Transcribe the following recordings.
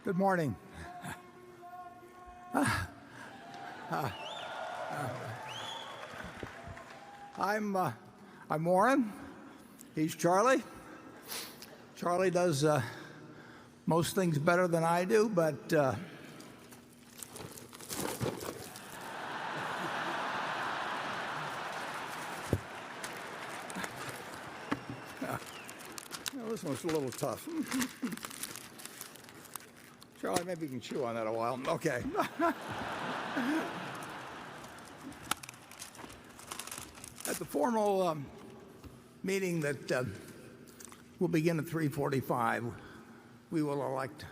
Good morning. I'm Warren. He's Charlie. Charlie does most things better than I do, but this one's a little tough. Charlie, maybe you can chew on that a while. Okay. At the formal meeting that will begin at 3:45, we will elect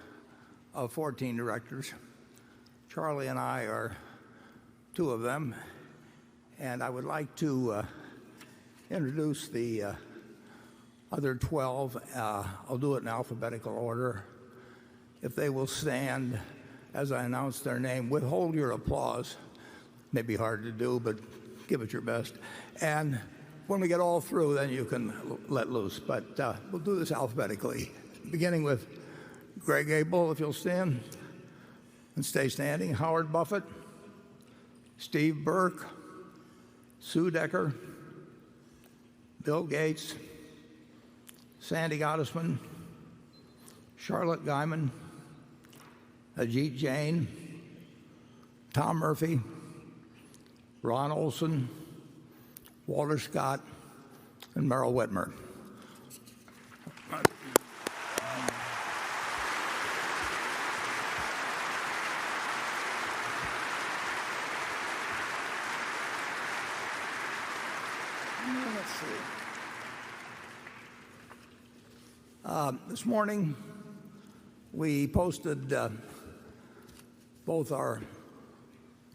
14 directors. Charlie and I are two of them, and I would like to introduce the other 12. I'll do it in alphabetical order. If they will stand as I announce their name, withhold your applause. May be hard to do, but give it your best. And when we get all through, then you can let loose. But we'll do this alphabetically, beginning with Greg Abel, if you'll stand and stay standing. Howard Buffett, Steve Burke, Sue Decker, Bill Gates, Sandy Gottesman, Charlotte Guyman, Ajit Jain, Tom Murphy, Ron Olson, Walter Scott, and Merrill Whitmer. Let's see. This morning, we posted both our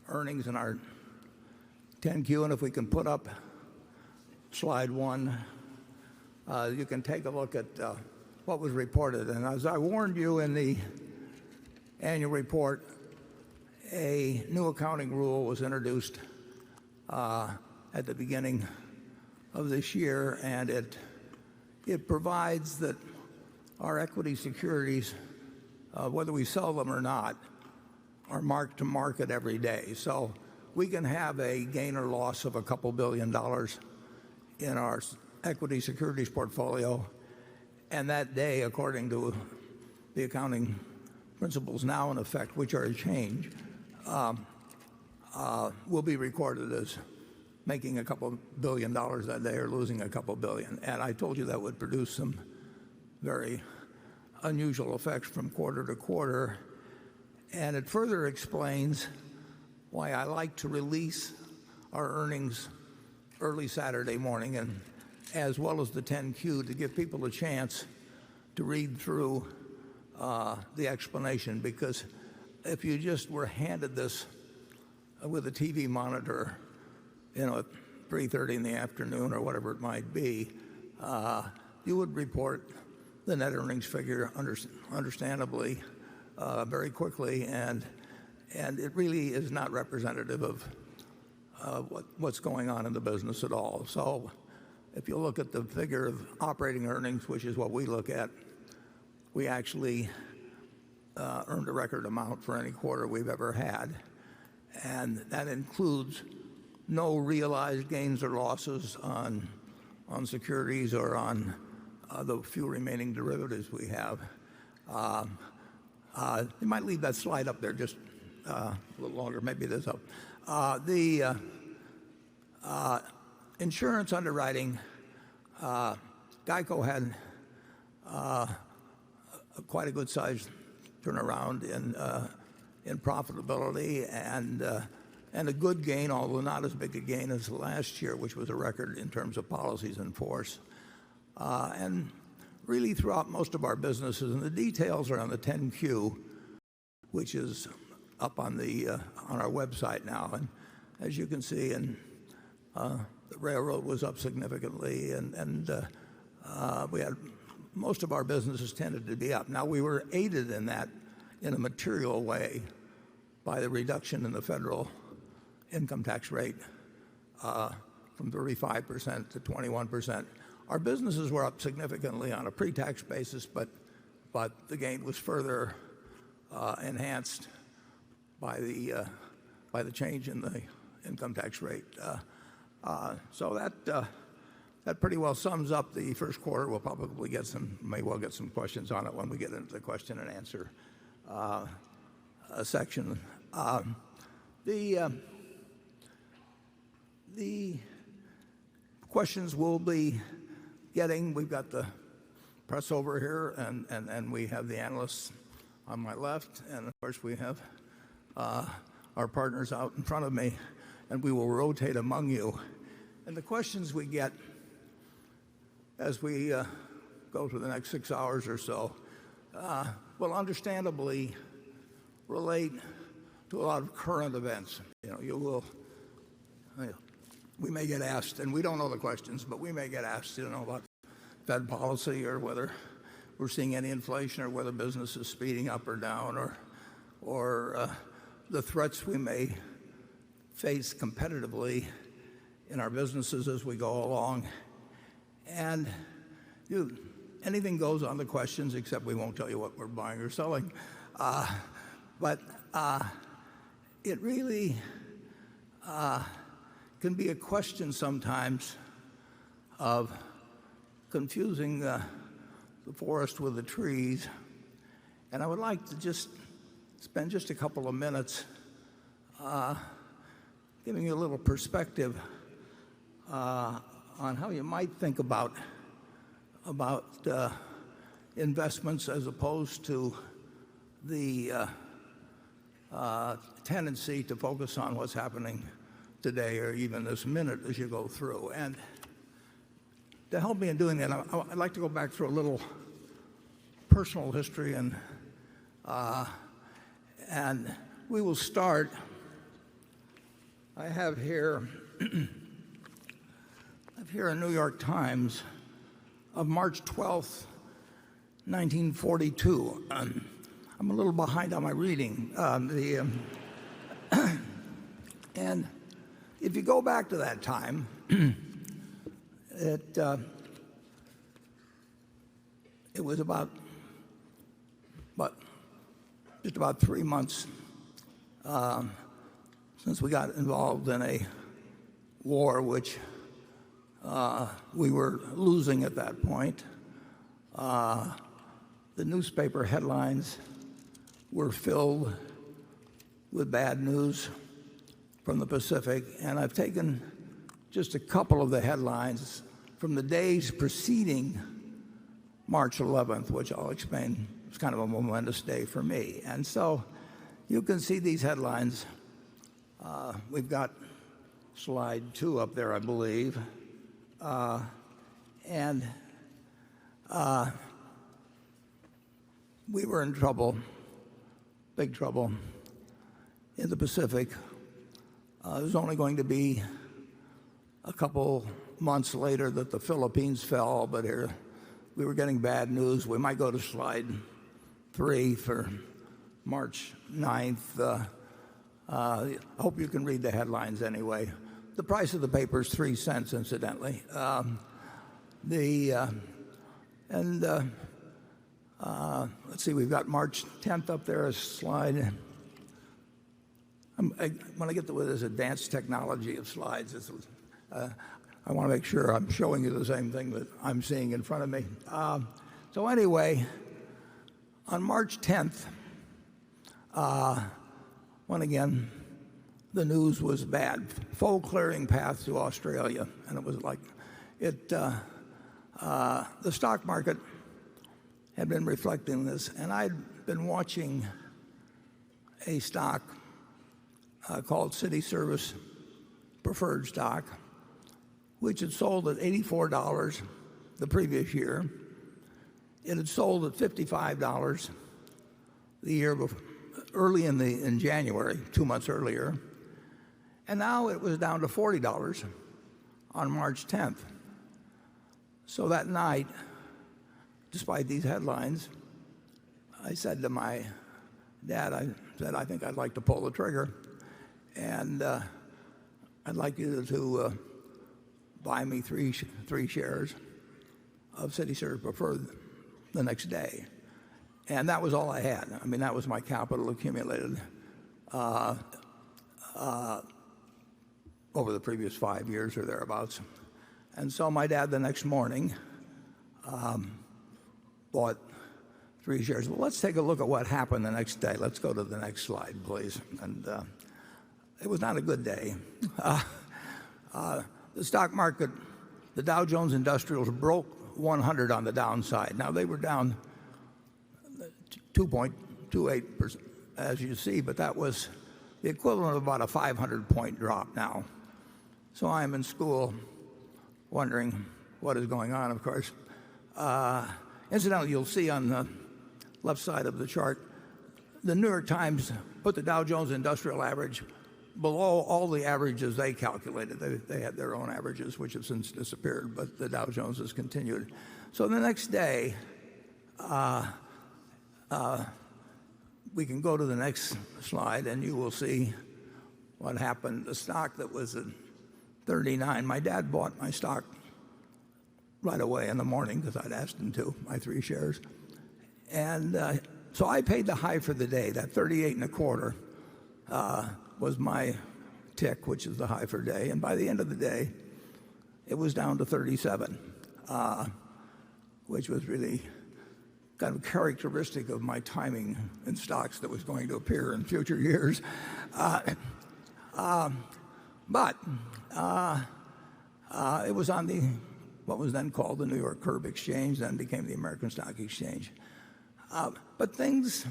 earnings and our 10Q, and if we can put up slide 1, you can take a look at what was reported. And as I warned you in the annual report, a new accounting rule was introduced at the beginning of this year, and it provides that our equity securities, whether we sell them or not, are marked to market every day. So we can have a gain or loss of a couple $2 billion in our equity securities portfolio, and that day, according to the accounting principles now in effect, which are a change, will be recorded as making a couple $1 billion that day or losing a couple billion. And I told you that would produce some very unusual effects from quarter to quarter. And it further explains why I like to release our earnings early Saturday morning, and as well as the 10Q, to give people a chance to read through the explanation. Because if you just were handed this with a TV monitor, at 3:30 in the afternoon or whatever it might be, you would report the net earnings figure understandably very quickly, and it really is not representative of what's going on in the business at all. So if you look at the figure of operating earnings, which is what we look at, we actually earned a record amount for any quarter we've ever had, and that includes no realized gains or losses on securities or on the few remaining derivatives we have. You might leave that slide up there just a little longer. Maybe this up. The insurance underwriting, Geico had quite a good sized turnaround in profitability and a good gain, although not as big a gain as last year, which was a record in terms of policies in force. And really throughout most of our businesses, and the details are on the 10Q, which is up on our website now. And as you can see, the railroad was up significantly, and we had most of our businesses tended to be up. Now, we were aided in that in a material way by the reduction in the federal income tax rate from 35% to 21%. Our businesses were up significantly on a pre-tax basis, but the gain was further enhanced by the change in the income tax rate. So that pretty well sums up the first quarter. We'll probably may well get some questions on it when we get into the question and answer section. The questions we'll be getting, we've got the press over here, and we have the analysts on my left, and of course we have our partners out in front of me, and we will rotate among you. And the questions we get as we go through the next 6 hours or so will understandably relate to a lot of current events. We may get asked, and we don't know the questions, but we may get asked, about Fed policy, or whether we're seeing any inflation, or whether business is speeding up or down, or the threats we may face competitively in our businesses as we go along. And anything goes on the questions, except we won't tell you what we're buying or selling. But it really can be a question sometimes of confusing the forest with the trees. And I would like to just spend just a couple of minutes giving you a little perspective on how you might think about investments, as opposed to the tendency to focus on what's happening today, or even this minute as you go through. And to help me in doing that, I'd like to go back through a little personal history, and we will start. I have here a New York Times of March 12th, 1942. I'm a little behind on my reading. And if you go back to that time, it was just about 3 months since we got involved in a war which we were losing at that point. The newspaper headlines were filled with bad news from the Pacific, and I've taken just a couple of the headlines from the days preceding March 11th, which I'll explain. It's kind of a momentous day for me. And so you can see these headlines. We've got slide 2 up there, I believe. And we were in trouble, big trouble, in the Pacific. It was only going to be a couple months later that the Philippines fell, but here we were getting bad news. We might go to slide 3 for March 9th. I hope you can read the headlines anyway. The price of the paper is 3 cents, incidentally. Let's see, we've got March 10th up there, a slide. When I get to this advanced technology of slides, I want to make sure I'm showing you the same thing that I'm seeing in front of me. So anyway, on March 10th, when again the news was bad, full clearing path to Australia, and it was like the stock market had been reflecting this, and I'd been watching a stock called City Service preferred stock, which had sold at $84 the previous year. It had sold at $55 the year before, early in January, 2 months earlier, and now it was down to $40 on March 10th. So that night, despite these headlines, I said to my dad, I think I'd like to pull the trigger, and I'd like you to buy me three shares of City Service Preferred the next day. And that was all I had. I mean, that was my capital accumulated over the previous 5 years or thereabouts. And so my dad the next morning bought 3 shares. Well, let's take a look at what happened the next day. Let's go to the next slide, please. And it was not a good day. The stock market, the Dow Jones Industrials broke 100 on the downside. Now they were down 2.28%, as you see, but that was the equivalent of about a 500-point drop now. So I'm in school wondering what is going on, of course. Incidentally, you'll see on the left side of the chart, the New York Times put the Dow Jones Industrial Average below all the averages they calculated. They had their own averages, which have since disappeared, but the Dow Jones has continued. So the next day, we can go to the next slide, and you will see what happened. The stock that was at 39, my dad bought my stock right away in the morning because I'd asked him to, my 3 shares. And so I paid the high for the day. That 38 and a quarter was my tick, which is the high for day. And by the end of the day, it was down to 37, which was really kind of characteristic of my timing in stocks that was going to appear in future years. But it was on what was then called the New York Curb Exchange, then became the American Stock Exchange. But things,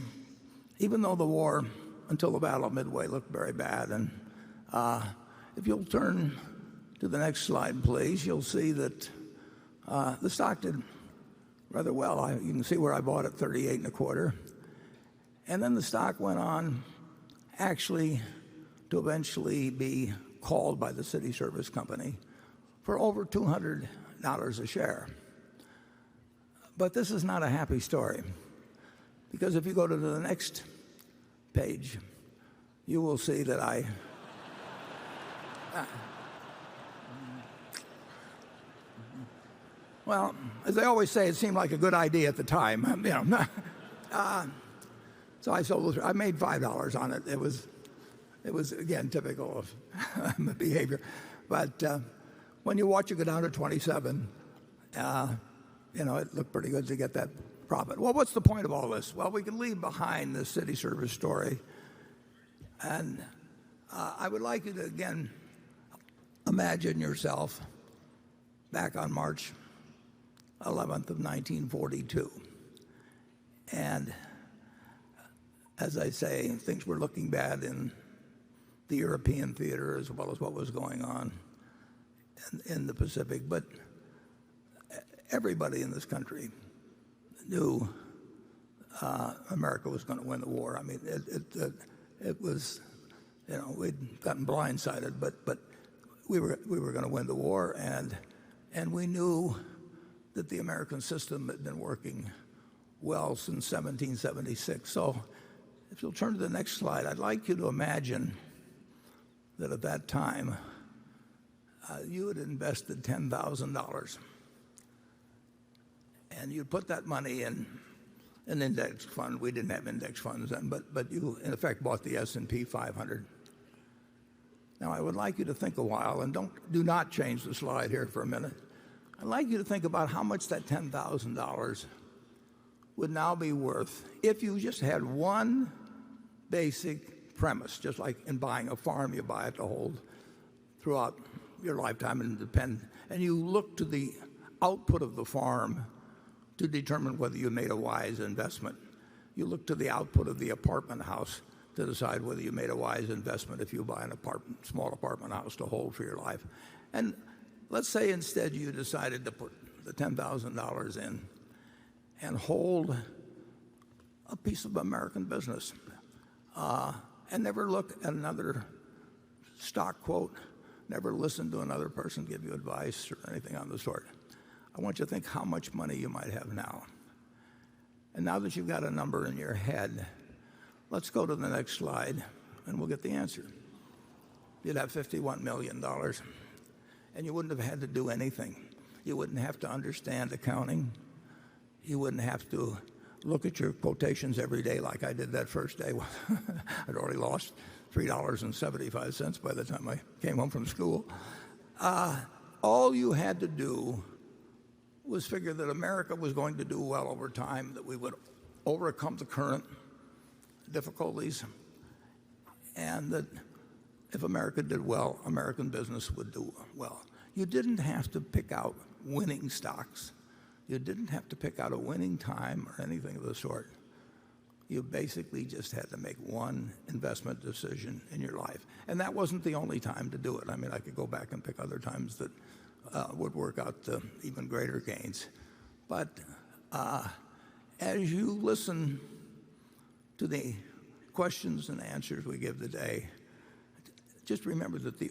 even though the war until the Battle of Midway looked very bad, and if you'll turn to the next slide, please, you'll see that the stock did rather well. You can see where I bought it, 38 and a quarter. And then the stock went on actually to eventually be called by the City Service Company for over $200 a share. But this is not a happy story, because if you go to the next page, you will see that well, as they always say, it seemed like a good idea at the time. So I sold. I made $5 on it. It was again typical of behavior. But when you watch it go down to 27, it looked pretty good to get that profit. Well, what's the point of all this? Well, we can leave behind the city service story, and I would like you to again imagine yourself back on March 11th of 1942. And as I say, things were looking bad in the European theater as well as what was going on in the Pacific. But everybody in this country knew America was going to win the war. I mean, it was, we'd gotten blindsided, but we were going to win the war, and we knew that the American system had been working well since 1776. So if you'll turn to the next slide, I'd like you to imagine that at that time you had invested $10,000 and you put that money in an index fund. We didn't have index funds then, but you in effect bought the S&P 500. Now I would like you to think a while, and do not change the slide here for a minute. I'd like you to think about how much that $10,000 would now be worth if you just had one basic premise, just like in buying a farm, you buy it to hold throughout your lifetime and you look to the output of the farm to determine whether you made a wise investment. You look to the output of the apartment house to decide whether you made a wise investment if you buy an small apartment house to hold for your life. And let's say instead you decided to put the $10,000 in and hold a piece of American business and never look at another stock quote, never listen to another person give you advice or anything on the sort. I want you to think how much money you might have now. And now that you've got a number in your head, let's go to the next slide and we'll get the answer. You'd have $51 million. And you wouldn't have had to do anything. You wouldn't have to understand accounting. You wouldn't have to look at your quotations every day like I did that first day. I'd already lost $3.75 by the time I came home from school. All you had to do was figure that America was going to do well over time, that we would overcome the current difficulties, and that if America did well, American business would do well. You didn't have to pick out winning stocks. You didn't have to pick out a winning time or anything of the sort. You basically just had to make one investment decision in your life. And that wasn't the only time to do it. I mean, I could go back and pick other times that would work out to even greater gains. But as you listen to the questions and answers we give today, just remember that the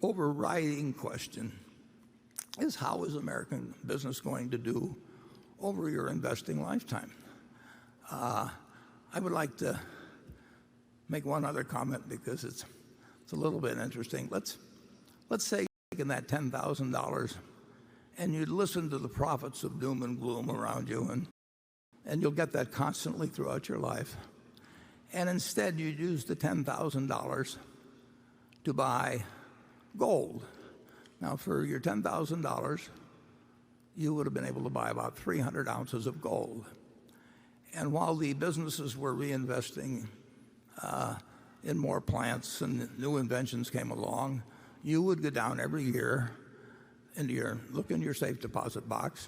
overriding question is, how is American business going to do over your investing lifetime? I would like to make one other comment because it's a little bit interesting. Let's say you're taking that $10,000 and you listen to the prophets of doom and gloom around you, and you'll get that constantly throughout your life. And instead you use the $10,000 to buy gold. Now, for your $10,000, you would have been able to buy about 300 ounces of gold. And while the businesses were reinvesting in more plants and new inventions came along, you would go down every year and look in your safe deposit box,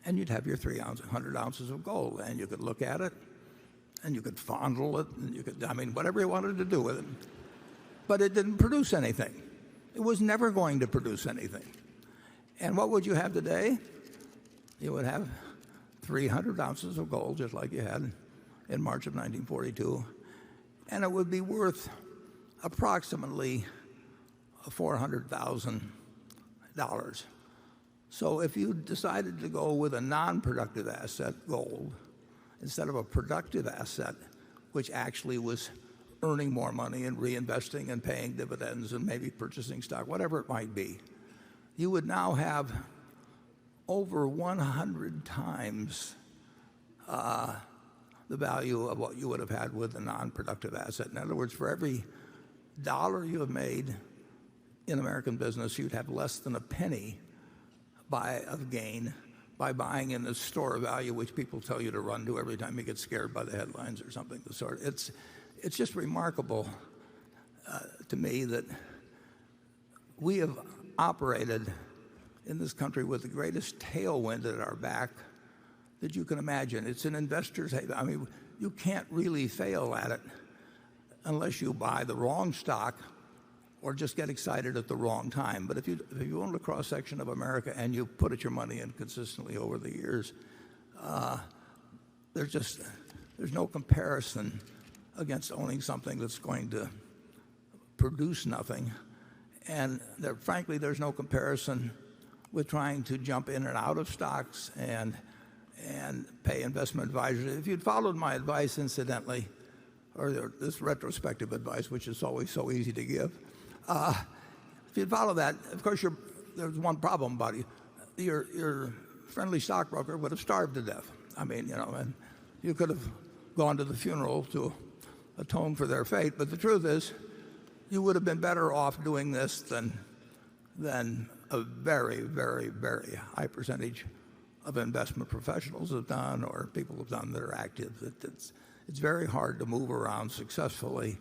and you'd have your 300 ounces of gold, and you could look at it, and you could fondle it, and you could, whatever you wanted to do with it. But it didn't produce anything. It was never going to produce anything. And what would you have today? You would have 300 ounces of gold, just like you had in March of 1942, and it would be worth approximately $400,000. So if you decided to go with a non-productive asset, gold, instead of a productive asset, which actually was earning more money and reinvesting and paying dividends and maybe purchasing stock, whatever it might be, you would now have over 100 times the value of what you would have had with a non-productive asset. In other words, for every dollar you have made in American business, you'd have less than a penny of gain by buying in the store of value, which people tell you to run to every time you get scared by the headlines or something of the sort. It's just remarkable to me that we have operated in this country with the greatest tailwind at our back that you can imagine. It's an investor's haven. You can't really fail at it unless you buy the wrong stock or just get excited at the wrong time. But if you own a cross-section of America and you put your money in consistently over the years, there's no comparison against owning something that's going to produce nothing. And frankly, there's no comparison with trying to jump in and out of stocks and pay investment advisors. If you'd followed my advice, incidentally, or this retrospective advice, which is always so easy to give, if you'd follow that, of course, there's one problem about it. Your friendly stockbroker would have starved to death. And you could have gone to the funeral to atone for their fate. But the truth is, you would have been better off doing this than a very, very, very high percentage of investment professionals have done, or people have done that are active. It's very hard to move around successfully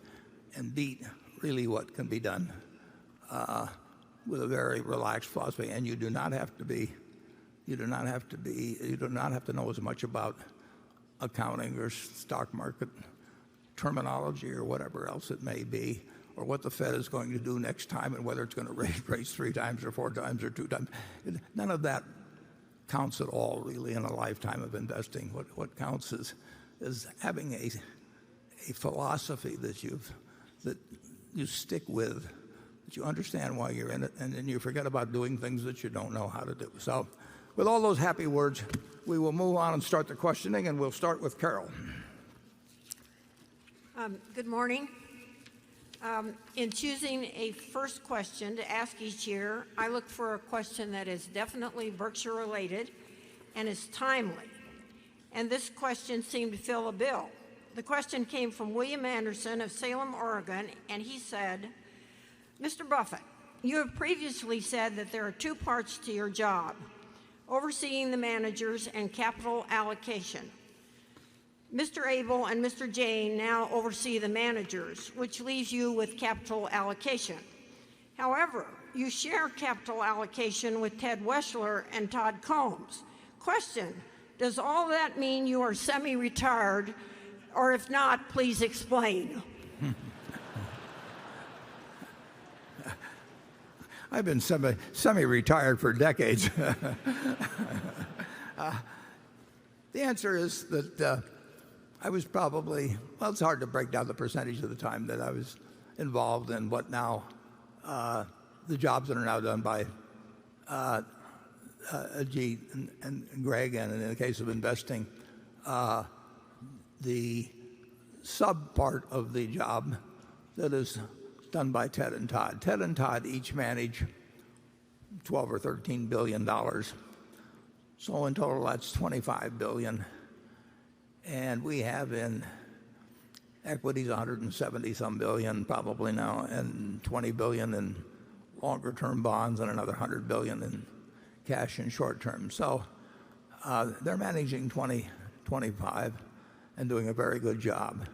and beat really what can be done with a very relaxed philosophy. And you do not have to know as much about accounting or stock market terminology or whatever else it may be, or what the Fed is going to do next time and whether it's going to raise rates 3 times or 4 times or 2 times. None of that counts at all, really, in a lifetime of investing. What counts is having a philosophy that you stick with, that you understand why you're in it, and then you forget about doing things that you don't know how to do. So with all those happy words, we will move on and start the questioning, and we'll start with Carol. Good morning. In choosing a first question to ask each year, I look for a question that is definitely Berkshire related and is timely. and this question seemed to fill a bill. The question came from William Anderson of Salem, Oregon, and he said, Mr. Buffett, you have previously said that there are two parts to your job, overseeing the managers and capital allocation. Mr. Abel and Mr. Jane now oversee the managers, which leaves you with capital allocation. However, you share capital allocation with Ted Weschler and Todd Combs. Question, does all that mean you are semi-retired? Or if not, please explain. I've been semi-retired for decades. The answer is that I was probably, well, it's hard to break down the percentage of the time that I was involved in what now, the jobs that are now done by Ajit and Greg, and in the case of investing, the sub part of the job that is done by Ted and Todd. Ted and Todd each manage $12 or $13 billion. So in total, that's $25 billion. And we have in equities 170-some billion probably now, and 20 billion in longer-term bonds, and another 100 billion in cash and short-term. So they're managing 25 and doing a very good job.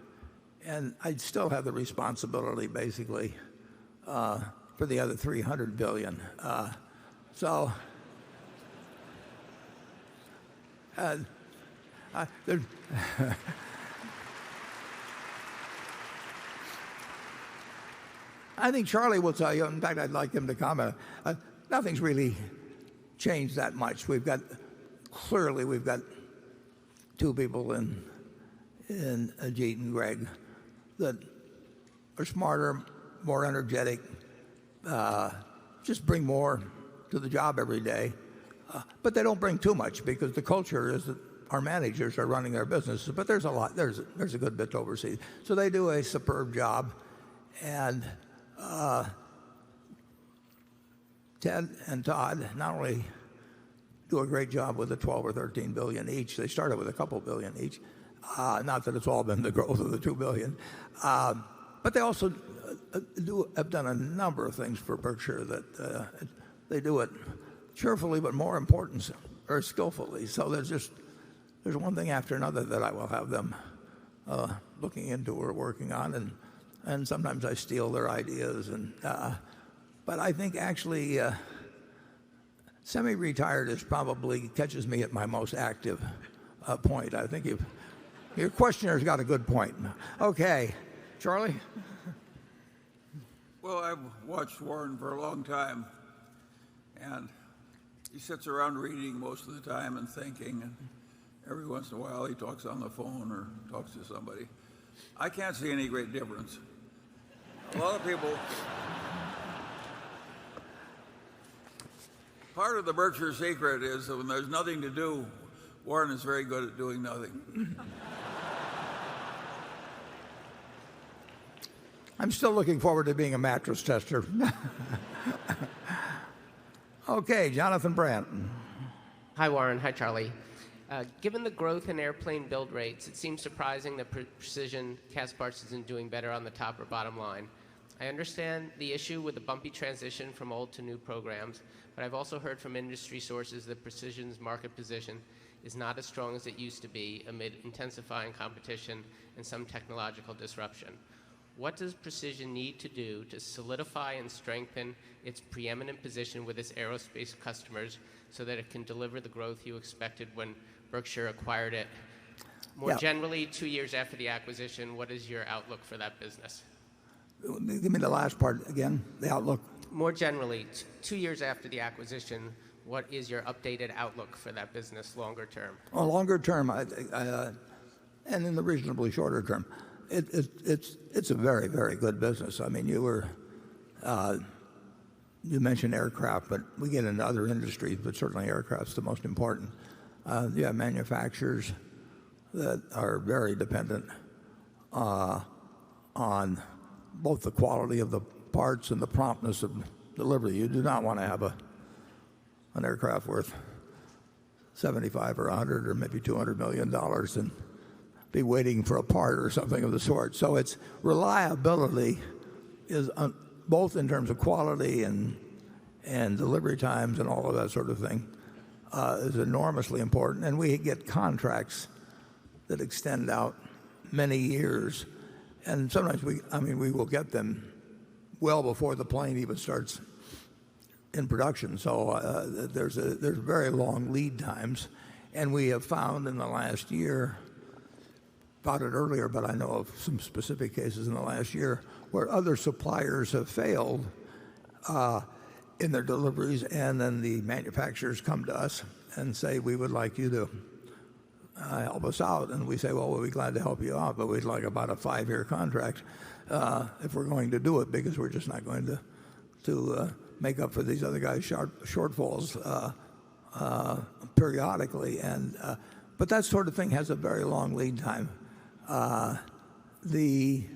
And I'd still have the responsibility, basically, for the other 300 billion. I think Charlie will tell you, in fact, I'd like him to comment, nothing's really changed that much. Clearly we've got two people in Ajit and Greg that are smarter, more energetic, just bring more to the job every day. But they don't bring too much, because the culture is that our managers are running their businesses. But there's a good bit to oversee. So they do a superb job. And Ted and Todd not only do a great job with the 12 or 13 billion each, they started with a couple billion each. Not that it's all been the growth of the 2 billion. But they also have done a number of things for Berkshire that they do it cheerfully, but more important, or skillfully. So there's one thing after another that I will have them looking into or working on, and sometimes I steal their ideas. But I think actually semi-retired is probably catches me at my most active point. I think your questioner's got a good point. Okay, Charlie? Well, I've watched Warren for a long time, and he sits around reading most of the time and thinking, and every once in a while he talks on the phone or talks to somebody. I can't see any great difference. A lot of people, part of the Berkshire secret is that when there's nothing to do, Warren is very good at doing nothing. I'm still looking forward to being a mattress tester. Okay, Jonathan Brandt. Hi, Warren. Hi, Charlie. Given the growth in airplane build rates, it seems surprising that Precision Castparts isn't doing better on the top or bottom line. I understand the issue with the bumpy transition from old to new programs, but I've also heard from industry sources that Precision's market position is not as strong as it used to be amid intensifying competition and some technological disruption. What does Precision need to do to solidify and strengthen its preeminent position with its aerospace customers so that it can deliver the growth you expected when Berkshire acquired it? More generally, 2 years after the acquisition, what is your outlook for that business? Give me the last part again, the outlook. More generally, 2 years after the acquisition, what is your updated outlook for that business longer term? Well, longer term, and in the reasonably shorter term, it's a very, very good business. I mean, you mentioned aircraft, but we get into other industries, but certainly aircraft's the most important. You have manufacturers that are very dependent on both the quality of the parts and the promptness of delivery. You do not want to have an aircraft worth 75 or 100 or maybe $200 million and be waiting for a part or something of the sort. So its reliability is both in terms of quality and delivery times and all of that sort of thing is enormously important. And we get contracts that extend out many years. And sometimes we will get them well before the plane even starts in production. So there's very long lead times. And we have found in the last year, about it earlier, but I know of some specific cases in the last year where other suppliers have failed in their deliveries, and then the manufacturers come to us and say, we would like you to help us out. And we say, well, we'll be glad to help you out, but we'd like about a 5-year contract if we're going to do it, because we're just not going to make up for these other guys' shortfalls periodically. But that sort of thing has a very long lead time. The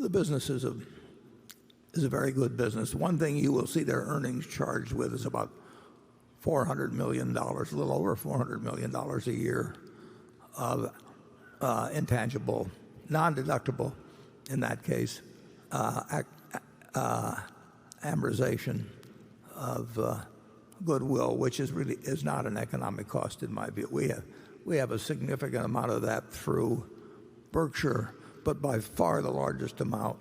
business is a very good business. One thing you will see their earnings charged with is about $400 million, a little over $400 million a year of intangible, non-deductible, in that case, amortization of goodwill, which is not an economic cost in my view. We have a significant amount of that through Berkshire, but by far the largest amount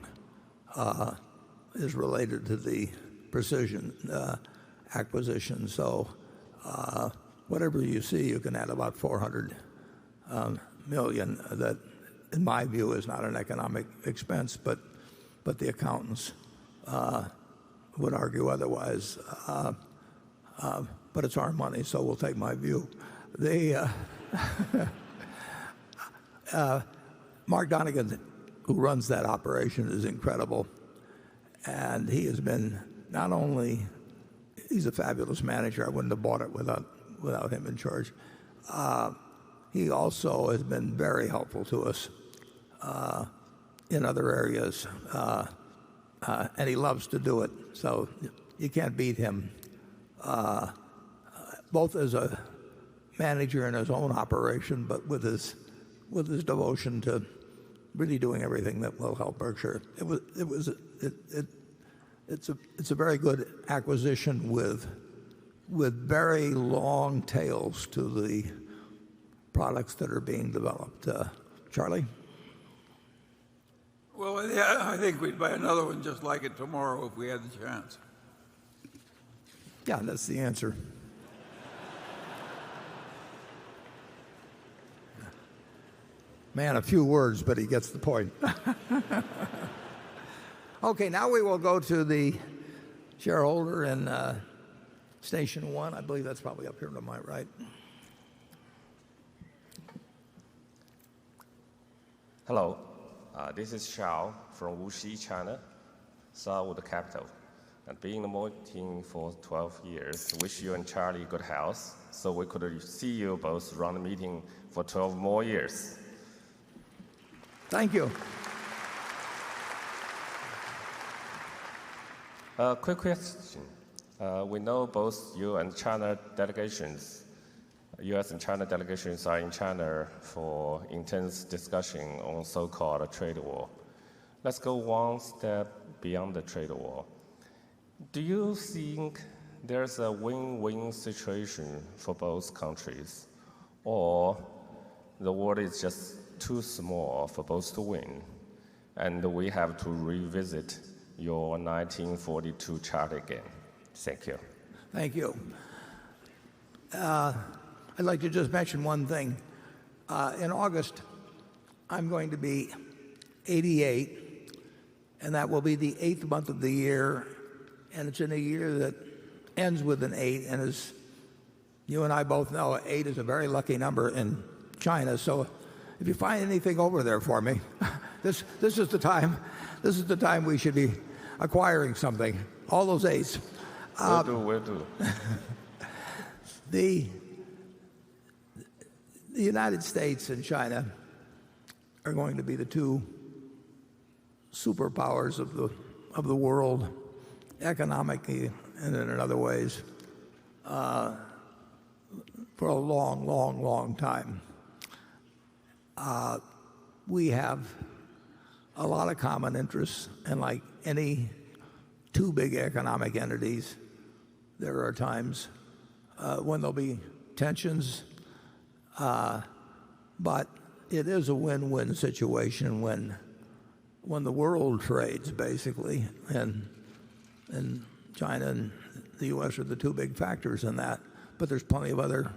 is related to the Precision acquisition. So whatever you see, you can add about $400 million. That, in my view, is not an economic expense, but the accountants would argue otherwise. But it's our money, so we'll take my view. Mark Donegan, who runs that operation, is incredible. And he has been not only, he's a fabulous manager. I wouldn't have bought it without him in charge. He also has been very helpful to us in other areas. And he loves to do it. So you can't beat him, both as a manager in his own operation, but with his devotion to really doing everything that will help Berkshire. It's a very good acquisition with very long tails to the products that are being developed. Charlie? Well, yeah, I think we'd buy another one just like it tomorrow if we had the chance. Yeah, that's the answer. Man, a few words, but he gets the point. Okay, now we will go to the shareholder in Station 1. I believe that's probably up here to my right. Hello, this is Xiao from Wuxi, China, Starwood Capital. And being in the meeting for 12 years, wish you and Charlie good health, so we could see you both run the meeting for 12 more years. Thank you. Quick question. We know both you and China delegations, U.S. and China delegations are in China for intense discussion on so-called trade war. Let's go one step beyond the trade war. Do you think there's a win-win situation for both countries, or the world is just too small for both to win, and we have to revisit your 1942 chart again? Thank you. Thank you. I'd like to just mention one thing. In August, I'm going to be 88, and that will be the 8th month of the year, and it's in a year that ends with an 8, and as you and I both know, 8 is a very lucky number in China. So if you find anything over there for me, this is the time. This is the time we should be acquiring something. All those 8s. Will do. The United States and China are going to be the two superpowers of the world, economically and in other ways, for a long, long, long time. We have a lot of common interests, and like any two big economic entities, there are times when there'll be tensions, but it is a win-win situation when the world trades, basically, and China and the U.S. are the two big factors in that. But there's plenty of other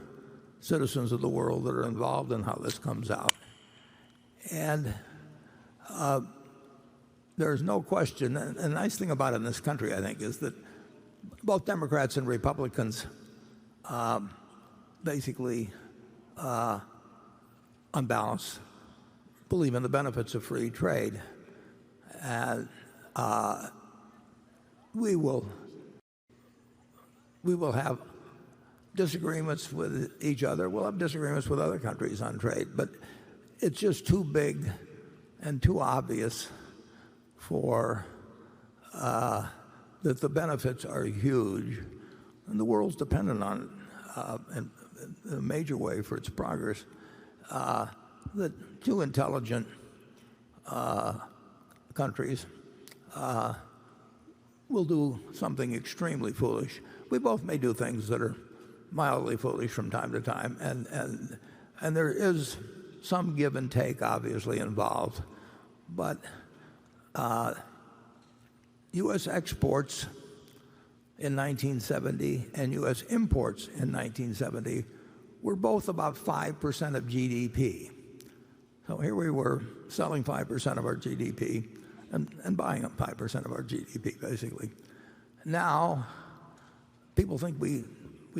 citizens of the world that are involved in how this comes out. And there's no question, and the nice thing about it in this country, I think, is that both Democrats and Republicans basically, on balance, believe in the benefits of free trade. And we will have disagreements with each other. We'll have disagreements with other countries on trade, but it's just too big and too obvious for that the benefits are huge, and the world's dependent on it in a major way for its progress. That two intelligent countries will do something extremely foolish. We both may do things that are mildly foolish from time to time, and there is some give and take obviously involved. But U.S. exports in 1970 and U.S. imports in 1970 were both about 5% of GDP. So here we were selling 5% of our GDP and buying up 5% of our GDP, basically. Now, people think we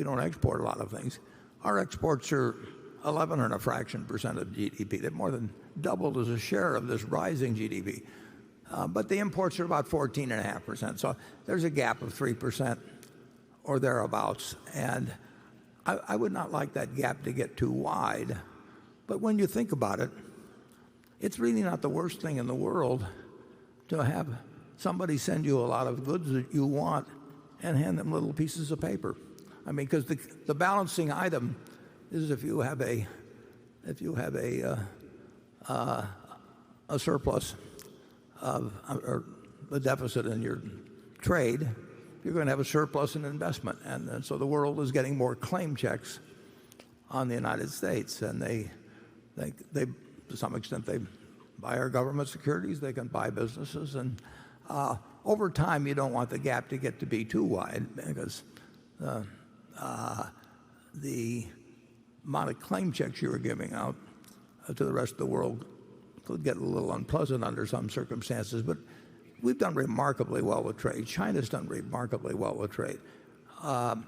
don't export a lot of things. Our exports are 11 and a fraction percent of GDP. They've more than doubled as a share of this rising GDP. But the imports are about 14.5%. So there's a gap of 3% or thereabouts. And I would not like that gap to get too wide. But when you think about it, it's really not the worst thing in the world to have somebody send you a lot of goods that you want and hand them little pieces of paper. I mean, because the balancing item is if you have a surplus or a deficit in your trade, you're going to have a surplus in investment, and so the world is getting more claim checks on the United States, and they to some extent they buy our government securities, they can buy businesses, and over time you don't want the gap to get to be too wide because the amount of claim checks you were giving out to the rest of the world could get a little unpleasant under some circumstances, but we've done remarkably well with trade. China's done remarkably well with trade. The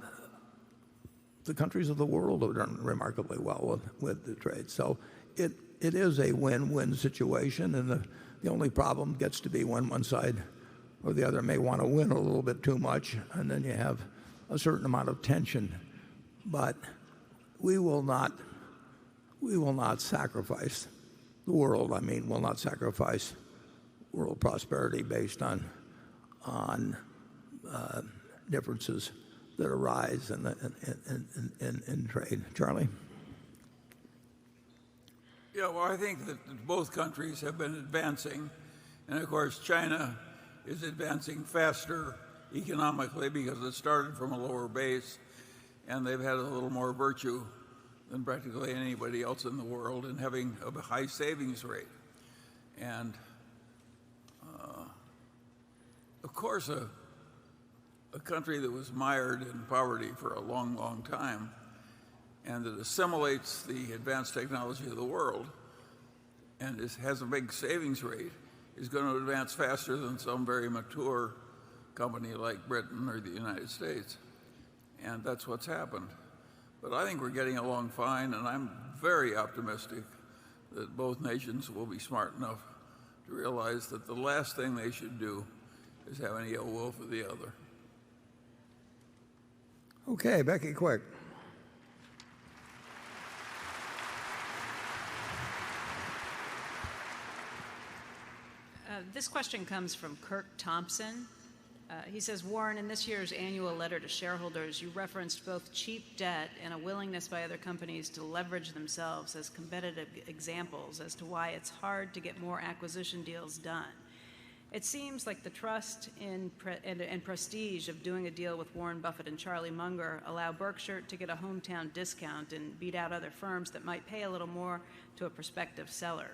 countries of the world have done remarkably well with the trade. So it is a win-win situation, and the only problem gets to be when one side or the other may want to win a little bit too much, and then you have a certain amount of tension. But we will not sacrifice the world. I mean, will not sacrifice world prosperity based on differences that arise in trade. Charlie? Yeah, well, I think that both countries have been advancing, and of course China is advancing faster economically because it started from a lower base, and they've had a little more virtue than practically anybody else in the world in having a high savings rate. And of course a country that was mired in poverty for a long, long time and that assimilates the advanced technology of the world and has a big savings rate is going to advance faster than some very mature company like Britain or the United States. And that's what's happened. But I think we're getting along fine, and I'm very optimistic that both nations will be smart enough to realize that the last thing they should do is have any ill will for the other. Okay, Becky, quick. This question comes from Kirk Thompson. He says, Warren, in this year's annual letter to shareholders, you referenced both cheap debt and a willingness by other companies to leverage themselves as competitive examples as to why it's hard to get more acquisition deals done. It seems like the trust and prestige of doing a deal with Warren Buffett and Charlie Munger allow Berkshire to get a hometown discount and beat out other firms that might pay a little more to a prospective seller.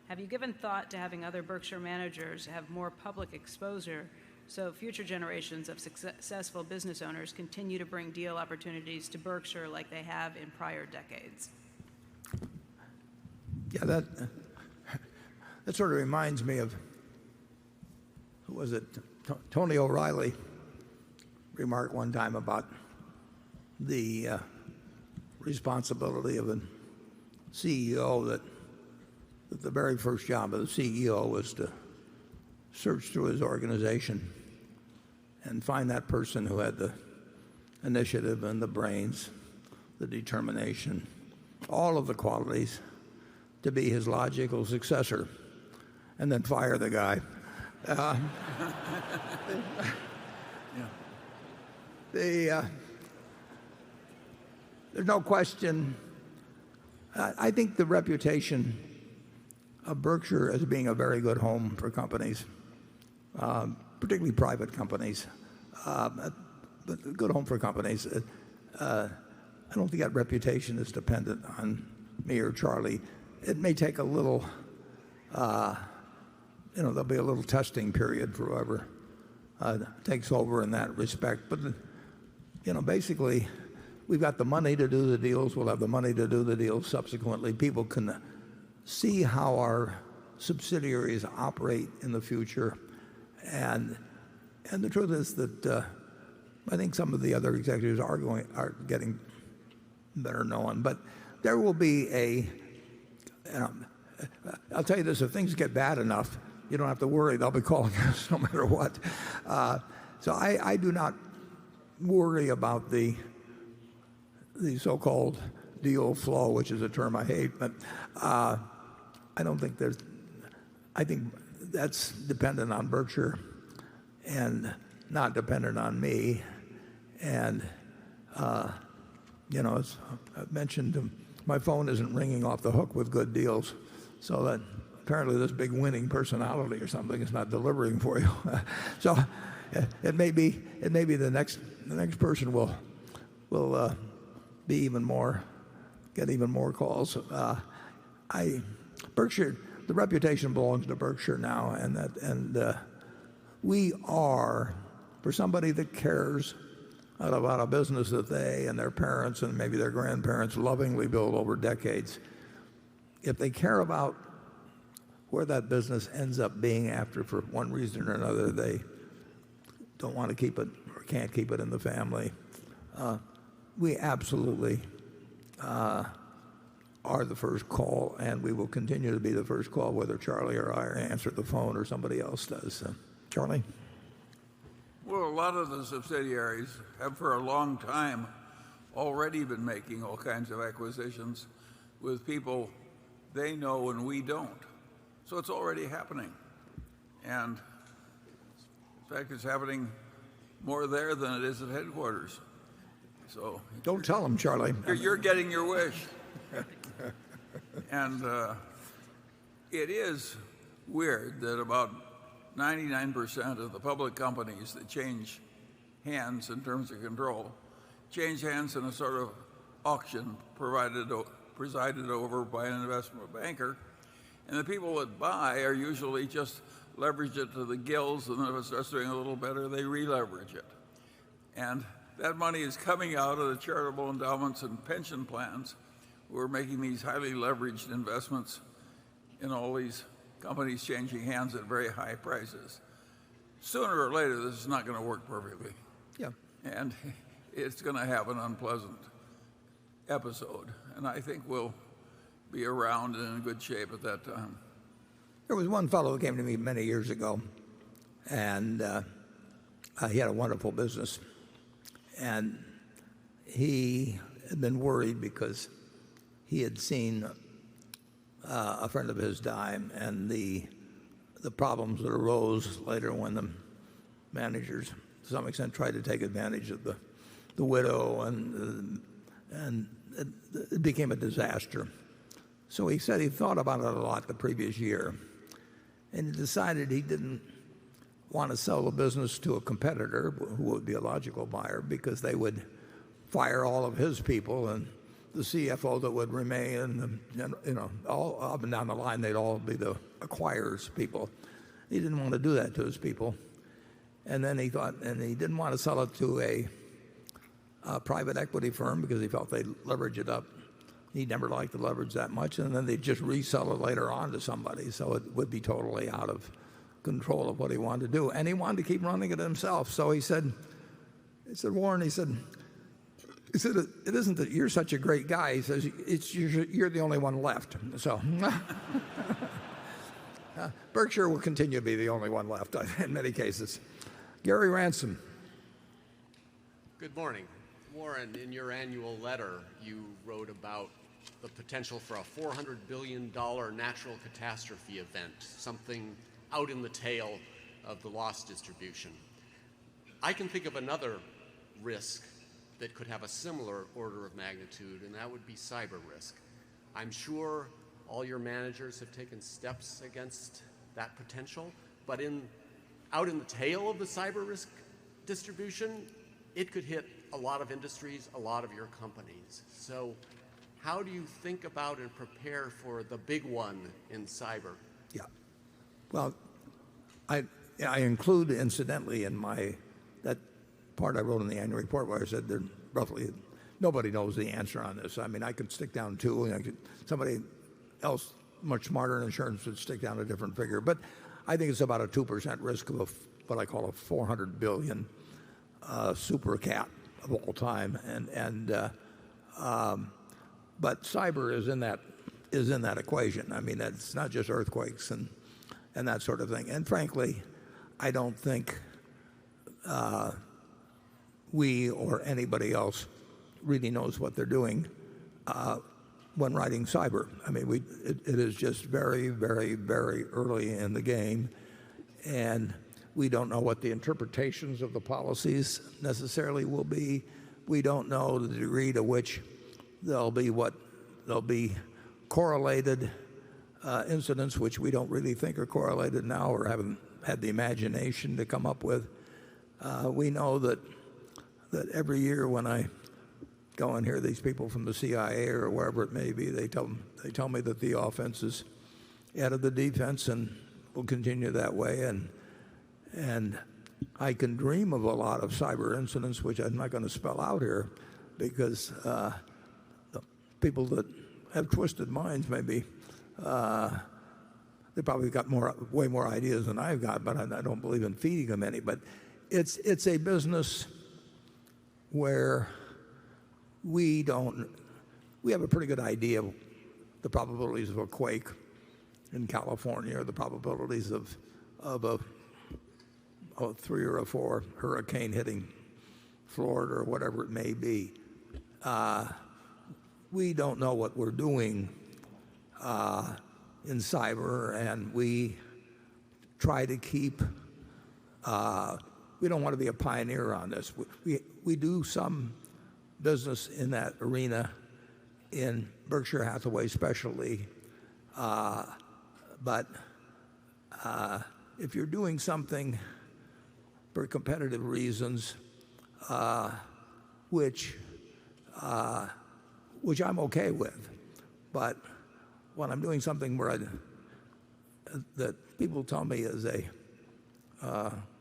Have you given thought to having other Berkshire managers have more public exposure so future generations of successful business owners continue to bring deal opportunities to Berkshire like they have in prior decades? Yeah, that sort of reminds me of, who was it? Tony O'Reilly remarked one time about the responsibility of a CEO, that the very first job of the CEO was to search through his organization and find that person who had the initiative and the brains, the determination, all of the qualities to be his logical successor, and then fire the guy. There's no question. I think the reputation of Berkshire as being a very good home for companies, particularly private companies, but a good home for companies. I don't think that reputation is dependent on me or Charlie. It may take a little, there'll be a little testing period for whoever takes over in that respect. But, basically, we've got the money to do the deals. We'll have the money to do the deals subsequently. People can see how our subsidiaries operate in the future. And the truth is that I think some of the other executives are getting better known. But there will be I'll tell you this, if things get bad enough, you don't have to worry. They'll be calling us no matter what. So I do not worry about the so-called deal flow, which is a term I hate. But I don't think I think that's dependent on Berkshire and not dependent on me. And, as I've mentioned, my phone isn't ringing off the hook with good deals. So that apparently this big winning personality or something is not delivering for you. So it may be the next person will be even more, get even more calls. Berkshire, the reputation belongs to Berkshire now, and we are, for somebody that cares about a business that they and their parents and maybe their grandparents lovingly built over decades, if they care about where that business ends up being after, for one reason or another, they don't want to keep it or can't keep it in the family, we absolutely are the first call, and we will continue to be the first call, whether Charlie or I answer the phone or somebody else does. Charlie? Well, a lot of the subsidiaries have for a long time already been making all kinds of acquisitions with people they know and we don't. So it's already happening. And in fact, it's happening more there than it is at headquarters. So Don't tell them, Charlie. you're getting your wish. And it is weird that about 99% of the public companies that change hands in terms of control change hands in a sort of auction presided over by an investment banker. And the people that buy are usually just leverage it to the gills, and if it starts doing a little better, they re-leverage it. And that money is coming out of the charitable endowments and pension plans who are making these highly leveraged investments in all these companies changing hands at very high prices. Sooner or later, this is not going to work perfectly. Yeah. And it's going to have an unpleasant episode. And I think we'll be around and in good shape at that time. There was one fellow who came to me many years ago, and he had a wonderful business. And he had been worried because he had seen a friend of his die, and the problems that arose later when managers, to some extent, tried to take advantage of the widow, and it became a disaster. So he said he thought about it a lot the previous year, and he decided he didn't want to sell the business to a competitor who would be a logical buyer, because they would fire all of his people, and the CFO that would remain, and all up and down the line, they'd all be the acquirers people. He didn't want to do that to his people. And then he thought, and he didn't want to sell it to a private equity firm because he felt they'd leverage it up. He never liked to leverage that much, and then they'd just resell it later on to somebody, so it would be totally out of control of what he wanted to do. And he wanted to keep running it himself. So he said, Warren, he said, it isn't that you're such a great guy. He says, you're the only one left. So Berkshire will continue to be the only one left in many cases. Gary Ransom. Good morning. Warren, in your annual letter, you wrote about the potential for a $400 billion natural catastrophe event, something out in the tail of the loss distribution. I can think of another risk that could have a similar order of magnitude, and that would be cyber risk. I'm sure all your managers have taken steps against that potential, but out in the tail of the cyber risk distribution, it could hit a lot of industries, a lot of your companies. So how do you think about and prepare for the big one in cyber? Yeah. Well, I include, incidentally, in that part I wrote in the annual report where I said that roughly nobody knows the answer on this. I mean, I could stick down 2, and somebody else much smarter in insurance would stick down a different figure. But I think it's about a 2% risk of what I call a $400 billion super cat of all time. But cyber is in that equation. I mean, it's not just earthquakes and that sort of thing. And frankly, I don't think we or anybody else really knows what they're doing when writing cyber. I mean, it is just very, very, very early in the game, and we don't know what the interpretations of the policies necessarily will be. We don't know the degree to which there'll be correlated incidents which we don't really think are correlated now or haven't had the imagination to come up with. We know that every year when I go and hear these people from the CIA or wherever it may be, they tell me that the offense is ahead of the defense and will continue that way. And I can dream of a lot of cyber incidents, which I'm not going to spell out here, because the people that have twisted minds maybe they probably got way more ideas than I've got, but I don't believe in feeding them any. But it's a business where we have a pretty good idea of the probabilities of a quake in California, or the probabilities of a 3 or a 4 hurricane hitting Florida or whatever it may be. We don't know what we're doing in cyber, and we try to keep. We don't want to be a pioneer on this. We do some business in that arena in Berkshire Hathaway especially, but if you're doing something for competitive reasons, which I'm okay with, but when I'm doing something that people tell me is a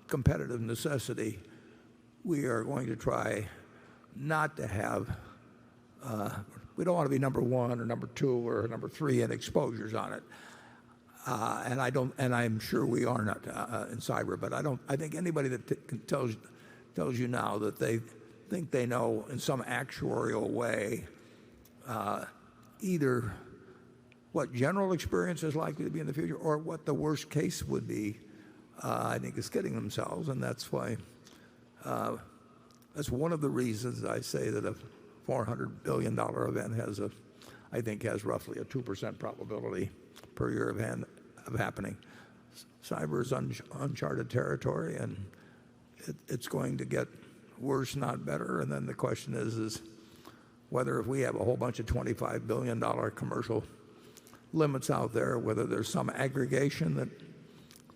competitive necessity, we are going to try not to have. We don't want to be number 1 or number 2 or number 3 in exposures on it. And I'm sure we are not in cyber, but I think anybody that tells you now that they think they know in some actuarial way either what general experience is likely to be in the future or what the worst case would be, I think is kidding themselves. And that's why that's one of the reasons I say that a $400 billion event has roughly a 2% probability per year of happening. Cyber is uncharted territory, and it's going to get worse, not better. And then the question is whether if we have a whole bunch of $25 billion commercial limits out there, whether there's some aggregation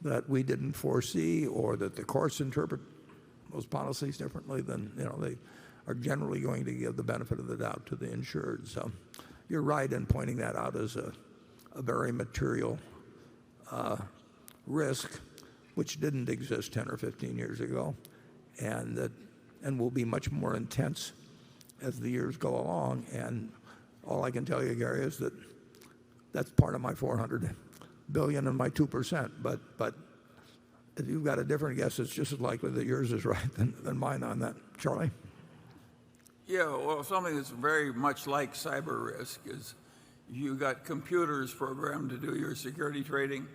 that we didn't foresee, or that the courts interpret those policies differently, then they are generally going to give the benefit of the doubt to the insured. So you're right in pointing that out as a very material risk, which didn't exist 10 or 15 years ago, and will be much more intense as the years go along. And all I can tell you, Gary, is that that's part of my $400 billion and my 2%. But if you've got a different guess, it's just as likely that yours is right than mine on that. Charlie? Yeah, well, something that's very much like cyber risk is you got computers programmed to do your security trading,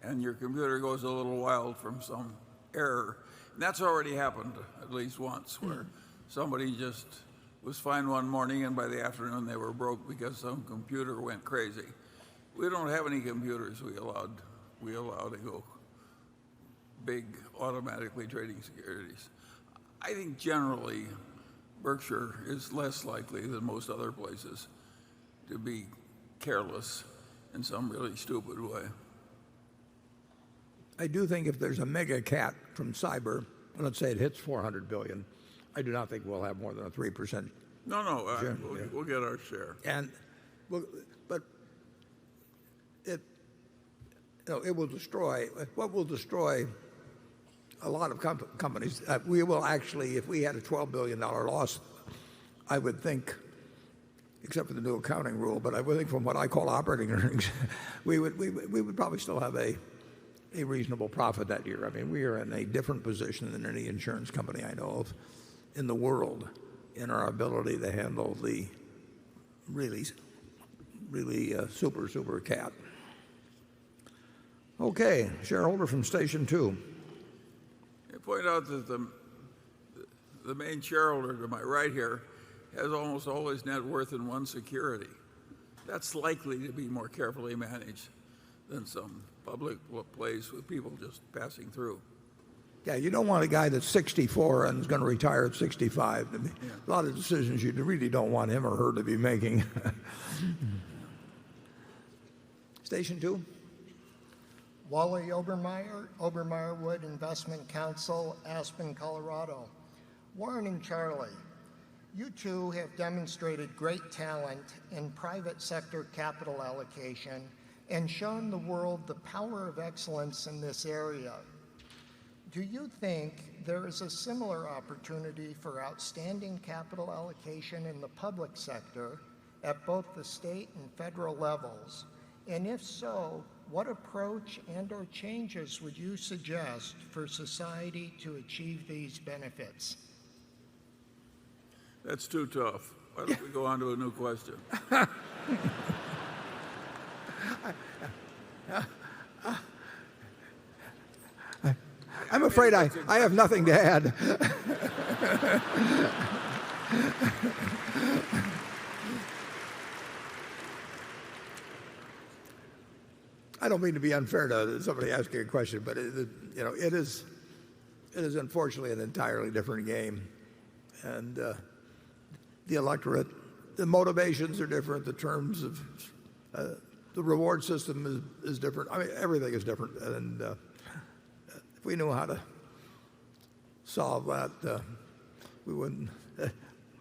and your computer goes a little wild from some error. And that's already happened at least once, where somebody just was fine one morning and by the afternoon they were broke because some computer went crazy. We don't have any computers we allow to go big automatically trading securities. I think generally Berkshire is less likely than most other places to be careless in some really stupid way. I do think if there's a mega cat from cyber, let's say it hits $400 billion, I do not think we'll have more than a 3%. No, Sure, we'll get our share. But it will destroy. What will destroy a lot of companies? We will actually, if we had a $12 billion loss, I would think, except for the new accounting rule, but I would think from what I call operating earnings, we would probably still have a reasonable profit that year. I mean, we are in a different position than any insurance company I know of in the world in our ability to handle the really super cat. Okay, shareholder from Station 2. I point out that the main shareholder to my right here has almost all his net worth in one security. That's likely to be more carefully managed than some public place with people just passing through. Yeah, you don't want a guy that's 64 and is going to retire at 65. I mean, a lot of decisions you really don't want him or her to be making. Station 2. Wally Obermeyer Wood Investment Council, Aspen, Colorado. Warren and Charlie, you two have demonstrated great talent in private sector capital allocation and shown the world the power of excellence in this area. Do you think there is a similar opportunity for outstanding capital allocation in the public sector at both the state and federal levels? And if so, what approach and/or changes would you suggest for society to achieve these benefits? That's too tough. Why don't we go on to a new question? I'm afraid I have nothing to add. I don't mean to be unfair to somebody asking a question, but it is unfortunately an entirely different game, and the electorate, the motivations are different, the terms of the reward system is different. I mean, everything is different, and if we knew how to solve that, we wouldn't.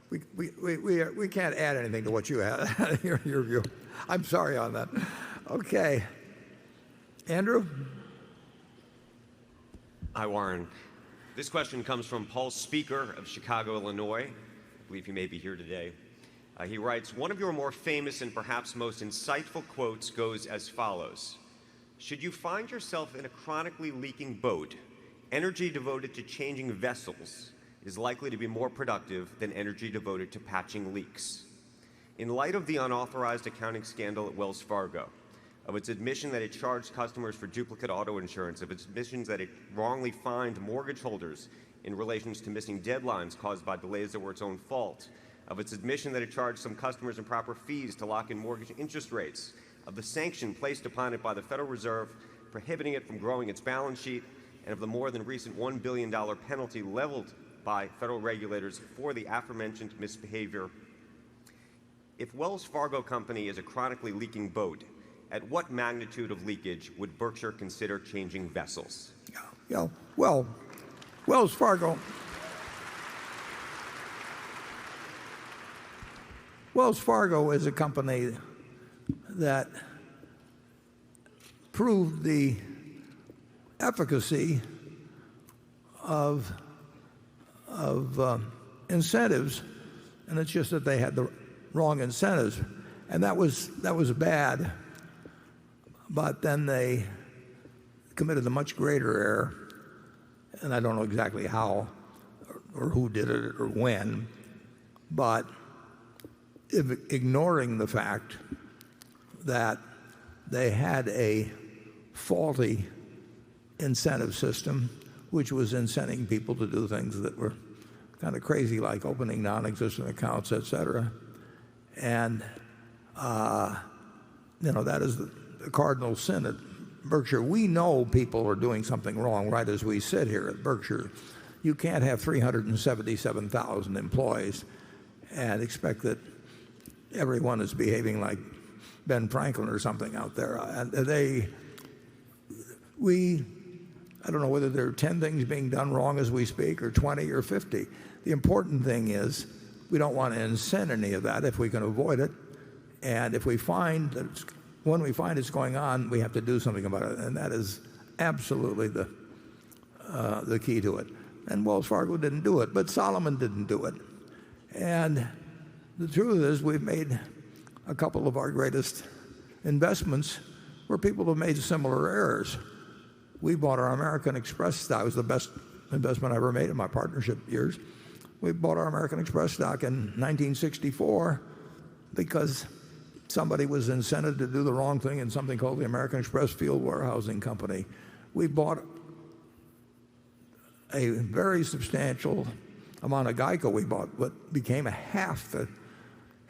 We can't add anything to what you had. your view. I'm sorry on that. Okay. Andrew? Hi, Warren. This question comes from Paul Speaker of Chicago, Illinois. I believe he may be here today. He writes, one of your more famous and perhaps most insightful quotes goes as follows. Should you find yourself in a chronically leaking boat, energy devoted to changing vessels is likely to be more productive than energy devoted to patching leaks. In light of the unauthorized accounting scandal at Wells Fargo, of its admission that it charged customers for duplicate auto insurance, of its admissions that it wrongly fined mortgage holders in relation to missing deadlines caused by delays that were its own fault, of its admission that it charged some customers improper fees to lock in mortgage interest rates, of the sanction placed upon it by the Federal Reserve prohibiting it from growing its balance sheet, and of the more than recent $1 billion penalty leveled by federal regulators for the aforementioned misbehavior, if Wells Fargo Company is a chronically leaking boat, at what magnitude of leakage would Berkshire consider changing vessels? Yeah. Well, Wells Fargo is a company that proved the efficacy of incentives, and it's just that they had the wrong incentives, and that was bad. But then they committed a much greater error, and I don't know exactly how or who did it or when, but ignoring the fact that they had a faulty incentive system which was incenting people to do things that were kind of crazy, like opening non-existent accounts, etc. And that is the cardinal sin at Berkshire. We know people are doing something wrong right as we sit here at Berkshire. You can't have 377,000 employees and expect that everyone is behaving like Ben Franklin or something out there. And I don't know whether there are 10 things being done wrong as we speak, or 20 or 50. The important thing is we don't want to incent any of that if we can avoid it. And if we find that when we find it's going on, we have to do something about it. And that is absolutely the key to it. And Wells Fargo didn't do it, but Solomon didn't do it. And the truth is, we've made a couple of our greatest investments where people have made similar errors. We bought our American Express stock. It was the best investment I ever made in my partnership years. We bought our American Express stock in 1964 because somebody was incented to do the wrong thing in something called the American Express Field Warehousing Company. We bought a very substantial amount of GEICO. We bought what became half of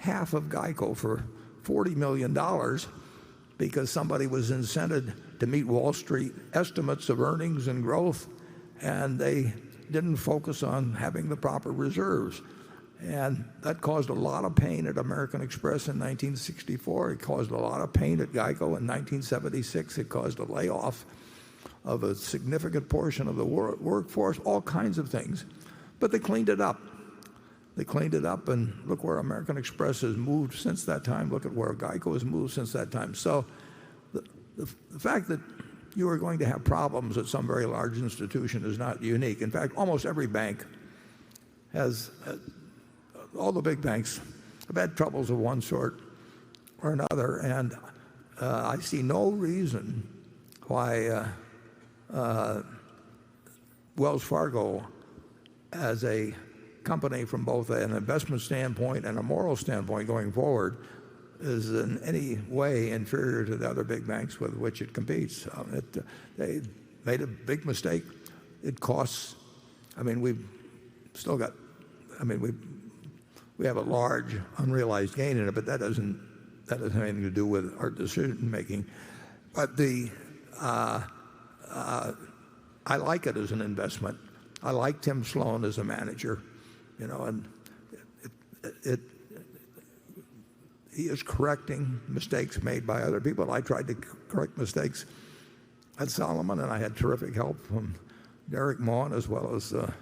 GEICO for $40 million because somebody was incented to meet Wall Street estimates of earnings and growth, and they didn't focus on having the proper reserves. And that caused a lot of pain at American Express in 1964. It caused a lot of pain at GEICO in 1976. It caused a layoff of a significant portion of the workforce, all kinds of things. But they cleaned it up. They cleaned it up, and look where American Express has moved since that time. Look at where GEICO has moved since that time. So the fact that you are going to have problems at some very large institution is not unique. In fact, almost every bank has, all the big banks have had troubles of one sort or another, and I see no reason why Wells Fargo, as a company from both an investment standpoint and a moral standpoint going forward, is in any way inferior to the other big banks with which it competes. They made a big mistake. It costs, we've still got, we have a large unrealized gain in it, but that doesn't have anything to do with our decision making. But I like it as an investment. I like Tim Sloan as a manager, and he is correcting mistakes made by other people. I tried to correct mistakes at Solomon, and I had terrific help from Derek Maughan as well as a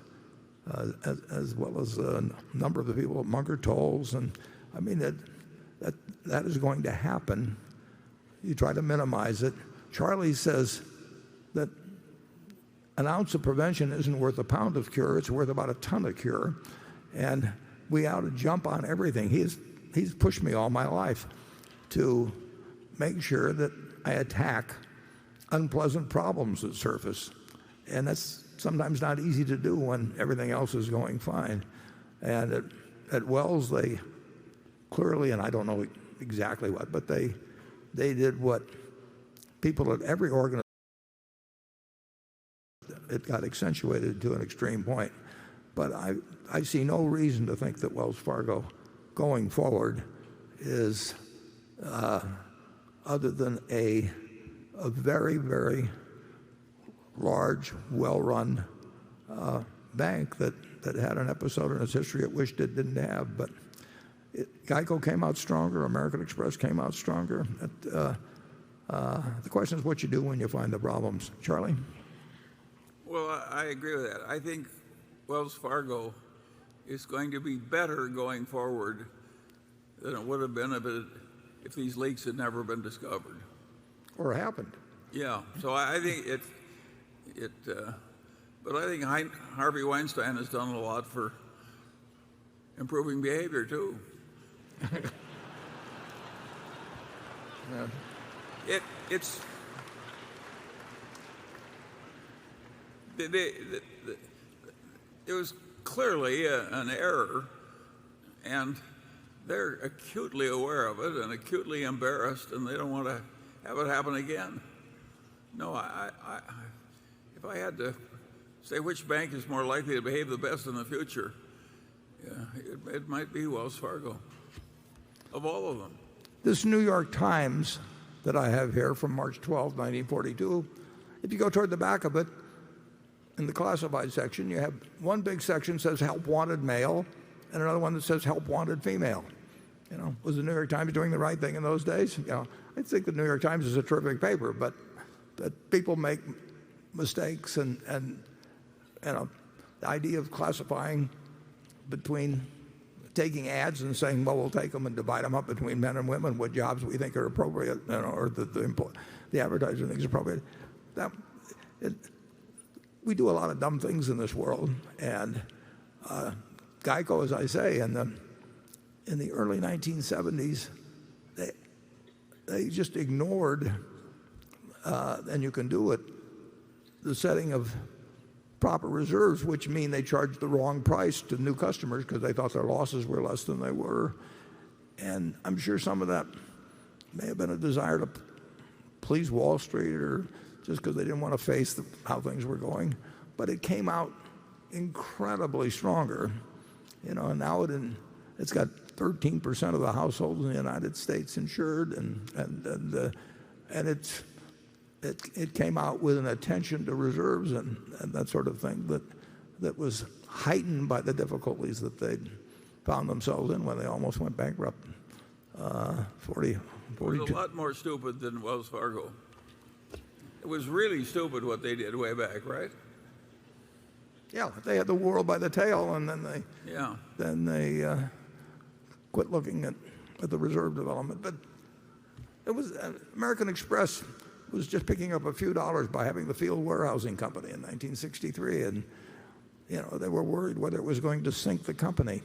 number of the people at Munger Tolles. And that is going to happen. You try to minimize it. Charlie says that an ounce of prevention isn't worth a pound of cure. It's worth about a ton of cure. And we ought to jump on everything. He's pushed me all my life to make sure that I attack unpleasant problems that surface. And that's sometimes not easy to do when everything else is going fine. And at Wells, they clearly, and I don't know exactly what, but they did what people at every organization, it got accentuated to an extreme point. But I see no reason to think that Wells Fargo going forward is other than a very, very large, well-run bank that had an episode in its history it wished it didn't have. But Geico came out stronger. American Express came out stronger. The question is what you do when you find the problems. Charlie? Well, I agree with that. I think Wells Fargo is going to be better going forward than it would have been if these leaks had never been discovered. Or happened. Yeah. So I think but I think Harvey Weinstein has done a lot for improving behavior too. It was clearly an error, and they're acutely aware of it and acutely embarrassed, and they don't want to have it happen again. No, if I had to say which bank is more likely to behave the best in the future, it might be Wells Fargo, of all of them. This New York Times that I have here from March 12, 1942, if you go toward the back of it, in the classified section, you have one big section that says help wanted male and another one that says help wanted female. Was the New York Times doing the right thing in those days? I think the New York Times is a terrific paper, but people make mistakes, and the idea of classifying between taking ads and saying, well, we'll take them and divide them up between men and women, what jobs we think are appropriate, or the advertiser thinks is appropriate. We do a lot of dumb things in this world, and Geico, as I say, in the early 1970s, they just ignored, and you can do it, the setting of proper reserves, which mean they charged the wrong price to new customers because they thought their losses were less than they were. And I'm sure some of that may have been a desire to please Wall Street, or just because they didn't want to face how things were going. But it came out incredibly stronger. And now it's got 13% of the households in the United States insured, and it came out with an attention to reserves and that sort of thing that was heightened by the difficulties that they'd found themselves in when they almost went bankrupt. 42. It was a lot more stupid than Wells Fargo. It was really stupid what they did way back, right? Yeah, they had the world by the tail, and then they quit looking at the reserve development. But it was American Express was just picking up a few dollars by having the field warehousing company in 1963, and they were worried whether it was going to sink the company.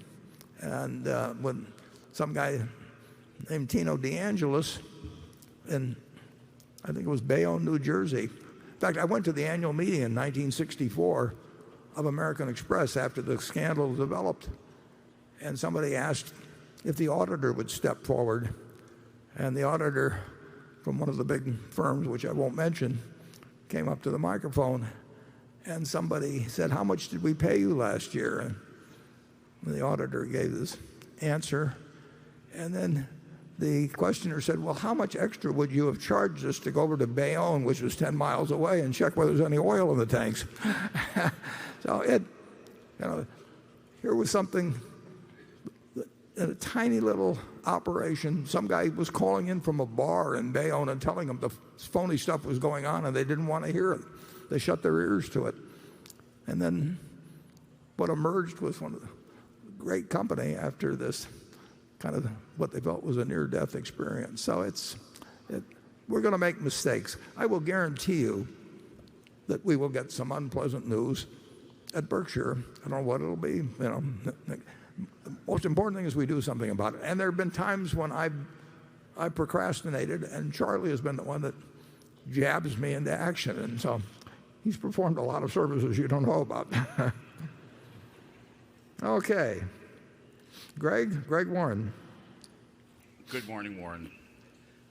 And when some guy named Tino DeAngelis in, I think it was Bayonne, New Jersey. In fact, I went to the annual meeting in 1964 of American Express after the scandal developed, and somebody asked if the auditor would step forward, and the auditor from one of the big firms, which I won't mention, came up to the microphone, and somebody said, "How much did we pay you last year?" And the auditor gave this answer, and then the questioner said, "Well, how much extra would you have charged us to go over to Bayonne, which was 10 miles away, and check whether there's any oil in the tanks?" So here was something, in a tiny little operation. Some guy was calling in from a bar in Bayonne and telling them the phony stuff was going on, and they didn't want to hear it. They shut their ears to it. And then what emerged was one of the great company after this kind of what they felt was a near-death experience. So we're going to make mistakes. I will guarantee you that we will get some unpleasant news at Berkshire. I don't know what it'll be. The most important thing is we do something about it. And there have been times when I procrastinated, and Charlie has been the one that jabs me into action. And so he's performed a lot of services you don't know about. Okay. Greg Warren. Good morning, Warren.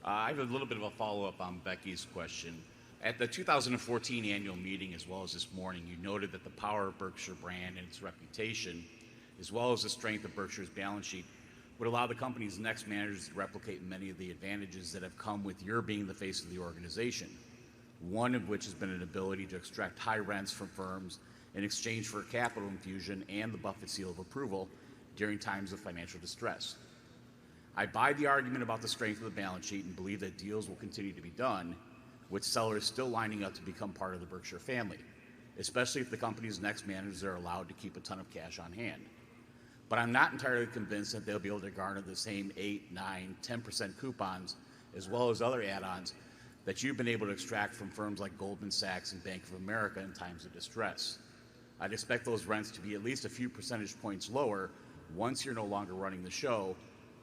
I have a little bit of a follow-up on Becky's question. At the 2014 annual meeting, as well as this morning, you noted that the power of Berkshire brand and its reputation, as well as the strength of Berkshire's balance sheet, would allow the company's next managers to replicate many of the advantages that have come with your being the face of the organization. one of which has been an ability to extract high rents from firms in exchange for a capital infusion and the Buffett seal of approval during times of financial distress. I buy the argument about the strength of the balance sheet and believe that deals will continue to be done, with sellers still lining up to become part of the Berkshire family, especially if the company's next managers are allowed to keep a ton of cash on hand. But I'm not entirely convinced that they'll be able to garner the same 8, 9, 10% coupons, as well as other add-ons that you've been able to extract from firms like Goldman Sachs and Bank of America in times of distress. I'd expect those rents to be at least a few percentage points lower once you're no longer running the show.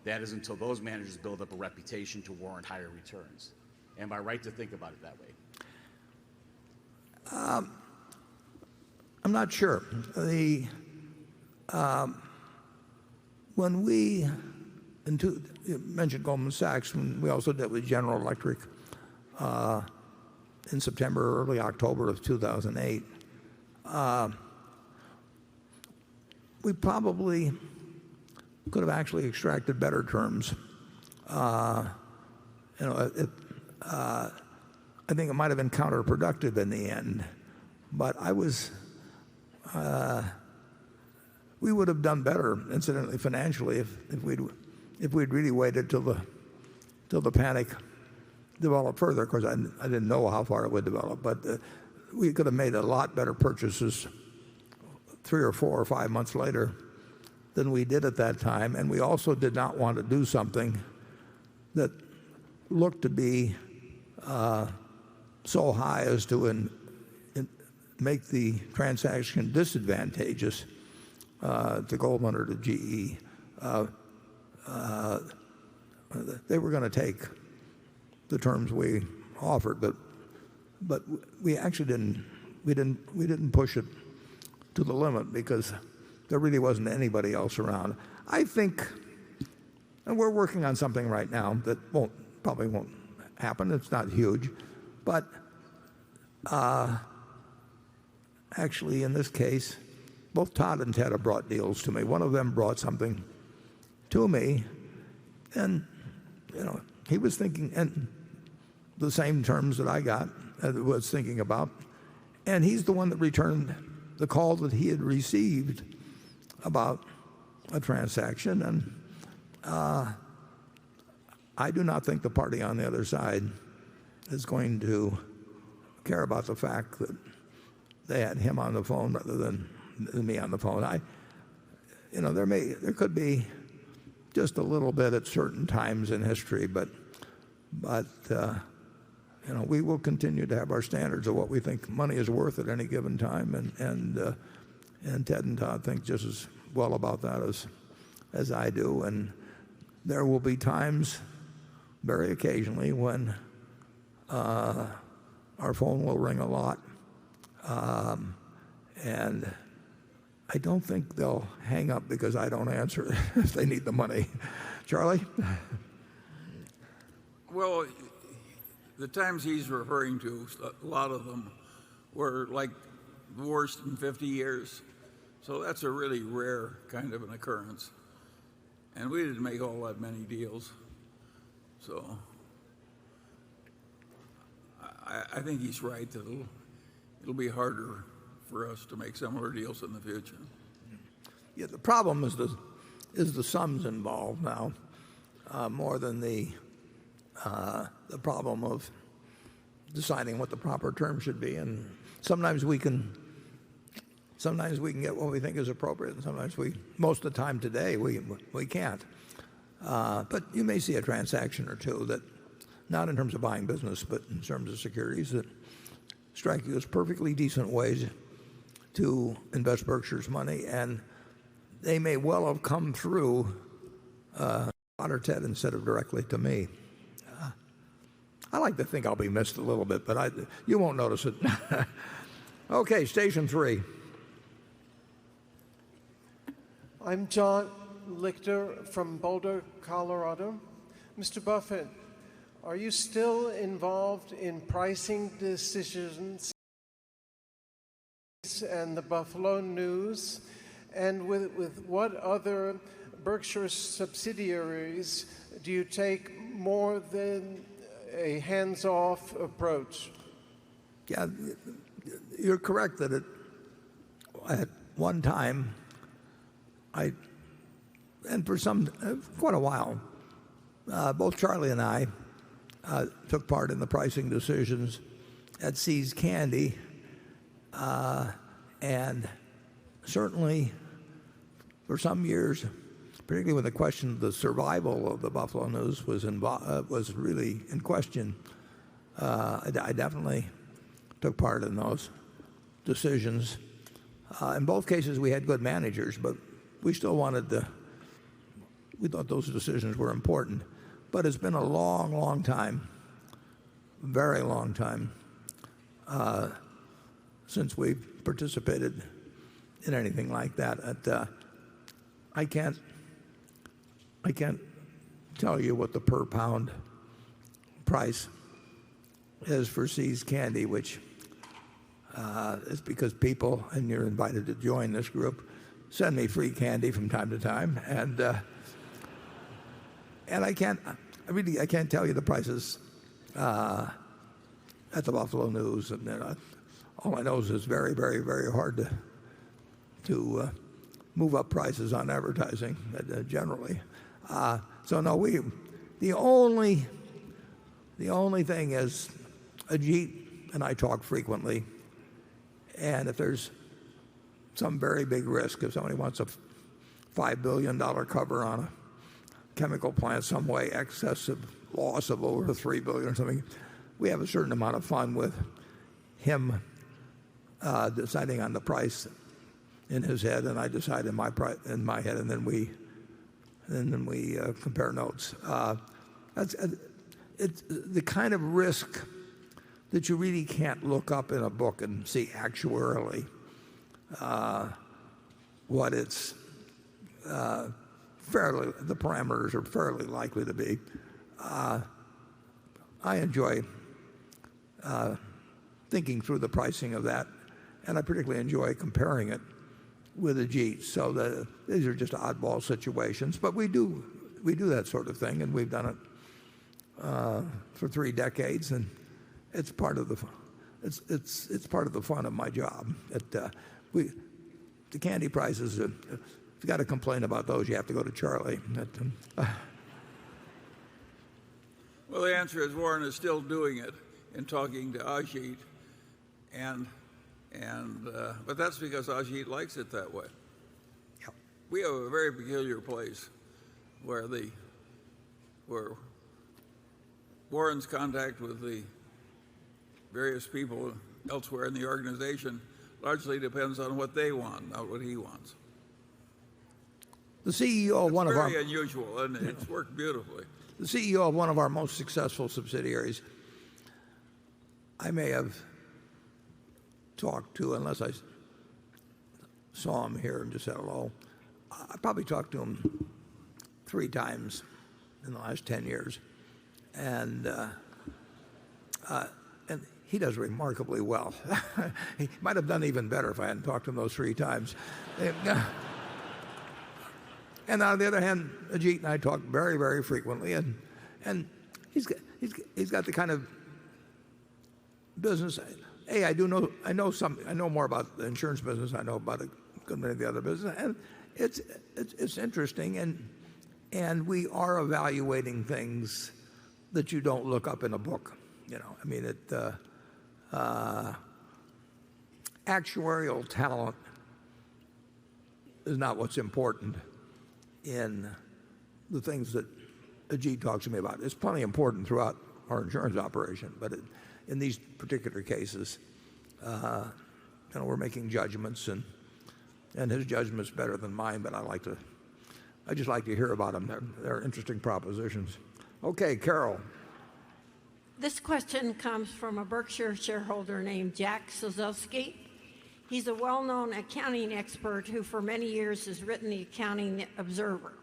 That is until those managers build up a reputation to warrant higher returns. Am I right to think about it that way? I'm not sure. When we, you mentioned Goldman Sachs, when we also did with General Electric in September, early October of 2008, we probably could have actually extracted better terms. I think it might have been counterproductive in the end, but we would have done better, incidentally, financially, if we'd really waited till the panic developed further. Of course, I didn't know how far it would develop, but we could have made a lot better purchases 3 or 4 or 5 months later than we did at that time. And we also did not want to do something that looked to be so high as to make the transaction disadvantageous to Goldman or to GE. They were going to take the terms we offered, but we actually didn't push it to the limit because there really wasn't anybody else around. I think, and we're working on something right now that probably won't happen. It's not huge, but actually in this case, both Todd and Ted have brought deals to me. One of them brought something to me, and he was thinking and the same terms that I was thinking about, and he's the one that returned the call that he had received about a transaction. And I do not think the party on the other side is going to care about the fact that they had him on the phone rather than me on the phone. There could be just a little bit at certain times in history, but we will continue to have our standards of what we think money is worth at any given time, and Ted and Todd think just as well about that as I do. And there will be times, very occasionally, when our phone will ring a lot, and I don't think they'll hang up because I don't answer if they need the money. Charlie? Well, the times he's referring to, a lot of them were like the worst in 50 years. So that's a really rare kind of an occurrence. And we didn't make all that many deals. So I think he's right that it'll be harder for us to make similar deals in the future. Yeah, the problem is the sums involved now, more than the problem of deciding what the proper term should be. And sometimes we can get what we think is appropriate, and sometimes most of the time today we can't. But you may see a transaction or two that, not in terms of buying business, but in terms of securities, that strike you as perfectly decent ways to invest Berkshire's money, and they may well have come through Todd or Ted instead of directly to me. I like to think I'll be missed a little bit, but you won't notice it. Okay, station 3. I'm John Lichter from Boulder, Colorado. Mr. Buffett, are you still involved in pricing decisions and the Buffalo News? And with what other Berkshire subsidiaries do you take more than a hands-off approach? Yeah, you're correct that at one time, and for quite a while, both Charlie and I took part in the pricing decisions at See's Candy, and certainly for some years, particularly when the question of the survival of the Buffalo News was really in question, I definitely took part in those decisions. In both cases, we had good managers, but we still we thought those decisions were important. But it's been a long, long time, very long time, since we participated in anything like that. I can't tell you what the per pound price is for See's Candy, which is because people, and you're invited to join this group, send me free candy from time to time, and I can't tell you the prices at the Buffalo News, and all I know is it's very, very, very hard to move up prices on advertising generally. So no, the only thing is Ajit and I talk frequently, and if there's some very big risk, if somebody wants a $5 billion cover on a chemical plant some way, excessive loss of over $3 billion or something, we have a certain amount of fun with him deciding on the price in his head, and I decide in my head, and then we compare notes. It's the kind of risk that you really can't look up in a book and see actuarially what it's the parameters are fairly likely to be. I enjoy thinking through the pricing of that, and I particularly enjoy comparing it with Ajit. So these are just oddball situations, but we do that sort of thing, and we've done it for 3 decades, and it's part of the fun of my job. The candy prices, if you got to complain about those, you have to go to Charlie. Well, the answer is Warren is still doing it in talking to Ajit, but that's because Ajit likes it that way. Yep. We have a very peculiar place where Warren's contact with the various people elsewhere in the organization largely depends on what they want, not what he wants. The CEO of one of our very unusual, and it's worked beautifully. The CEO of one of our most successful subsidiaries, I may have talked to, unless I saw him here and just said hello, I probably talked to him 3 times in the last 10 years. And he does remarkably well. He might have done even better if I hadn't talked to him those 3 times. And on the other hand, Ajit and I talk very, very frequently, and he's got the kind of business. I know more about the insurance business. I know about a good many of the other business, and it's interesting, and we are evaluating things that you don't look up in a book. I mean, actuarial talent is not what's important in the things that Ajit talks to me about. It's plenty important throughout our insurance operation, but in these particular cases, we're making judgments, and his judgment's better than mine. But I just like to hear about them. They're interesting propositions. Okay, Carol. This question comes from a Berkshire shareholder named Jack Sozowski. He's a well-known accounting expert who for many years has written the Accounting Observer.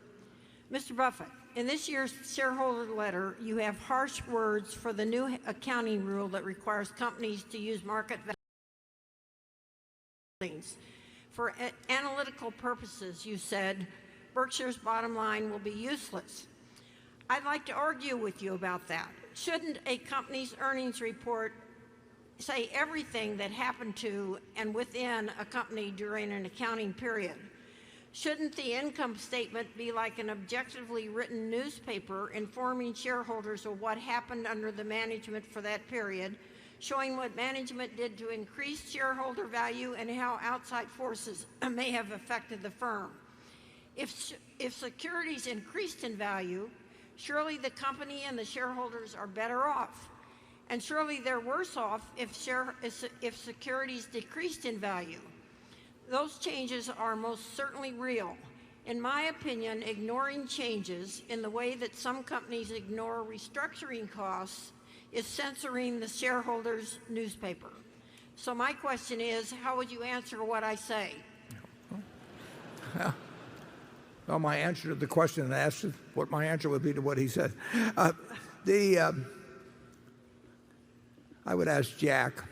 Mr. Buffett, in this year's shareholder letter, you have harsh words for the new accounting rule that requires companies to use market values. For analytical purposes, you said, Berkshire's bottom line will be useless. I'd like to argue with you about that. Shouldn't a company's earnings report say everything that happened to and within a company during an accounting period. Shouldn't the income statement be like an objectively written newspaper informing shareholders of what happened under the management for that period, showing what management did to increase shareholder value and how outside forces may have affected the firm? If securities increased in value, surely the company and the shareholders are better off. And surely they're worse off if securities decreased in value. Those changes are most certainly real. In my opinion, ignoring changes in the way that some companies ignore restructuring costs is censoring the shareholders' newspaper. So my question is, how would you answer what I say? Well, my answer to the question asked, what my answer would be to what he said. I would ask Jack,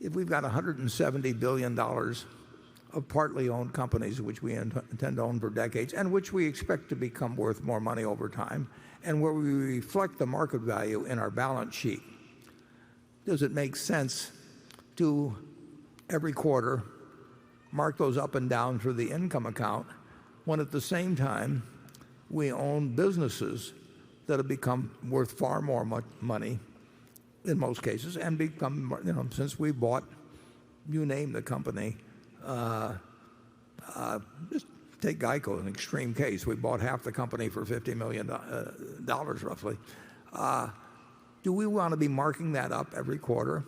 if we've got $170 billion of partly owned companies which we intend to own for decades and which we expect to become worth more money over time, and where we reflect the market value in our balance sheet, does it make sense to every quarter mark those up and down through the income account when at the same time we own businesses that have become worth far more money in most cases and become, since we bought, you name the company, just take Geico, an extreme case. We bought half the company for $50 million roughly. Do we want to be marking that up every quarter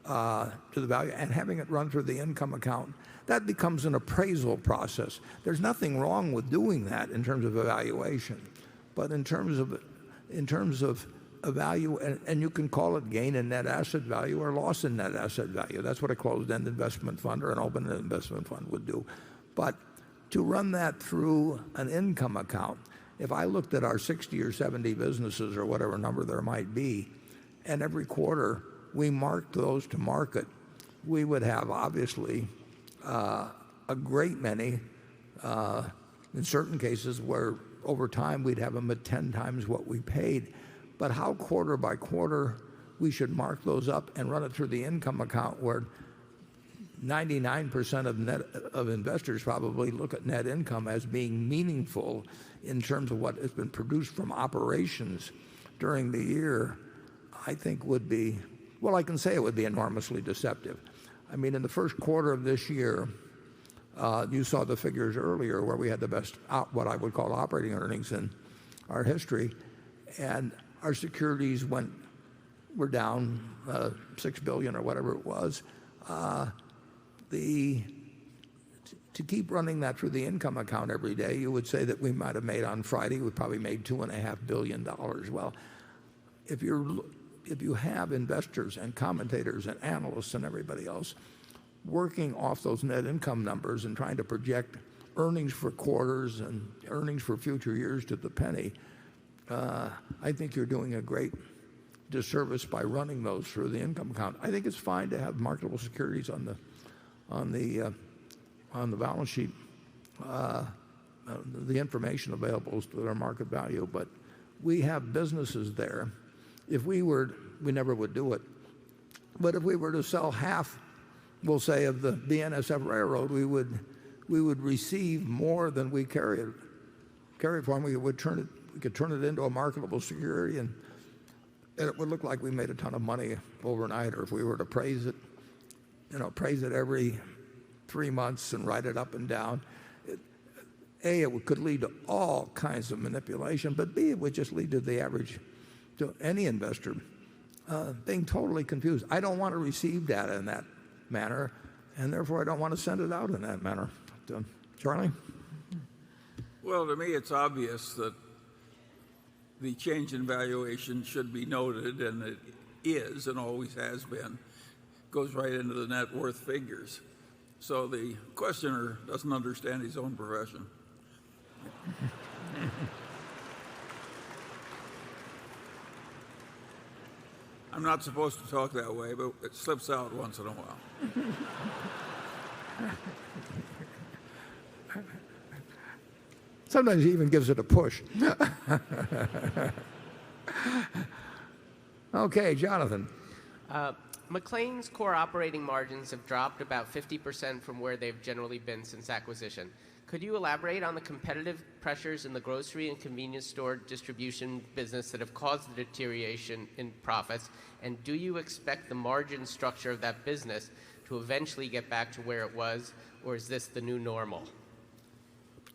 to the value and having it run through the income account? That becomes an appraisal process. There's nothing wrong with doing that in terms of evaluation, but in terms of a value, and you can call it gain in net asset value or loss in net asset value. That's what a closed-end investment fund or an open-end investment fund would do. But to run that through an income account, if I looked at our 60 or 70 businesses or whatever number there might be, and every quarter we marked those to market, we would have obviously a great many, in certain cases where over time we'd have them at 10 times what we paid. But how quarter by quarter we should mark those up and run it through the income account, where 99% of investors probably look at net income as being meaningful in terms of what has been produced from operations during the year, I think would be, well, I can say it would be enormously deceptive. I mean, in the first quarter of this year, you saw the figures earlier where we had the best, what I would call operating earnings in our history, and our securities were down $6 billion or whatever it was. To keep running that through the income account every day, you would say that we might have made on Friday, we probably made $2.5 billion. Well, if you have investors and commentators and analysts and everybody else working off those net income numbers and trying to project earnings for quarters and earnings for future years to the penny, I think you're doing a great disservice by running those through the income account. I think it's fine to have marketable securities on the balance sheet, the information available to their market value, but we have businesses there. If we never would do it, but if we were to sell half, we'll say, of the BNSF Railroad, we would receive more than we carried for them. We could turn it into a marketable security, and it would look like we made a ton of money overnight. Or if we were to appraise it every 3 months and write it up and down, it could lead to all kinds of manipulation, but B, it would just lead to any investor being totally confused. I don't want to receive data in that manner, and therefore I don't want to send it out in that manner. Charlie? Well, to me it's obvious that the change in valuation should be noted, and it is and always has been. Goes right into the net worth figures. So the questioner doesn't understand his own profession. I'm not supposed to talk that way, but it slips out once in a while. Sometimes he even gives it a push. Okay, Jonathan. McLane's core operating margins have dropped about 50% from where they've generally been since acquisition. Could you elaborate on the competitive pressures in the grocery and convenience store distribution business that have caused the deterioration in profits? And do you expect the margin structure of that business to eventually get back to where it was, or is this the new normal?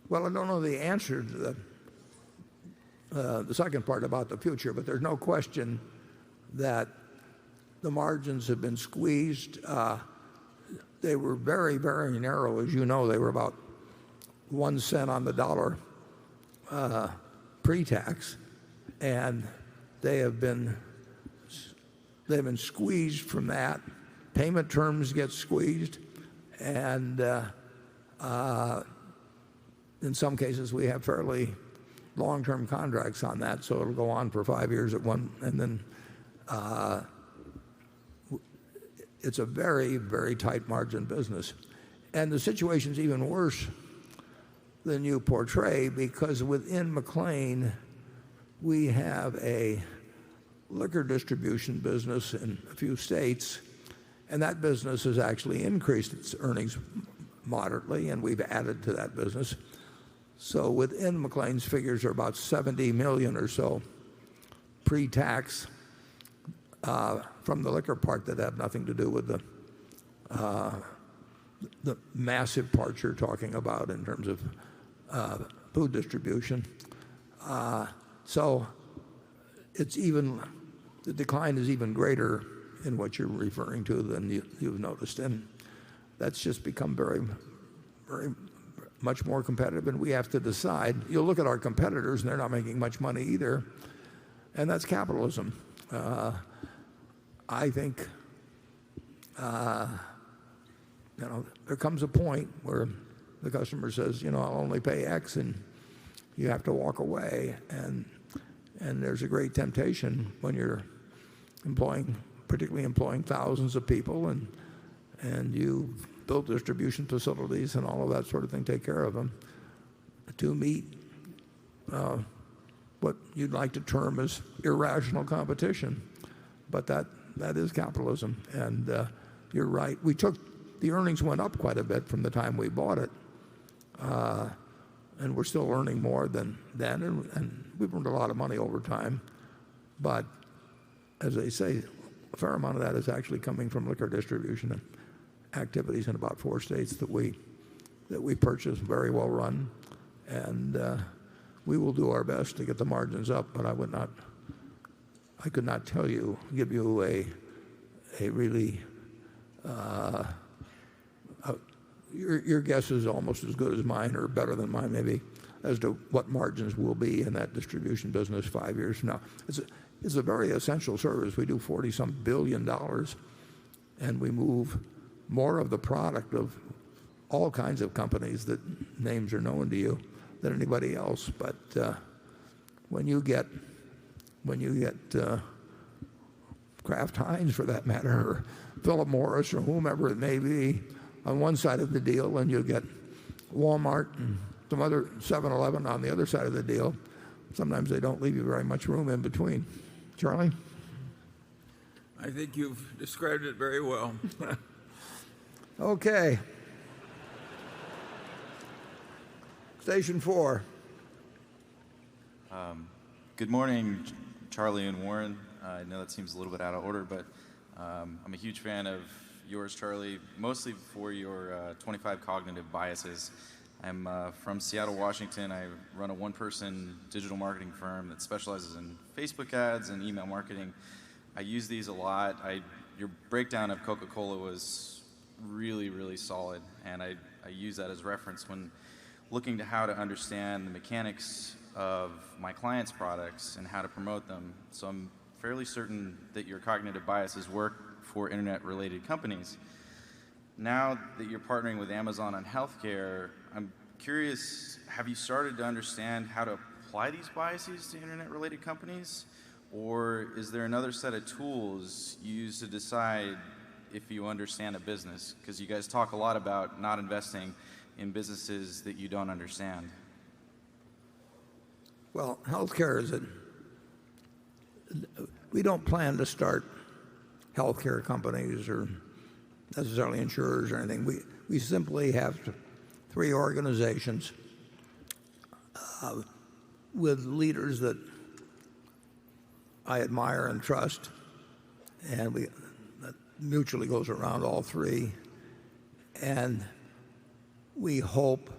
Well, I don't know the answer to the second part about the future, but there's no question that the margins have been squeezed. They were very, very narrow. As you know, they were about 1 cent on the dollar pre-tax, and they've been squeezed from that. Payment terms get squeezed, and in some cases we have fairly long-term contracts on that, so it'll go on for 5 years at one, and then it's a very, very tight margin business. And the situation's even worse than you portray, because within McLane we have a liquor distribution business in a few states, and that business has actually increased its earnings moderately, and we've added to that business. So within McLane's figures are about $70 million or so pre-tax from the liquor part that have nothing to do with the massive parts you're talking about in terms of food distribution. So it's even, the decline is even greater in what you're referring to than you've noticed, and that's just become very, very much more competitive, and we have to decide. You'll look at our competitors and they're not making much money either, and that's capitalism. I think there comes a point where the customer says, I'll only pay X, and you have to walk away, and there's a great temptation when you're particularly employing thousands of people, and you build distribution facilities and all of that sort of thing, take care of them, to meet what you'd like to term as irrational competition. But that is capitalism, and you're right. The earnings went up quite a bit from the time we bought it, and we're still earning more than then, and we've earned a lot of money over time. But as they say, a fair amount of that is actually coming from liquor distribution and activities in about 4 states that we purchase, very well run, and we will do our best to get the margins up. But I could not give you a really your guess is almost as good as mine, or better than mine maybe, as to what margins will be in that distribution business 5 years from now. It's a very essential service. We do $40-some billion, and we move more of the product of all kinds of companies that names are known to you than anybody else. But when you get Kraft Heinz, for that matter, or Philip Morris, or whomever it may be, on one side of the deal, and you get Walmart and some other 7-Eleven on the other side of the deal, sometimes they don't leave you very much room in between. Charlie? I think you've described it very well. Okay. Station 4. Good morning, Charlie and Warren. I know that seems a little bit out of order, but I'm a huge fan of yours, Charlie, mostly for your 25 cognitive biases. I'm from Seattle, Washington. I run a one-person digital marketing firm that specializes in Facebook ads and email marketing. I use these a lot. Your breakdown of Coca-Cola was really, really solid, and I use that as reference when looking to how to understand the mechanics of my clients' products and how to promote them. So I'm fairly certain that your cognitive biases work for internet-related companies. Now that you're partnering with Amazon on healthcare, I'm curious, have you started to understand how to apply these biases to internet-related companies? Or is there another set of tools you use to decide if you understand a business? Because you guys talk a lot about not investing in businesses that you don't understand. Well, healthcare we don't plan to start healthcare companies or necessarily insurers or anything. We simply have three organizations with leaders that I admire and trust, and that mutually goes around all three. And we hope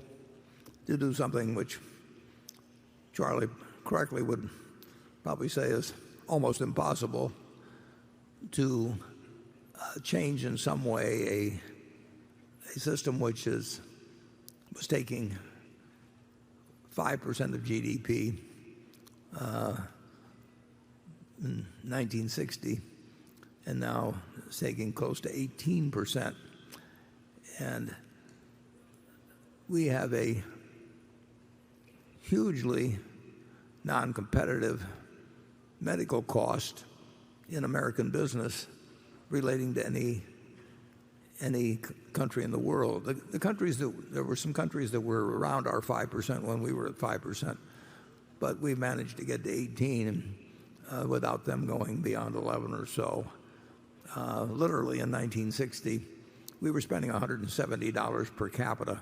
to do something which Charlie correctly would probably say is almost impossible, to change in some way a system which was taking 5% of GDP in 1960, and now it's taking close to 18%. And we have a hugely non-competitive medical cost in American business relating to any country in the world. The countries there were some countries that were around our 5% when we were at 5%, but we managed to get to 18 without them going beyond 11 or so. Literally in 1960, we were spending $170 per capita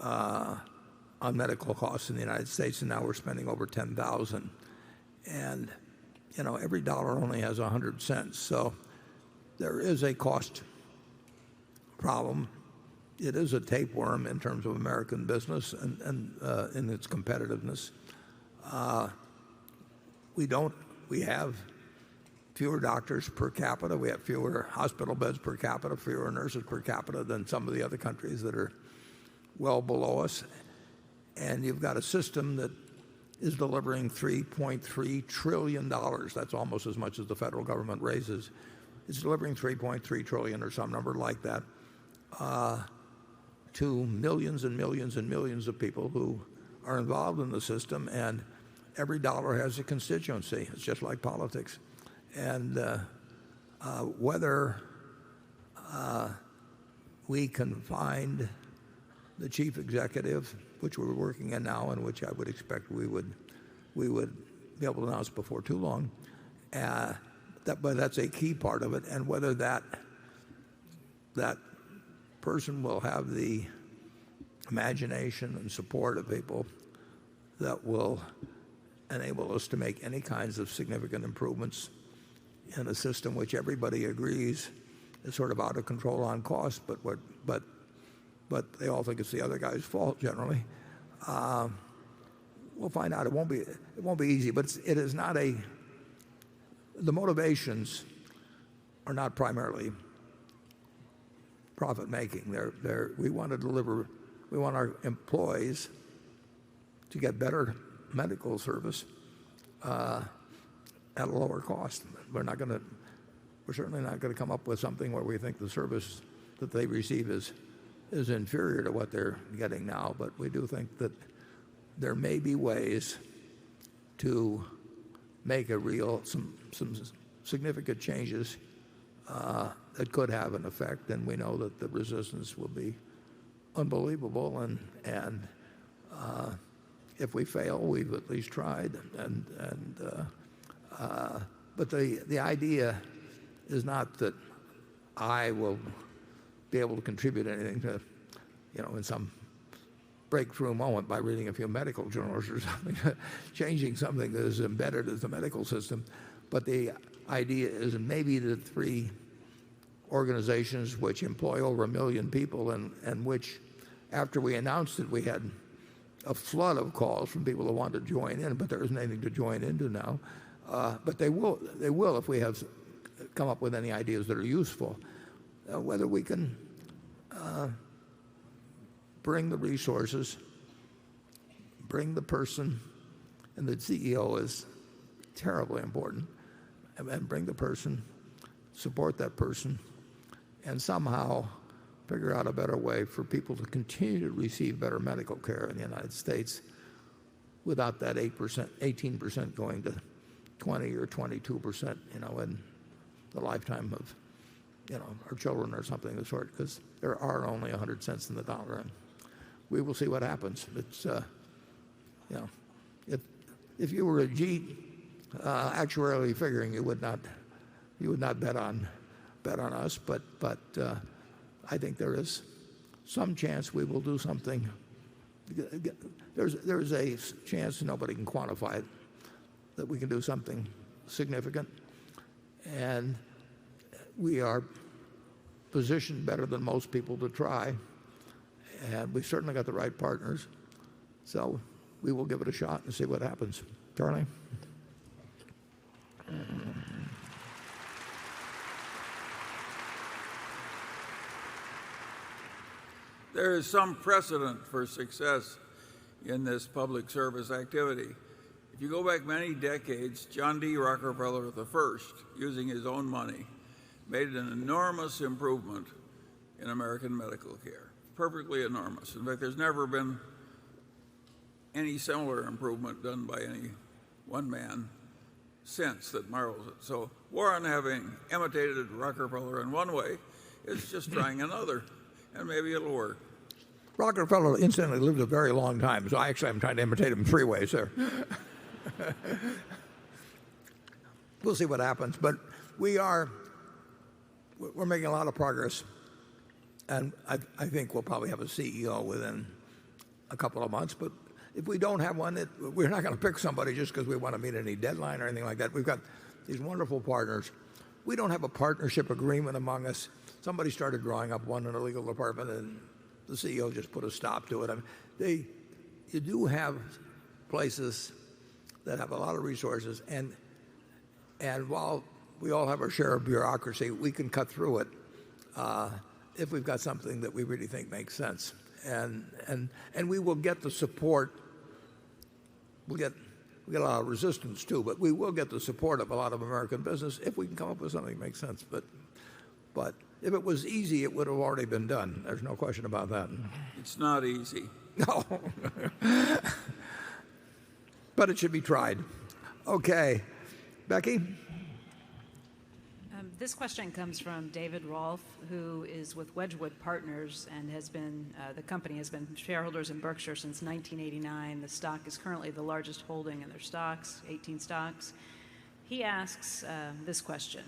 on medical costs in the United States, and now we're spending over $10,000. And every dollar only has 100 cents. So there is a cost problem. It is a tapeworm in terms of American business and in its competitiveness. We have fewer doctors per capita. We have fewer hospital beds per capita, fewer nurses per capita than some of the other countries that are well below us. And you've got a system that is delivering $3.3 trillion. That's almost as much as the federal government raises. It's delivering $3.3 trillion or some number like that to millions and millions and millions of people who are involved in the system, and every dollar has a constituency. It's just like politics. And whether we can find the chief executive, which we're working on now and which I would expect we would be able to announce before too long, but that's a key part of it. And whether that person will have the imagination and support of people that will enable us to make any kinds of significant improvements in a system which everybody agrees is sort of out of control on cost, but they all think it's the other guy's fault generally. We'll find out. It won't be easy, but it is not the motivations are not primarily profit making. We want to deliver. We want our employees to get better medical service at a lower cost. We're certainly not going to come up with something where we think the service that they receive is inferior to what they're getting now. But we do think that there may be ways to make some significant changes that could have an effect, and we know that the resistance will be unbelievable. And if we fail, we've at least tried. But the idea is not that I will be able to contribute anything to, in some breakthrough moment by reading a few medical journals or something, changing something that is embedded in the medical system. But the idea is maybe the three organizations which employ over 1 million people and which, after we announced it, we had a flood of calls from people who wanted to join in, but there isn't anything to join into now. But they will if we have come up with any ideas that are useful. Whether we can bring the resources, bring the person, and the CEO is terribly important, and bring the person, support that person, and somehow figure out a better way for people to continue to receive better medical care in the United States without that 18% going to 20 or 22%, in the lifetime of, our children or something of the sort, because there are only 100 cents in the dollar, and we will see what happens. It's, if you were a Jeep actuarially figuring, you would not you would not bet on us, but I think there is some chance we will do something. There's a chance, nobody can quantify it, that we can do something significant, and we are positioned better than most people to try, and we've certainly got the right partners, so we will give it a shot and see what happens. Charlie? There is some precedent for success in this public service activity. If you go back many decades, John D. Rockefeller I, using his own money, made an enormous improvement in American medical care. Perfectly enormous. In fact, there's never been any similar improvement done by any one man since that marvels it. So Warren, having imitated Rockefeller in one way, is just trying another, and maybe it'll work. Rockefeller incidentally lived a very long time, so I'm trying to imitate him 3 ways there. We'll see what happens, but we're making a lot of progress, and I think we'll probably have a CEO within a couple of months, but if we don't have one, we're not going to pick somebody just because we want to meet any deadline or anything like that. We've got these wonderful partners. We don't have a partnership agreement among us. Somebody started drawing up one in the legal department, and the CEO just put a stop to it. I mean, you do have places that have a lot of resources, and while we all have our share of bureaucracy, we can cut through it if we've got something that we really think makes sense. And we will get the support. We get a lot of resistance too, but we will get the support of a lot of American business if we can come up with something that makes sense. But if it was easy, it would have already been done. There's no question about that. It's not easy. No. But it should be tried. Okay. Becky? This question comes from David Rolfe, who is with Wedgwood Partners and has been, the company has been shareholders in Berkshire since 1989. The stock is currently the largest holding in their stocks, 18 stocks. He asks this question.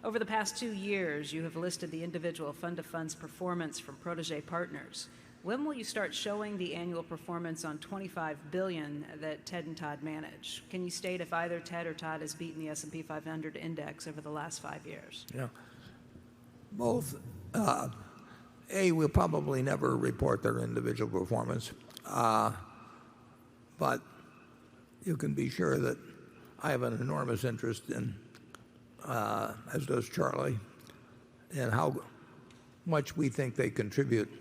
Over the past 2 years, you have listed the individual fund-to-funds performance from protege partners. When will you start showing the annual performance on $25 billion that Ted and Todd manage? Can you state if either Ted or Todd has beaten the S&P 500 index over the last 5 years? Yeah. Both. We'll probably never report their individual performance. But you can be sure that I have an enormous interest in, as does Charlie, in how much we think they contribute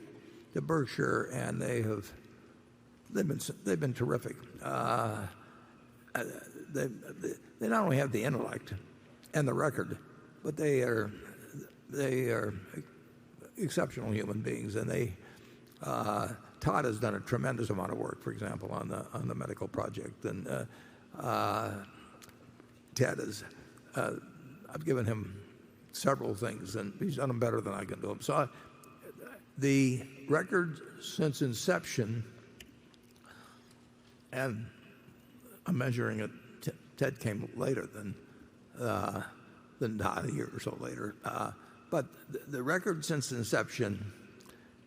to Berkshire, and they've been terrific. They not only have the intellect and the record, but they are exceptional human beings. And Todd has done a tremendous amount of work, for example, on the medical project, and Ted is. I've given him several things, and he's done them better than I can do them. So the record since inception, and I'm measuring it, Ted came later than Todd, a year or so later. But the record since inception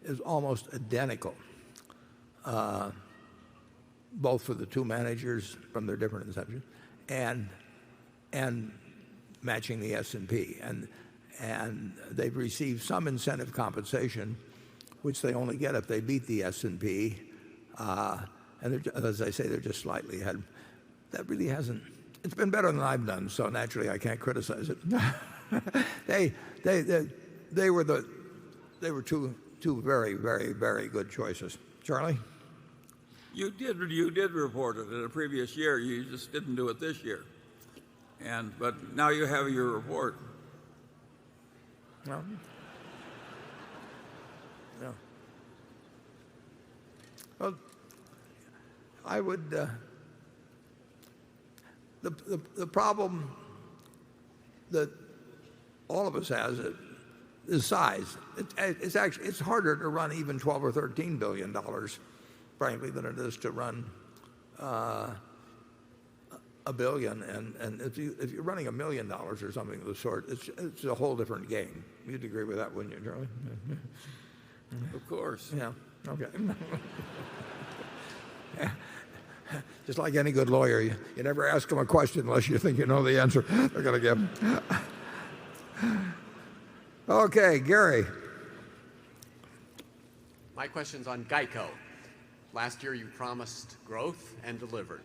is almost identical, both for the two managers from their different inceptions, and matching the S&P. And they've received some incentive compensation, which they only get if they beat the S&P. And as I say, they're just slightly ahead. That really hasn't. It's been better than I've done, so naturally I can't criticize it. They were two very, very, very good choices. Charlie? You did report it in a previous year. You just didn't do it this year. But now you have your report. No. No. Well, I would. The problem that all of us has is size. It's harder to run even $12 or $13 billion, frankly, than it is to run $1 billion, and if you're running $1 million or something of the sort, it's a whole different game. You'd agree with that, wouldn't you, Charlie? Of course. Yeah. Okay. Yeah. Just like any good lawyer, you never ask them a question unless you think you know the answer they're going to give. Okay, Gary. My question's on Geico. Last year you promised growth and delivered.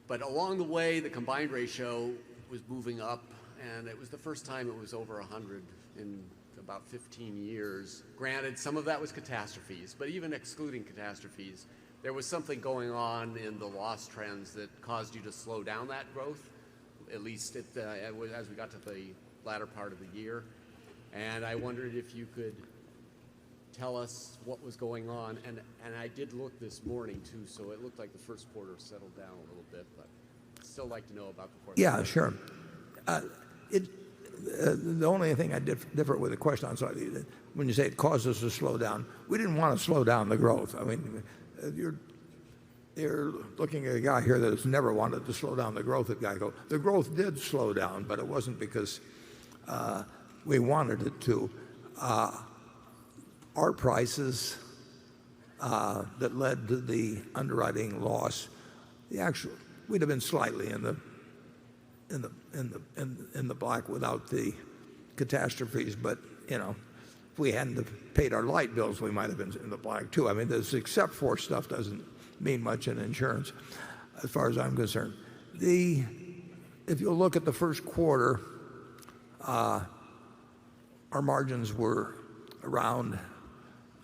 But along the way, the combined ratio was moving up, and it was the first time it was over 100 in about 15 years. Granted, some of that was catastrophes, but even excluding catastrophes, there was something going on in the loss trends that caused you to slow down that growth, at least as we got to the latter part of the year. And I wondered if you could tell us what was going on. And I did look this morning, too, so it looked like the first quarter settled down a little bit, but I'd still like to know about the fourth quarter. Yeah, sure. The only thing I differ with the question on slightly, when you say it caused us to slow down, we didn't want to slow down the growth. I mean, you're looking at a guy here that has never wanted to slow down the growth at Geico. The growth did slow down, but it wasn't because we wanted it to. Our prices that led to the underwriting loss, we'd have been slightly in the black without the catastrophes, but if we hadn't have paid our light bills, we might have been in the black too. I mean, this except for stuff doesn't mean much in insurance, as far as I'm concerned. If you look at the first quarter, our margins were around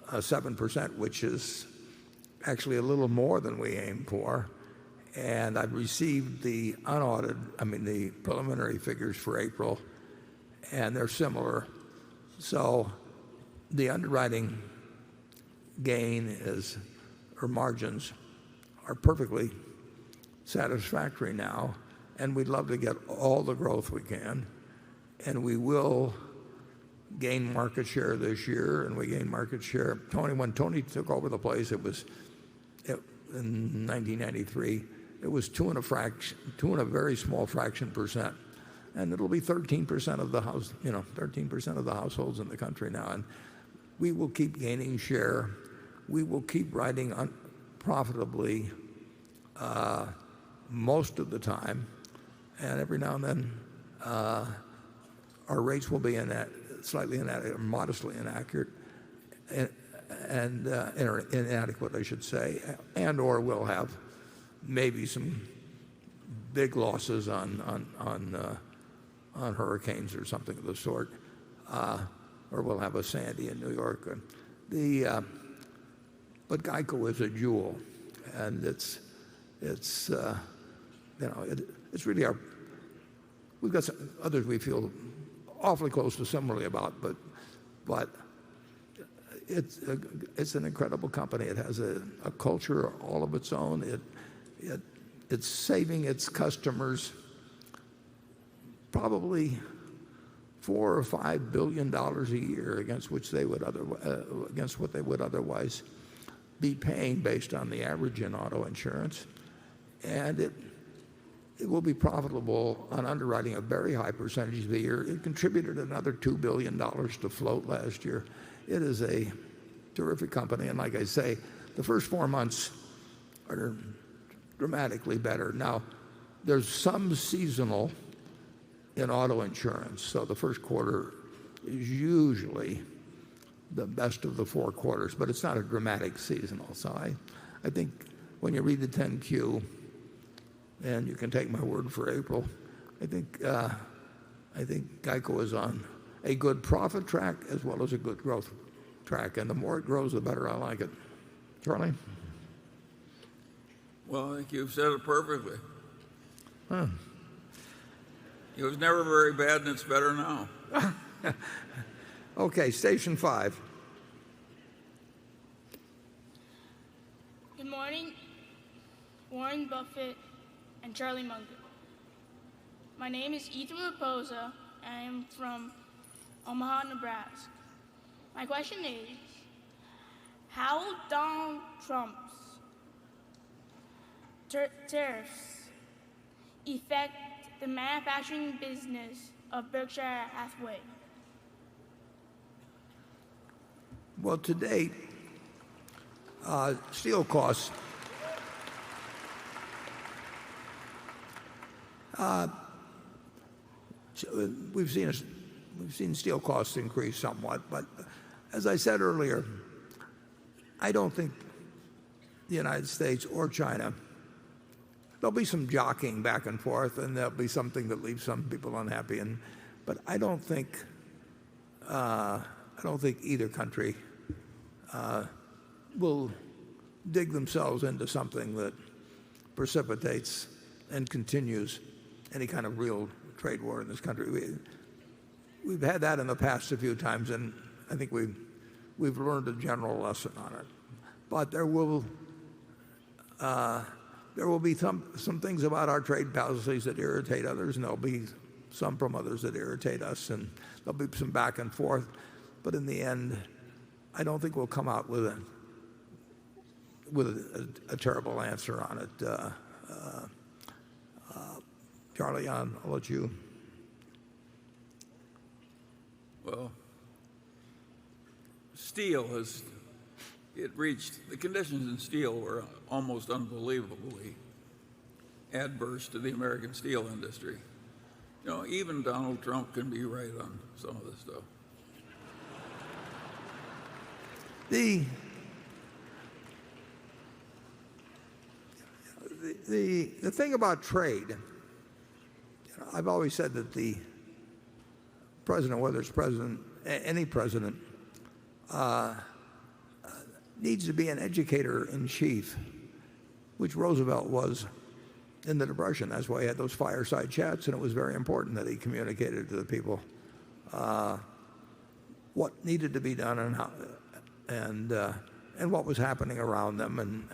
7%, which is actually a little more than we aimed for. And I've received the the preliminary figures for April, and they're similar. So the underwriting gain or margins are perfectly satisfactory now, and we'd love to get all the growth we can, and we will gain market share this year, and we gained market share. When Tony took over the place, in 1993, it was 2 and a very small fraction percent, and it'll be 13% of the 13% of the households in the country now, and we will keep gaining share. We will keep writing profitably most of the time, and every now and then our rates will be slightly inadequate, modestly inaccurate, and inadequate, I should say, or we'll have maybe some big losses on hurricanes or something of the sort, or we'll have a Sandy in New York. But Geico is a jewel, and it's really we've got some others we feel awfully close to similarly about, but it's an incredible company. It has a culture all of its own. It's saving its customers probably $4 or $5 billion a year against what they would otherwise be paying based on the average in auto insurance, and it will be profitable on underwriting a very high percentage of the year. It contributed another $2 billion to float last year. It is a terrific company, and like I say, the first 4 months are dramatically better. Now, there's some seasonal in auto insurance, so the first quarter is usually the best of the 4 quarters, but it's not a dramatic seasonal. So I think when you read the 10Q, and you can take my word for April, I think Geico is on a good profit track as well as a good growth track, and the more it grows, the better I like it. Charlie? Well, I think you've said it perfectly. Huh. It was never very bad, and it's better now. Okay, station 5. Good morning, Warren Buffett and Charlie Munger. My name is Ethan Raposa, and I am from Omaha, Nebraska. My question is, how will Donald Trump's tariffs affect the manufacturing business of Berkshire Hathaway? Well, to date, steel costs we've seen steel costs increase somewhat, but as I said earlier, I don't think the United States or China, there'll be some jockeying back and forth, and there'll be something that leaves some people unhappy, but I don't think either country will dig themselves into something that precipitates and continues any kind of real trade war in this country. We've had that in the past a few times, and I think we've learned a general lesson on it. But there will be some things about our trade policies that irritate others, and there'll be some from others that irritate us, and there'll be some back and forth. But in the end, I don't think we'll come out with a terrible answer on it. Charlie, I'll let you. Well, steel the conditions in steel were almost unbelievably adverse to the American steel industry. Even Donald Trump can be right on some of this stuff. The thing about trade, I've always said that the president, whether it's any president, needs to be an educator in chief, which Roosevelt was in the Depression. That's why he had those fireside chats, and it was very important that he communicated to the people what needed to be done and how, and what was happening around them. And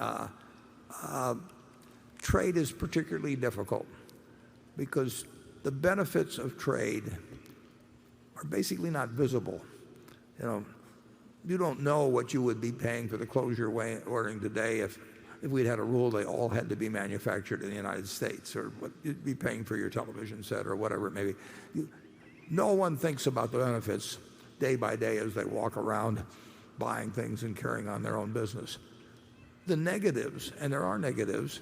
trade is particularly difficult because the benefits of trade are basically not visible. You don't know what you would be paying for the clothes you're ordering today if we'd had a rule they all had to be manufactured in the United States, or what you'd be paying for your television set or whatever it may be. No one thinks about the benefits day by day as they walk around buying things and carrying on their own business. The negatives, and there are negatives,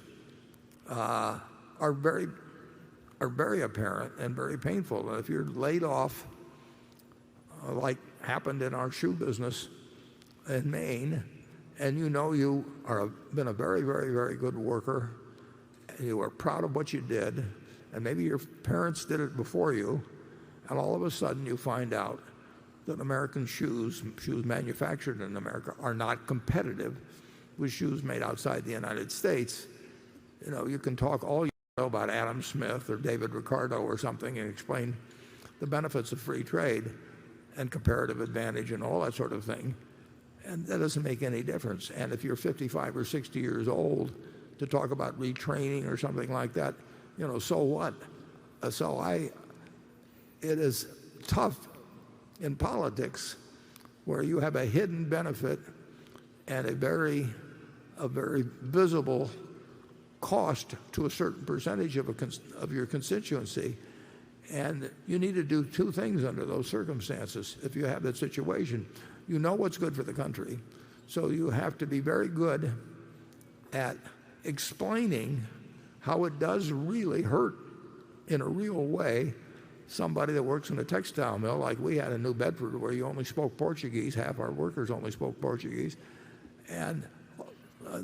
are very apparent and very painful. And if you're laid off, like happened in our shoe business in Maine, and you are been a very, very, very good worker, and you are proud of what you did, and maybe your parents did it before you, and all of a sudden you find out that American shoes manufactured in America, are not competitive with shoes made outside the United States. You can talk all you know about Adam Smith or David Ricardo or something and explain the benefits of free trade and comparative advantage and all that sort of thing, and that doesn't make any difference. And if you're 55 or 60 years old, to talk about retraining or something like that, so what? It is tough in politics where you have a hidden benefit and a very visible cost to a certain percentage of your constituency. And you need to do two things under those circumstances. If you have that situation, you know what's good for the country. So you have to be very good at explaining how it does really hurt in a real way somebody that works in a textile mill like we had in New Bedford, where you only spoke Portuguese, half our workers only spoke Portuguese, and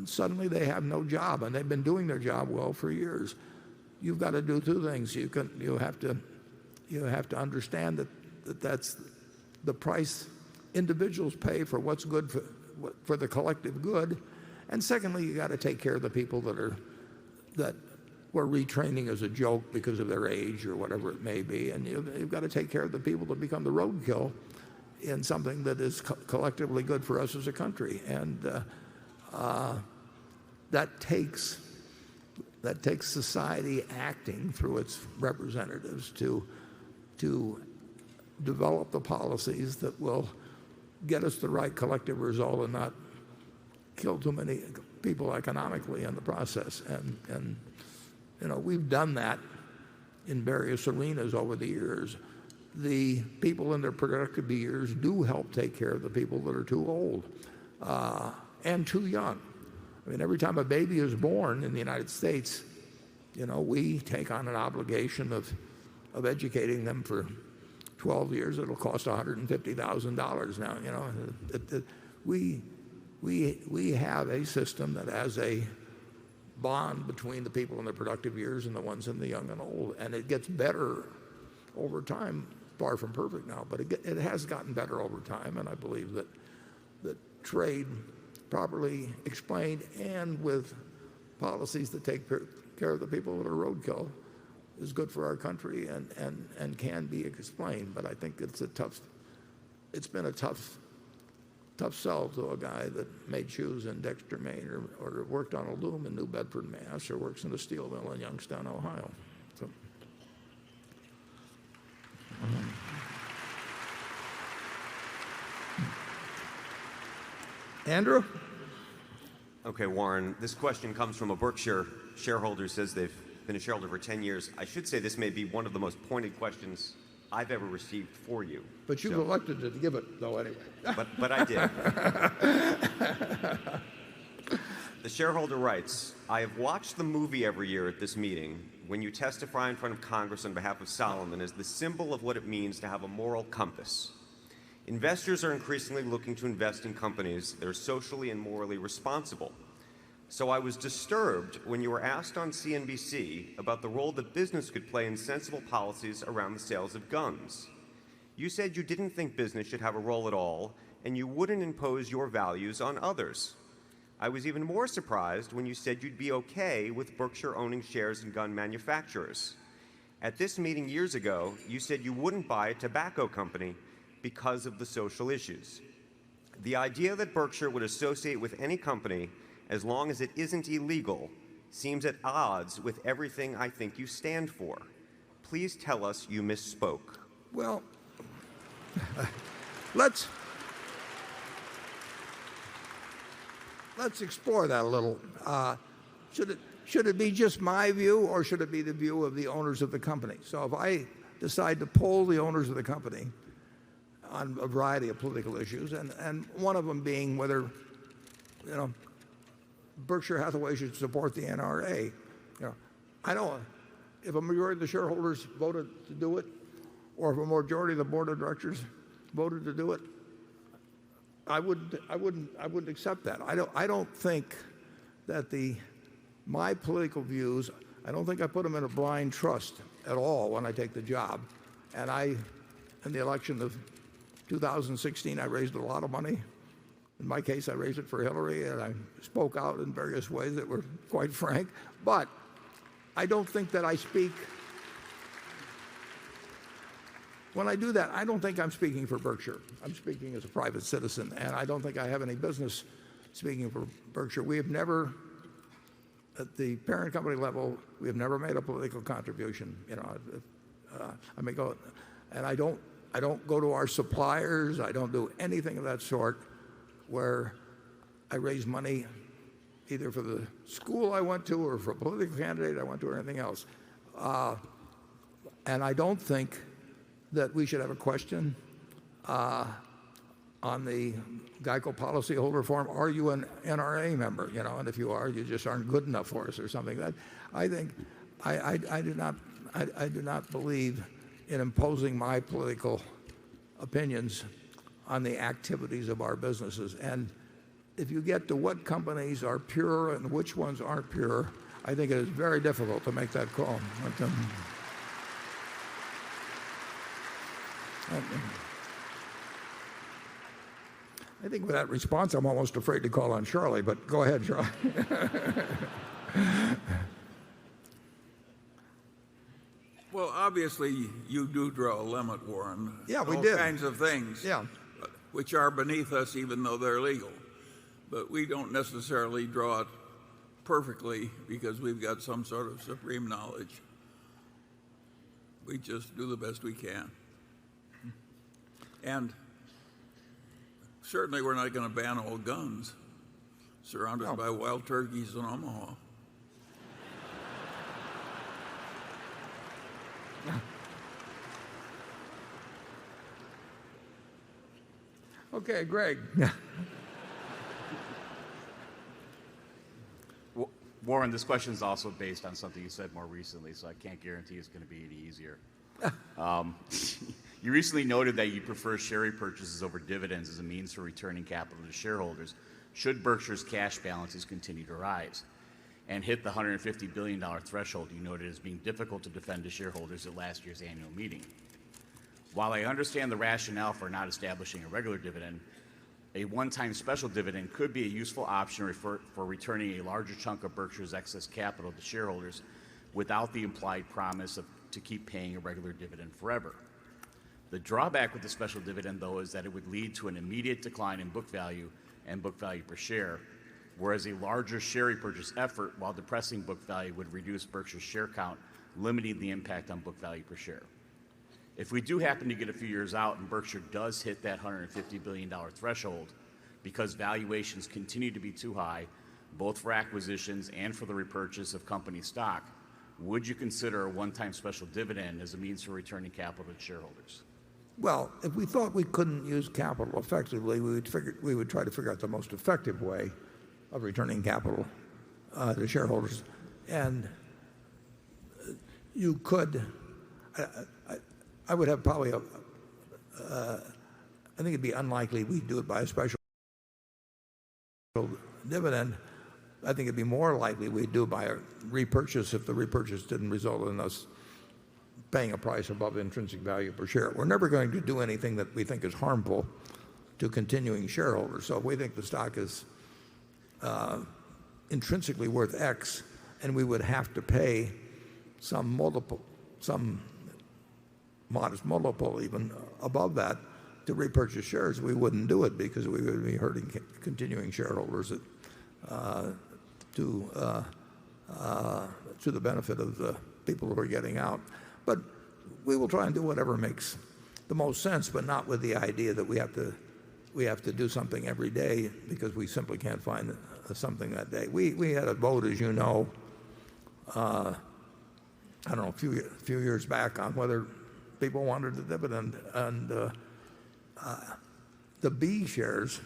suddenly they have no job, and they've been doing their job well for years. You've got to do two things. You have to understand that that's the price individuals pay for what's good for the collective good, and secondly, you got to take care of the people that were retraining as a joke because of their age or whatever it may be, and you've got to take care of the people that become the roadkill in something that is collectively good for us as a country, and that takes society acting through its representatives to develop the policies that will get us the right collective result and not kill too many people economically in the process. we've done that in various arenas over the years. The people in their productive years do help take care of the people that are too old and too young. I mean, every time a baby is born in the United States, we take on an obligation of educating them for 12 years. It'll cost $150,000 now. We have a system that has a bond between the people in their productive years and the ones in the young and old, and it gets better over time. Far from perfect now, but it has gotten better over time, and I believe that trade, properly explained and with policies that take care of the people that are roadkill, is good for our country and can be explained. But I think it's been a tough sell to a guy that made shoes in Dexter, Maine, or worked on a loom in New Bedford, Mass, or works in a steel mill in Youngstown, Ohio. So. Andrew? Okay, Warren, this question comes from a Berkshire shareholder who says they've been a shareholder for 10 years. I should say this may be one of the most pointed questions I've ever received for you. But you've elected to give it, though, anyway. But I did. The shareholder writes, I have watched the movie every year at this meeting when you testify in front of Congress on behalf of Solomon as the symbol of what it means to have a moral compass. Investors are increasingly looking to invest in companies that are socially and morally responsible. So I was disturbed when you were asked on CNBC about the role that business could play in sensible policies around the sales of guns. You said you didn't think business should have a role at all, and you wouldn't impose your values on others. I was even more surprised when you said you'd be okay with Berkshire owning shares in gun manufacturers. At this meeting years ago, you said you wouldn't buy a tobacco company because of the social issues. The idea that Berkshire would associate with any company as long as it isn't illegal seems at odds with everything I think you stand for. Please tell us you misspoke. Well, let's explore that a little. Should it be just my view, or should it be the view of the owners of the company? So if I decide to poll the owners of the company on a variety of political issues, and one of them being whether Berkshire Hathaway should support the NRA. I don't. If a majority of the shareholders voted to do it, or if a majority of the board of directors voted to do it, I wouldn't accept that. I don't think that my political views, I don't think I put them in a blind trust at all when I take the job. And in the election of 2016, I raised a lot of money. In my case, I raised it for Hillary, and I spoke out in various ways that were quite frank. But I don't think that I speak. When I do that, I don't think I'm speaking for Berkshire. I'm speaking as a private citizen, and I don't think I have any business speaking for Berkshire. We have never, at the parent company level, we have never made a political contribution. I may go, and I don't go to our suppliers. I don't do anything of that sort where I raise money either for the school I went to or for a political candidate I went to or anything else. And I don't think that we should have a question on the GEICO policyholder form. Are you an NRA member? And if you are, you just aren't good enough for us or something. That I think I do not believe in imposing my political opinions on the activities of our businesses. And if you get to what companies are pure and which ones aren't pure, I think it is very difficult to make that call. I think with that response, I'm almost afraid to call on Charlie, but go ahead, Charlie. Well, obviously, you do draw a limit, Warren. Yeah, we all did. All kinds of things, which are beneath us, even though they're legal. But we don't necessarily draw it perfectly because we've got some sort of supreme knowledge. We just do the best we can. And certainly we're not going to ban all guns surrounded by wild turkeys in Omaha. Okay, Greg. Warren, this question is also based on something you said more recently, so I can't guarantee it's going to be any easier. You recently noted that you prefer share repurchases over dividends as a means for returning capital to shareholders should Berkshire's cash balances continue to rise and hit the $150 billion threshold you noted as being difficult to defend to shareholders at last year's annual meeting. While I understand the rationale for not establishing a regular dividend, a one-time special dividend could be a useful option for returning a larger chunk of Berkshire's excess capital to shareholders without the implied promise to keep paying a regular dividend forever. The drawback with the special dividend, though, is that it would lead to an immediate decline in book value and book value per share, whereas a larger share repurchase effort, while depressing book value, would reduce Berkshire's share count, limiting the impact on book value per share. If we do happen to get a few years out and Berkshire does hit that $150 billion threshold because valuations continue to be too high, both for acquisitions and for the repurchase of company stock, would you consider a one-time special dividend as a means for returning capital to shareholders? Well, if we thought we couldn't use capital effectively, we would try to figure out the most effective way of returning capital to shareholders. And you could, I would have probably I think it'd be unlikely we'd do it by a special dividend. I think it'd be more likely we'd do it by a repurchase if the repurchase didn't result in us paying a price above intrinsic value per share. We're never going to do anything that we think is harmful to continuing shareholders. So if we think the stock is intrinsically worth X and we would have to pay some modest multiple even above that to repurchase shares, we wouldn't do it because we would be hurting continuing shareholders to the benefit of the people who are getting out. But we will try and do whatever makes the most sense, but not with the idea that we have to do something every day because we simply can't find something that day. We had a vote, as you know, I don't know, a few years back on whether people wanted a dividend, and the B shares,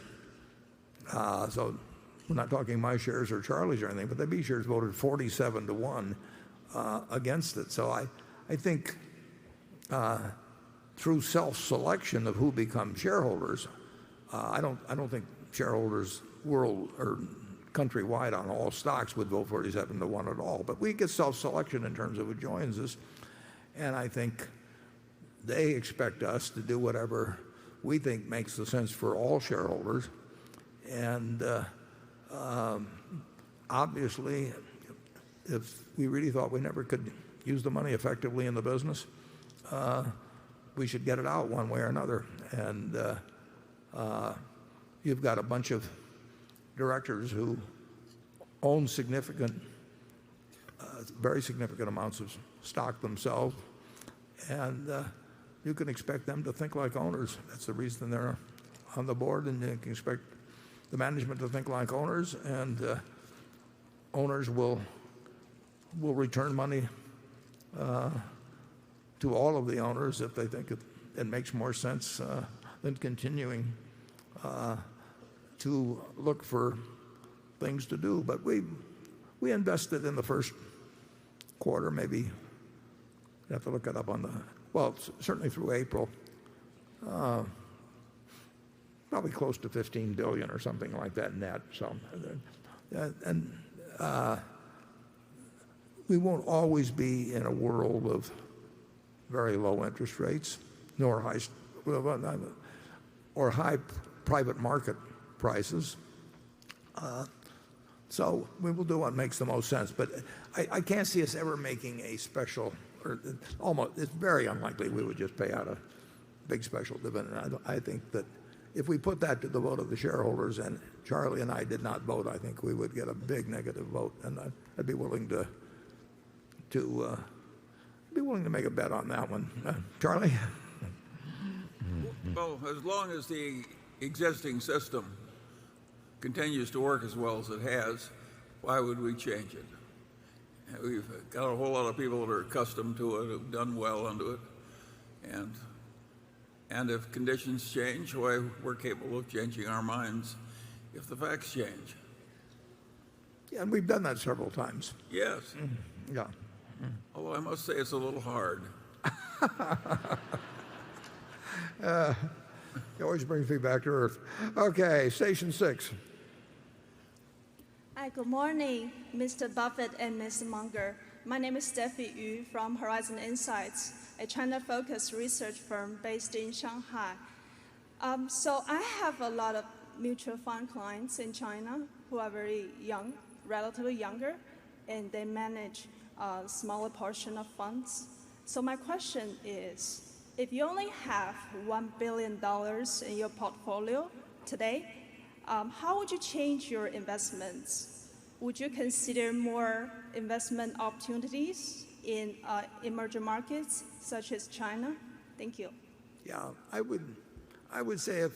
so we're not talking my shares or Charlie's or anything, but the B shares voted 47-1 against it. So I think through self-selection of who becomes shareholders, I don't think shareholders world or countrywide on all stocks would vote 47-1 at all. But we get self-selection in terms of who joins us, and I think they expect us to do whatever we think makes the sense for all shareholders. And obviously, if we really thought we never could use the money effectively in the business, we should get it out one way or another. And you've got a bunch of directors who own very significant amounts of stock themselves, and you can expect them to think like owners. That's the reason they're on the board, and you can expect the management to think like owners, and owners will return money to all of the owners if they think it makes more sense than continuing to look for things to do. But we invested in the first quarter, maybe you have to look it up certainly through April, probably close to $15 billion or something like that net. So, and we won't always be in a world of very low interest rates, nor high private market prices. So we will do what makes the most sense. But I can't see us ever making a special, or it's very unlikely we would just pay out a big special dividend. I think that if we put that to the vote of the shareholders and Charlie and I did not vote, I think we would get a big negative vote, and I'd be willing to make a bet on that one. Charlie? Well, as long as the existing system continues to work as well as it has, why would we change it? We've got a whole lot of people that are accustomed to it, who've done well under it. And if conditions change, why, we're capable of changing our minds if the facts change. Yeah, and we've done that several times. Yes. Yeah. Although I must say it's a little hard. It always brings me back to earth. Okay, station 6. Hi, good morning, Mr. Buffett and Mr. Munger. My name is Steffi Yu from Horizon Insights, a China-focused research firm based in Shanghai. So I have a lot of mutual fund clients in China who are very young, relatively younger, and they manage a smaller portion of funds. So my question is, if you only have $1 billion in your portfolio today, how would you change your investments? Would you consider more investment opportunities in emerging markets such as China? Thank you. Yeah, I would say if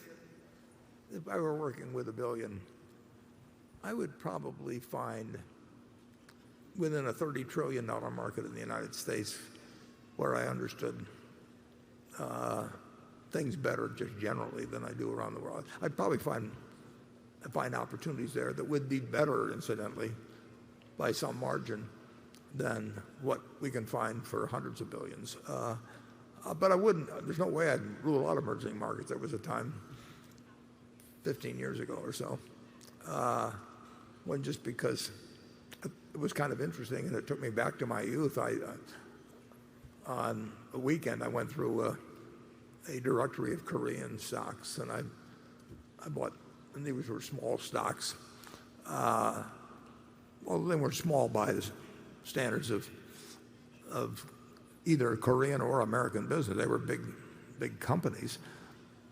I were working with $1 billion, I would probably find within a $30 trillion market in the United States where I understood things better just generally than I do around the world. I'd probably find opportunities there that would be better, incidentally, by some margin than what we can find for hundreds of billions. But I wouldn't, there's no way I'd rule out emerging markets. There was a time 15 years ago or so when, just because it was kind of interesting and it took me back to my youth, on a weekend I went through a directory of Korean stocks, and I bought, and these were small stocks. Well, they were small by the standards of either Korean or American business. They were big companies,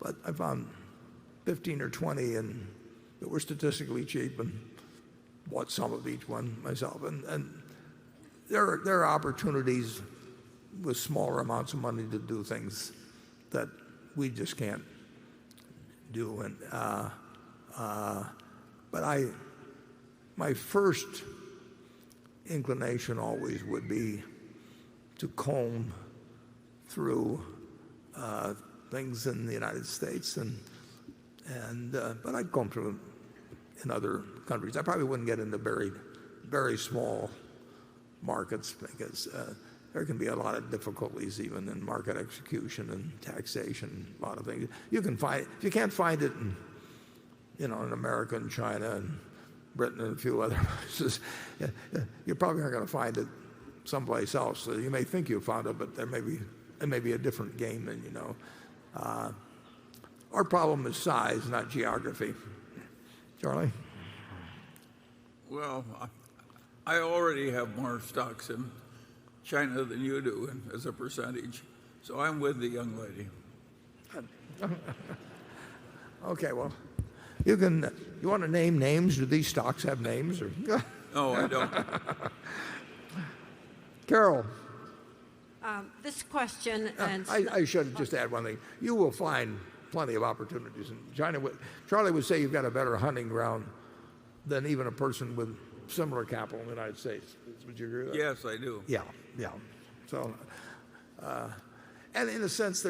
but I found 15 or 20 and that were statistically cheap, and bought some of each one myself. And there are opportunities with smaller amounts of money to do things that we just can't do. And but my first inclination always would be to comb through things in the United States, but I'd comb through in other countries. I probably wouldn't get into very small markets because there can be a lot of difficulties even in market execution and taxation, a lot of things. You can find, if you can't find it in America and China and Britain and a few other places, you're probably not going to find it someplace else. So you may think you found it, but it may be a different game than you know. Our problem is size, not geography. Charlie? Well, I already have more stocks in China than you do as a percentage, so I'm with the young lady. Okay, well, you want to name names? Do these stocks have names? Or? No, I don't. Carol. This question, and I should just add one thing. You will find plenty of opportunities in China. Charlie would say you've got a better hunting ground than even a person with similar capital in the United States. Would you agree with that? Yes, I do. Yeah. So, and in a sense,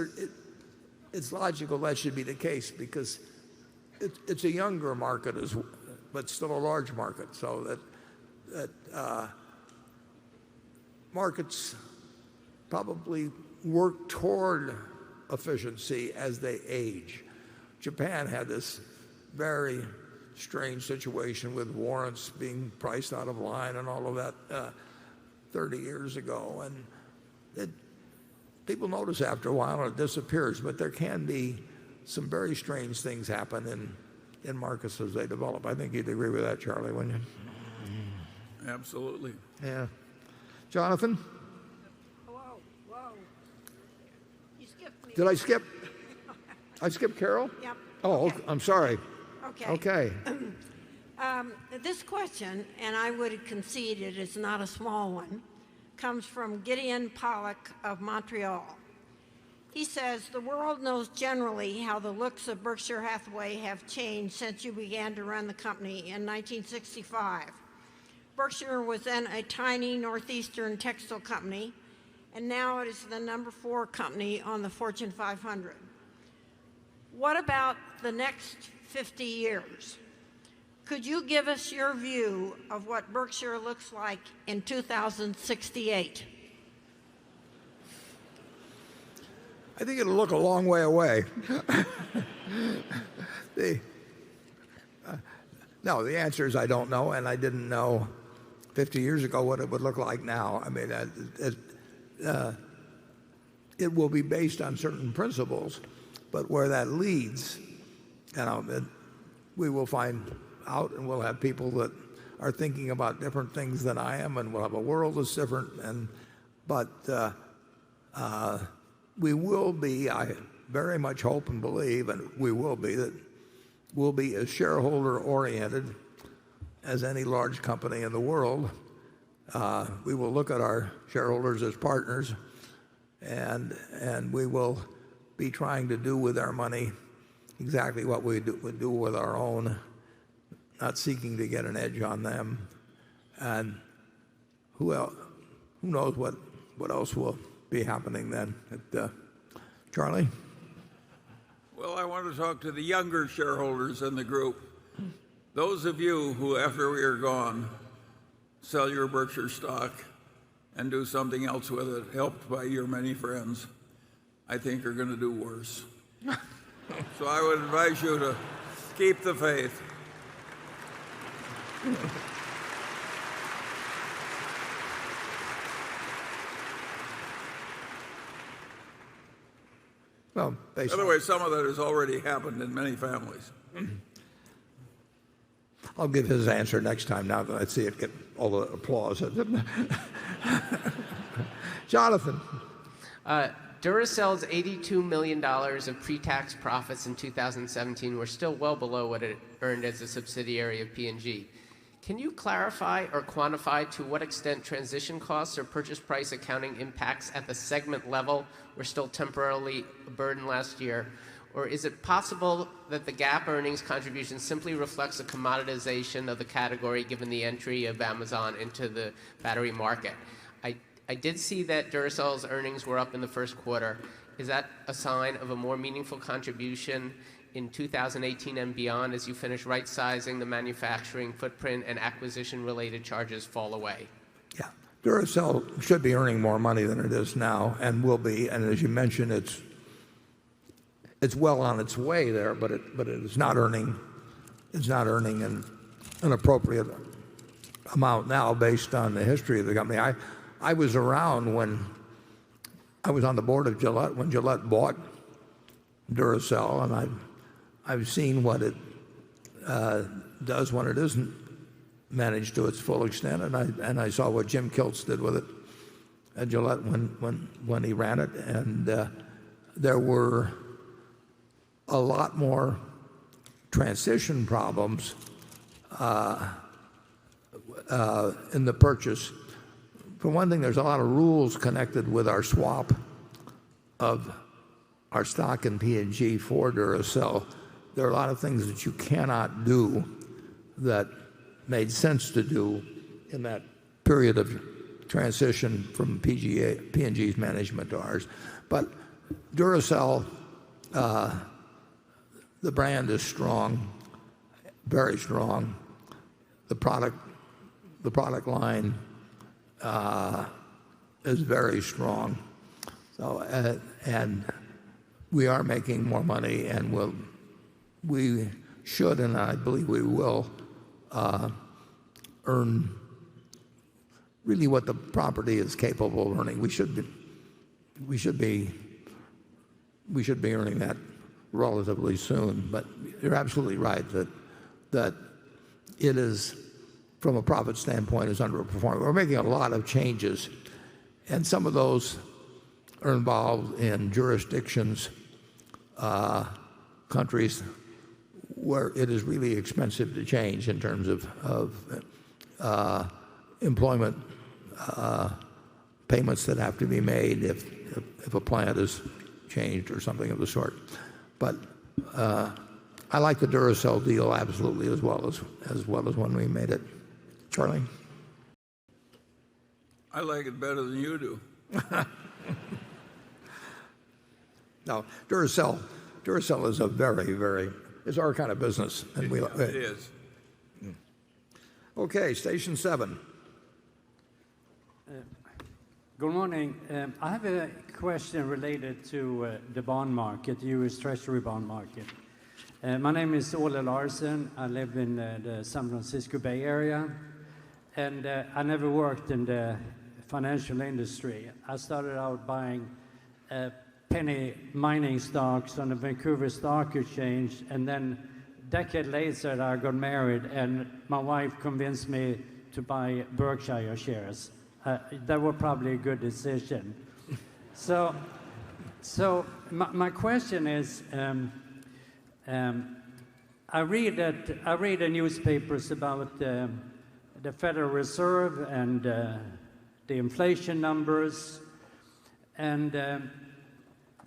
it's logical that should be the case because it's a younger market, but still a large market. So that markets probably work toward efficiency as they age. Japan had this very strange situation with warrants being priced out of line and all of that 30 years ago. And people notice after a while and it disappears, but there can be some very strange things happen in markets as they develop. I think you'd agree with that, Charlie, wouldn't you? Absolutely. Yeah. Jonathan? Whoa. You skipped me. Did I skip? I skipped Carol? Yep. Oh, Okay. I'm sorry. Okay. This question, and I would concede it is not a small one, comes from Gideon Pollock of Montreal. He says, the world knows generally how the looks of Berkshire Hathaway have changed since you began to run the company in 1965. Berkshire was then a tiny northeastern textile company, and now it is the number 4 company on the Fortune 500. What about the next 50 years? Could you give us your view of what Berkshire looks like in 2068? I think it'll look a long way away. No, the answer is I don't know, and I didn't know 50 years ago what it would look like now. I mean, it will be based on certain principles, but where that leads, we will find out, and we'll have people that are thinking about different things than I am, and we'll have a world that's different. But we will be, I very much hope and believe, and we will be, that we'll be as shareholder oriented as any large company in the world. We will look at our shareholders as partners, and we will be trying to do with our money exactly what we would do with our own, not seeking to get an edge on them. And who knows what else will be happening then. Charlie? Well, I want to talk to the younger shareholders in the group. Those of you who, after we are gone, sell your Berkshire stock and do something else with it, helped by your many friends, I think are going to do worse. So I would advise you to keep the faith. Well, by the way, some of that has already happened in many families. I'll give his answer next time now that I see it get all the applause. Jonathan. Duracell's $82 million of pre-tax profits in 2017 were still well below what it earned as a subsidiary of P&G. Can you clarify or quantify to what extent transition costs or purchase price accounting impacts at the segment level were still temporarily a burden last year? Or is it possible that the GAAP earnings contribution simply reflects a commoditization of the category given the entry of Amazon into the battery market? I did see that Duracell's earnings were up in the first quarter. Is that a sign of a more meaningful contribution in 2018 and beyond as you finish right-sizing the manufacturing footprint and acquisition-related charges fall away? Yeah. Duracell should be earning more money than it is now, and will be. And as you mentioned, it's well on its way there, but it is not earning an appropriate amount now based on the history of the company. I was around when I was on the board of Gillette when Gillette bought Duracell, and I've seen what it does when it isn't managed to its full extent, and I saw what Jim Kiltz did with it at Gillette when he ran it, and there were a lot more transition problems in the purchase. For one thing, there's a lot of rules connected with our swap of our stock in P&G for Duracell. There are a lot of things that you cannot do that made sense to do in that period of transition from P&G's management to ours. But Duracell, the brand is strong, very strong. The product line is very strong. So, and we are making more money, and we should, and I believe we will, earn really what the property is capable of earning. We should be earning that relatively soon. But you're absolutely right that it is, from a profit standpoint, is underperforming. We're making a lot of changes, and some of those are involved in jurisdictions, countries where it is really expensive to change in terms of employment payments that have to be made if a plant is changed or something of the sort. But I like the Duracell deal absolutely as well as when we made it. Charlie? I like it better than you do. Now, Duracell is a very, it's our kind of business. And It is. Okay, station 7. Good morning. I have a question related to the bond market, the U.S. Treasury bond market. My name is Ole Larsen. I live in the San Francisco Bay Area, and I never worked in the financial industry. I started out buying penny mining stocks on the Vancouver Stock Exchange, and then a decade later I got married, and my wife convinced me to buy Berkshire shares. That was probably a good decision. So my question is, I read the newspapers about the Federal Reserve and the inflation numbers, and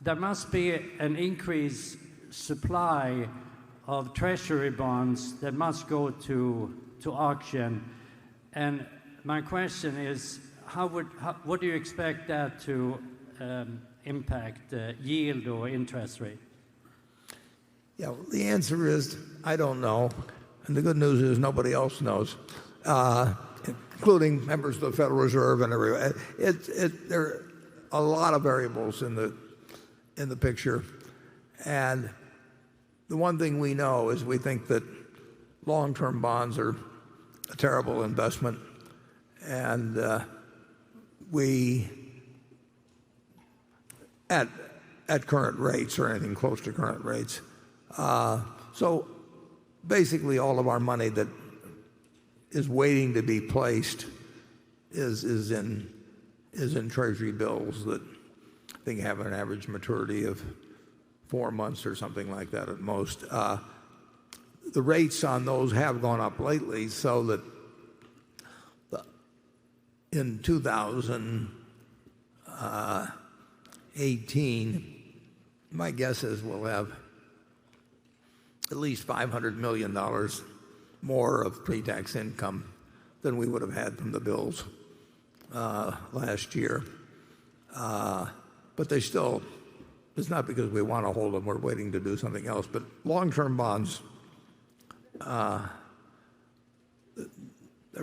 there must be an increased supply of treasury bonds that must go to auction. And my question is, what do you expect that to impact yield or interest rate? Yeah, well, the answer is I don't know. And the good news is nobody else knows, including members of the Federal Reserve and everyone. There are a lot of variables in the picture. And the one thing we know is we think that long-term bonds are a terrible investment. And we, at current rates or anything close to current rates, so basically all of our money that is waiting to be placed is in Treasury bills that I think have an average maturity of 4 months or something like that at most. The rates on those have gone up lately, so that in 2018, my guess is we'll have at least $500 million more of pre-tax income than we would have had from the bills last year. But they still, it's not because we want to hold them, we're waiting to do something else. But long-term bonds, they're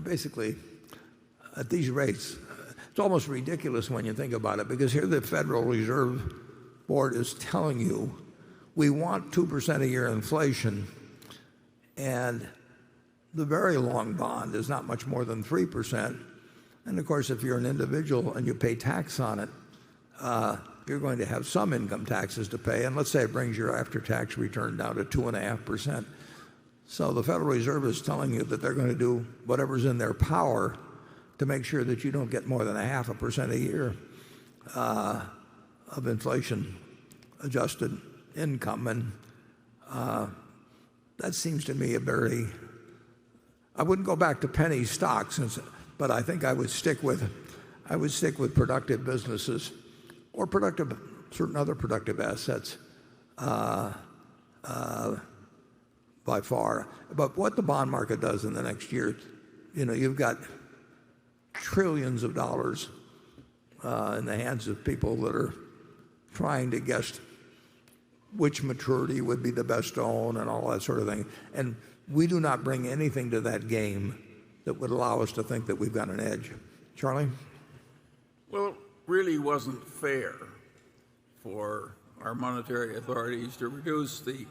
basically at these rates. It's almost ridiculous when you think about it, because here the Federal Reserve Board is telling you we want 2% a year inflation, and the very long bond is not much more than 3%. And of course, if you're an individual and you pay tax on it, you're going to have some income taxes to pay, and let's say it brings your after-tax return down to 2.5%. So the Federal Reserve is telling you that they're going to do whatever's in their power to make sure that you don't get more than 0.5% a year of inflation-adjusted income. And that seems to me I wouldn't go back to penny stocks, but I think I would stick with productive businesses or certain other productive assets by far. But what the bond market does in the next year, you've got trillions of dollars in the hands of people that are trying to guess which maturity would be the best to own and all that sort of thing. And we do not bring anything to that game that would allow us to think that we've got an edge. Charlie? Well, it really wasn't fair for our monetary authorities to reduce the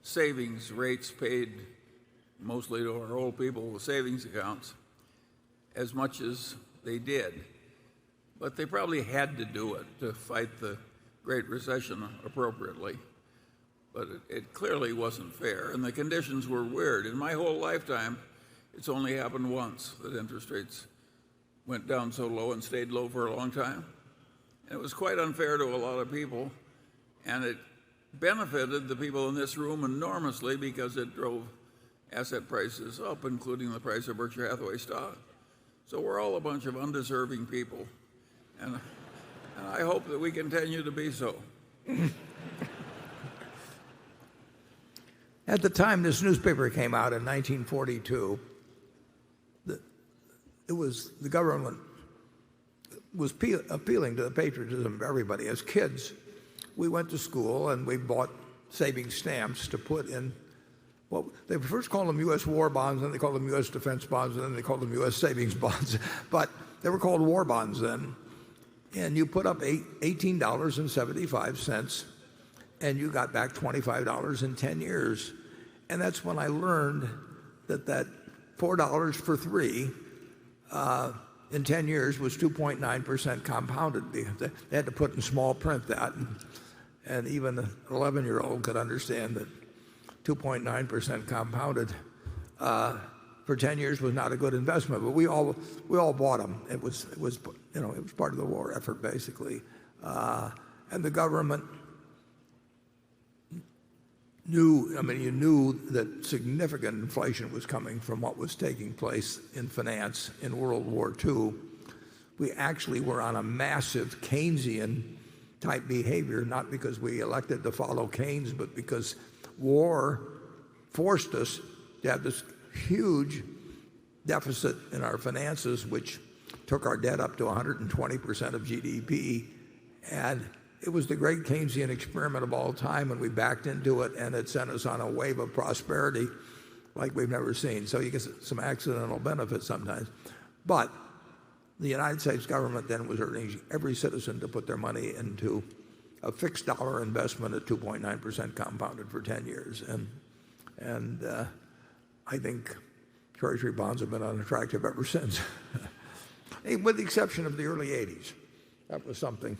savings rates paid mostly to our old people with savings accounts as much as they did. But they probably had to do it to fight the Great Recession appropriately. But it clearly wasn't fair, and the conditions were weird. In my whole lifetime, it's only happened once that interest rates went down so low and stayed low for a long time. And it was quite unfair to a lot of people, and it benefited the people in this room enormously because it drove asset prices up, including the price of Berkshire Hathaway stock. So we're all a bunch of undeserving people, and I hope that we continue to be so. At the time this newspaper came out in 1942, the government was appealing to the patriotism of everybody. As kids, we went to school and we bought savings stamps to put in. Well, they first called them U.S. war bonds, then they called them U.S. defense bonds, and then they called them U.S. savings bonds. But they were called war bonds then. And you put up $18.75, and you got back $25 in 10 years. And that's when I learned that $4 for 3 in 10 years was 2.9% compounded. They had to put in small print that, and even an 11-year-old could understand that 2.9% compounded for 10 years was not a good investment. But we all bought them. It was part of the war effort basically, and the government knew. I mean, you knew that significant inflation was coming from what was taking place in finance in World War II. We actually were on a massive Keynesian type behavior, not because we elected to follow Keynes, but because war forced us to have this huge deficit in our finances, which took our debt up to 120% of GDP. And it was the great Keynesian experiment of all time, and we backed into it, and it sent us on a wave of prosperity like we've never seen. So you get some accidental benefits sometimes. But the United States government then was urging every citizen to put their money into a fixed dollar investment at 2.9% compounded for 10 years. And I think Treasury bonds have been unattractive ever since, with the exception of the early 80s. That was something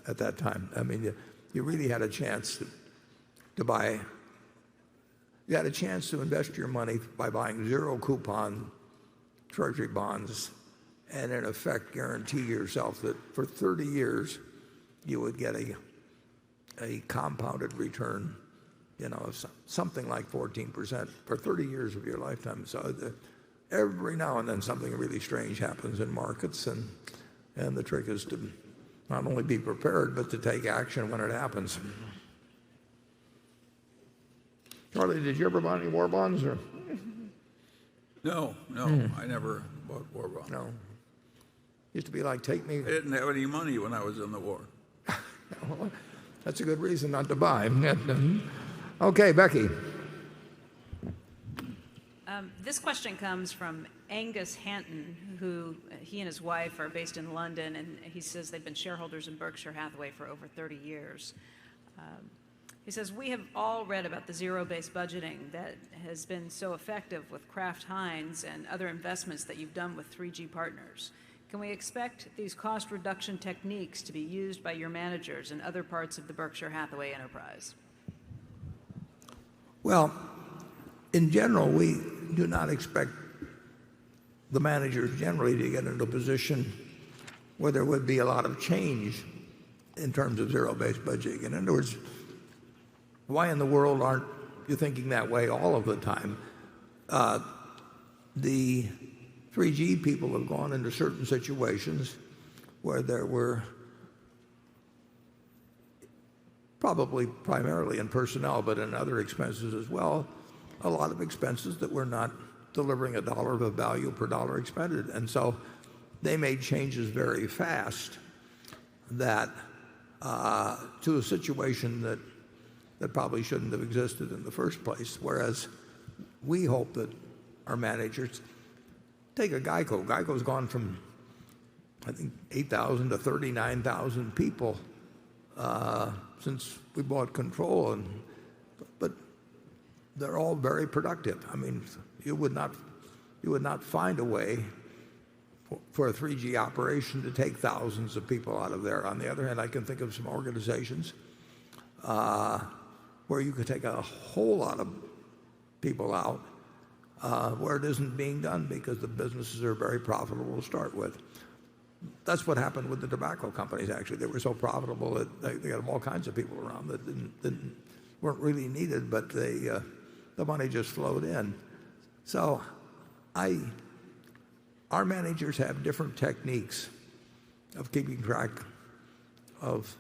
at that time. I mean, you really had a chance to buy. You had a chance to invest your money by buying zero coupon Treasury bonds, and in effect guarantee yourself that for 30 years you would get a compounded return, of something like 14% for 30 years of your lifetime. So every now and then something really strange happens in markets, and the trick is to not only be prepared, but to take action when it happens. Charlie, did you ever buy any war bonds? Or? No, I never bought war bonds. No. Used to be like, take me. I didn't have any money when I was in the war. Well, that's a good reason not to buy. Okay, Becky. This question comes from Angus Hanton, who he and his wife are based in London, and he says they've been shareholders in Berkshire Hathaway for over 30 years. He says, we have all read about the zero-based budgeting that has been so effective with Kraft Heinz and other investments that you've done with 3G Partners. Can we expect these cost reduction techniques to be used by your managers in other parts of the Berkshire Hathaway enterprise? Well, in general, we do not expect the managers generally to get into a position where there would be a lot of change in terms of zero-based budgeting. In other words, why in the world aren't you thinking that way all of the time? The 3G people have gone into certain situations where there were probably primarily in personnel, but in other expenses as well, a lot of expenses that were not delivering a dollar of value per dollar expended. And so they made changes very fast that to a situation that probably shouldn't have existed in the first place. Whereas we hope that our managers take a Geico. Geico's gone from, I think, 8,000 to 39,000 people since we bought control, but they're all very productive. I mean, you would not find a way for a 3G operation to take thousands of people out of there. On the other hand, I can think of some organizations where you could take a whole lot of people out where it isn't being done because the businesses are very profitable to start with. That's what happened with the tobacco companies, actually. They were so profitable that they got all kinds of people around that weren't really needed, but the money just flowed in. So our managers have different techniques of keeping track of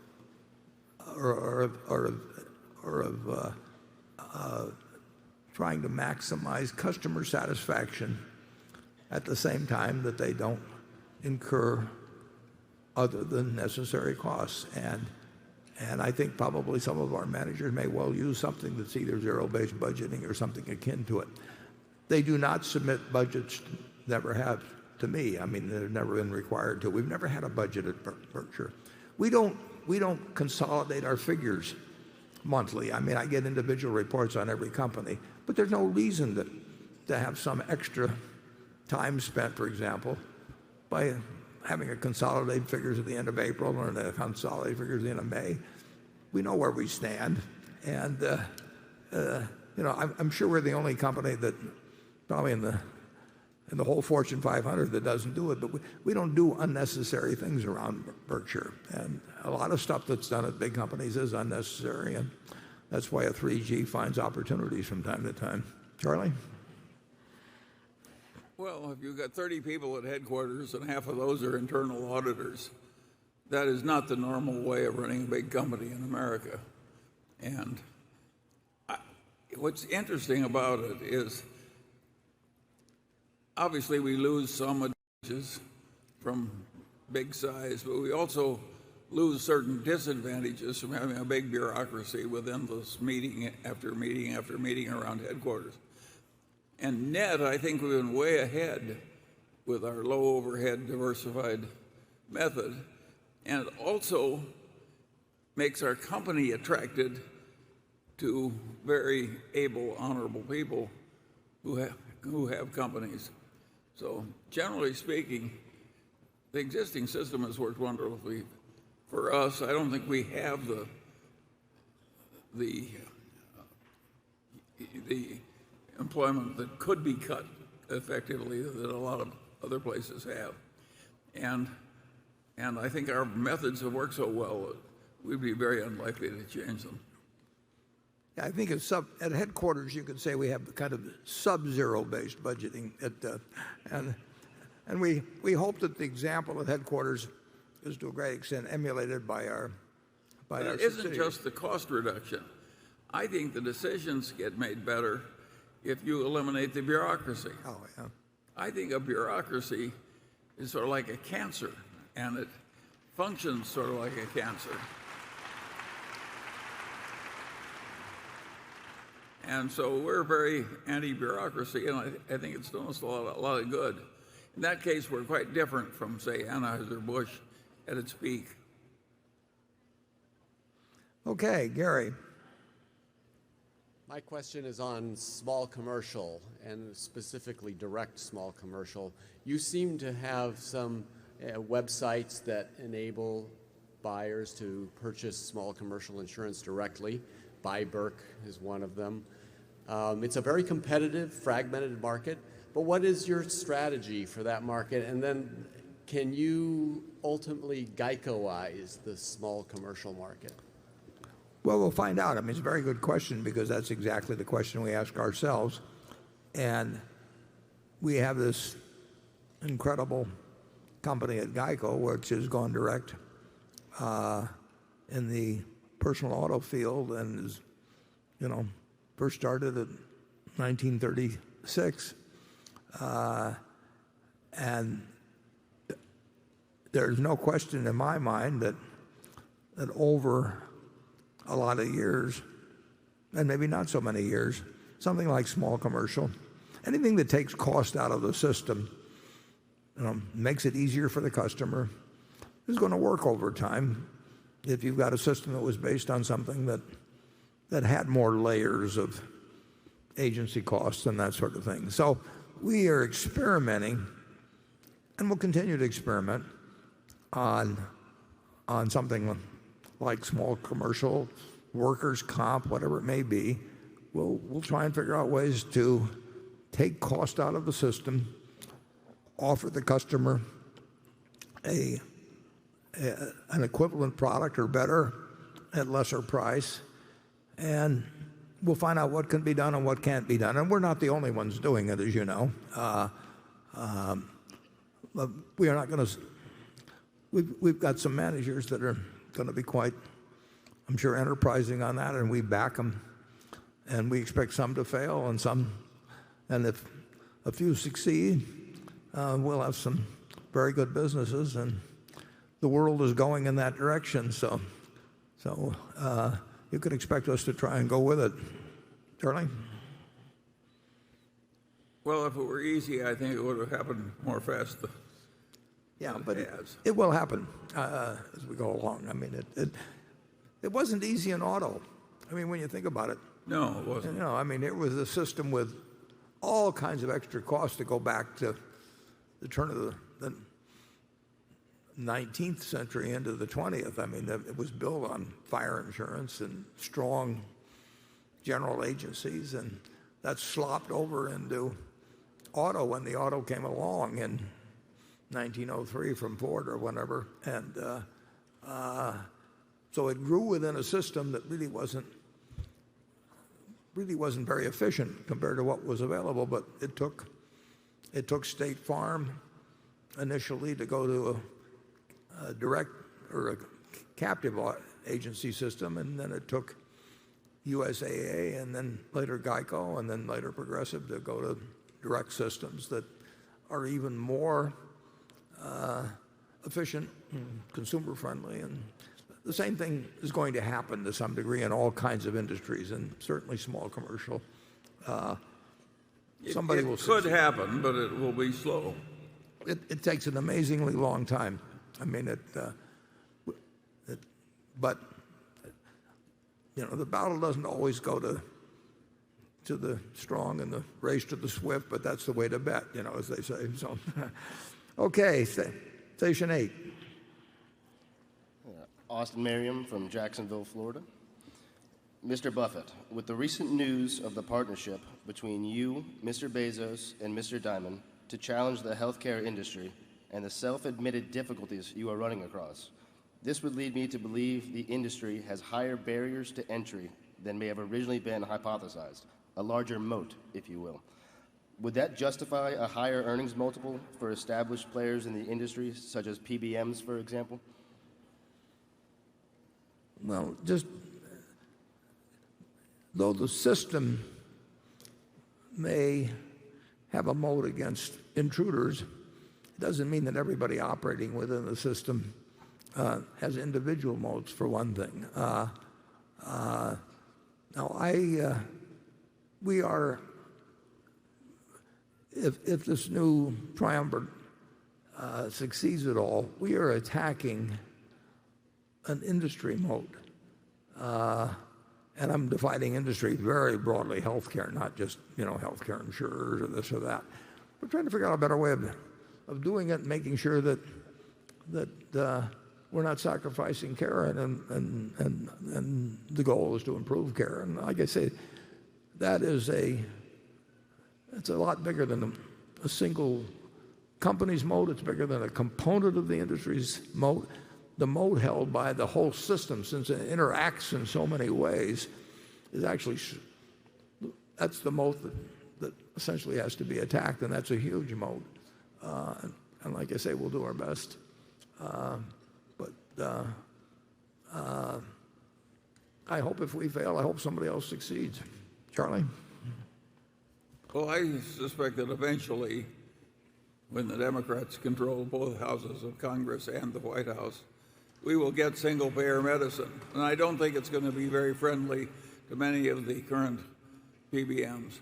or of trying to maximize customer satisfaction at the same time that they don't incur other than necessary costs. And I think probably some of our managers may well use something that's either zero-based budgeting or something akin to it. They do not submit budgets, never have, to me. I mean, they've never been required to. We've never had a budget at Berkshire. We don't consolidate our figures monthly. I mean, I get individual reports on every company, but there's no reason to have some extra time spent, for example, by having a consolidated figures at the end of April or the consolidated figures at the end of May. We know where we stand, and I'm sure we're the only company that probably in the whole Fortune 500 that doesn't do it. But we don't do unnecessary things around Berkshire, and a lot of stuff that's done at big companies is unnecessary, and that's why a 3G finds opportunities from time to time. Charlie? Well, if you've got 30 people at headquarters and half of those are internal auditors, that is not the normal way of running a big company in America. And what's interesting about it is, obviously we lose some advantages from big size, but we also lose certain disadvantages from having a big bureaucracy with endless meeting after meeting after meeting around headquarters. And net, I think we've been way ahead with our low overhead diversified method, and it also makes our company attracted to very able, honorable people who have companies. So generally speaking, the existing system has worked wonderfully for us. I don't think we have the employment that could be cut effectively that a lot of other places have. And I think our methods have worked so well that we'd be very unlikely to change them. I think at headquarters you could say we have kind of sub-zero based budgeting, and we hope that the example at headquarters is to a great extent emulated by our It isn't just the cost reduction. I think the decisions get made better if you eliminate the bureaucracy. Oh, yeah. I think a bureaucracy is sort of like a cancer, and it functions sort of like a cancer. And so we're very anti-bureaucracy, and I think it's done us a lot of good. In that case, we're quite different from, say, Anheuser-Busch at its peak. Okay, Gary. My question is on small commercial, and specifically direct small commercial. You seem to have some websites that enable buyers to purchase small commercial insurance directly. Buy Berk is one of them. It's a very competitive, fragmented market, but what is your strategy for that market? And then can you ultimately Geicoize the small commercial market? Well, we'll find out. I mean, it's a very good question because that's exactly the question we ask ourselves. And we have this incredible company at Geico, which has gone direct in the personal auto field and is, first started in 1936. And there's no question in my mind that over a lot of years, and maybe not so many years, something like small commercial, anything that takes cost out of the system, makes it easier for the customer, is going to work over time if you've got a system that was based on something that had more layers of agency costs and that sort of thing. So we are experimenting, and we'll continue to experiment on something like small commercial, workers' comp, whatever it may be. We'll try and figure out ways to take cost out of the system, offer the customer an equivalent product or better at lesser price, and we'll find out what can be done and what can't be done. And we're not the only ones doing it, as you know. We are not going to. We've got some managers that are going to be quite, I'm sure, enterprising on that, and we back them. And we expect some to fail, and if a few succeed, we'll have some very good businesses, and the world is going in that direction. So you can expect us to try and go with it. Charlie? Well, if it were easy, I think it would have happened more fast. Yeah, but it will happen as we go along. I mean, it wasn't easy in auto. I mean, when you think about it. No, it wasn't. You know, I mean, it was a system with all kinds of extra costs to go back to the turn of the 19th century into the 20th. I mean, it was built on fire insurance and strong general agencies, and that slopped over into auto when the auto came along in 1903 from Ford or whatever. And so it grew within a system that really wasn't very efficient compared to what was available. But it took State Farm initially to go to a direct or a captive agency system, and then it took USAA, and then later Geico, and then later Progressive to go to direct systems that are even more efficient and consumer friendly. And the same thing is going to happen to some degree in all kinds of industries, and certainly small commercial. Somebody will could succeed. happen, but it will be slow. It takes an amazingly long time. I mean, but you know, the battle doesn't always go to the strong and the race to the swift, but that's the way to bet, you know, as they say. So, okay, station 8. Austin Merriam from Jacksonville, Florida. Mr. Buffett, with the recent news of the partnership between you, Mr. Bezos, and Mr. Diamond to challenge the healthcare industry and the self-admitted difficulties you are running across, this would lead me to believe the industry has higher barriers to entry than may have originally been hypothesized, a larger moat, if you will. Would that justify a higher earnings multiple for established players in the industry, such as PBMs, for example? Well, just though the system may have a moat against intruders, it doesn't mean that everybody operating within the system has individual moats, for one thing. Now, we are, if this new triumvirate succeeds at all, we are attacking an industry moat. And I'm defining industry very broadly, healthcare, not just, you know, healthcare insurers or this or that. We're trying to figure out a better way of doing it, and making sure that we're not sacrificing care, and the goal is to improve care. And like I say, it's a lot bigger than a single company's moat. It's bigger than a component of the industry's moat. The moat held by the whole system, since it interacts in so many ways, is actually, that's the moat that essentially has to be attacked, and that's a huge moat. And like I say, we'll do our best. But I hope if we fail, I hope somebody else succeeds. Charlie? Well, I suspect that eventually, when the Democrats control both houses of Congress and the White House, we will get single-payer medicine. And I don't think it's going to be very friendly to many of the current PBMs.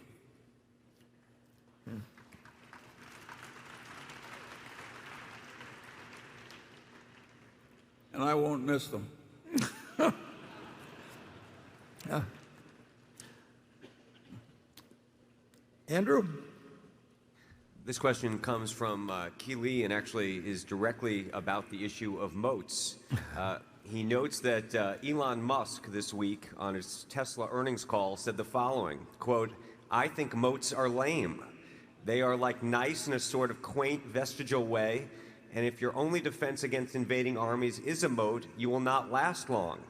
And I won't miss them. Andrew? This question comes from Keeley, and actually is directly about the issue of moats. He notes that Elon Musk this week on his Tesla earnings call said the following, quote, "I think moats are lame. They are like nice in a sort of quaint vestigial way, and if your only defense against invading armies is a moat, you will not last long.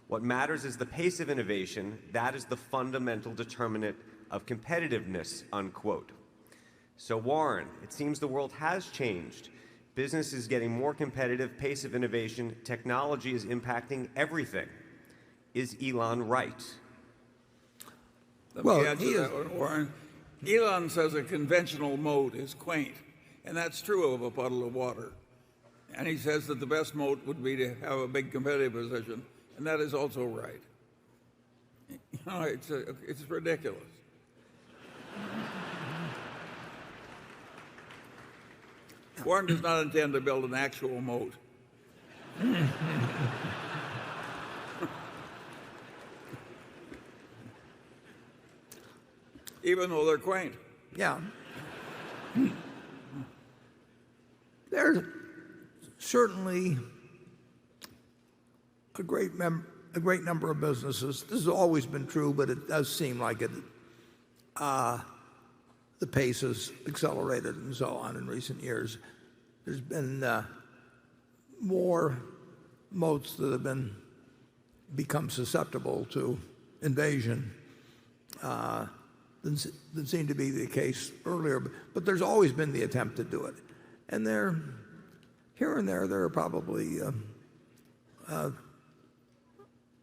What matters is the pace of innovation. That is the fundamental determinant of competitiveness," unquote. So Warren, it seems the world has changed. Business is getting more competitive, pace of innovation, technology is impacting everything. Is Elon right? Let me answer that one, Warren. Elon says a conventional moat is quaint, and that's true of a puddle of water. And he says that the best moat would be to have a big competitive position, and that is also right. You know, it's ridiculous. Warren does not intend to build an actual moat. Even though they're quaint. Yeah. There's certainly a great number of businesses. This has always been true, but it does seem like it. The pace has accelerated and so on in recent years. There's been more moats that have become susceptible to invasion than seemed to be the case earlier. But there's always been the attempt to do it. And here and there are probably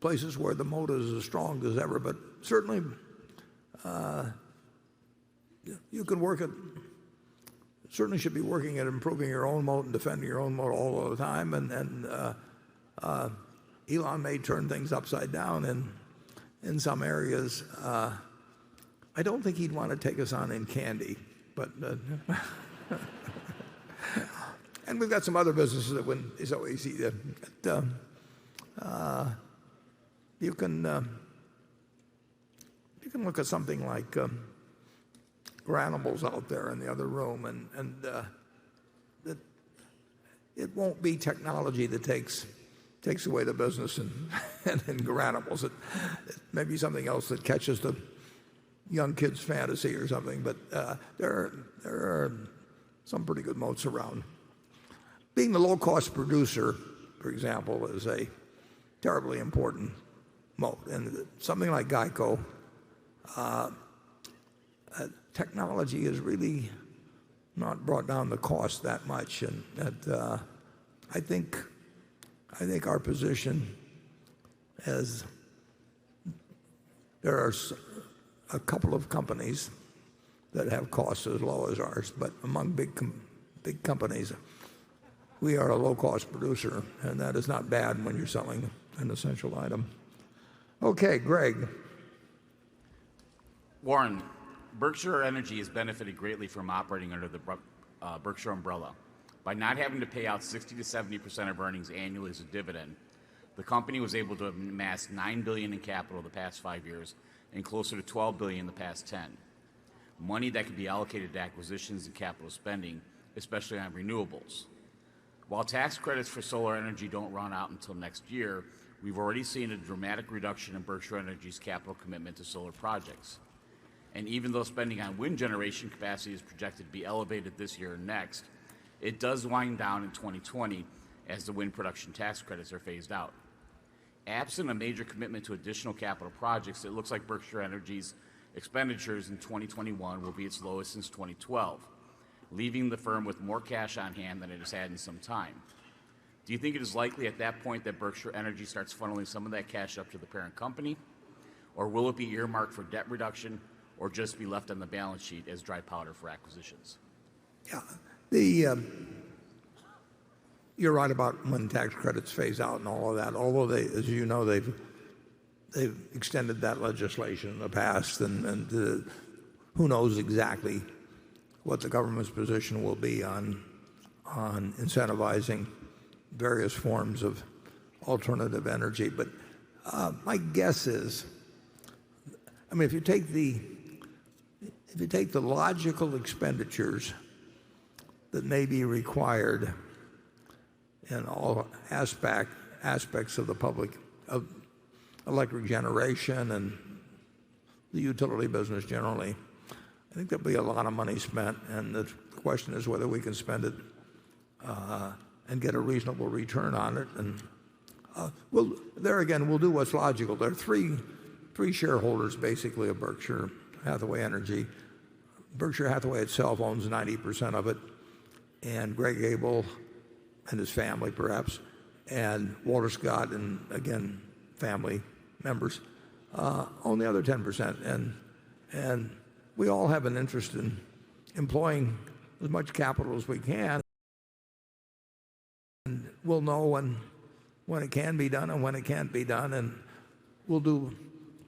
places where the moat is as strong as ever. But certainly you can certainly should be working at improving your own moat and defending your own moat all the time. And Elon may turn things upside down in some areas. I don't think he'd want to take us on in candy, but and we've got some other businesses that wouldn't be so easy to. You can look at something like Granimals out there in the other room, and it won't be technology that takes away the business and Granimals. It may be something else that catches the young kids' fantasy or something. But there are some pretty good moats around. Being the low-cost producer, for example, is a terribly important moat. And something like Geico, technology has really not brought down the cost that much. And I think our position as there are a couple of companies that have costs as low as ours, but among big companies, we are a low-cost producer, and that is not bad when you're selling an essential item. Okay, Greg. Warren, Berkshire Energy has benefited greatly from operating under the Berkshire umbrella. By not having to pay out 60 to 70% of earnings annually as a dividend, the company was able to amass $9 billion in capital the past 5 years and closer to $12 billion in the past 10. Money that could be allocated to acquisitions and capital spending, especially on renewables. While tax credits for solar energy don't run out until next year, we've already seen a dramatic reduction in Berkshire Energy's capital commitment to solar projects. And even though spending on wind generation capacity is projected to be elevated this year and next, it does wind down in 2020 as the wind production tax credits are phased out. Absent a major commitment to additional capital projects, it looks like Berkshire Energy's expenditures in 2021 will be its lowest since 2012, leaving the firm with more cash on hand than it has had in some time. Do you think it is likely at that point that Berkshire Energy starts funneling some of that cash up to the parent company? Or will it be earmarked for debt reduction or just be left on the balance sheet as dry powder for acquisitions? Yeah, you're right about when tax credits phase out and all of that. Although as you know, they've extended that legislation in the past, and who knows exactly what the government's position will be on incentivizing various forms of alternative energy. But my guess is, I mean, if you take the logical expenditures that may be required in all aspects of the public, of electric generation and the utility business generally, I think there'll be a lot of money spent, and the question is whether we can spend it and get a reasonable return on it. And there again, we'll do what's logical. There are three shareholders basically of Berkshire Hathaway Energy. Berkshire Hathaway itself owns 90% of it, and Greg Abel and his family perhaps, and Walter Scott and again family members own the other 10%. And we all have an interest in employing as much capital as we can we'll know when it can be done and when it can't be done, and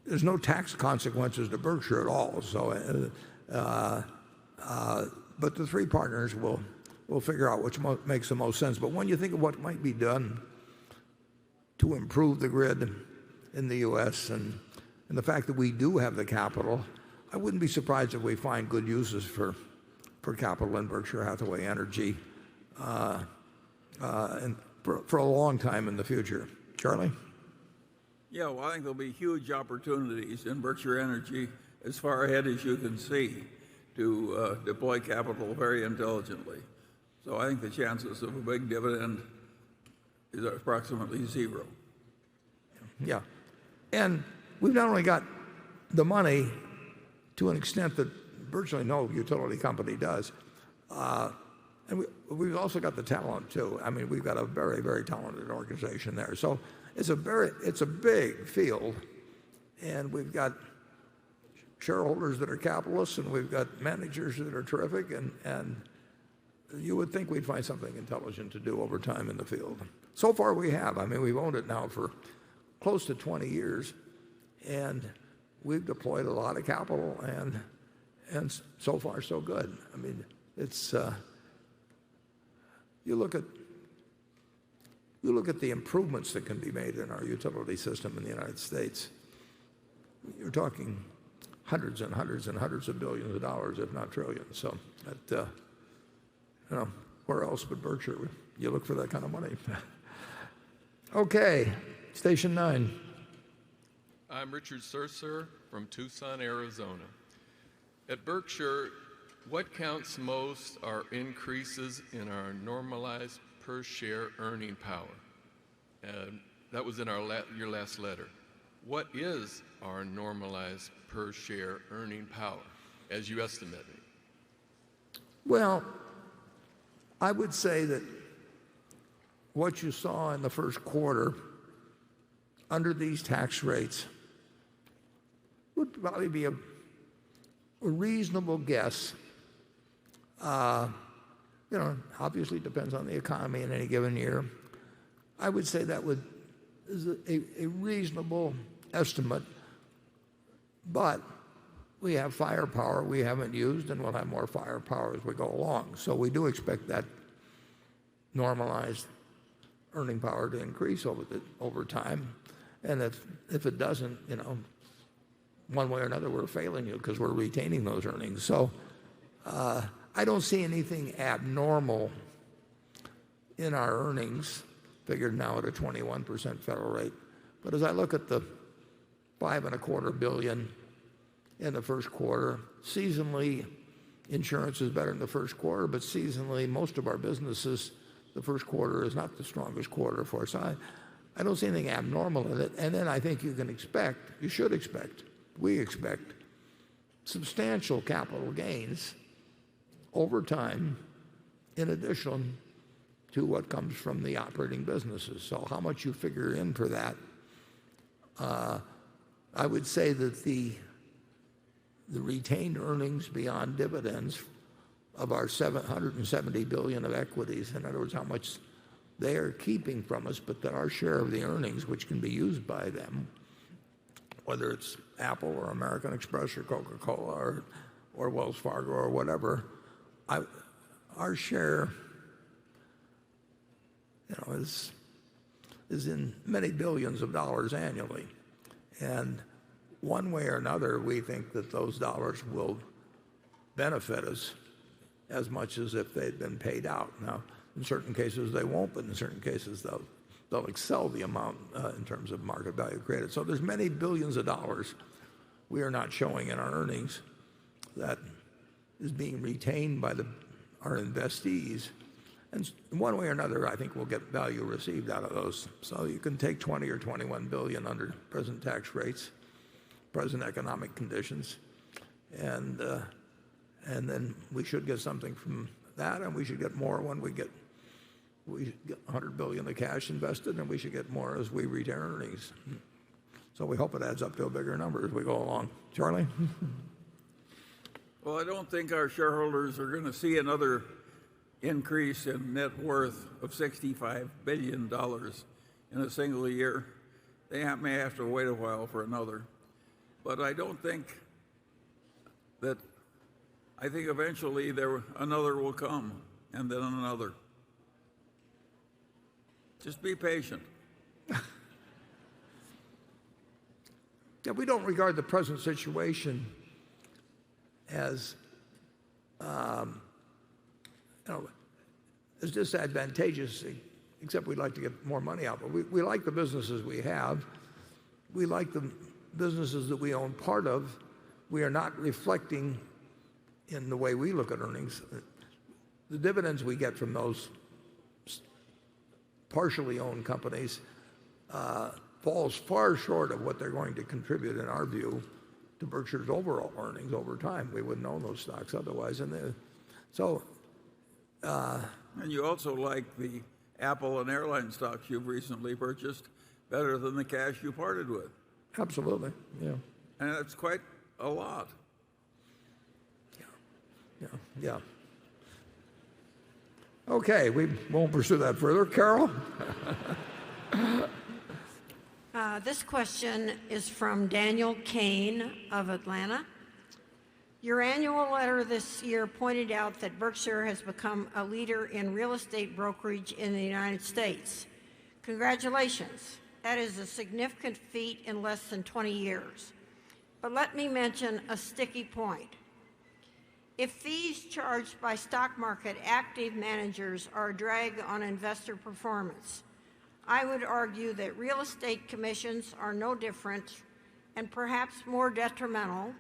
there's no tax consequences to Berkshire at all. So, but the three partners will figure out which makes the most sense. But when you think of what might be done to improve the grid in the U.S. and the fact that we do have the capital, I wouldn't be surprised if we find good uses for capital in Berkshire Hathaway Energy and for a long time in the future. Charlie? Yeah, well, I think there'll be huge opportunities in Berkshire Energy as far ahead as you can see to deploy capital very intelligently. So I think the chances of a big dividend is approximately zero. Yeah. And we've not only got the money to an extent that virtually no utility company does, and we've also got the talent too. I mean, we've got a very, very talented organization there. So it's a big field, and we've got shareholders that are capitalists, and we've got managers that are terrific, and you would think we'd find something intelligent to do over time in the field. So far we have. I mean, we've owned it now for close to 20 years, and we've deployed a lot of capital, and so far so good. I mean, it's you look at the improvements that can be made in our utility system in the United States. You're talking hundreds and hundreds and hundreds of billions of dollars, if not trillions. So, where else but Berkshire? You look for that kind of money. Okay, Station 9. I'm Richard Surser from Tucson, Arizona. At Berkshire, what counts most are increases in our normalized per share earning power. That was in your last letter. What is our normalized per share earning power as you estimate it? Well, I would say that what you saw in the first quarter under these tax rates would probably be a reasonable guess. Obviously it depends on the economy in any given year. I would say that is a reasonable estimate, but we have firepower we haven't used, and we'll have more firepower as we go along. So we do expect that normalized earning power to increase over time. And if it doesn't, one way or another, we're failing you because we're retaining those earnings. So I don't see anything abnormal in our earnings, figured now at a 21% federal rate. But as I look at the $5.25 billion in the first quarter, seasonally, insurance is better in the first quarter, but seasonally, most of our businesses, the first quarter is not the strongest quarter for us. I don't see anything abnormal in it. And then I think you should expect, we expect substantial capital gains over time in addition to what comes from the operating businesses. So how much you figure in for that, I would say that the retained earnings beyond dividends of our $770 billion of equities, in other words, how much they are keeping from us, but that our share of the earnings, which can be used by them, whether it's Apple or American Express or Coca-Cola or Wells Fargo or whatever, our share is in many billions of dollars annually. And one way or another, we think that those dollars will benefit us as much as if they'd been paid out. Now, in certain cases they won't, but in certain cases they'll excel the amount in terms of market value created. So there's many billions of dollars we are not showing in our earnings that is being retained by our investees. And one way or another, I think we'll get value received out of those. So you can take 20 or 21 billion under present tax rates, present economic conditions, and then we should get something from that, and we should get more when we get $100 billion of cash invested, and we should get more as we retain earnings. So we hope it adds up to a bigger number as we go along. Charlie? Well, I don't think our shareholders are going to see another increase in net worth of $65 billion in a single year. They may have to wait a while for another. But I don't think that, I think eventually another will come, and then another. Just be patient. Yeah, we don't regard the present situation as as disadvantageous, except we'd like to get more money out. But we like the businesses we have. We like the businesses that we own part of. We are not reflecting in the way we look at earnings. The dividends we get from those partially owned companies falls far short of what they're going to contribute, in our view, to Berkshire's overall earnings over time. We wouldn't own those stocks otherwise. And you also like the Apple and airline stocks you've recently purchased better than the cash you parted with. Absolutely, yeah. And that's quite a lot. Yeah. Okay, we won't pursue that further. Carol? This question is from Daniel Kane of Atlanta. Your annual letter this year pointed out that Berkshire has become a leader in real estate brokerage in the United States. Congratulations. That is a significant feat in less than 20 years. But let me mention a sticky point. If fees charged by stock market active managers are a drag on investor performance, I would argue that real estate commissions are no different and perhaps more detrimental,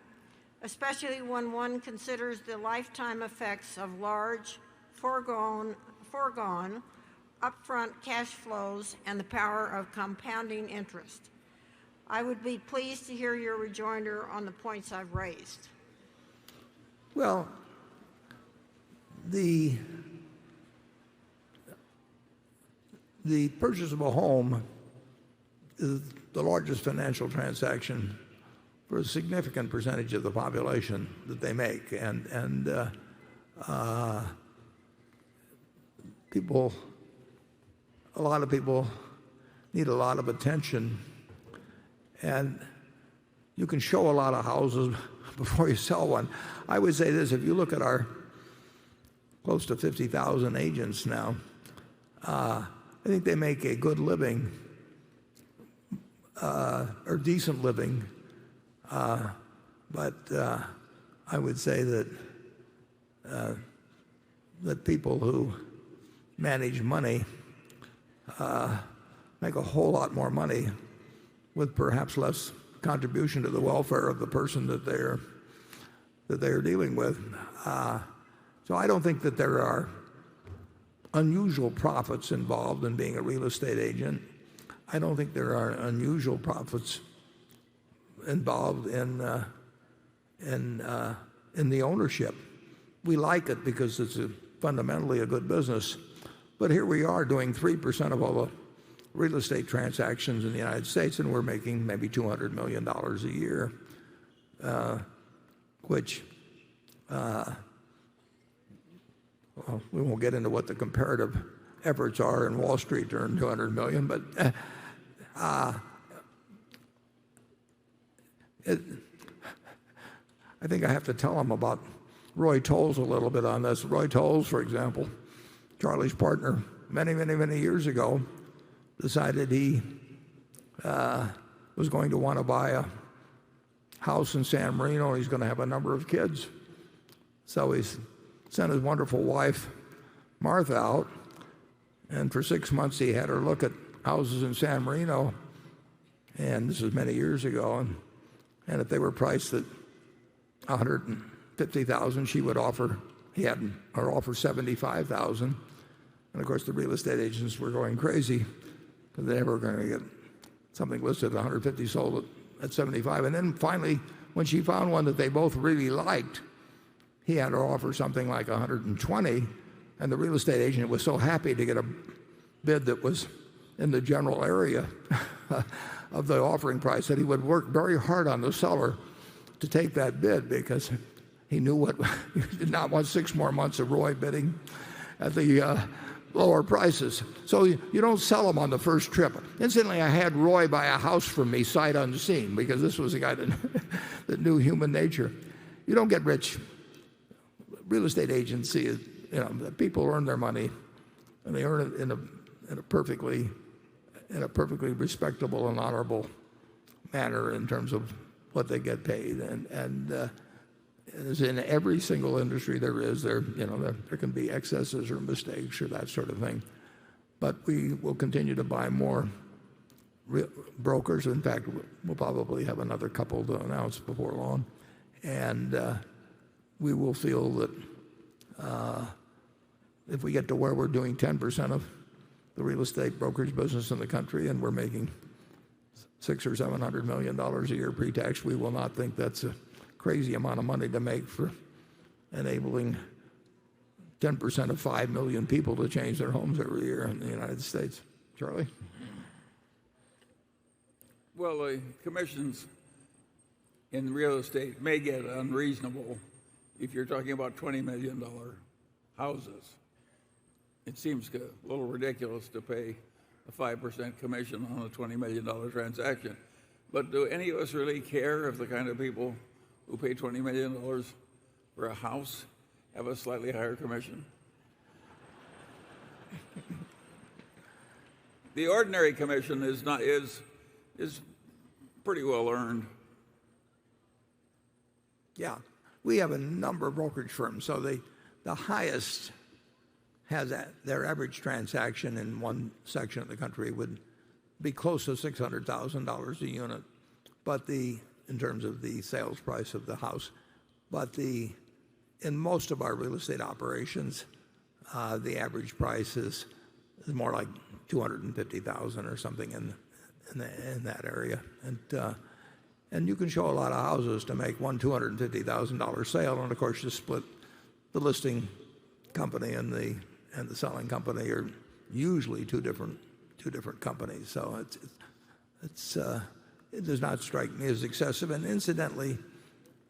especially when one considers the lifetime effects of large, foregone upfront cash flows and the power of compounding interest. I would be pleased to hear your rejoinder on the points I've raised. Well, the purchase of a home is the largest financial transaction for a significant percentage of the population that they make, and a lot of people need a lot of attention, and you can show a lot of houses before you sell one. I would say this: if you look at our close to 50,000 agents now, I think they make a good living or decent living. But I would say that people who manage money make a whole lot more money with perhaps less contribution to the welfare of the person that they're dealing with. So I don't think that there are unusual profits involved in being a real estate agent. I don't think there are unusual profits involved in the ownership. We like it because it's fundamentally a good business. But here we are doing 3% of all the real estate transactions in the United States, and we're making maybe $200 million a year, which well, we won't get into what the comparative efforts are in Wall Street to earn $200 million, but I think I have to tell them about Roy Tolles a little bit on this. Roy Tolles, for example, Charlie's partner, many years ago, decided he was going to want to buy a house in San Marino. He's going to have a number of kids. So he sent his wonderful wife, Martha, out, and for 6 months he had her look at houses in San Marino, and this was many years ago, and if they were priced at $150,000, he had her offer $75,000. And of course the real estate agents were going crazy because they were going to get something listed at $150, sold at $75. And then finally, when she found one that they both really liked, he had her offer something like $120, and the real estate agent was so happy to get a bid that was in the general area of the offering price that he would work very hard on the seller to take that bid, because he knew he did not want 6 more months of Roy bidding lower prices. So you don't sell them on the first trip. Incidentally, I had Roy buy a house from me sight unseen because this was a guy that knew human nature. You don't get rich. Real estate agency is, people earn their money, and they earn it in a perfectly respectable and honorable manner in terms of what they get paid. And as in every single industry there can be excesses or mistakes or that sort of thing. But we will continue to buy more brokers. In fact, we'll probably have another couple to announce before long. And we will feel that if we get to where we're doing 10% of the real estate brokerage business in the country and we're making $600 or $700 million a year pre-tax, we will not think that's a crazy amount of money to make for enabling 10% of 5 million people to change their homes every year in the United States. Charlie? Well, the commissions in real estate may get unreasonable if you're talking about $20 million houses. It seems a little ridiculous to pay a 5% commission on a $20 million transaction. But do any of us really care if the kind of people who pay $20 million for a house have a slightly higher commission? The ordinary commission is pretty well earned. Yeah, we have a number of brokerage firms. So the highest has their average transaction in one section of the country would be close to $600,000 a unit, but in terms of the sales price of the house. But in most of our real estate operations, the average price is more like $250,000 or something in that area. And you can show a lot of houses to make one $250,000 sale, and of course you split the listing company and the selling company are usually two different companies. So it does not strike me as excessive, and incidentally,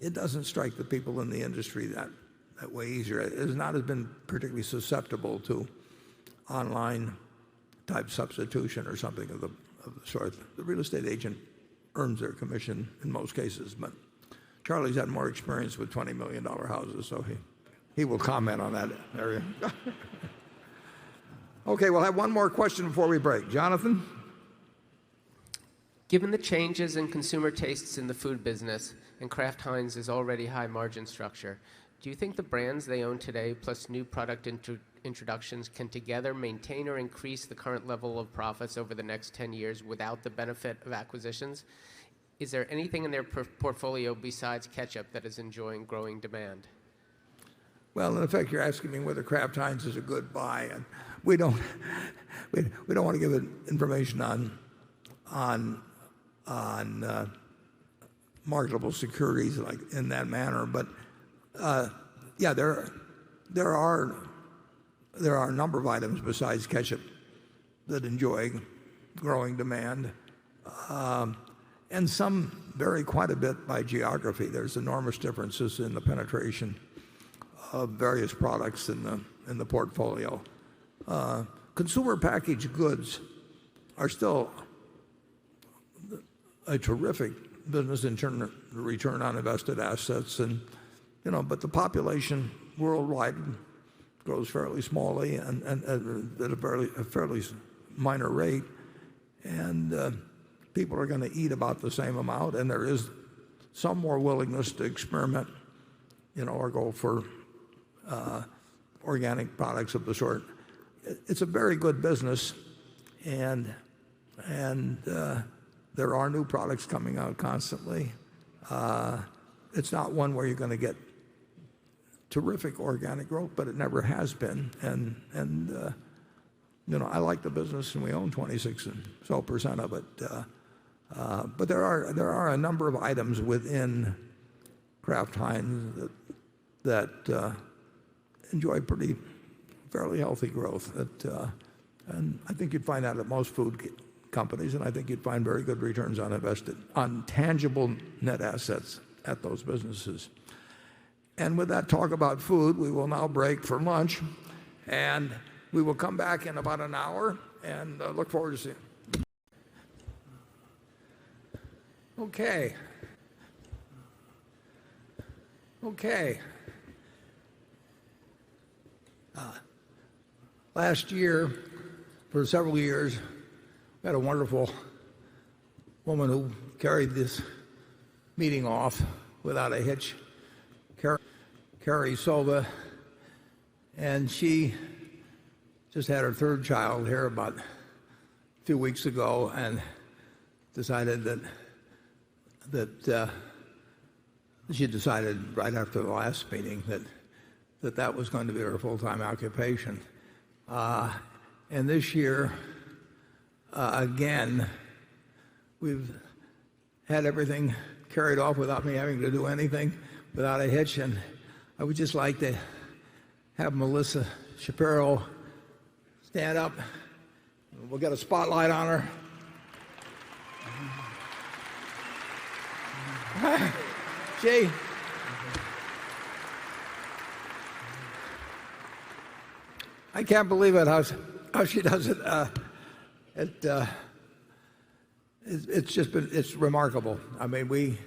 it doesn't strike the people in the industry that way easier. It has not been particularly susceptible to online type substitution or something of the sort. The real estate agent earns their commission in most cases, but Charlie's had more experience with $20 million houses, so he will comment on that area. Okay, we'll have one more question before we break. Jonathan? Given the changes in consumer tastes in the food business and Kraft Heinz's already high margin structure, do you think the brands they own today plus new product introductions can together maintain or increase the current level of profits over the next 10 years without the benefit of acquisitions? Is there anything in their portfolio besides ketchup that is enjoying growing demand? Well, in effect, you're asking me whether Kraft Heinz is a good buy, and we don't want to give information on marketable securities like in that manner. But yeah, there are a number of items besides ketchup that enjoy growing demand, and some vary quite a bit by geography. There's enormous differences in the penetration of various products in the portfolio. Consumer packaged goods are still a terrific business in terms of return on invested assets, but the population worldwide grows fairly smallly and at a fairly minor rate, and people are going to eat about the same amount, and there is some more willingness to experiment, or go for organic products of the sort. It's a very good business, and there are new products coming out constantly. It's not one where you're going to get terrific organic growth, but it never has been. And I like the business, and we own 26% or so of it. But there are a number of items within Kraft Heinz that enjoy fairly healthy growth. And I think you'd find that at most food companies, and I think you'd find very good returns on tangible net assets at those businesses. And with that talk about food, we will now break for lunch. And we will come back in about an hour and look forward to seeing you. Okay. Last year, for several years, we had a wonderful woman who carried this meeting off without a hitch, Carrie Sova, and she just had her third child here about a few weeks ago and decided that she decided right after the last meeting that was going to be her full-time occupation. And this year, again, we've had everything carried off without me having to do anything, without a hitch. And I would just like to have Melissa Shapiro stand up. We'll get a spotlight on her. Gee. I can't believe it how she does it. It's remarkable. I mean,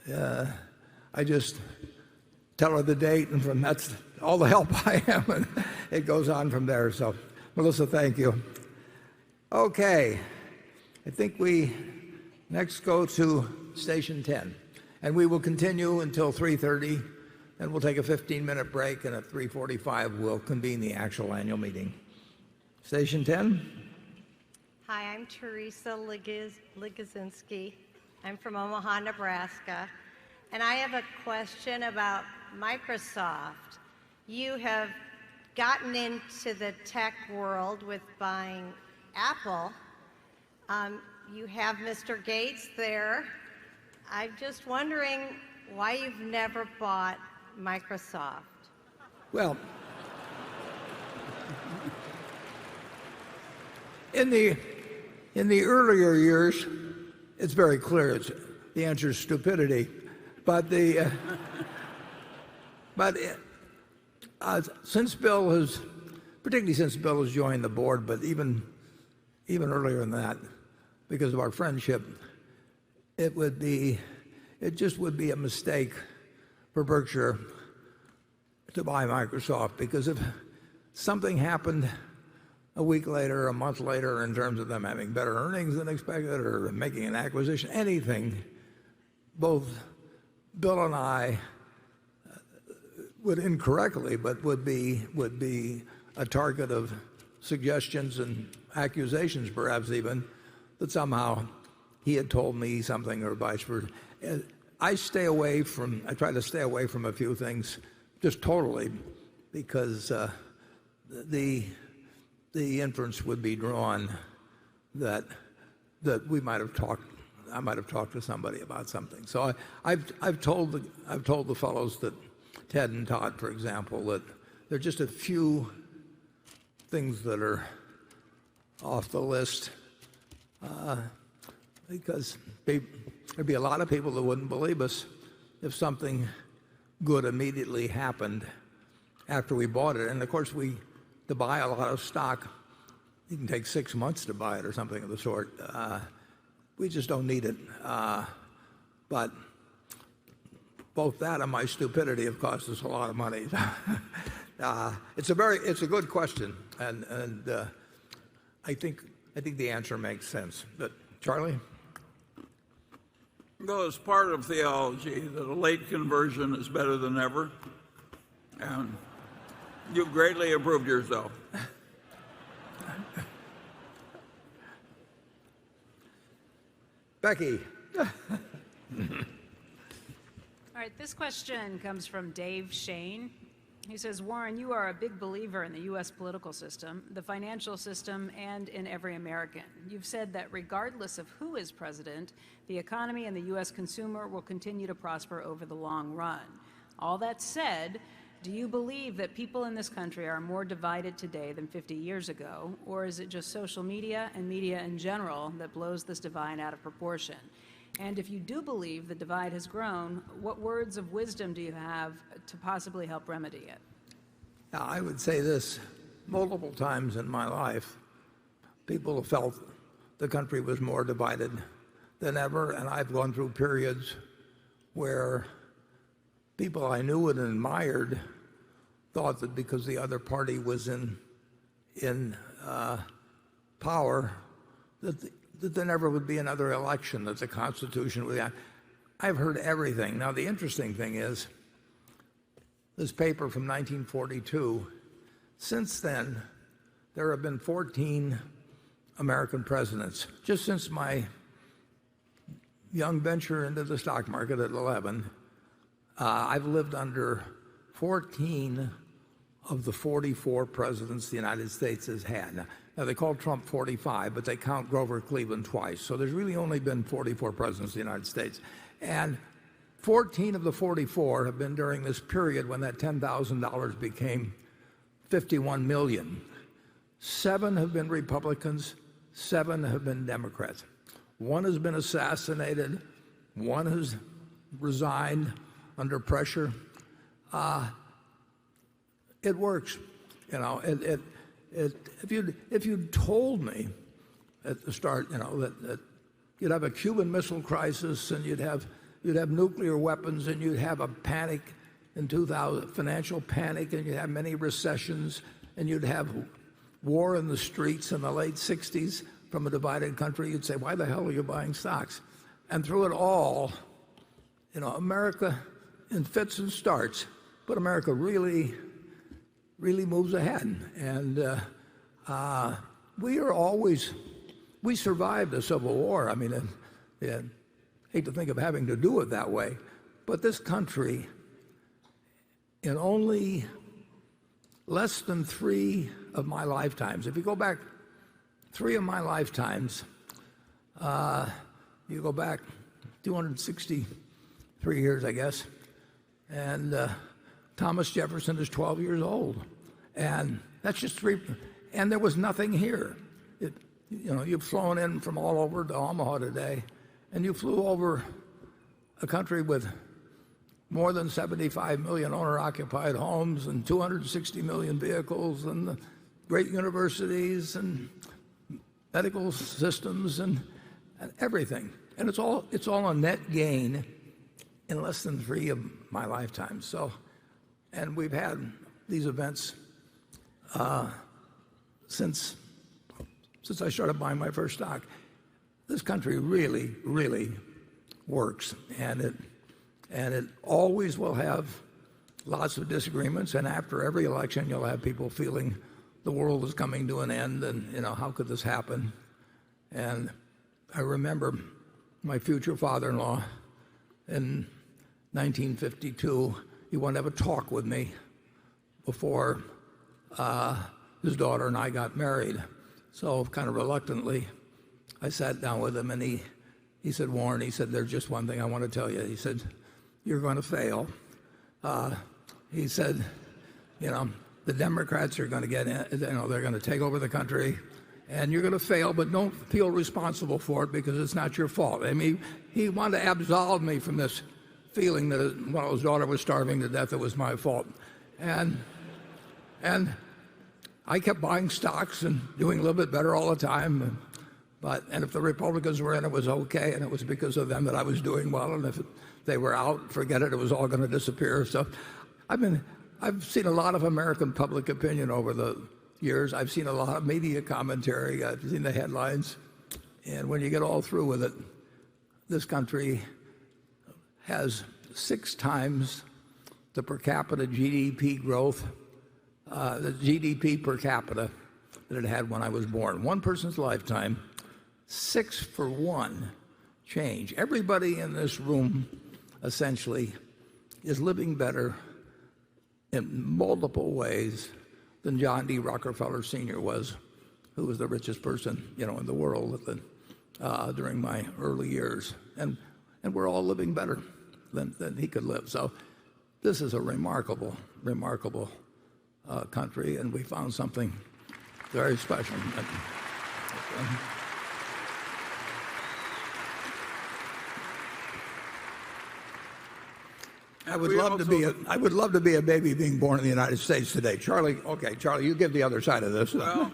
I just tell her the date, and that's all the help I am, and it goes on from there. So, Melissa, thank you. Okay, I think we next go to Station 10, and we will continue until 3:30. And we'll take a 15-minute break, and at 3:45 we'll convene the actual annual meeting. Station 10. Hi, I'm Teresa Ligozinski. I'm from Omaha, Nebraska. And I have a question about Microsoft. You have gotten into the tech world with buying Apple. You have Mr. Gates there. I'm just wondering why you've never bought Microsoft. Well, in the earlier years, it's very clear. The answer is stupidity. But since Bill has, particularly since Bill has joined the board, but even earlier than that, because of our friendship, it just would be a mistake for Berkshire to buy Microsoft, because if something happened a week later, a month later, in terms of them having better earnings than expected or making an acquisition, anything, both Bill and I would incorrectly, but would be a target of suggestions and accusations, perhaps even, that somehow he had told me something or vice versa. I try to stay away from a few things just totally, because the inference would be drawn that I might have talked to somebody about something. So I've told the fellows, that Ted and Todd, for example, that there are just a few things that are off the list, because there'd be a lot of people that wouldn't believe us if something good immediately happened after we bought it. And of course, to buy a lot of stock, you can take 6 months to buy it or something of the sort. We just don't need it. But both that and my stupidity have cost us a lot of money. It's a good question, and I think the answer makes sense. But Charlie? Well, it's part of theology that a late conversion is better than never, and you've greatly improved yourself. Becky. All right, this question comes from Dave Shane. He says, Warren, you are a big believer in the U.S. political system, the financial system, and in every American. You've said that regardless of who is president, the economy and the U.S. consumer will continue to prosper over the long run. All that said, do you believe that people in this country are more divided today than 50 years ago, or is it just social media and media in general that blows this divide out of proportion? And if you do believe the divide has grown, what words of wisdom do you have to possibly help remedy it? Now, I would say this, multiple times in my life, people have felt the country was more divided than ever, and I've gone through periods where people I knew and admired thought that because the other party was in power, that there never would be another election, that the Constitution would be. I've heard everything. Now, the interesting thing is, this paper from 1942, since then, there have been 14 American presidents. Just since my young venture into the stock market at 11, I've lived under 14 of the 44 presidents the United States has had. Now, they call Trump 45, but they count Grover Cleveland twice. So there's really only been 44 presidents of the United States. And 14 of the 44 have been during this period when that $10,000 became $51 million. 7 have been Republicans, 7 have been Democrats. 1 has been assassinated, 1 has resigned under pressure. It works. If you'd told me at the start, that you'd have a Cuban Missile Crisis and you'd have nuclear weapons and you'd have a panic in 2000, financial panic, and you'd have many recessions, and you'd have war in the streets in the late 60s from a divided country, you'd say, why the hell are you buying stocks? And through it all, America in fits and starts, but America really moves ahead. And we survived the Civil War. I mean, I hate to think of having to do it that way, but this country, in only less than 3 of my lifetimes, if you go back 3 of my lifetimes, you go back 263 years, I guess, and Thomas Jefferson is 12 years old, and that's just 3, and there was nothing here. You've flown in from all over to Omaha today, and you flew over a country with more than 75 million owner-occupied homes and 260 million vehicles and great universities and medical systems and everything. And it's all a net gain in less than 3 of my lifetimes. So, and we've had these events since I started buying my first stock. This country really, really works, and it always will have lots of disagreements, and after every election you'll have people feeling the world is coming to an end, and how could this happen? And I remember my future father-in-law in 1952, he wanted to have a talk with me before his daughter and I got married. So kind of reluctantly, I sat down with him, and he said, Warren, he said, there's just one thing I want to tell you. He said, you're going to fail. He said, the Democrats are going to get in, they're going to take over the country, and you're going to fail, but don't feel responsible for it because it's not your fault. I mean, he wanted to absolve me from this feeling that when his daughter was starving to death, it was my fault. And I kept buying stocks and doing a little bit better all the time. And if the Republicans were in, it was okay, and it was because of them that I was doing well. And if they were out, forget it, it was all going to disappear. So I've seen a lot of American public opinion over the years. I've seen a lot of media commentary. I've seen the headlines. And when you get all through with it, this country has 6 times the per capita GDP growth, the GDP per capita that it had when I was born. One person's lifetime, 6-for-1 change. Everybody in this room essentially is living better in multiple ways than John D. Rockefeller Sr. was, who was the richest person, in the world during my early years. And we're all living better than he could live. So this is a remarkable country, and we found something very special. I would love to be a baby being born in the United States today. Charlie, you give the other side of this. Well,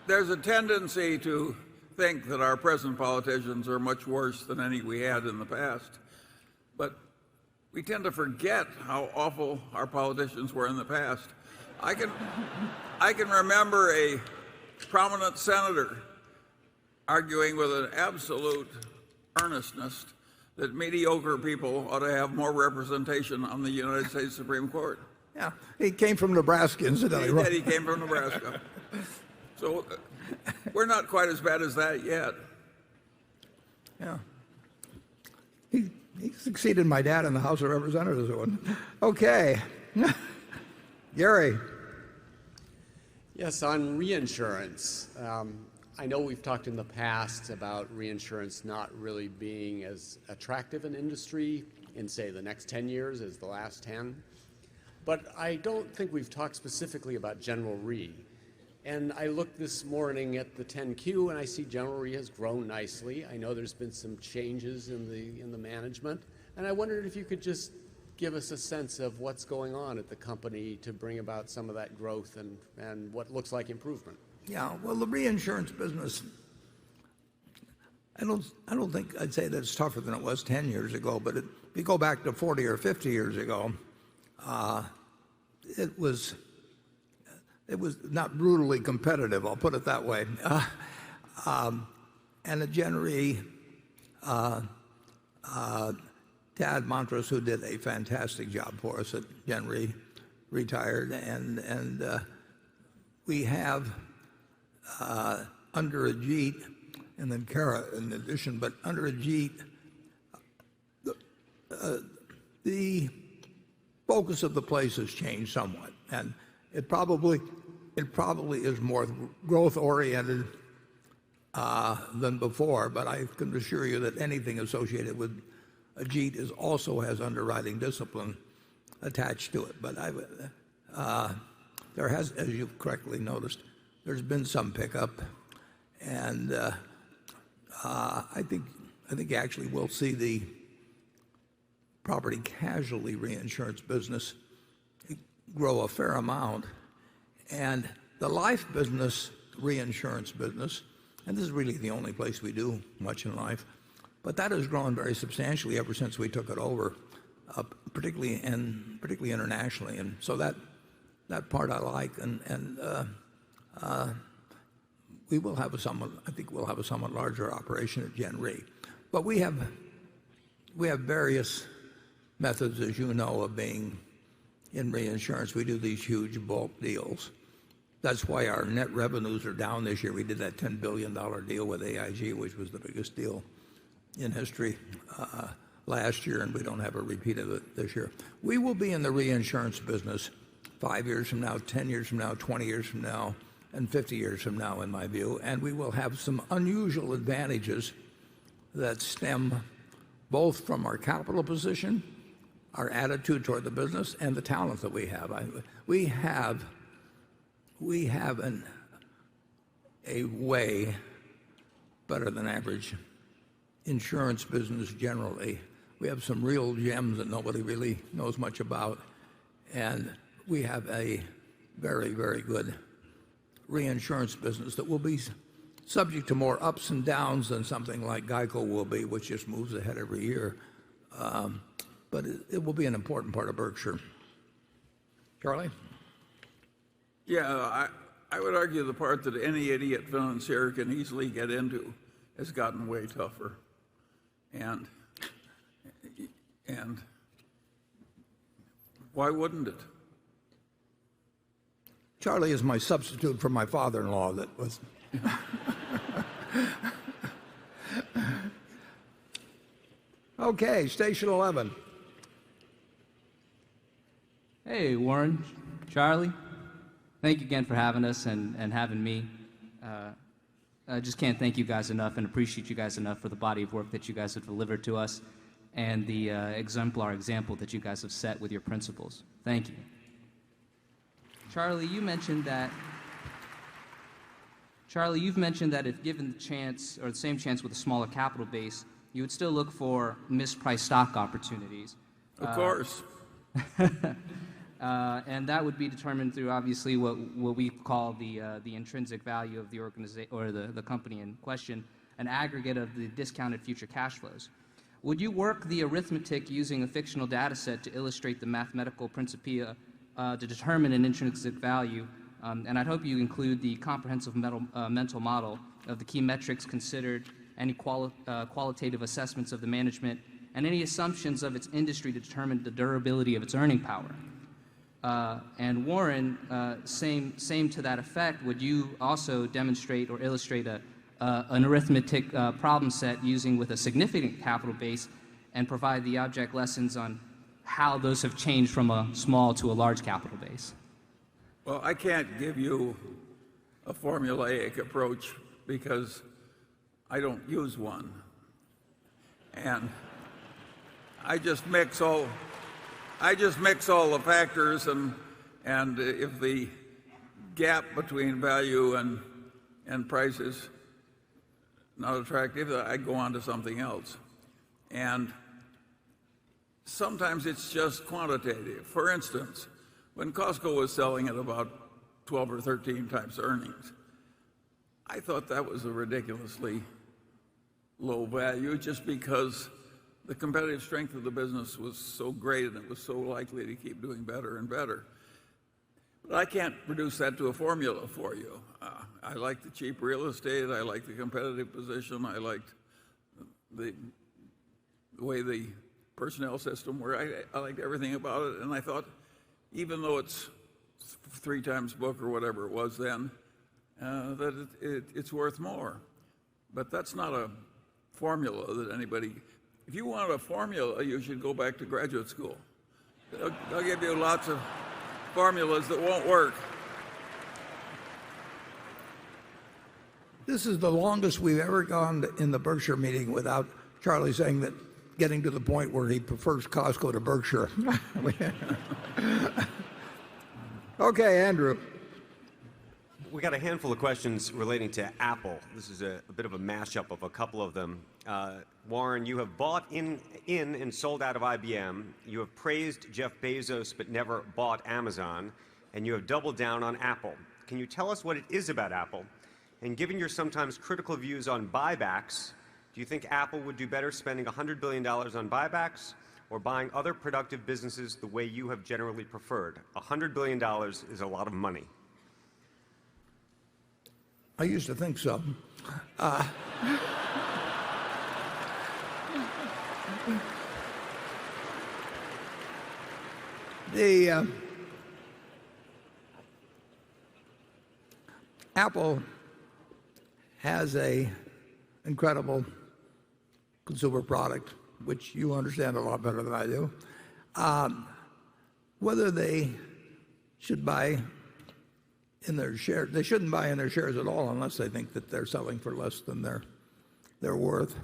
there's a tendency to think that our present politicians are much worse than any we had in the past. But we tend to forget how awful our politicians were in the past. I can remember a prominent senator arguing with an absolute earnestness that mediocre people ought to have more representation on the United States Supreme Court. Yeah, he came from Nebraska, incidentally. He came from Nebraska. So we're not quite as bad as that yet. Yeah. He succeeded my dad in the House of Representatives. Okay. Gary. Yes, on reinsurance. I know we've talked in the past about reinsurance not really being as attractive an industry in, say, the next 10 years as the last 10. But I don't think we've talked specifically about General Re. And I looked this morning at the 10Q, and I see General Re has grown nicely. I know there's been some changes in the management, and I wondered if you could just give us a sense of what's going on at the company to bring about some of that growth and what looks like improvement. Yeah, well, the reinsurance business, I don't think I'd say that it's tougher than it was 10 years ago, but if you go back to 40 or 50 years ago, it was not brutally competitive, I'll put it that way. And at Gen Re, Tad Montrose, who did a fantastic job for us at Gen Re, retired, and we have under Ajit, and then Kara in addition, but under Ajit, the focus of the place has changed somewhat, and it probably is more growth oriented than before. But I can assure you that anything associated with Ajit also has underwriting discipline attached to it. But there has, as you've correctly noticed, there's been some pickup, and I think actually we'll see the property casualty reinsurance business grow a fair amount, and the life business, reinsurance business, and this is really the only place we do much in life, but that has grown very substantially ever since we took it over, particularly internationally, and so that part I like, and we will have I think we'll have a somewhat larger operation at Gen Re, but we have various methods, as you know, of being in reinsurance. We do these huge bulk deals. That's why our net revenues are down this year. We did that $10 billion deal with AIG, which was the biggest deal in history last year, and we don't have a repeat of it this year. We will be in the reinsurance business 5 years from now, 10 years from now, 20 years from now, and 50 years from now, in my view, and we will have some unusual advantages that stem both from our capital position, our attitude toward the business, and the talent that we have. We have a way better than average insurance business generally. We have some real gems that nobody really knows much about, and we have a very, very good reinsurance business that will be subject to more ups and downs than something like GEICO will be, which just moves ahead every year. But it will be an important part of Berkshire. Charlie? Yeah, I would argue the part that any idiot financier can easily get into has gotten way tougher. And why wouldn't it? Charlie is my substitute for my father-in-law that was... Okay, station 11. Hey, Warren, Charlie. Thank you again for having us and having me. I just can't thank you guys enough and appreciate you guys enough for the body of work that you guys have delivered to us and the exemplar example that you guys have set with your principles. Thank you. Charlie, you've mentioned that if given the chance, or the same chance with a smaller capital base, you would still look for mispriced stock opportunities. Of course. And that would be determined through obviously what we call the intrinsic value of the organization or the company in question, an aggregate of the discounted future cash flows. Would you work the arithmetic using a fictional data set to illustrate the mathematical principia to determine an intrinsic value? And I'd hope you include the comprehensive mental model of the key metrics considered, any qualitative assessments of the management, and any assumptions of its industry to determine the durability of its earning power. And Warren, same to that effect, would you also demonstrate or illustrate an arithmetic problem set using with a significant capital base and provide the object lessons on how those have changed from a small to a large capital base? Well, I can't give you a formulaic approach because I don't use one. And I just mix all the factors, and if the gap between value and price is not attractive, I go on to something else. And sometimes it's just quantitative. For instance, when Costco was selling at about 12 or 13 times earnings, I thought that was a ridiculously low value just because the competitive strength of the business was so great and it was so likely to keep doing better and better. But I can't reduce that to a formula for you. I like the cheap real estate. I like the competitive position. I liked the way the personnel system worked. I liked everything about it. And I thought, even though it's 3 times book or whatever it was then, that it's worth more. But that's not a formula that anybody... If you want a formula, you should go back to graduate school. They'll give you lots of formulas that won't work. This is the longest we've ever gone in the Berkshire meeting without Charlie saying that, getting to the point where he prefers Costco to Berkshire. Okay, Andrew. We got a handful of questions relating to Apple. This is a bit of a mashup of a couple of them. Warren, you have bought in and sold out of IBM. You have praised Jeff Bezos but never bought Amazon. And you have doubled down on Apple. Can you tell us what it is about Apple? And given your sometimes critical views on buybacks, do you think Apple would do better spending $100 billion on buybacks or buying other productive businesses the way you have generally preferred? $100 billion is a lot of money. I used to think so. Apple has an incredible consumer product, which you understand a lot better than I do. Whether they should buy in their shares, they shouldn't buy in their shares at all unless they think that they're selling for less than they're worth.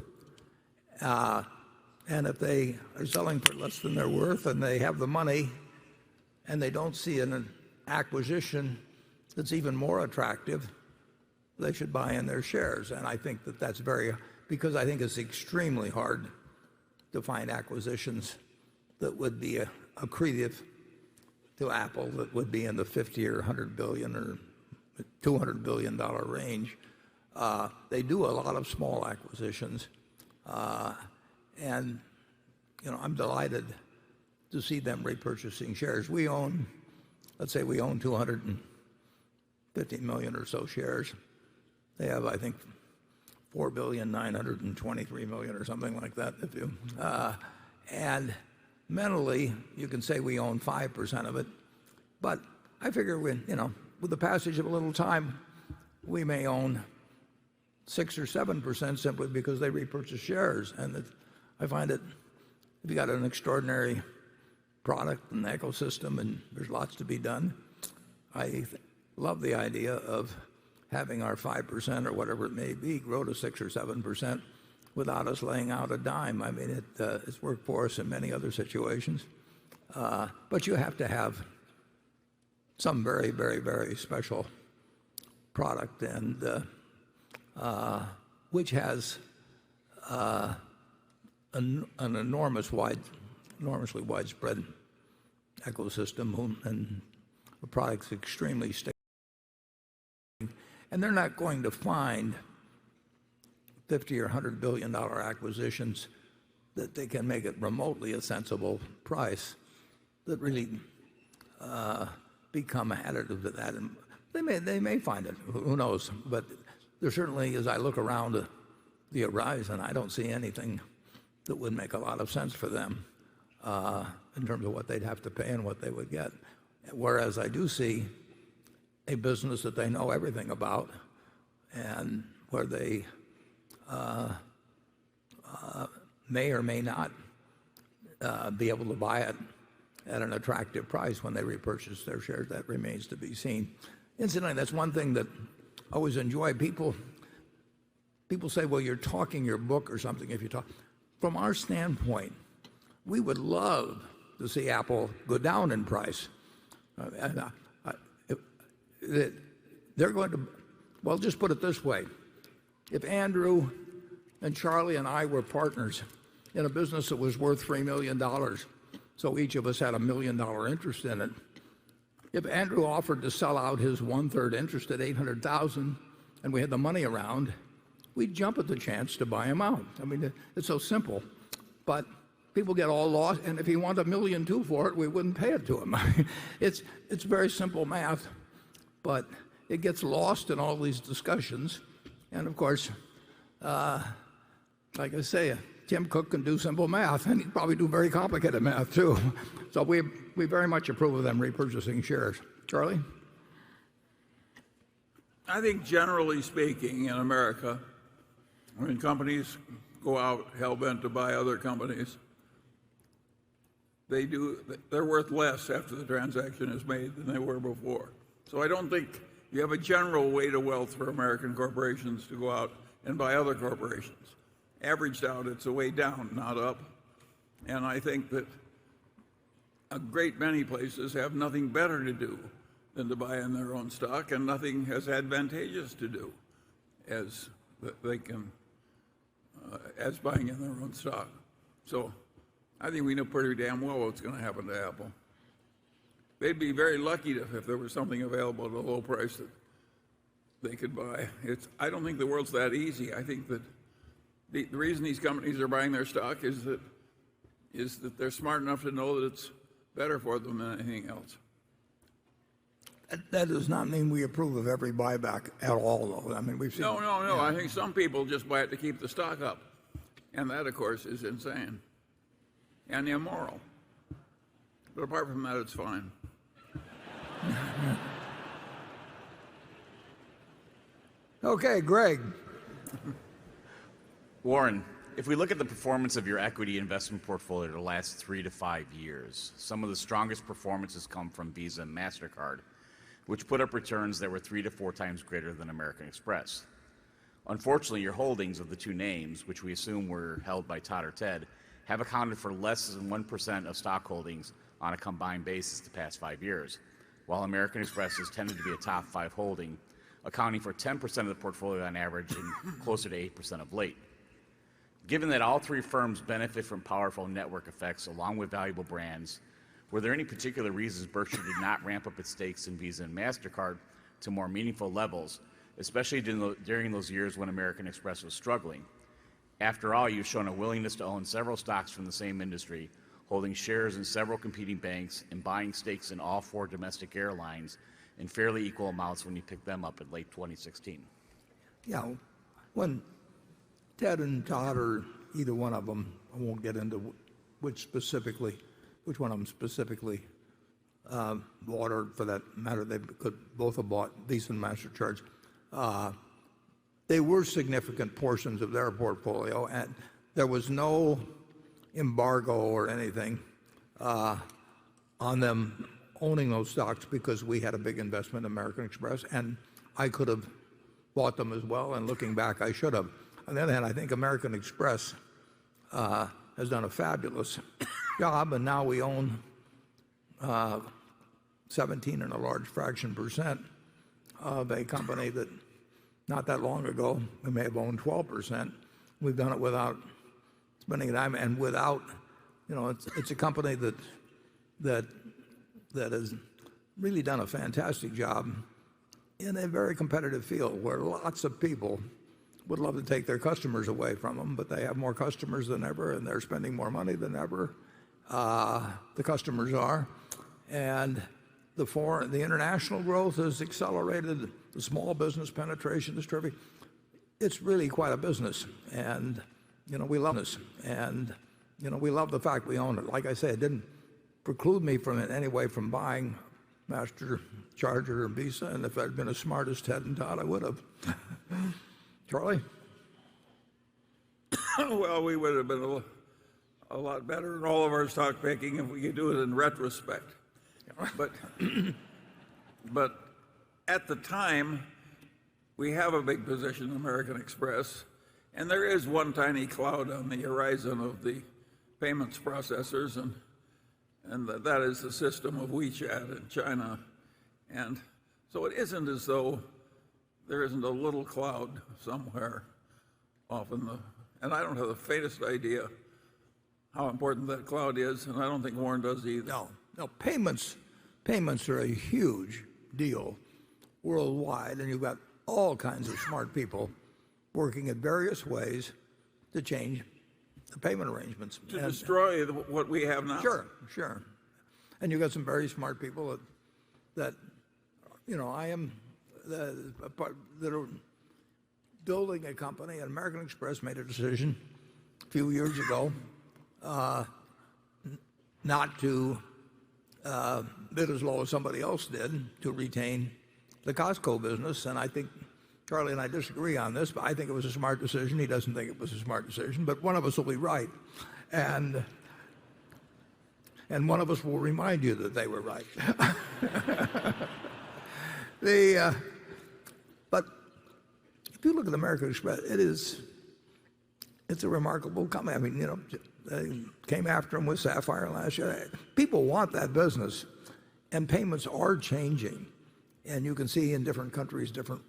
And if they are selling for less than they're worth and they have the money and they don't see an acquisition that's even more attractive, they should buy in their shares. And I think that that's because I think it's extremely hard to find acquisitions that would be accretive to Apple, that would be in the 50 or 100 billion or $200 billion range. They do a lot of small acquisitions. And I'm delighted to see them repurchasing shares. Let's say we own 250 million or so shares. They have, I think, 4,923,000,000 or something like that. And mentally, you can say we own 5% of it. But I figure with the passage of a little time, we may own 6 or 7% simply because they repurchase shares. And I find that if you got an extraordinary product and ecosystem and there's lots to be done, I love the idea of having our 5% or whatever it may be grow to 6 or 7% without us laying out a dime. I mean, it's worked for us in many other situations. But you have to have some very, very, very special product, and which has an enormously widespread ecosystem, and the product's extremely stable. And they're not going to find 50 or $100 billion acquisitions that they can make it remotely a sensible price that really become additive to that. And they may find it, who knows? But there certainly, as I look around the horizon, I don't see anything that would make a lot of sense for them in terms of what they'd have to pay and what they would get. Whereas I do see a business that they know everything about, and where they may or may not be able to buy it at an attractive price when they repurchase their shares. That remains to be seen. Incidentally, that's one thing that I always enjoy. People say, well, you're talking your book or something if you talk. From our standpoint, we would love to see Apple go down in price. They're going to, well, just put it this way. If Andrew and Charlie and I were partners in a business that was worth $3 million, so each of us had $1 million interest in it, if Andrew offered to sell out his 1/3 interest at $800,000 and we had the money around, we'd jump at the chance to buy him out. I mean, it's so simple. But people get all lost, and if he wanted $1 million too for it, we wouldn't pay it to him. It's very simple math, but it gets lost in all these discussions. And of course, like I say, Tim Cook can do simple math, and he'd probably do very complicated math too. So we very much approve of them repurchasing shares. Charlie? I think generally speaking in America, when companies go out hell-bent to buy other companies, they're worth less after the transaction is made than they were before. So I don't think you have a general weight of wealth for American corporations to go out and buy other corporations. Averaged out, it's a way down, not up. And I think that a great many places have nothing better to do than to buy in their own stock, and nothing as advantageous to do as as buying in their own stock. So I think we know pretty damn well what's going to happen to Apple. They'd be very lucky if there was something available at a low price that they could buy. I don't think the world's that easy. I think that the reason these companies are buying their stock is that they're smart enough to know that it's better for them than anything else. That does not mean we approve of every buyback at all, though. I mean, we've seen. No. Yeah. I think some people just buy it to keep the stock up, and that, of course, is insane and immoral. But apart from that, it's fine. Okay, Greg. Warren, if we look at the performance of your equity investment portfolio the last 3 to 5 years, some of the strongest performances come from Visa and MasterCard, which put up returns that were 3 to 4 times greater than American Express. Unfortunately, your holdings of the two names, which we assume were held by Todd or Ted, have accounted for less than 1% of stock holdings on a combined basis the past 5 years, while American Express has tended to be a top 5 holding, accounting for 10% of the portfolio on average and closer to 8% of late. Given that all three firms benefit from powerful network effects along with valuable brands, were there any particular reasons Berkshire did not ramp up its stakes in Visa and MasterCard to more meaningful levels, especially during those years when American Express was struggling? After all, you've shown a willingness to own several stocks from the same industry, holding shares in several competing banks and buying stakes in all 4 domestic airlines in fairly equal amounts when you picked them up in late 2016. Yeah, when Ted and Todd, or either one of them, I won't get into which one of them specifically bought, or for that matter, they could both have bought Visa and MasterCard. They were significant portions of their portfolio, and there was no embargo or anything on them owning those stocks because we had a big investment in American Express, and I could have bought them as well, and looking back, I should have. On the other hand, I think American Express has done a fabulous job, and now we own 17 and a large fraction percent of a company that not that long ago we may have owned 12%. We've done it without spending time, and without, it's a company that has really done a fantastic job in a very competitive field where lots of people would love to take their customers away from them, but they have more customers than ever, and they're spending more money than ever. The customers are, and the international growth has accelerated. The small business penetration is terrific. It's really quite a business, and we love this, and we love the fact we own it. Like I say, it didn't preclude me from in any way from buying Master, Charger, and Visa, and if I'd been as smart as Ted and Todd, I would have. Charlie? Well, we would have been a lot better in all of our stock picking if we could do it in retrospect. But at the time, we have a big position in American Express, and there is one tiny cloud on the horizon of the payments processors, and that is the system of WeChat in China. And so it isn't as though there isn't a little cloud somewhere off in the, and I don't have the faintest idea how important that cloud is, and I don't think Warren does either. No, payments are a huge deal worldwide, and you've got all kinds of smart people working in various ways to change the payment arrangements. To destroy what we have now. Sure. And you've got some very smart people that that are building a company, and American Express made a decision a few years ago not to bid as low as somebody else did to retain the Costco business. And I think Charlie and I disagree on this, but I think it was a smart decision. He doesn't think it was a smart decision, but one of us will be right. And one of us will remind you that they were right. But if you look at American Express, it's a remarkable company. I mean, they came after them with Sapphire last year. People want that business, and payments are changing. And you can see in different countries, different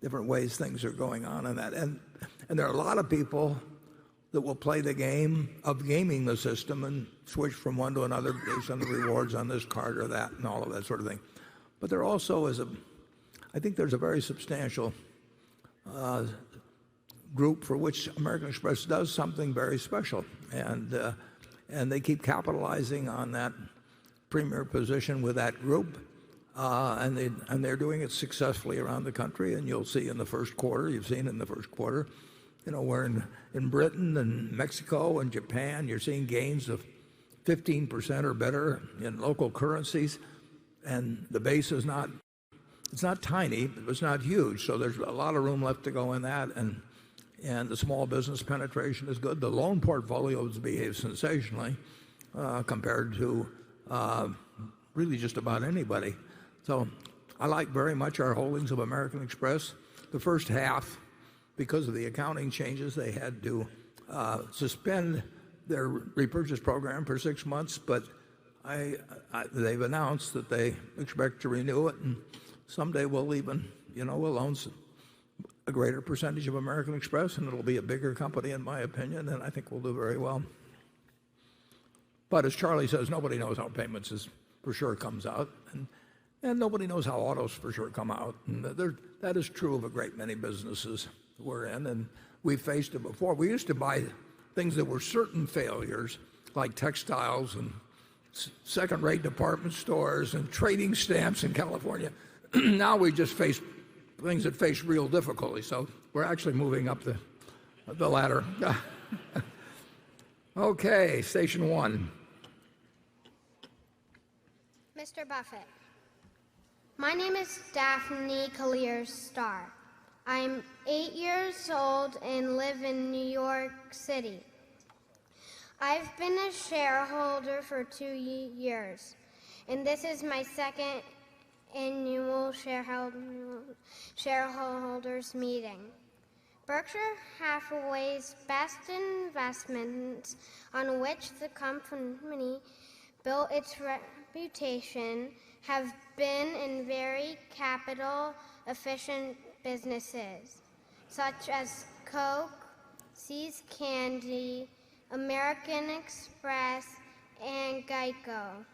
ways things are going on in that. And there are a lot of people that will play the game of gaming the system and switch from one to another based on the rewards on this card or that and all of that sort of thing. But there also is I think there's a very substantial group for which American Express does something very special, and they keep capitalizing on that premier position with that group, and they're doing it successfully around the country. And you'll see in the first quarter, you've seen in the first quarter, we're in Britain and Mexico and Japan, you're seeing gains of 15% or better in local currencies, and the base is not tiny, but it's not huge, so there's a lot of room left to go in that, and the small business penetration is good. The loan portfolios behave sensationally compared to really just about anybody. So I like very much our holdings of American Express. The first half, because of the accounting changes, they had to suspend their repurchase program for 6 months, but they've announced that they expect to renew it, and someday we'll even, we'll own a greater percentage of American Express, and it'll be a bigger company, in my opinion, and I think we'll do very well. But as Charlie says, nobody knows how payments for sure comes out, and nobody knows how autos for sure come out. And that is true of a great many businesses we're in, and we've faced it before. We used to buy things that were certain failures, like textiles and second-rate department stores and trading stamps in California. Now we just face things that face real difficulty, so we're actually moving up the ladder. Okay, station one. Mr. Buffett, my name is Daphne Collier-Starr. I'm 8 years old and live in New York City. I've been a shareholder for 2 years, and this is my second annual shareholders meeting. Berkshire Hathaway's best investments on which the company built its reputation have been in very capital efficient businesses such as Coke, See's Candy, American Express, and Geico.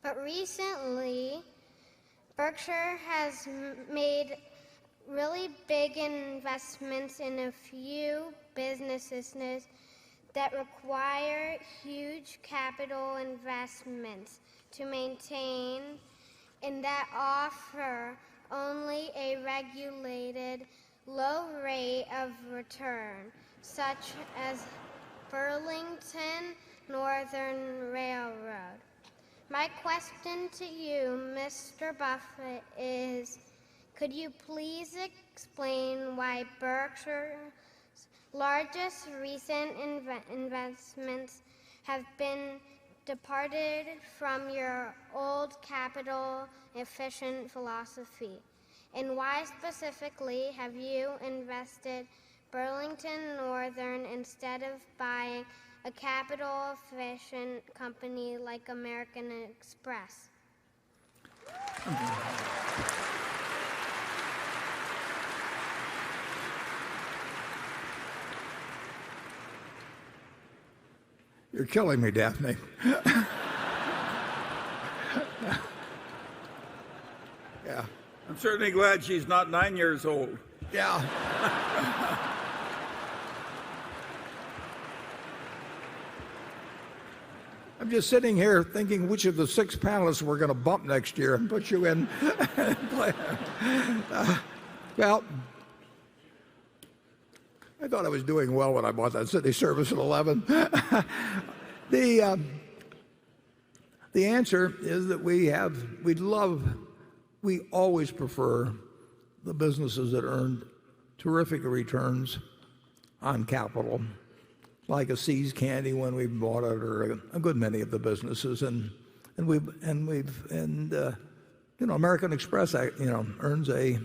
But recently, Berkshire has made really big investments in a few businesses that require huge capital investments to maintain and that offer only a regulated low rate of return, such as Burlington Northern Railroad. My question to you, Mr. Buffett, is could you please explain why Berkshire's largest recent investments have been departed from your old capital-efficient philosophy? And why specifically have you invested Burlington Northern instead of buying a capital-efficient company like American Express? You're killing me, Daphne. Yeah. I'm certainly glad she's not 9 years old. Yeah. I'm just sitting here thinking which of the 6 panelists we're going to bump next year and put you in. Well, I thought I was doing well when I bought that city service at 11. The answer is that we always prefer the businesses that earn terrific returns on capital, like a See's Candy when we bought it, or a good many of the businesses, and American Express, earns a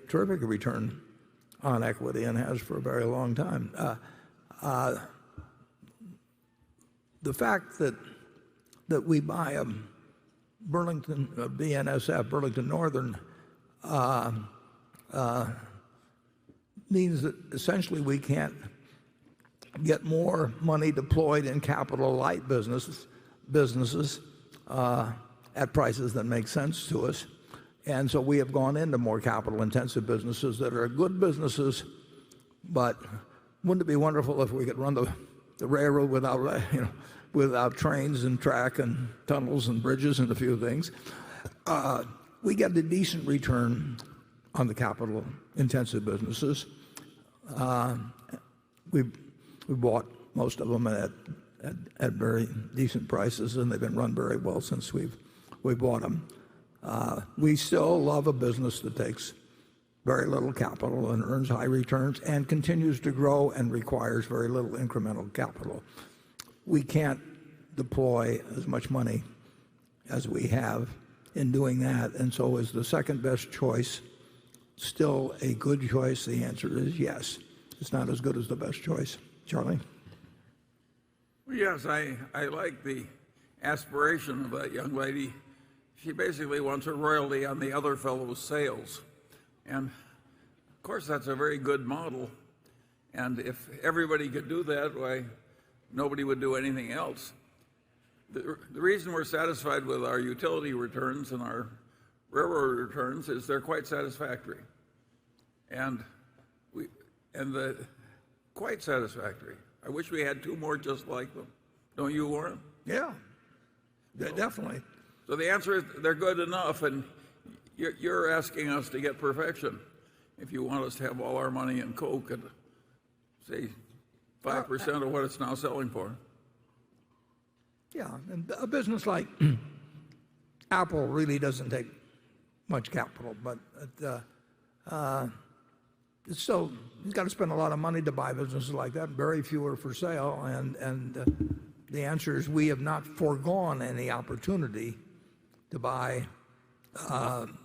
terrific return on equity and has for a very long time. The fact that we buy a Burlington BNSF, Burlington Northern, means that essentially we can't get more money deployed in capital light businesses at prices that make sense to us. And so we have gone into more capital intensive businesses that are good businesses, but wouldn't it be wonderful if we could run the railroad without trains and track and tunnels and bridges and a few things? We get a decent return on the capital intensive businesses. We bought most of them at very decent prices, and they've been run very well since we bought them. We still love a business that takes very little capital and earns high returns and continues to grow and requires very little incremental capital. We can't deploy as much money as we have in doing that, and so is the second best choice still a good choice? The answer is yes. It's not as good as the best choice. Charlie? Well, yes, I like the aspiration of that young lady. She basically wants a royalty on the other fellow's sales. And of course that's a very good model. And if everybody could do that, why, nobody would do anything else. The reason we're satisfied with our utility returns and our railroad returns is they're quite satisfactory. Quite satisfactory. I wish we had 2 more just like them. Don't you, Warren? Yeah, definitely. So the answer is they're good enough, and you're asking us to get perfection. If you want us to have all our money in Coke at, say, 5% of what it's now selling for. Yeah, and a business like Apple really doesn't take much capital, but it's still, you've got to spend a lot of money to buy businesses like that. Very few are for sale, and the answer is we have not foregone any opportunity to buy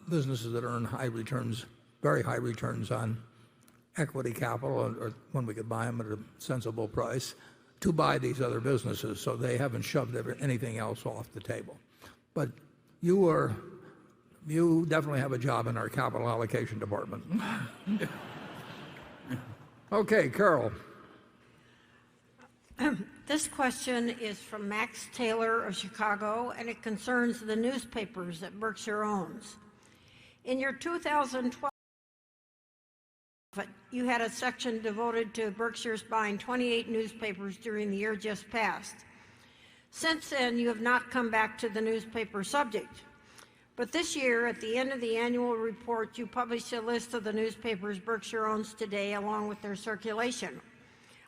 businesses that earn high returns, very high returns on equity capital, or when we could buy them at a sensible price, to buy these other businesses. So they haven't shoved anything else off the table. But you definitely have a job in our capital allocation department. Okay, Carol. This question is from Max Taylor of Chicago, and it concerns the newspapers that Berkshire owns. In your 2012, you had a section devoted to Berkshire's buying 28 newspapers during the year just passed. Since then, you have not come back to the newspaper subject. But this year, at the end of the annual report, you published a list of the newspapers Berkshire owns today, along with their circulation.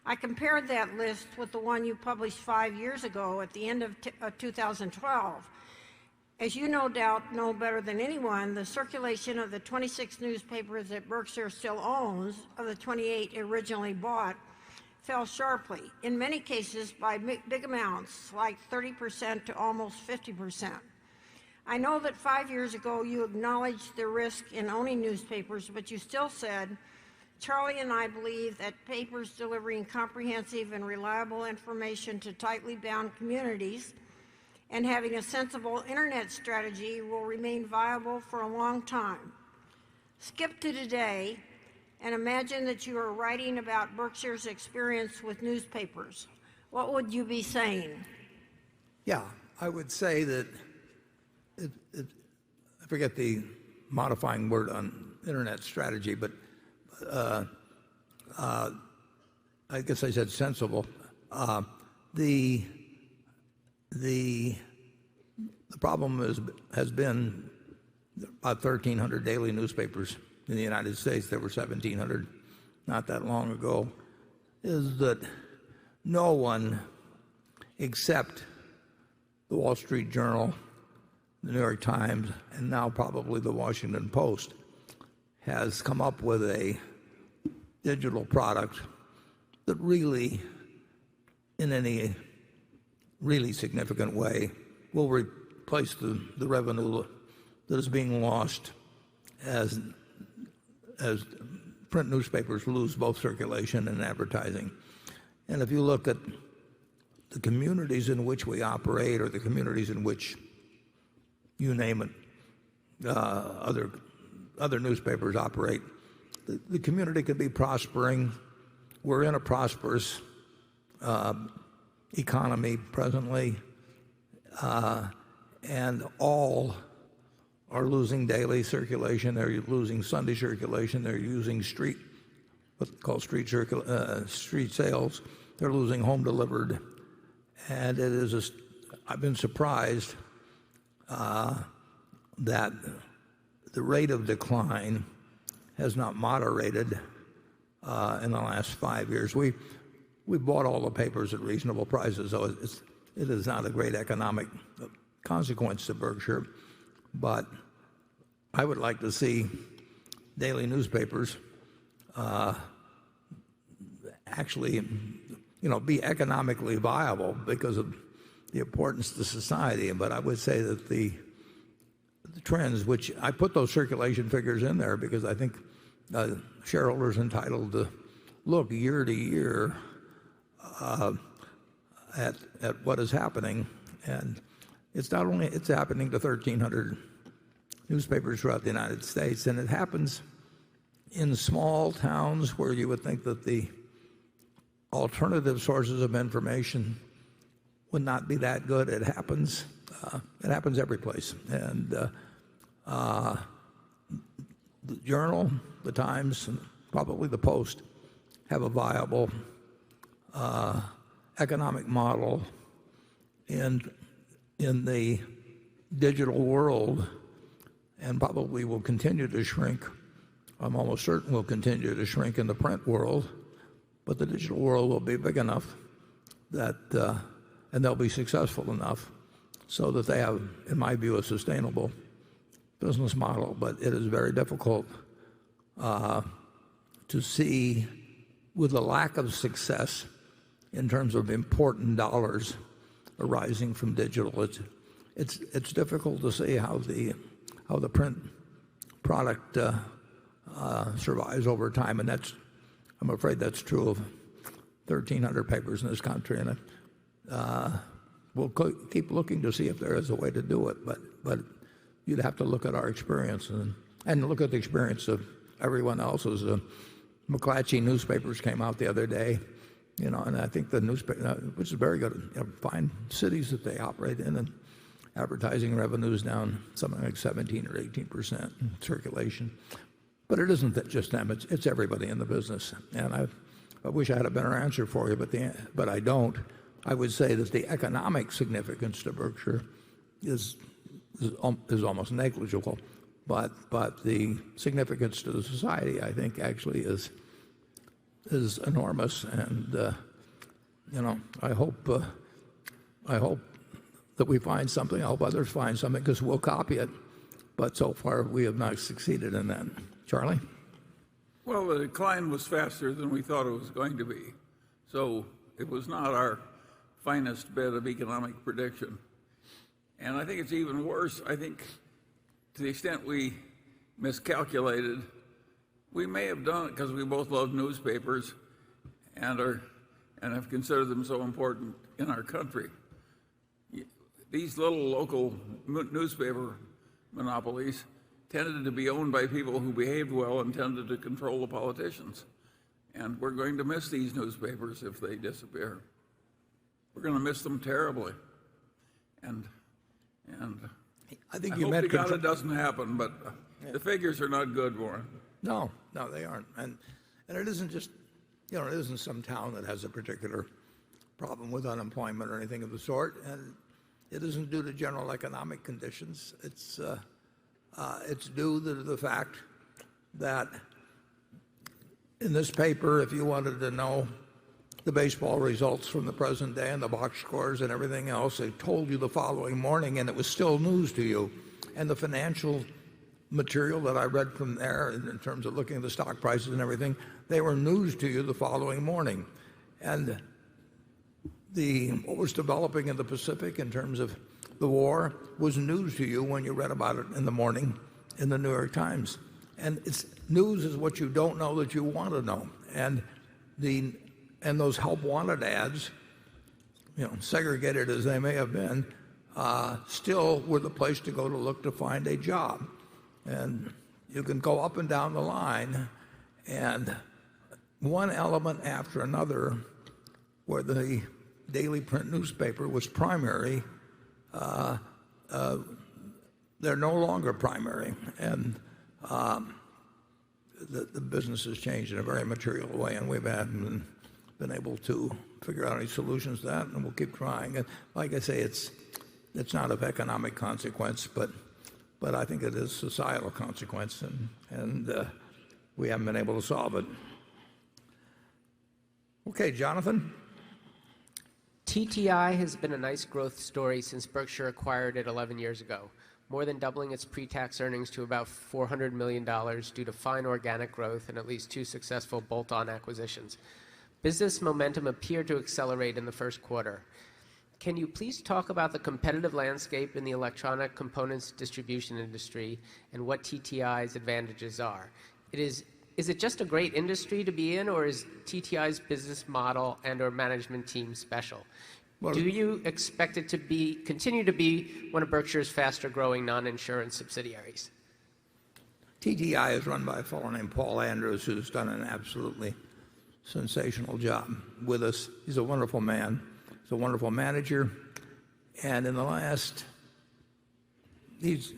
I compared that list with the one you published 5 years ago at the end of 2012. As you no doubt know better than anyone, the circulation of the 26 newspapers that Berkshire still owns, of the 28 originally bought, fell sharply, in many cases by big amounts, like 30% to almost 50%. I know that 5 years ago you acknowledged the risk in owning newspapers, but you still said, Charlie and I believe that papers delivering comprehensive and reliable information to tightly bound communities and having a sensible internet strategy will remain viable for a long time. Skip to today and imagine that you are writing about Berkshire's experience with newspapers. What would you be saying? Yeah, I would say that I forget the modifying word on internet strategy, but I guess I said sensible. The problem has been about 1,300 daily newspapers in the United States. There were 1,700 not that long ago. Is that no one except the Wall Street Journal, the New York Times, and now probably the Washington Post has come up with a digital product that really, in any really significant way, will replace the revenue that is being lost as print newspapers lose both circulation and advertising. And if you look at the communities in which we operate, or the communities in which, you name it, other newspapers operate, the community could be prospering. We're in a prosperous economy presently, and all are losing daily circulation. They're losing Sunday circulation. They're using what's called street sales. They're losing home delivered, and I've been surprised that the rate of decline has not moderated in the last 5 years. We bought all the papers at reasonable prices, so it is not a great economic consequence to Berkshire. But I would like to see daily newspapers actually, be economically viable because of the importance to society. But I would say that the trends, which I put those circulation figures in there because I think shareholders are entitled to look year to year at what is happening, and it's happening to 1,300 newspapers throughout the United States, and it happens in small towns where you would think that the alternative sources of information would not be that good. It happens every place, and the Journal, the Times, and probably the Post have a viable economic model in the digital world, and probably will continue to shrink. I'm almost certain will continue to shrink in the print world, but the digital world will be big enough that and they'll be successful enough so that they have, in my view, a sustainable business model. But it is very difficult to see, with the lack of success in terms of important dollars arising from digital, it's difficult to see how the print product survives over time, and I'm afraid that's true of 1,300 papers in this country, and we'll keep looking to see if there is a way to do it. But you'd have to look at our experience and look at the experience of everyone else's. McClatchy newspapers came out the other day, And I think the newspaper, which is very good, fine cities that they operate in, and advertising revenues down something like 17 or 18% in circulation. But it isn't just them; it's everybody in the business. And I wish I had a better answer for you, but I don't. I would say that the economic significance to Berkshire is almost negligible, but the significance to the society, I think, actually is enormous. And I hope that we find something. I hope others find something, because we'll copy it. But so far, we have not succeeded in that. Charlie? Well, the decline was faster than we thought it was going to be. So it was not our finest bit of economic prediction. And I think it's even worse. I think to the extent we miscalculated, we may have done it because we both love newspapers and have considered them so important in our country. These little local newspaper monopolies tended to be owned by people who behaved well and tended to control the politicians. And we're going to miss these newspapers if they disappear. We're going to miss them terribly. And I think hope to God it doesn't happen, but the figures are not good, Warren. No, they aren't. And it isn't just, it isn't some town that has a particular problem with unemployment or anything of the sort. And it isn't due to general economic conditions. It's due to the fact that in this paper, if you wanted to know the baseball results from the present day and the box scores and everything else, they told you the following morning, and it was still news to you. And the financial material that I read from there, in terms of looking at the stock prices and everything, they were news to you the following morning. And what was developing in the Pacific in terms of the war was news to you when you read about it in the morning in the New York Times. And news is what you don't know that you want to know. And those help wanted ads, segregated as they may have been, still were the place to go to look to find a job. And you can go up and down the line, and one element after another, where the daily print newspaper was primary, they're no longer primary. And the business has changed in a very material way, and we've been able to figure out any solutions to that, and we'll keep trying. And like I say, it's not of economic consequence, but I think it is societal consequence, and we haven't been able to solve it. Okay, Jonathan? TTI has been a nice growth story since Berkshire acquired it 11 years ago, more than doubling its pre-tax earnings to about $400 million due to fine organic growth and at least 2 successful bolt-on acquisitions. Business momentum appeared to accelerate in the first quarter. Can you please talk about the competitive landscape in the electronic components distribution industry and what TTI's advantages are? Is it just a great industry to be in, or is TTI's business model and/or management team special? Do you expect it to continue to be one of Berkshire's faster-growing non-insurance subsidiaries? TTI is run by a fellow named Paul Andrews, who's done an absolutely sensational job with us. He's a wonderful man. He's a wonderful manager. And in the last, he's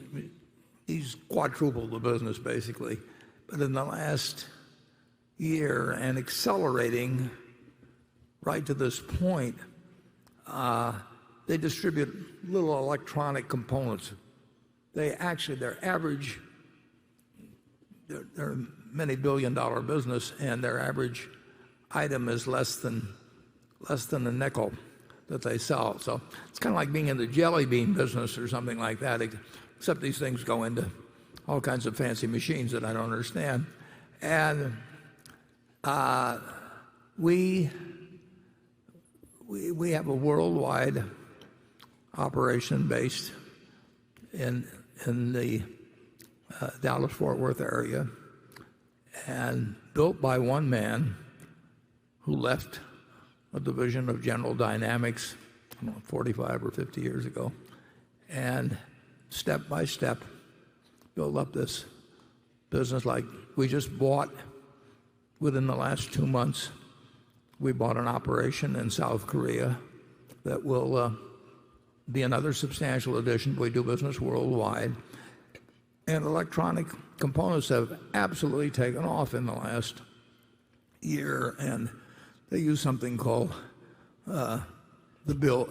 quadrupled the business, basically. But in the last year, and accelerating right to this point, they distribute little electronic components. They're a many billion-dollar business, and their average item is less than a nickel that they sell. So it's kind of like being in the jelly bean business or something like that, except these things go into all kinds of fancy machines that I don't understand. And we have a worldwide operation based in the Dallas-Fort Worth area, and built by one man who left a division of General Dynamics 45 or 50 years ago, and step by step build up this business. Like we just bought, within the last 2 months, we bought an operation in South Korea that will be another substantial addition. We do business worldwide. And electronic components have absolutely taken off in the last year, and they use something called the bill,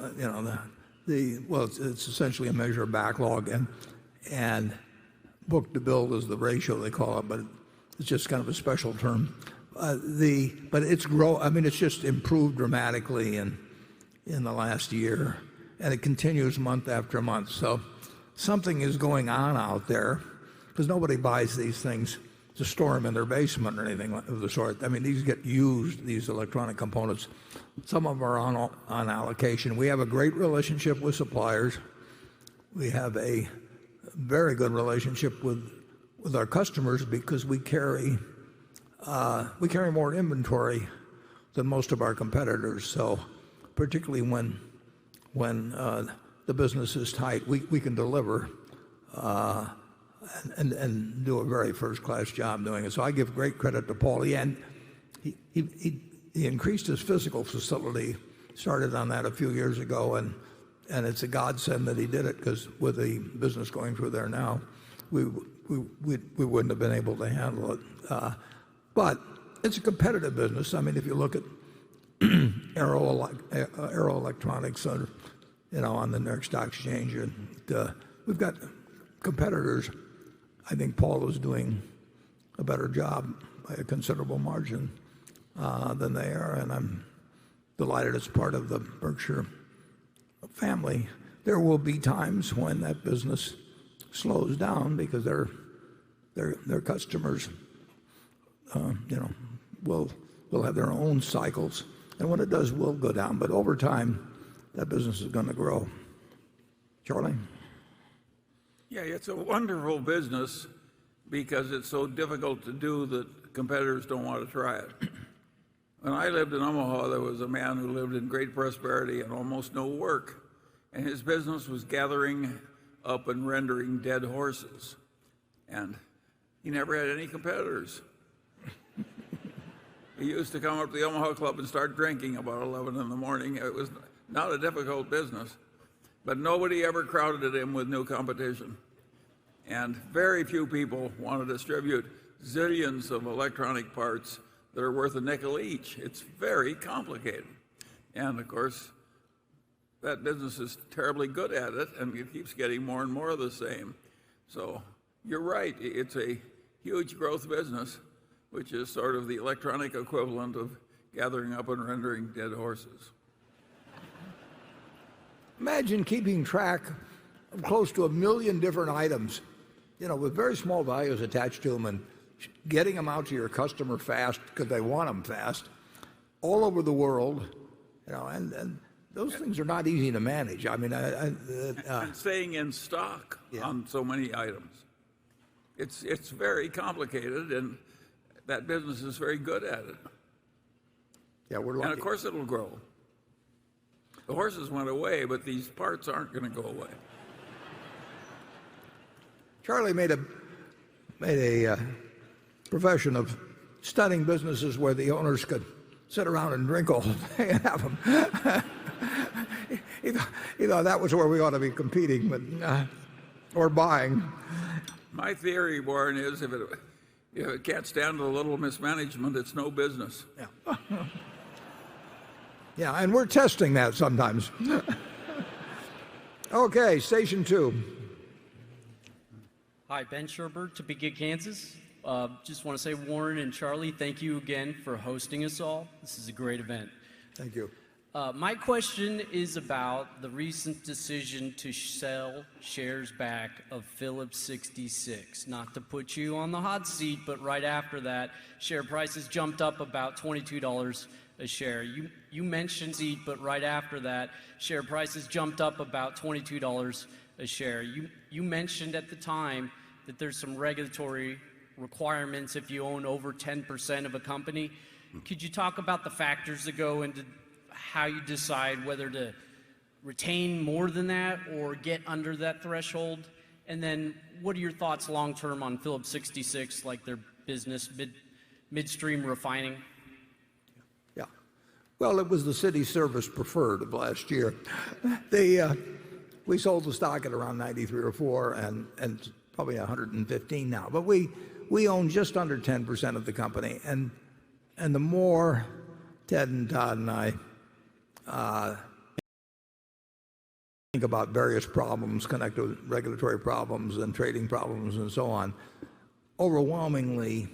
well, it's essentially a measure of backlog, and book to bill is the ratio they call it, but it's just kind of a special term. But it's just improved dramatically in the last year, and it continues month after month. So something is going on out there, because nobody buys these things to store them in their basement or anything of the sort. I mean, these get used, these electronic components. Some of them are on allocation. We have a great relationship with suppliers. We have a very good relationship with our customers, because we carry more inventory than most of our competitors. So particularly when the business is tight, we can deliver and do a very first-class job doing it. So I give great credit to Paul. He increased his physical facility, started on that a few years ago, and it's a godsend that he did it, because with the business going through there now, we wouldn't have been able to handle it. But it's a competitive business. I mean, if you look at Aero Electronics on the New York Stock Exchange, we've got competitors. I think Paul is doing a better job by a considerable margin than they are, and I'm delighted as part of the Berkshire family. There will be times when that business slows down, because their customers will have their own cycles, and when it does, we'll go down. But over time, that business is going to grow. Charlie? Yeah, it's a wonderful business because it's so difficult to do that competitors don't want to try it. When I lived in Omaha, there was a man who lived in great prosperity and almost no work, and his business was gathering up and rendering dead horses, and he never had any competitors. He used to come up to the Omaha Club and start drinking about 11 in the morning. It was not a difficult business, but nobody ever crowded him with new competition. And very few people want to distribute zillions of electronic parts that are worth a nickel each. It's very complicated. And of course, that business is terribly good at it, and it keeps getting more and more of the same. So you're right, it's a huge growth business, which is sort of the electronic equivalent of gathering up and rendering dead horses. Imagine keeping track of close to 1 million different items, with very small values attached to them, and getting them out to your customer fast because they want them fast, all over the world, and those things are not easy to manage. I mean, and staying in stock on so many items. It's very complicated, and that business is very good at it. Yeah, we're lucky. And of course it'll grow. The horses went away, but these parts aren't going to go away. Charlie made a profession of studying businesses where the owners could sit around and drink all day and have them. He thought that was where we ought to be competing, but or buying. My theory, Warren, is if it can't stand a little mismanagement, it's no business. Yeah. Yeah, and we're testing that sometimes. Okay, station 2. Hi, Ben Sherbert, Topeka, Kansas. Just want to say, Warren and Charlie, thank you again for hosting us all. This is a great event. Thank you. My question is about the recent decision to sell shares back of Phillips 66. Not to put you on the hot seat, but right after that, share prices jumped up about $22 a share. You mentioned seat, but right after that, share prices jumped up about $22 a share. You mentioned at the time that there's some regulatory requirements if you own over 10% of a company. Could you talk about the factors that go into how you decide whether to retain more than that or get under that threshold? And then what are your thoughts long term on Phillips 66, like their business midstream refining? Yeah. Well, it was the city service preferred of last year. We sold the stock at around 93 or 4 and probably 115 now. But we own just under 10% of the company. And the more Ted and Todd and I think about various problems connected with regulatory problems and trading problems and so on, overwhelmingly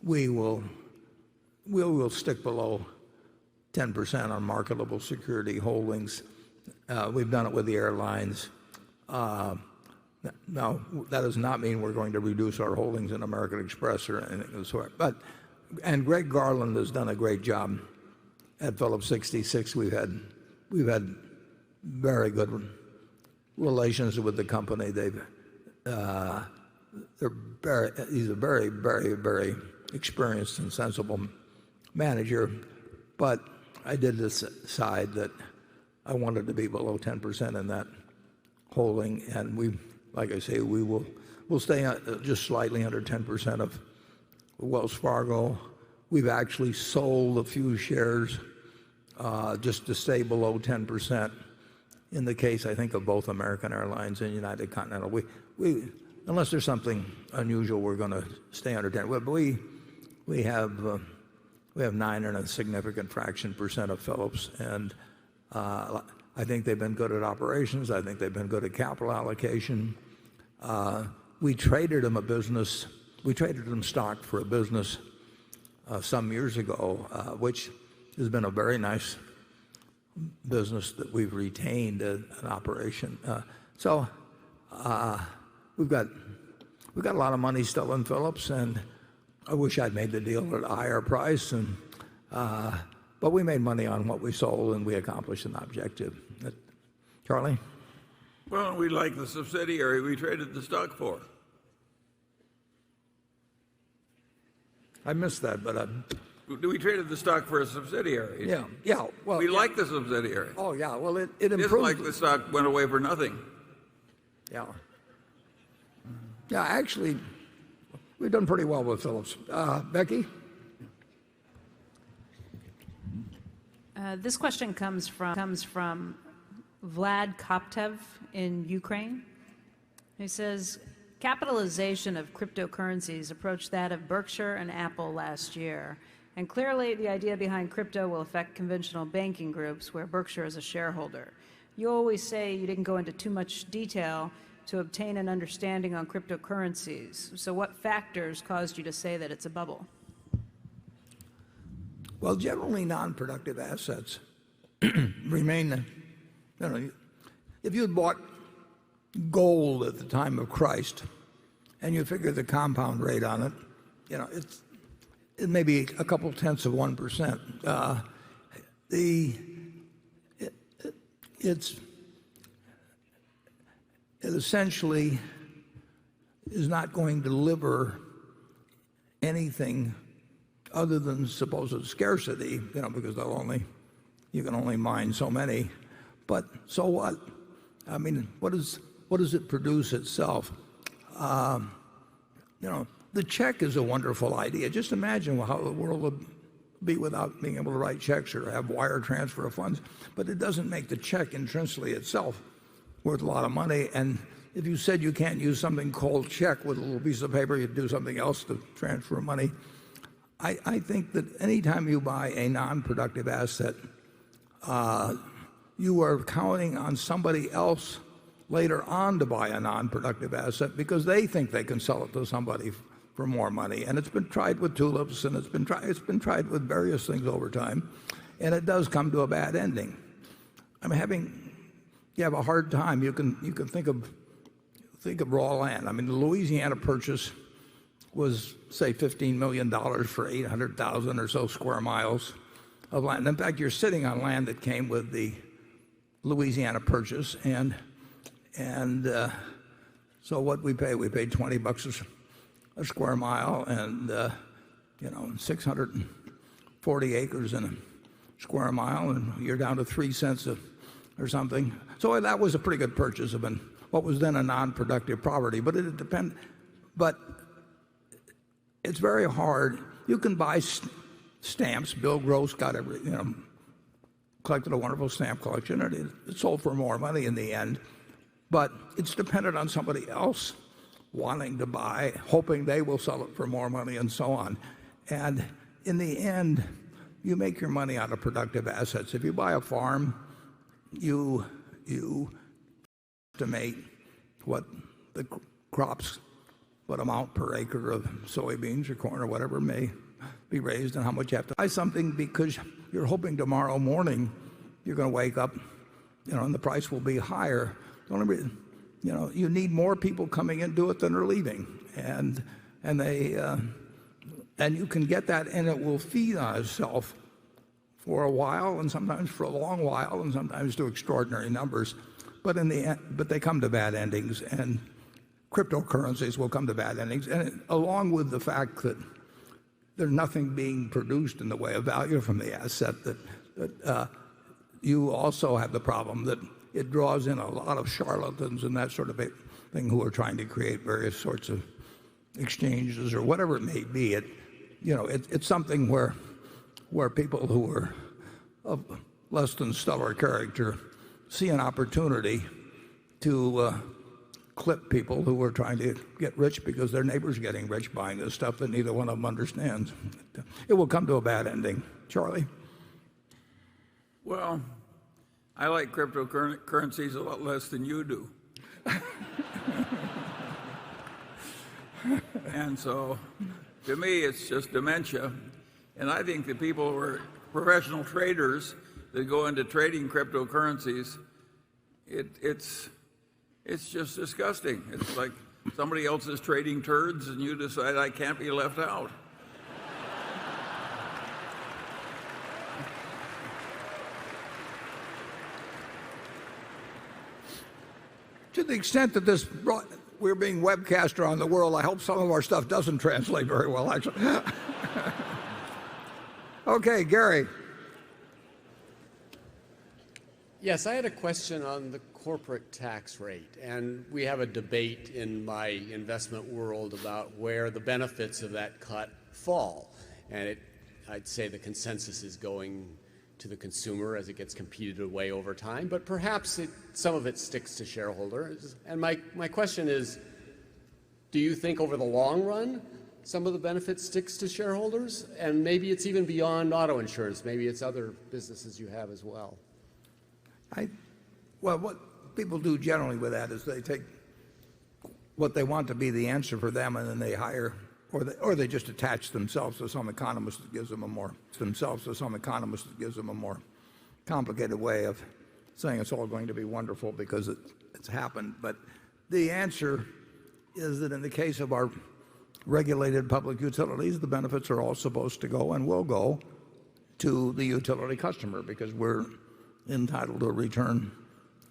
we will stick below 10% on marketable security holdings. We've done it with the airlines. Now, that does not mean we're going to reduce our holdings in American Express or anything of the sort. And Greg Garland has done a great job at Phillips 66. We've had very good relations with the company. He's a very, very, very experienced and sensible manager. But I did decide that I wanted to be below 10% in that holding, and like I say, we'll stay just slightly under 10% of Wells Fargo. We've actually sold a few shares just to stay below 10%. In the case, I think, of both American Airlines and United Continental, unless there's something unusual, we're going to stay under 10. But we have 9 and a significant fraction percent of Phillips, and I think they've been good at operations. I think they've been good at capital allocation. We traded them stock for a business some years ago, which has been a very nice business that we've retained an operation. So we've got a lot of money still in Phillips, and I wish I'd made the deal at a higher price. But we made money on what we sold, and we accomplished an objective. Charlie? Well, we like the subsidiary we traded the stock for. I missed that, but we traded the stock for a subsidiary. Yeah. Well, we like the subsidiary. Oh, yeah. Well, it It's improved. like the stock went away for nothing. Yeah. Yeah, actually, we've done pretty well with Phillips. Becky? This question comes from Vlad Koptev in Ukraine. He says, capitalization of cryptocurrencies approached that of Berkshire and Apple last year. And clearly the idea behind crypto will affect conventional banking groups where Berkshire is a shareholder. You always say you didn't go into too much detail to obtain an understanding on cryptocurrencies. So what factors caused you to say that it's a bubble? Well, generally non-productive assets remain, if you had bought gold at the time of Christ and you figure the compound rate on it, it may be a couple tenths of 1%. It essentially is not going to deliver anything other than supposed scarcity, because you can only mine so many. But so what? I mean, what does it produce itself? The check is a wonderful idea. Just imagine how the world would be without being able to write checks or have wire transfer of funds. But it doesn't make the check intrinsically itself worth a lot of money. And if you said you can't use something called check with a little piece of paper, you'd do something else to transfer money. I think that anytime you buy a non-productive asset, you are counting on somebody else later on to buy a non-productive asset because they think they can sell it to somebody for more money. And it's been tried with tulips, and it's been tried with various things over time, and it does come to a bad ending. I mean, you have a hard time. You can think of raw land. I mean, the Louisiana Purchase was, say, $15 million for 800,000 or so square miles of land. In fact, you're sitting on land that came with the Louisiana Purchase, and so what we paid $20 a square mile, and 640 acres in a square mile, and you're down to 3 cents or something. So that was a pretty good purchase of what was then a non-productive property. But it depends. But it's very hard. You can buy stamps. Bill Gross got collected a wonderful stamp collection, and it sold for more money in the end. But it's dependent on somebody else wanting to buy, hoping they will sell it for more money, and so on. And in the end, you make your money out of productive assets. If you buy a farm, you estimate what the crops, what amount per acre of soybeans or corn or whatever may be raised, and how much you have to buy something, because you're hoping tomorrow morning you're going to wake up, and the price will be higher. The only reason, you need more people coming in to it than are leaving, and you can get that, and it will feed on itself for a while, and sometimes for a long while, and sometimes to extraordinary numbers. But in the end, they come to bad endings, and cryptocurrencies will come to bad endings, and along with the fact that there's nothing being produced in the way of value from the asset, that you also have the problem that it draws in a lot of charlatans and that sort of thing who are trying to create various sorts of exchanges or whatever it may be. It's something where people who are of less than stellar character see an opportunity to clip people who are trying to get rich because their neighbor's getting rich buying this stuff that neither one of them understands. It will come to a bad ending. Charlie? Well, I like cryptocurrencies a lot less than you do. And so, to me, it's just dementia. And I think the people who are professional traders that go into trading cryptocurrencies, it's just disgusting. It's like somebody else is trading turds and you decide I can't be left out. To the extent that we're being webcast around the world, I hope some of our stuff doesn't translate very well, actually. Okay, Gary. Yes, I had a question on the corporate tax rate. And we have a debate in my investment world about where the benefits of that cut fall. And I'd say the consensus is going to the consumer as it gets competed away over time. But perhaps some of it sticks to shareholders. And my question is, do you think over the long run some of the benefit sticks to shareholders? And maybe it's even beyond auto insurance. Maybe it's other businesses you have as well. Well, what people do generally with that is they take what they want to be the answer for them, and then they hire, or they just attach themselves to some economist that gives them a more complicated way of saying it's all going to be wonderful because it's happened. But the answer is that in the case of our regulated public utilities, the benefits are all supposed to go and will go to the utility customer, because we're entitled to a return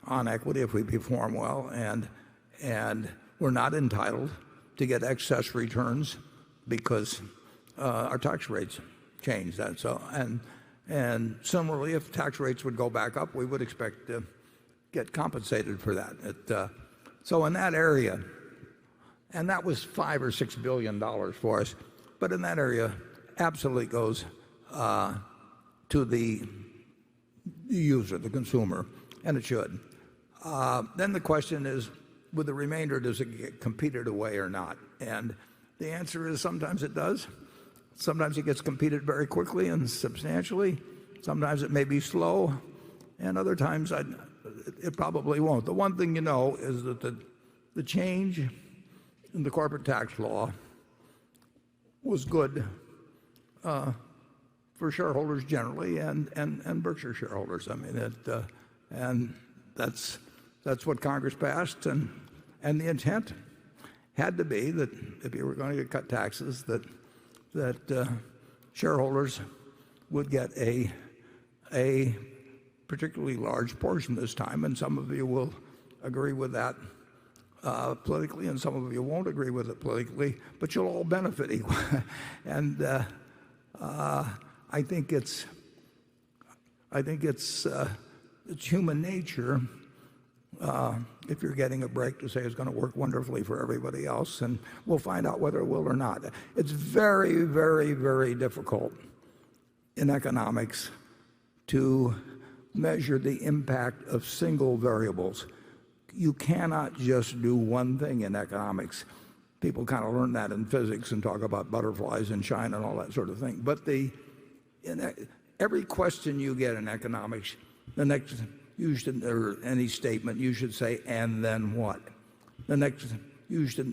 on equity if we perform well, and we're not entitled to get excess returns because our tax rates change. That so and similarly, if tax rates would go back up, we would expect to get compensated for that. So in that area, and that was $5 or $6 billion for us, but in that area, absolutely goes to the user, the consumer, and it should. Then the question is, with the remainder, does it get competed away or not? And the answer is sometimes it does. Sometimes it gets competed very quickly and substantially. Sometimes it may be slow, and other times it probably won't. The one thing you know is that the change in the corporate tax law was good for shareholders generally, and Berkshire shareholders. I mean, and that's what Congress passed, and the intent had to be that if you were going to cut taxes, that shareholders would get a particularly large portion this time, and some of you will agree with that politically, and some of you won't agree with it politically, but you'll all benefit equally. And I think it's human nature, if you're getting a break, to say it's going to work wonderfully for everybody else, and we'll find out whether it will or not. It's very, very, very difficult in economics to measure the impact of single variables. You cannot just do one thing in economics. People kind of learn that in physics and talk about butterflies in China and all that sort of thing. But every question you get in economics, the next or any statement you should say, and then what? The next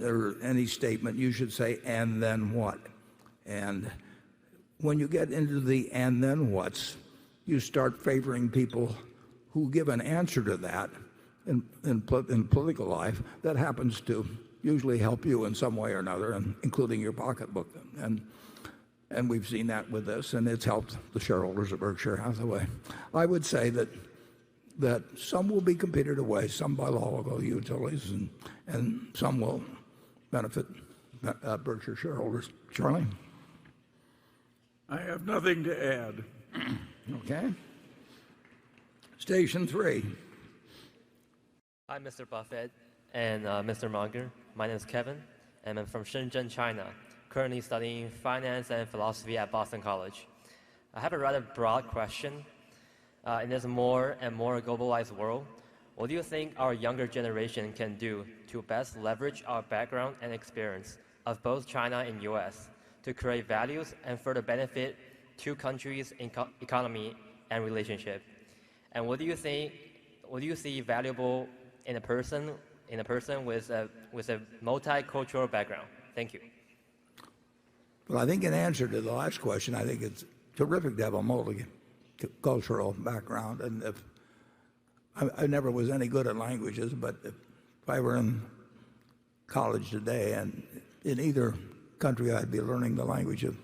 or any statement you should say, and then what? And when you get into the and then whats, you start favoring people who give an answer to that in political life that happens to usually help you in some way or another, including your pocketbook. And we've seen that with this, and it's helped the shareholders of Berkshire Hathaway. I would say that some will be competed away, some by law will go to utilities, and some will benefit Berkshire shareholders. Charlie? I have nothing to add. Okay. Station 3. Hi, Mr. Buffett and Mr. Munger. My name is Kevin, and I'm from Shenzhen, China, currently studying finance and philosophy at Boston College. I have a rather broad question. In this more and more globalized world, what do you think our younger generation can do to best leverage our background and experience of both China and US to create values and further benefit two countries' economy and relationship? And what do you see valuable in a person with a multicultural background? Thank you. Well, I think in answer to the last question, I think it's terrific to have a multicultural background. And if I never was any good at languages, but if I were in college today and in either country, I'd be learning the language of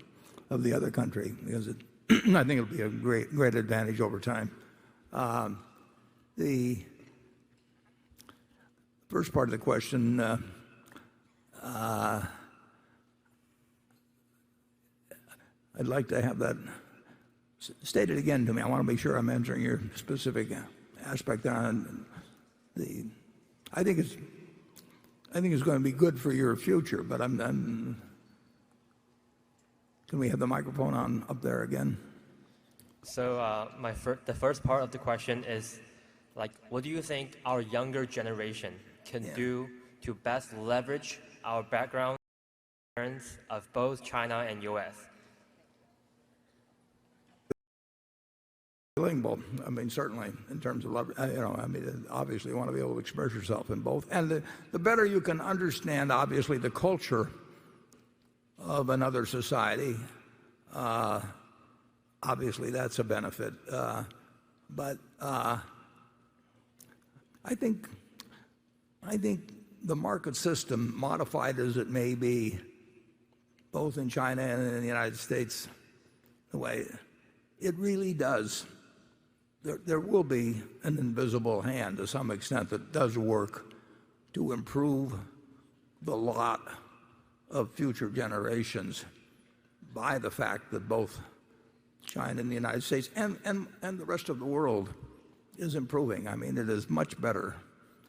the other country, because I think it'll be a great advantage over time. The first part of the question, I'd like to have that stated again to me. I want to be sure I'm answering your specific aspect on I think it's going to be good for your future, but can we have the microphone on up there again? So the first part of the question is, what do you think our younger generation can do to best leverage our background of both China and US? Bilingual. I mean, certainly in terms of, obviously you want to be able to express yourself in both. And the better you can understand, obviously, the culture of another society, obviously that's a benefit. But I think the market system, modified as it may be, both in China and in the United States, the way it really does, there will be an invisible hand to some extent that does work to improve the lot of future generations by the fact that both China and the United States and the rest of the world is improving. I mean, it is much better,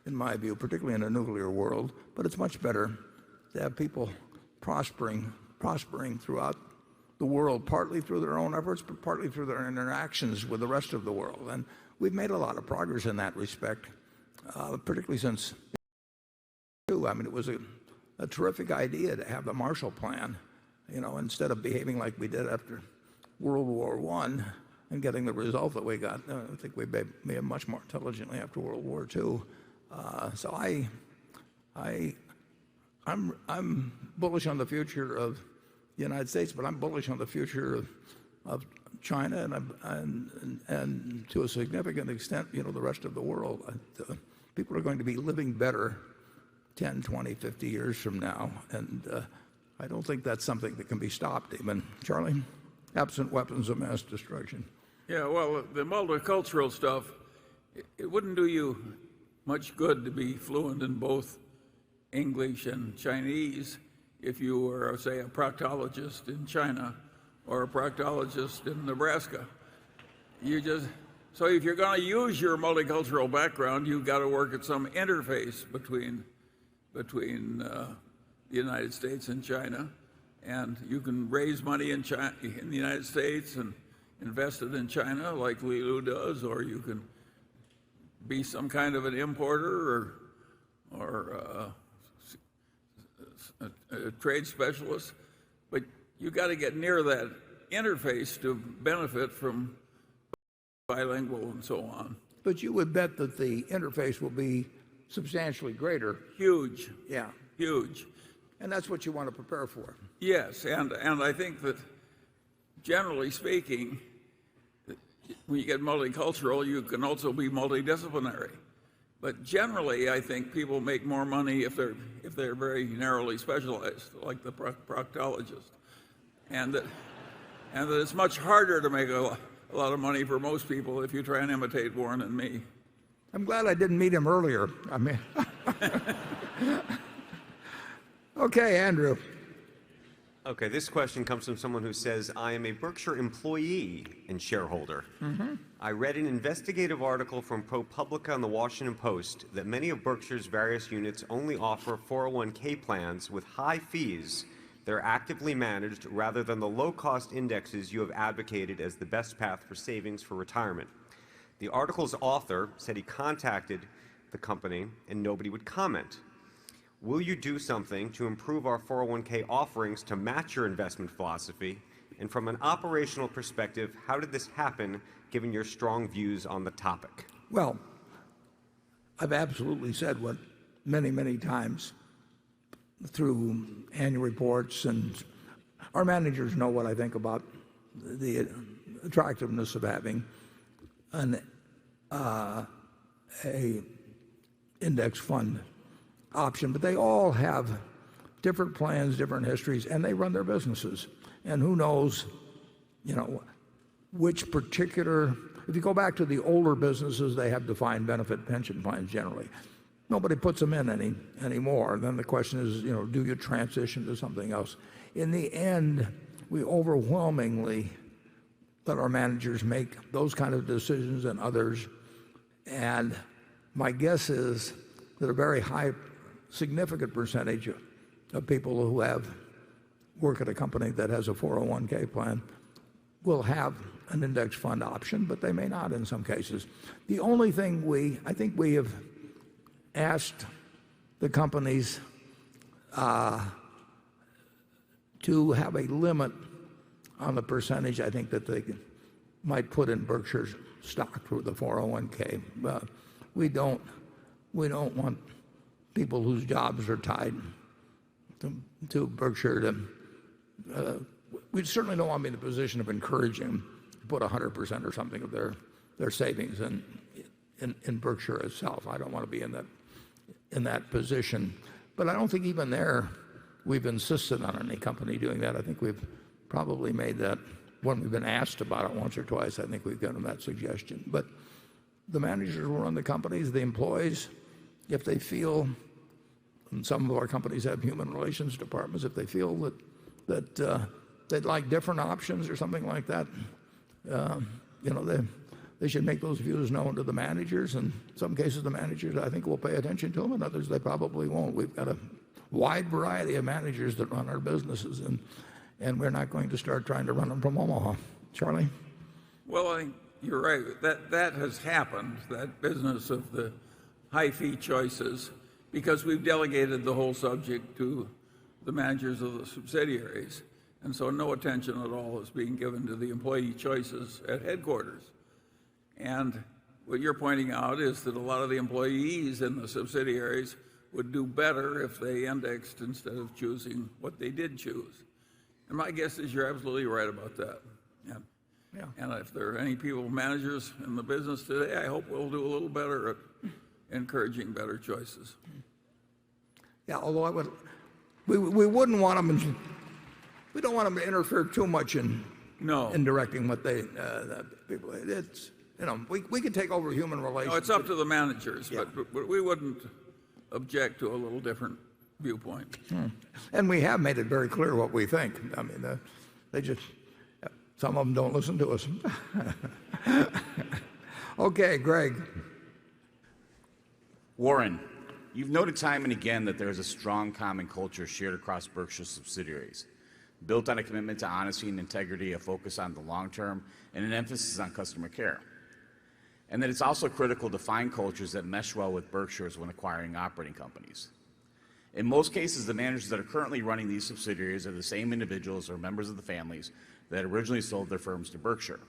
in my view, particularly in a nuclear world, but it's much better to have people prospering throughout the world, partly through their own efforts, but partly through their interactions with the rest of the world. And we've made a lot of progress in that respect, particularly since, I mean, it was a terrific idea to have the Marshall Plan, instead of behaving like we did after World War I and getting the result that we got. I think we behaved much more intelligently after World War II. So I'm bullish on the future of the United States, but I'm bullish on the future of China and to a significant extent, the rest of the world. People are going to be living better 10, 20, 50 years from now, and I don't think that's something that can be stopped even. Charlie? Absent weapons of mass destruction. Yeah, well, the multicultural stuff, it wouldn't do you much good to be fluent in both English and Chinese if you were, say, a proctologist in China or a proctologist in Nebraska. So if you're going to use your multicultural background, you've got to work at some interface between the United States and China. And you can raise money in the United States and invested in China like Li Lu does, or you can be some kind of an importer or a trade specialist. But you got to get near that interface to benefit from bilingual and so on. But you would bet that the interface will be substantially greater. Huge. Yeah. Huge. And that's what you want to prepare for. Yes, and I think that generally speaking, when you get multicultural, you can also be multidisciplinary. But generally, I think people make more money if they're very narrowly specialized, like the proctologist, and that it's much harder to make a lot of money for most people if you try and imitate Warren and me. I'm glad I didn't meet him earlier. I mean, okay, Andrew. Okay, this question comes from someone who says, I am a Berkshire employee and shareholder. I read an investigative article from ProPublica on the Washington Post that many of Berkshire's various units only offer 401k plans with high fees that are actively managed rather than the low-cost indexes you have advocated as the best path for savings for retirement. The article's author said he contacted the company and nobody would comment. Will you do something to improve our 401k offerings to match your investment philosophy? And from an operational perspective, how did this happen, given your strong views on the topic? Well, I've absolutely said what many, many times through annual reports, and our managers know what I think about the attractiveness of having an index fund option, but they all have different plans, different histories, and they run their businesses. And who knows, which particular, if you go back to the older businesses, they have defined benefit pension plans generally. Nobody puts them in anymore. Then the question is, do you transition to something else? In the end, we overwhelmingly let our managers make those kind of decisions and others. And my guess is that a very high, significant percentage of people who work at a company that has a 401k plan will have an index fund option, but they may not in some cases. The only thing I think we have asked the companies to have a limit on the percentage I think that they might put in Berkshire stock through the 401k. We don't want people whose jobs are tied to Berkshire we certainly don't want to be in the position of encouraging them to put 100% or something of their savings in Berkshire itself. I don't want to be in that position. But I don't think even there we've insisted on any company doing that. I think we've probably made that, when we've been asked about it once or twice, I think we've given them that suggestion. But the managers who run the companies, the employees, if they feel, and some of our companies have human relations departments, if they feel that they'd like different options or something like that, they should make those views known to the managers. And in some cases, the managers, I think, will pay attention to them, and others, they probably won't. We've got a wide variety of managers that run our businesses, and we're not going to start trying to run them from Omaha. Charlie? Well, I think you're right. That has happened, that business of the high fee choices, because we've delegated the whole subject to the managers of the subsidiaries. And so no attention at all is being given to the employee choices at headquarters. And what you're pointing out is that a lot of the employees in the subsidiaries would do better if they indexed instead of choosing what they did choose. And my guess is you're absolutely right about that. And if there are any people, managers in the business today, I hope we'll do a little better at encouraging better choices. Yeah, although we wouldn't want them, we don't want them to interfere too much in directing what they people. It's we could take over human relations. No, it's up to the managers, but we wouldn't object to a little different viewpoint. And we have made it very clear what we think. I mean, they just some of them don't listen to us. Okay, Greg. Warren, you've noted time and again that there is a strong common culture shared across Berkshire subsidiaries. built on a commitment to honesty and integrity, a focus on the long term, and an emphasis on customer care. And that it's also critical to find cultures that mesh well with Berkshire's when acquiring operating companies. In most cases, the managers that are currently running these subsidiaries are the same individuals or members of the families that originally sold their firms to Berkshire,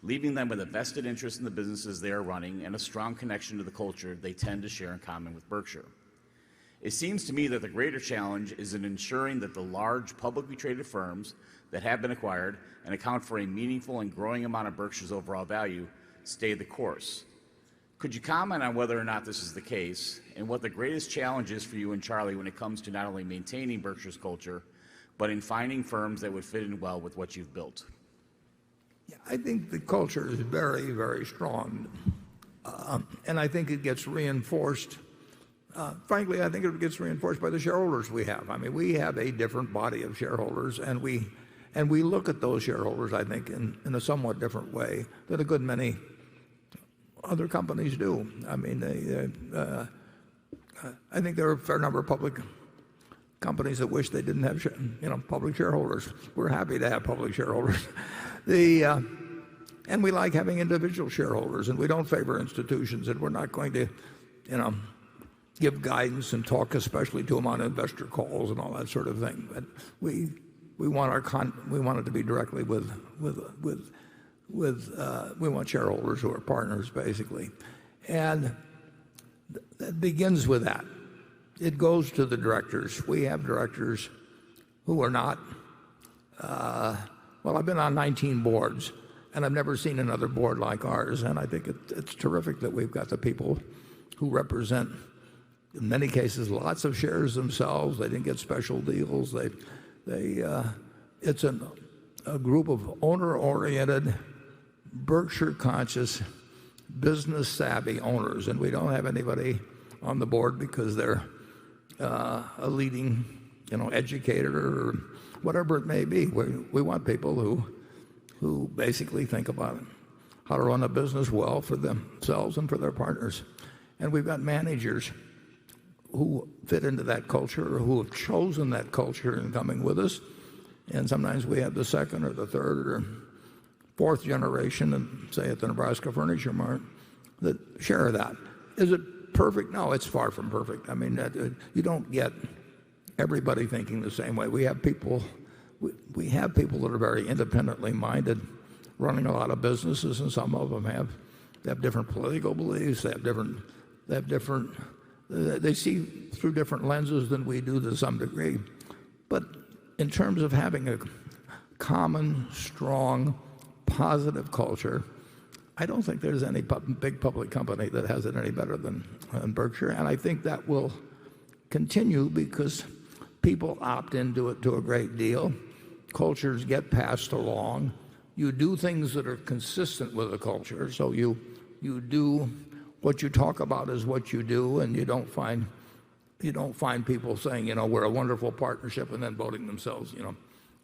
leaving them with a vested interest in the businesses they are running and a strong connection to the culture they tend to share in common with Berkshire. It seems to me that the greater challenge is in ensuring that the large publicly traded firms that have been acquired and account for a meaningful and growing amount of Berkshire's overall value stay the course. Could you comment on whether or not this is the case, and what the greatest challenge is for you and Charlie when it comes to not only maintaining Berkshire's culture, but in finding firms that would fit in well with what you've built? Yeah, I think the culture is very, very strong, and I think it gets reinforced. Frankly, I think it gets reinforced by the shareholders we have. I mean, we have a different body of shareholders, and we look at those shareholders, I think, in a somewhat different way than a good many other companies do. I mean, I think there are a fair number of public companies that wish they didn't have public shareholders. We're happy to have public shareholders. And we like having individual shareholders, and we don't favor institutions, and we're not going to give guidance and talk especially to them on investor calls and all that sort of thing. But we want it to be directly with we want shareholders who are partners, basically. And that begins with that. It goes to the directors. We have directors who are not, well, I've been on 19 boards, and I've never seen another board like ours. And I think it's terrific that we've got the people who represent, in many cases, lots of shares themselves. They didn't get special deals. It's a group of owner-oriented, Berkshire-conscious, business-savvy owners, and we don't have anybody on the board because they're a leading, educator or whatever it may be. We want people who basically think about how to run a business well for themselves and for their partners. And we've got managers who fit into that culture or who have chosen that culture in coming with us. And sometimes we have the second or the third or fourth generation, and say at the Nebraska Furniture Mart, that share that. Is it perfect? No, it's far from perfect. I mean, you don't get everybody thinking the same way. We have people that are very independently minded, running a lot of businesses, and some of them have different political beliefs. They see through different lenses than we do to some degree. But in terms of having a common, strong, positive culture, I don't think there's any big public company that has it any better than Berkshire. And I think that will continue because people opt into it to a great deal. Cultures get passed along. You do things that are consistent with the culture. So you do what you talk about is what you do, and you don't find people saying, we're a wonderful partnership, and then voting themselves,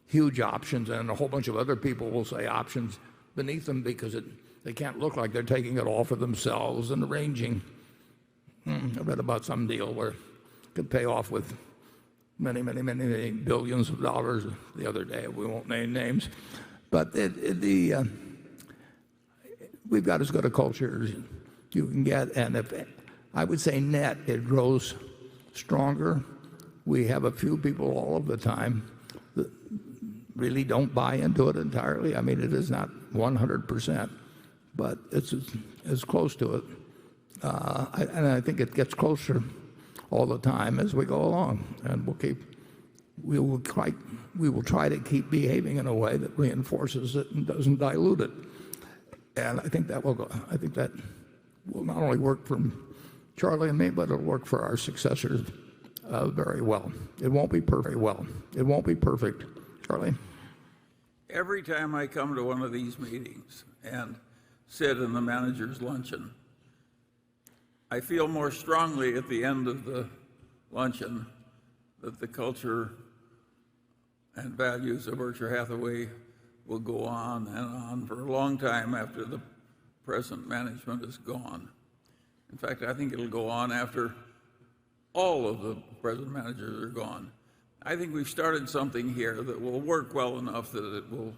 huge options, and a whole bunch of other people will say options beneath them because they can't look like they're taking it all for themselves and arranging. I read about some deal where it could pay off with many, many, many, many billions of dollars the other day. We won't name names. But we've got as good a culture as you can get, and if I would say net, it grows stronger. We have a few people all of the time that really don't buy into it entirely. I mean, it is not 100%, but it's as close to it. And I think it gets closer all the time as we go along, and we will try to keep behaving in a way that reinforces it and doesn't dilute it. And I think that will not only work for Charlie and me, but it'll work for our successors very well. It won't be perfect. It won't be perfect. Charlie? Every time I come to one of these meetings and sit in the manager's luncheon, I feel more strongly at the end of the luncheon that the culture and values of Berkshire Hathaway will go on and on for a long time after the present management is gone. In fact, I think it'll go on after all of the present managers are gone. I think we've started something here that will work well enough that it will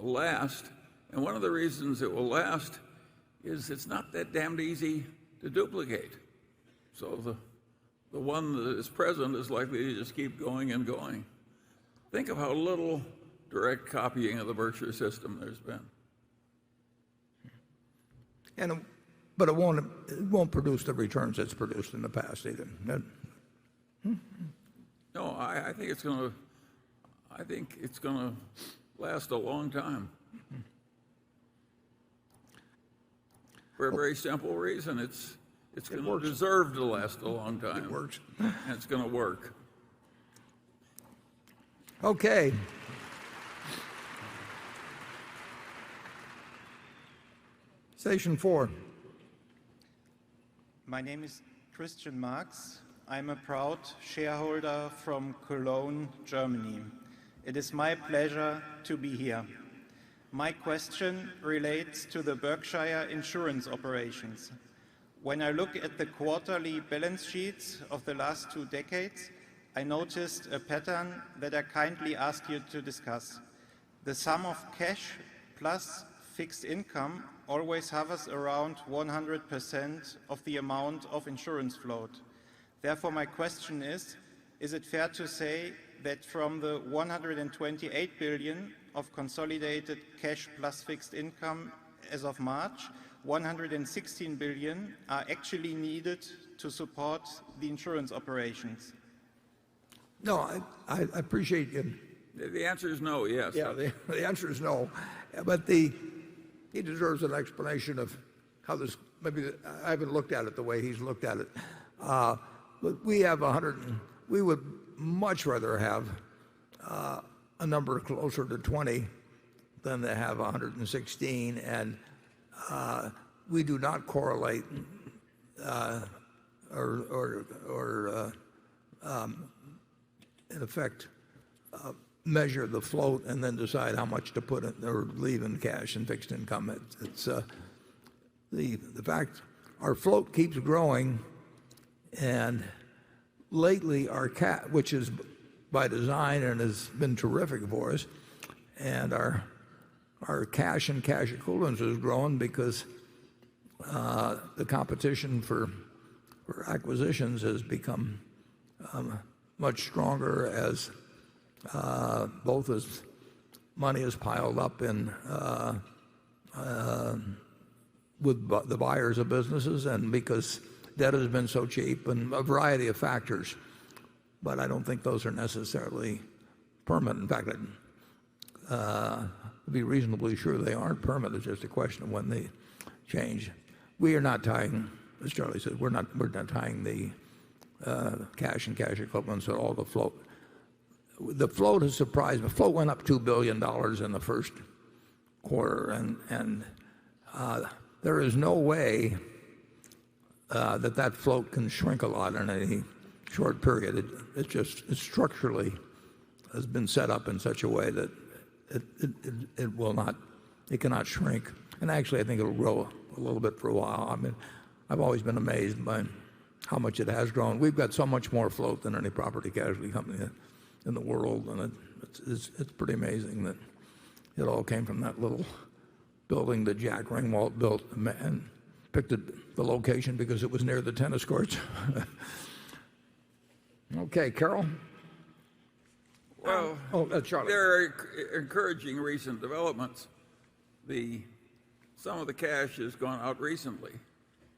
last. And one of the reasons it will last is it's not that damned easy to duplicate. So the one that is present is likely to just keep going and going. Think of how little direct copying of the Berkshire system there's been. But it won't produce the returns it's produced in the past either. No, I think it's going to last a long time. For a very simple reason, it's going to deserve to last a long time. It works. And it's going to work. Okay. Station 4. My name is Christian Marx. I'm a proud shareholder from Cologne, Germany. It is my pleasure to be here. My question relates to the Berkshire insurance operations. When I look at the quarterly balance sheets of the last 2 decades, I noticed a pattern that I kindly ask you to discuss. The sum of cash plus fixed income always hovers around 100% of the amount of insurance float. Therefore, my question is it fair to say that from the 128 billion of consolidated cash plus fixed income as of March, 116 billion are actually needed to support the insurance operations? No, I appreciate you. The answer is no, yes. Yeah, the answer is no. But he deserves an explanation of how this, maybe I haven't looked at it the way he's looked at it. But we have we would much rather have a number closer to 20 than to have 116, and we do not correlate or in effect measure the float and then decide how much to put in or leave in cash and fixed income. It's the fact our float keeps growing, and lately our which is by design and has been terrific for us, and our cash and cash equivalents has grown because the competition for acquisitions has become much stronger as both as money is piled up in with the buyers of businesses and because debt has been so cheap and a variety of factors. But I don't think those are necessarily permanent. In fact, I'd be reasonably sure they aren't permanent. It's just a question of when they change. We are not tying, as Charlie said, we're not tying the cash and cash equivalents at all the float. The float has surprised me. The float went up $2 billion in the first quarter, and there is no way that float can shrink a lot in any short period. It structurally has been set up in such a way that it cannot shrink. And actually, I think it'll grow a little bit for a while. I mean, I've always been amazed by how much it has grown. We've got so much more float than any property casualty company in the world, and it's pretty amazing that it all came from that little building that Jack Ringwalt built and picked the location because it was near the tennis courts. Okay, Carol? Well, Charlie. There are encouraging recent developments. Some of the cash has gone out recently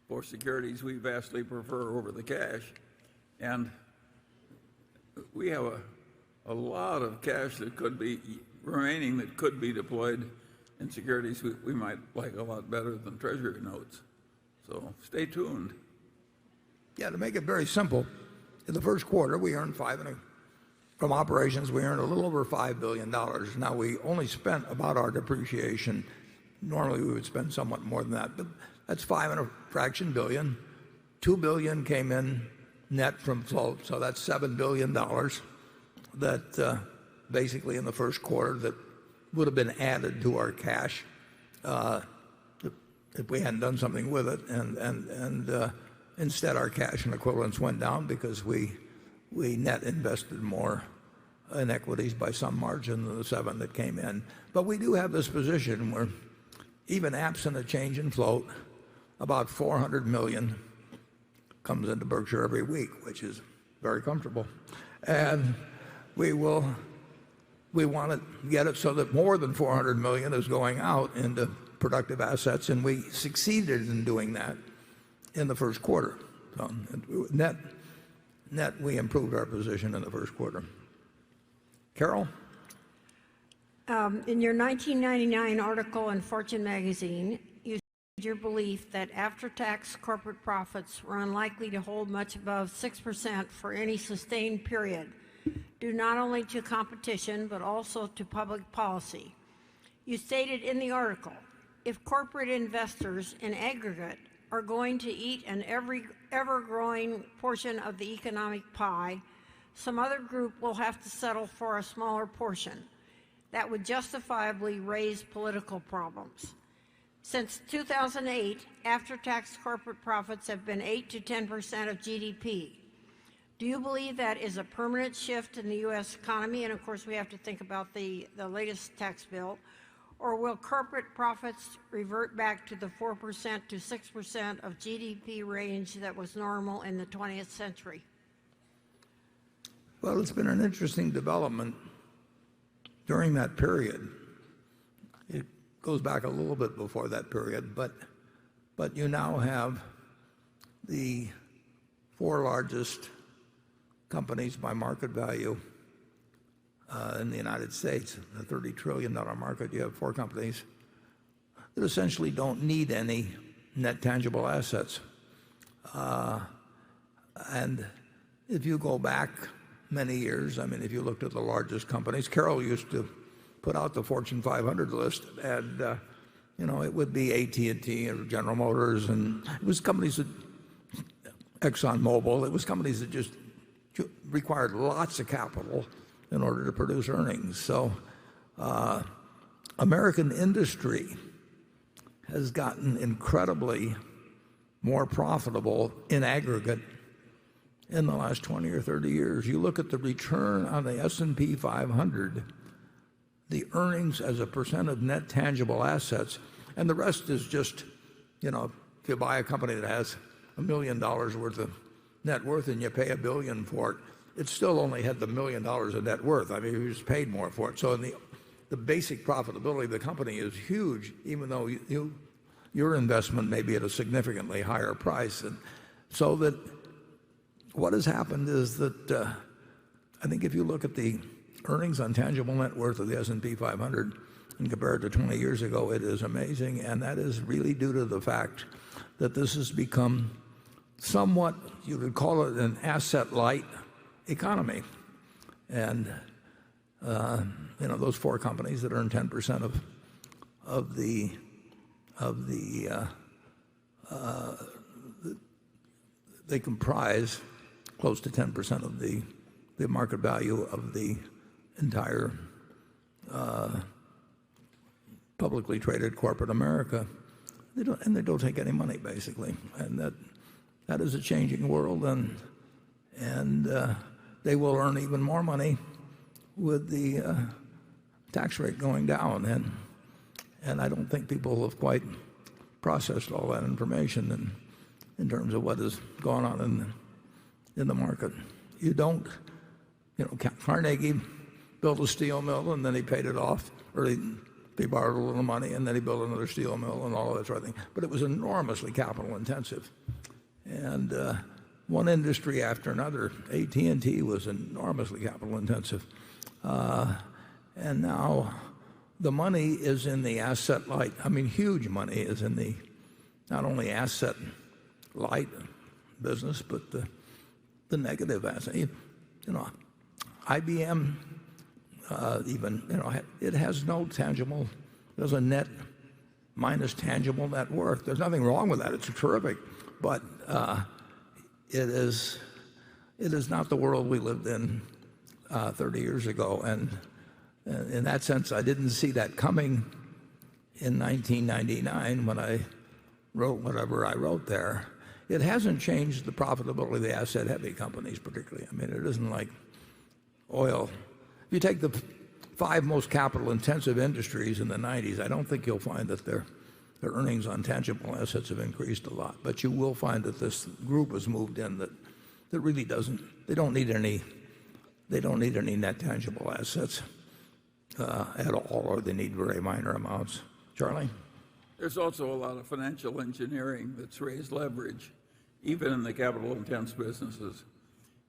for securities we vastly prefer over the cash. And we have a lot of cash that could be remaining that could be deployed in securities we might like a lot better than Treasury notes. So stay tuned. Yeah, to make it very simple, in the first quarter we earned from operations we earned a little over $5 billion. Now we only spent about our depreciation. Normally we would spend somewhat more than that, but that's 5 and a fraction billion. $2 billion came in net from float, so that's $7 billion that basically in the first quarter that would have been added to our cash if we hadn't done something with it, and instead our cash and equivalents went down because we net invested more in equities by some margin than the 7 that came in. But we do have this position where even absent a change in float, about $400 million comes into Berkshire every week, which is very comfortable. And we want to get it so that more than $400 million is going out into productive assets, and we succeeded in doing that in the first quarter. So net, we improved our position in the first quarter. Carol? In your 1999 article in Fortune magazine, you stated your belief that after-tax corporate profits were unlikely to hold much above 6% for any sustained period, due not only to competition but also to public policy. You stated in the article, if corporate investors in aggregate are going to eat an ever-growing portion of the economic pie, some other group will have to settle for a smaller portion. That would justifiably raise political problems. Since 2008, after-tax corporate profits have been 8 to 10% of GDP. Do you believe that is a permanent shift in the U.S. economy? And of course, we have to think about the latest tax bill. Or will corporate profits revert back to the 4% to 6% of GDP range that was normal in the 20th century? Well, it's been an interesting development during that period. It goes back a little bit before that period, but you now have the 4 largest companies by market value in the United States, a $30 trillion market. You have 4 companies that essentially don't need any net tangible assets. And if you go back many years, I mean, if you looked at the largest companies, Carol used to put out the Fortune 500 list, and it would be AT&T or General Motors, and it was companies that, ExxonMobil, it was companies that just required lots of capital in order to produce earnings. So American industry has gotten incredibly more profitable in aggregate in the last 20 or 30 years. You look at the return on the S&P 500, the earnings as a percent of net tangible assets, and the rest is just, if you buy a company that has $1 million worth of net worth and you pay $1 billion for it, it still only had the $1 million of net worth. I mean, you just paid more for it. So the basic profitability of the company is huge, even though your investment may be at a significantly higher price. And so that what has happened is that I think if you look at the earnings on tangible net worth of the S&P 500 and compare it to 20 years ago, it is amazing. And that is really due to the fact that this has become somewhat, you could call it an asset-light economy. And those 4 companies that earn 10% of the they comprise close to 10% of the market value of the entire publicly traded corporate America. They don't take any money, basically, and that is a changing world, and they will earn even more money with the tax rate going down, and I don't think people have quite processed all that information in terms of what has gone on in the market. You don't, Carnegie built a steel mill and then he paid it off, or he borrowed a little money and then he built another steel mill and all of that sort of thing. But it was enormously capital intensive, and one industry after another. AT&T was enormously capital intensive, and now the money is in the asset light. I mean, huge money is in the not only asset light business, but the negative asset. IBM even, it has no tangible, there's a net minus tangible net worth. There's nothing wrong with that. It's terrific. But it is not the world we lived in 30 years ago. And in that sense, I didn't see that coming in 1999 when I wrote whatever I wrote there. It hasn't changed the profitability of the asset-heavy companies particularly. I mean, it isn't like oil you take the 5 most capital-intensive industries in the 90s, I don't think you'll find that their earnings on tangible assets have increased a lot. But you will find that this group has moved in that really doesn't. They don't need any net tangible assets at all, or they need very minor amounts. Charlie? There's also a lot of financial engineering that's raised leverage, even in the capital-intense businesses.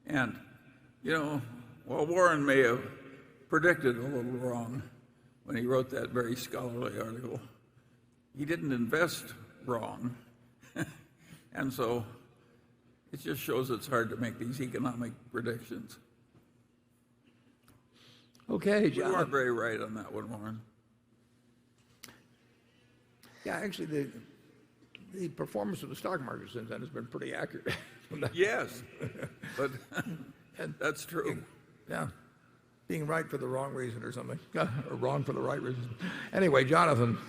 And, while Warren may have predicted a little wrong when he wrote that very scholarly article, he didn't invest wrong. And so it just shows it's hard to make these economic predictions. Okay, John. You weren't very right on that one, Warren. Yeah, actually, the performance of the stock market since then has been pretty accurate. Yes, but that's true. Yeah, being right for the wrong reason or something, or wrong for the right reason. Anyway, Jonathan.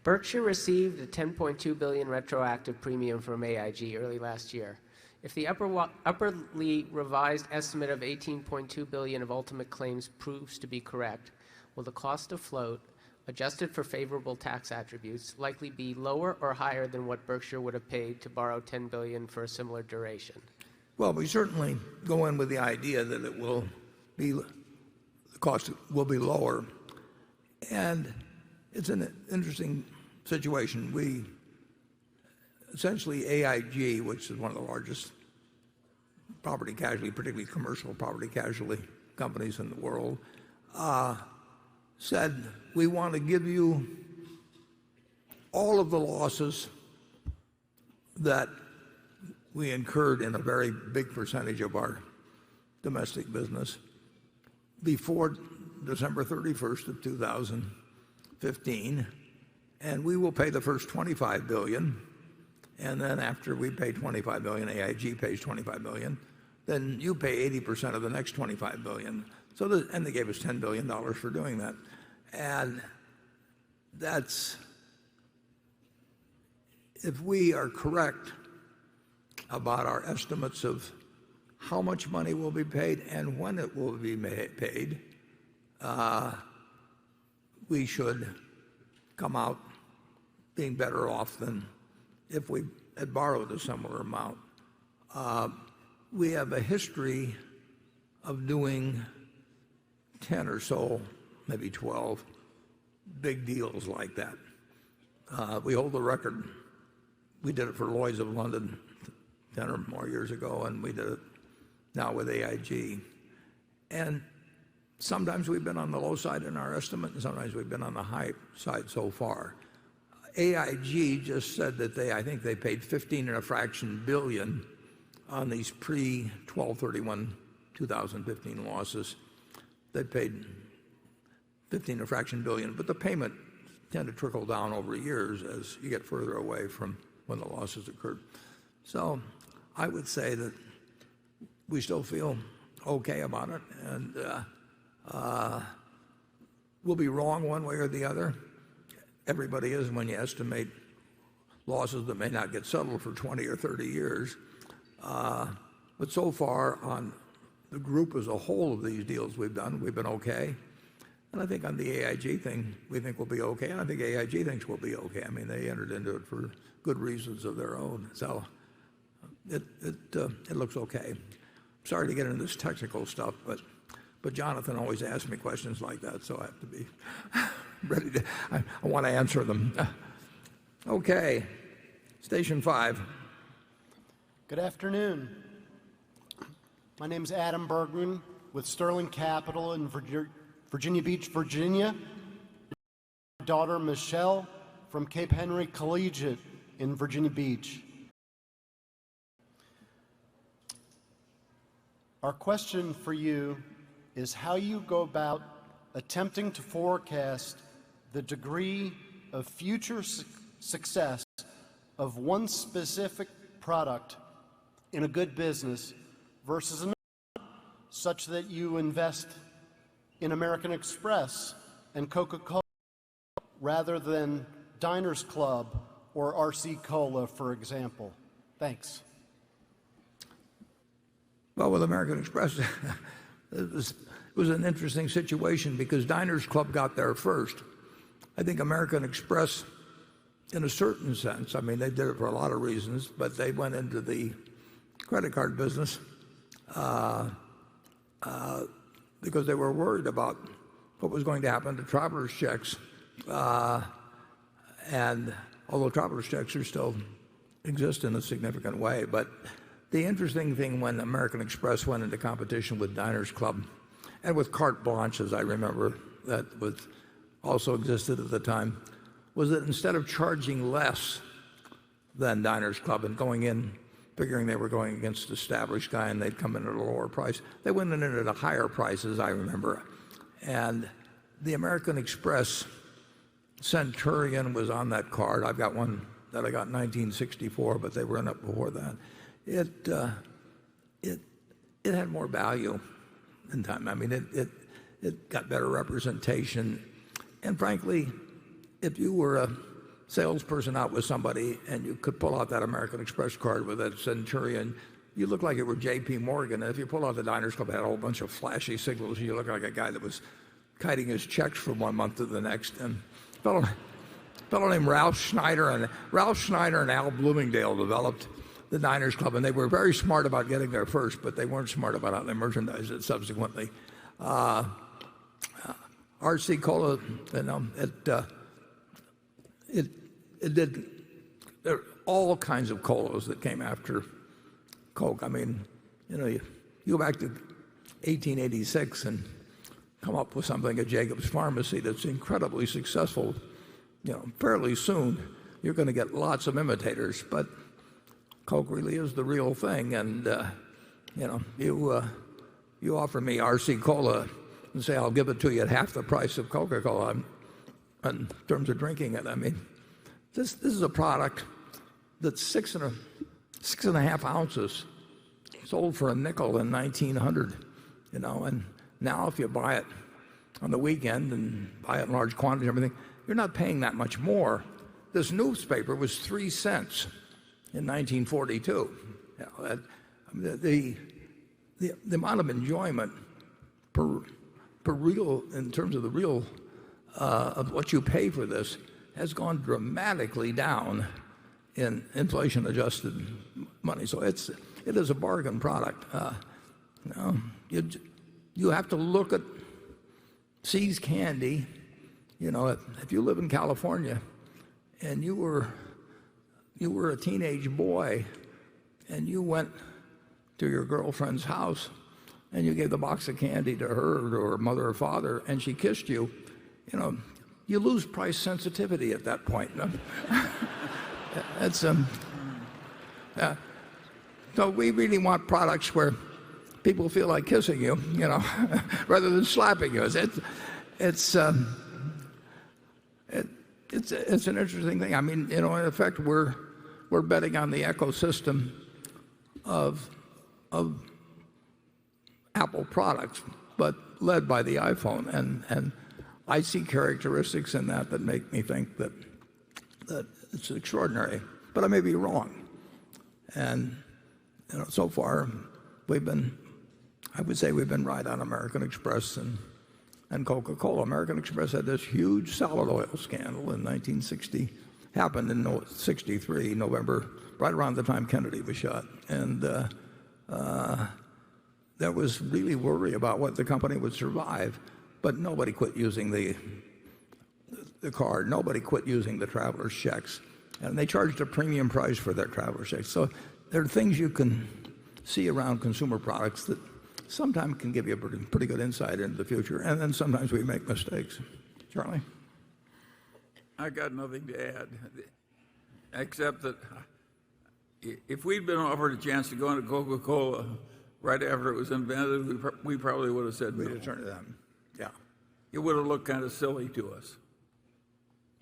Berkshire received a $10.2 billion retroactive premium from AIG early last year. If the upperly revised estimate of $18.2 billion of ultimate claims proves to be correct, will the cost of float, adjusted for favorable tax attributes, likely be lower or higher than what Berkshire would have paid to borrow $10 billion for a similar duration? Well, we certainly go in with the idea that the cost will be lower. And it's an interesting situation. Essentially AIG, which is one of the largest property casualty, particularly commercial property casualty companies in the world, said, we want to give you all of the losses that we incurred in a very big percentage of our domestic business before December 31st of 2015, and we will pay the first $25 billion, and then after we pay $25 billion, AIG pays $25 billion, then you pay 80% of the next $25 billion. And they gave us $10 billion for doing that. And that's, if we are correct about our estimates of how much money will be paid and when it will be paid, we should come out being better off than if we had borrowed a similar amount. We have a history of doing 10 or so, maybe 12, big deals like that. We hold the record. We did it for Lloyd's of London 10 or more years ago, and we did it now with AIG. And sometimes we've been on the low side in our estimate, and sometimes we've been on the high side so far. AIG just said that I think they paid 15 and a fraction billion on these pre-12/31/2015 losses. They paid 15 and a fraction billion, but the payment tend to trickle down over years as you get further away from when the losses occurred. So I would say that we still feel okay about it, and we'll be wrong one way or the other. Everybody is when you estimate losses that may not get settled for 20 or 30 years. But so far on the group as a whole of these deals we've done, we've been okay. And I think on the AIG thing, we think we'll be okay. And I think AIG thinks we'll be okay. I mean, they entered into it for good reasons of their own. So it looks okay. Sorry to get into this technical stuff, but Jonathan always asks me questions like that, so I have to be ready to, I want to answer them. Okay, Station 5. Good afternoon. My name is Adam Bergman with Sterling Capital in Virginia Beach, Virginia. My daughter Michelle from Cape Henry Collegiate in Virginia Beach. Our question for you is how you go about attempting to forecast the degree of future success of one specific product in a good business versus another, such that you invest in American Express and Coca-Cola rather than Diners Club or RC Cola, for example. Thanks. Well, with American Express, it was an interesting situation because Diners Club got there first. I think American Express, in a certain sense, I mean, they did it for a lot of reasons, but they went into the credit card business because they were worried about what was going to happen to traveler's checks. And although traveler's checks are still exist in a significant way, but the interesting thing when American Express went into competition with Diners Club and with Carte Blanche, as I remember, that was also existed at the time, was that instead of charging less than Diners Club and going in figuring they were going against an established guy and they'd come in at a lower price, they went in at a higher price, as I remember. And the American Express Centurion was on that card. I've got one that I got in 1964, but they were in it before that. It had more value in time. I mean, it got better representation. And frankly, if you were a salesperson out with somebody and you could pull out that American Express card with that Centurion, you look like it were J.P. Morgan. And if you pull out the Diners Club, it had a whole bunch of flashy signals. You look like a guy that was kiting his checks from one month to the next. And a fellow named Ralph Schneider and Al Bloomingdale developed the Diners Club, and they were very smart about getting there first, but they weren't smart about how they merchandised it subsequently. RC Cola, it did. There are all kinds of colas that came after Coke. I mean, you go back to 1886 and come up with something at Jacob's Pharmacy that's incredibly successful. Fairly soon you're going to get lots of imitators, but Coke really is the real thing. And you offer me RC Cola and say I'll give it to you at half the price of Coca-Cola in terms of drinking it. I mean, this is a product that's 6.5 ounces, sold for a nickel in 1900. And now if you buy it on the weekend and buy it in large quantities and everything, you're not paying that much more. This newspaper was 3 cents in 1942. The amount of enjoyment per real, in terms of the real of what you pay for this, has gone dramatically down in inflation-adjusted money. So it is a bargain product. You have to look at See's Candy. If you live in California and you were a teenage boy and you went to your girlfriend's house and you gave the box of candy to her or her mother or father and she kissed you, you lose price sensitivity at that point. So we really want products where people feel like kissing you, rather than slapping you. It's an interesting thing. I mean, in effect, we're betting on the ecosystem of Apple products, but led by the iPhone. And I see characteristics in that make me think that it's extraordinary. But I may be wrong. And so far, I would say we've been right on American Express and Coca-Cola. American Express had this huge salad oil scandal in 1960, happened in 63, November, right around the time Kennedy was shot. And there was really worry about what the company would survive, but nobody quit using the card. Nobody quit using the traveler's checks. And they charged a premium price for their traveler's checks. So there are things you can see around consumer products that sometimes can give you a pretty good insight into the future, and then sometimes we make mistakes. Charlie? I got nothing to add, except that if we'd been offered a chance to go into Coca-Cola right after it was invented, we probably would have said no. We'd have turned to them. Yeah. It would have looked kind of silly to us.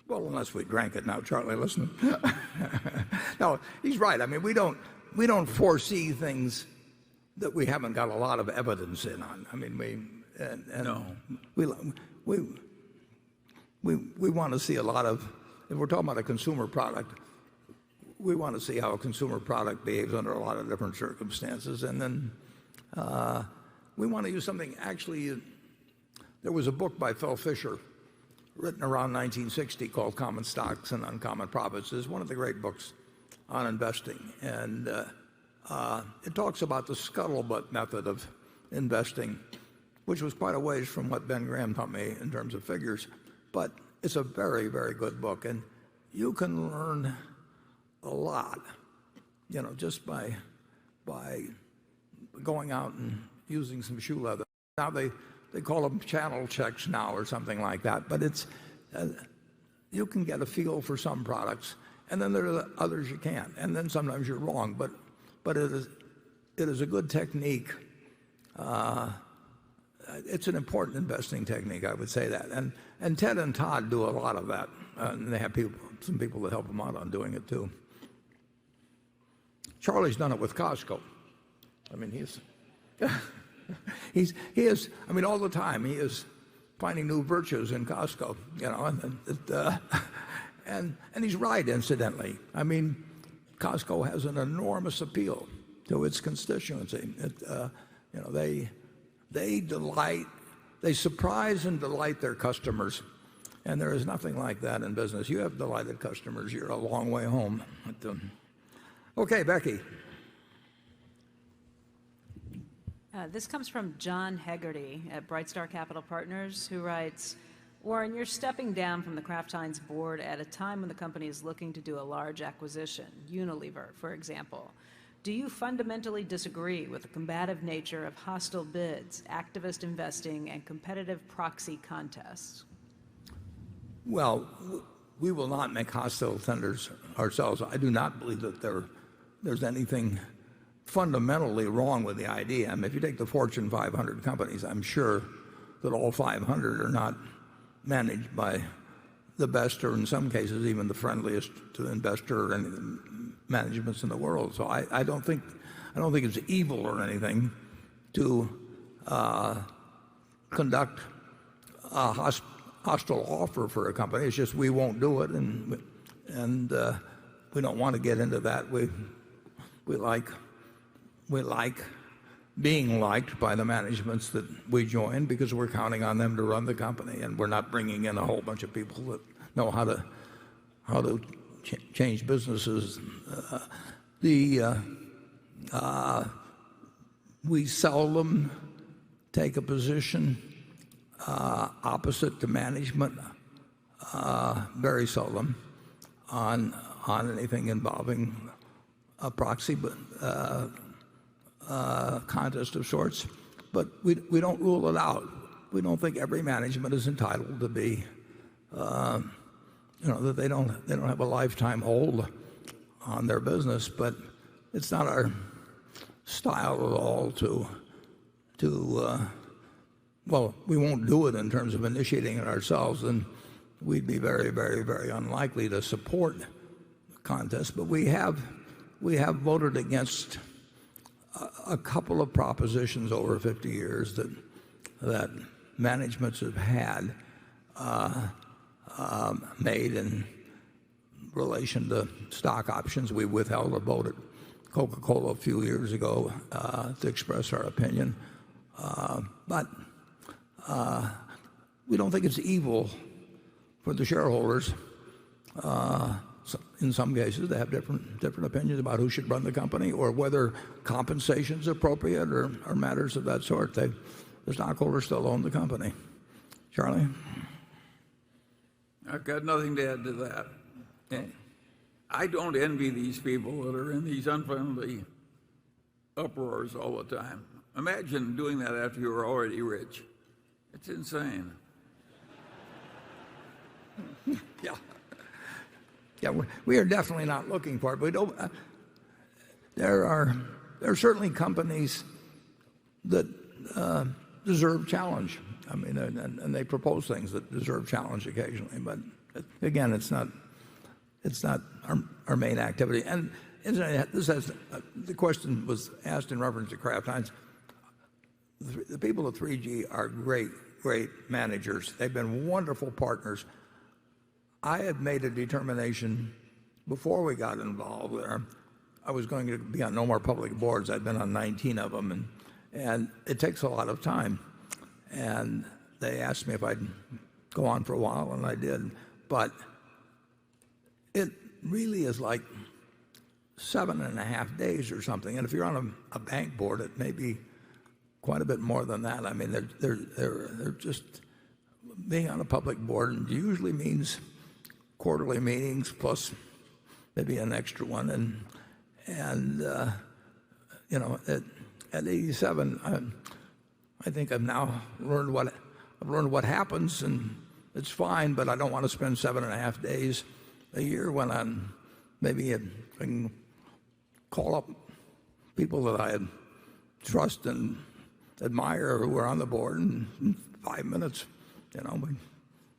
Well, unless we drank it now, Charlie, listen. No, he's right. I mean, we don't foresee things that we haven't got a lot of evidence in on. I mean, we want to see a lot of, if we're talking about a consumer product, we want to see how a consumer product behaves under a lot of different circumstances. And then we want to use something actually There was a book by Phil Fisher written around 1960 called Common Stocks and Uncommon Profits. It's one of the great books on investing. And it talks about the scuttlebutt method of investing, which was quite a ways from what Ben Graham taught me in terms of figures. But it's a very, very good book. And you can learn a lot, just by going out and using some shoe leather. Now they call them channel checks now or something like that. But it's you can get a feel for some products, and then there are others you can't. And then sometimes you're wrong. But it is a good technique. It's an important investing technique, I would say that. And Ted and Todd do a lot of that. And they have some people that help them out on doing it too. Charlie's done it with Costco. I mean, he is. I mean, all the time he is finding new virtues in Costco. And he's right, incidentally. I mean, Costco has an enormous appeal to its constituency. They surprise and delight their customers, and there is nothing like that in business. You have delighted customers, you're a long way home. Okay, Becky. This comes from John Hegarty at Bright Star Capital Partners, who writes, Warren, you're stepping down from the Kraft Heinz board at a time when the company is looking to do a large acquisition, Unilever, for example. Do you fundamentally disagree with the combative nature of hostile bids, activist investing, and competitive proxy contests? Well, we will not make hostile tenders ourselves. I do not believe that there's anything fundamentally wrong with the idea. I mean, if you take the Fortune 500 companies, I'm sure that all 500 are not managed by the best, or in some cases even the friendliest to investor or any of the managements in the world. So I don't think it's evil or anything to conduct a hostile offer for a company. It's just we won't do it, and we don't want to get into that. We like being liked by the managements that we join because we're counting on them to run the company, and we're not bringing in a whole bunch of people that know how to change businesses. We seldom take a position opposite to management, very seldom, on anything involving a proxy contest of sorts. But we don't rule it out. We don't think every management is entitled to be, that they don't have a lifetime hold on their business. But it's not our style at all to well, we won't do it in terms of initiating it ourselves, and we'd be very, very, very unlikely to support the contest. But we have voted against a couple of propositions over 50 years that managements have had made in relation to stock options. We withheld a vote at Coca-Cola a few years ago to express our opinion. But we don't think it's evil for the shareholders. In some cases, they have different opinions about who should run the company or whether compensation is appropriate or matters of that sort. The stockholders still own the company. Charlie? I've got nothing to add to that. I don't envy these people that are in these unfriendly uproars all the time. Imagine doing that after you were already rich. It's insane. Yeah, we are definitely not looking for it. We don't. There are certainly companies that deserve challenge. I mean, and they propose things that deserve challenge occasionally. But again, it's not our main activity. And the question was asked in reference to Kraft Heinz. The people at 3G are great managers. They've been wonderful partners. I had made a determination before we got involved there. I was going to be on no more public boards. I'd been on 19 of them, and it takes a lot of time. And they asked me if I'd go on for a while, and I did. But it really is like 7.5 days or something. And if you're on a bank board, it may be quite a bit more than that. I mean, they're just being on a public board usually means quarterly meetings plus maybe an extra one. And you know, at 87, I think I've now learned what happens, and it's fine. But I don't want to spend 7.5 days a year when I'm maybe I can call up people that I trust and admire who are on the board, and in 5 minutes, you know, we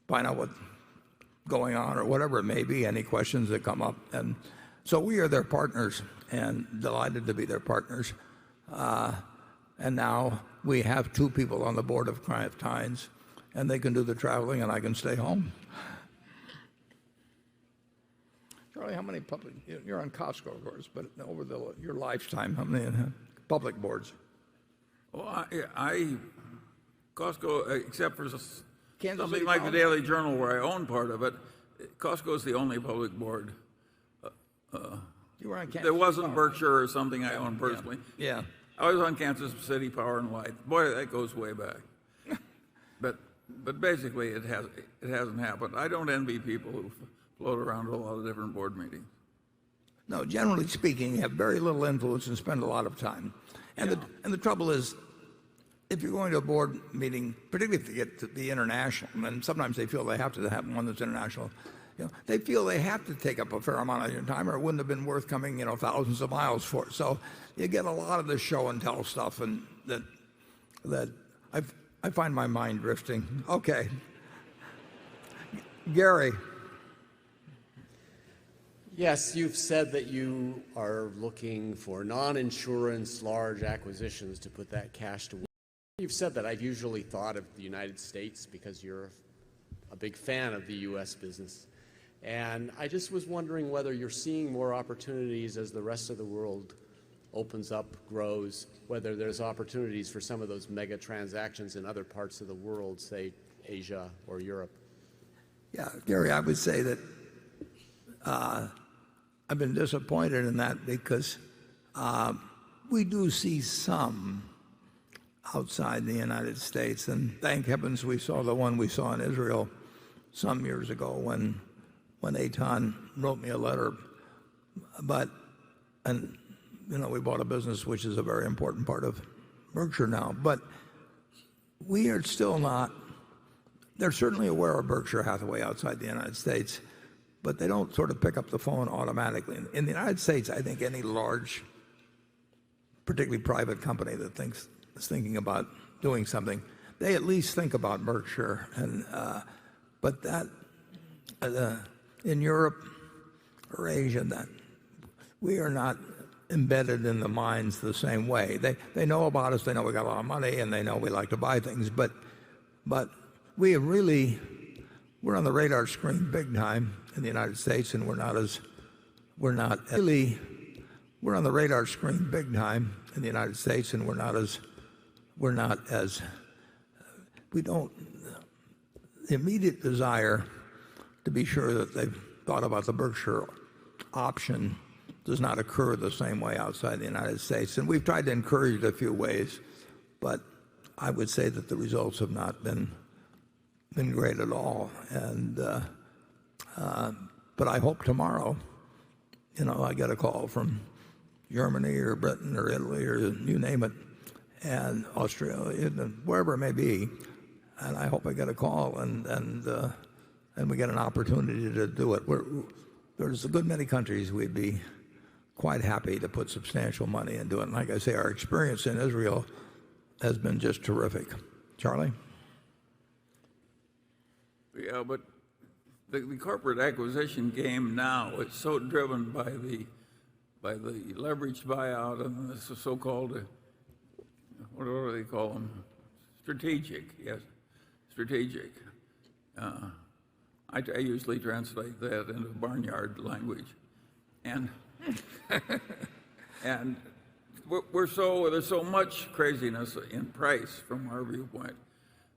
find out what's going on or whatever it may be, any questions that come up. And so we are their partners and delighted to be their partners. And now we have 2 people on the board of Kraft Heinz, and they can do the traveling and I can stay home. Charlie, how many public, you're on Costco, of course, but over your lifetime, how many public boards? Well, Costco, except for Kansas something City like the Power. Daily Journal where I own part of it, Costco is the only public board. You were on Kansas There wasn't Power. Berkshire or something I own personally. Yeah. I was on Kansas City Power and Light. Boy, that goes way back. But basically, it hasn't happened. I don't envy people who float around to a lot of different board meetings. No, generally speaking, you have very little influence and spend a lot of time. And the trouble is, if you're going to a board meeting, particularly if you get to be international, and sometimes they feel they have to have one that's international, you know, they feel they have to take up a fair amount of your time, or it wouldn't have been worth coming, you know, thousands of miles for it. So you get a lot of this show and tell stuff, and that I find my mind drifting. Okay, Gary. Yes, you've said that you are looking for non-insurance large acquisitions to put that cash to work. You've said that. I've usually thought of the United States because you're a big fan of the U.S. business. And I just was wondering whether you're seeing more opportunities as the rest of the world opens up, grows, whether there's opportunities for some of those mega transactions in other parts of the world, say Asia or Europe. Yeah, Gary, I would say that I've been disappointed in that because we do see some outside the United States, and thank heavens we saw the one we saw in Israel some years ago when Eitan wrote me a letter. And you know, we bought a business which is a very important part of Berkshire now, but we are still not. They're certainly aware of Berkshire Hathaway outside the United States, but they don't sort of pick up the phone automatically. In the United States, I think any large, particularly private company that is thinking about doing something, they at least think about Berkshire. But that in Europe or Asia, that we are not embedded in the minds the same way. They know about us. They know we got a lot of money, and they know we like to buy things. But we're on the radar screen big time in the United States, and we're on the radar screen big time in the United States, and we don't, the immediate desire to be sure that they've thought about the Berkshire option does not occur the same way outside the United States. And we've tried to encourage it a few ways, but I would say that the results have not been great at all. And but I hope tomorrow, you know, I get a call from Germany or Britain or Italy or you name it, and Australia, wherever it may be, and I hope I get a call and we get an opportunity to do it. There's a good many countries we'd be quite happy to put substantial money into it. And like I say, our experience in Israel has been just terrific. Charlie? Yeah, but the corporate acquisition game now is so driven by the leveraged buyout and the so-called, what do they call them? Strategic, yes, strategic. I usually translate that into barnyard language, and and there's so much craziness in price from our viewpoint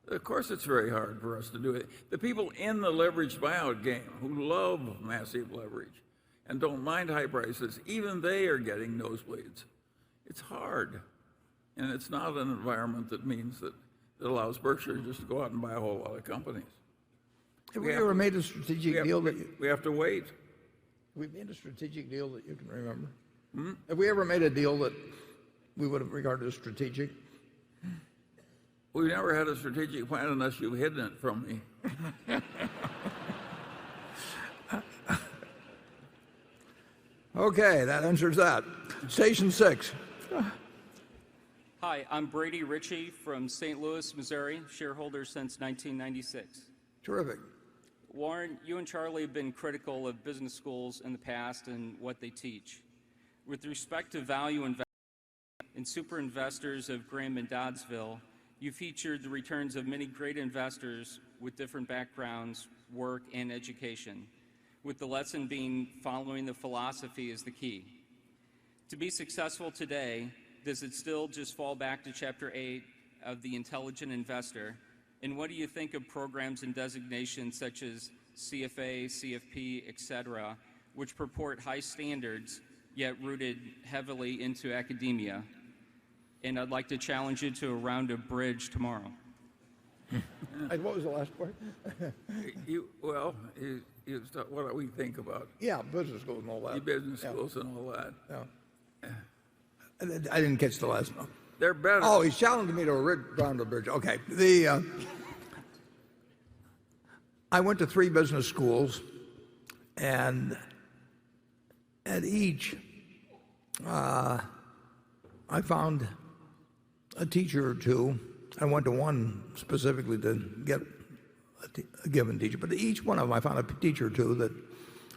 Of course it's very hard for us to do it. The people in the leveraged buyout game who love massive leverage and don't mind high prices, even they are getting nosebleeds. It's hard. And it's not an environment that means that allows Berkshire just to go out and buy a whole lot of companies. Have we ever made a strategic deal that we have to wait? We made a strategic deal that you can remember? Have we ever made a deal that we would have regarded as strategic? We never had a strategic plan unless you've hidden it from me. Okay, that answers that. Station 6. Hi, I'm Brady Ritchie from St. Louis, Missouri, shareholder since 1996. Terrific. Warren, you and Charlie have been critical of business schools in the past and what they teach. With respect to value investing and super investors of Graham and Doddsville, you featured the returns of many great investors with different backgrounds, work, and education, with the lesson being following the philosophy is the key. To be successful today, does it still just fall back to Chapter 8 of The Intelligent Investor? And what do you think of programs and designations such as CFA, CFP, etc., which purport high standards, yet rooted heavily into academia? And I'd like to challenge you to a round of bridge tomorrow. And what was the last part? What do we think about? Yeah, business schools and all that. Business schools and all that. Yeah. I didn't catch the last one. They're better. Oh, he's challenging me to a round of bridge. Okay. I went to 3 business schools, and at each, I found a teacher or two. I went to one specifically to get a given teacher, but each one of them I found a teacher or two that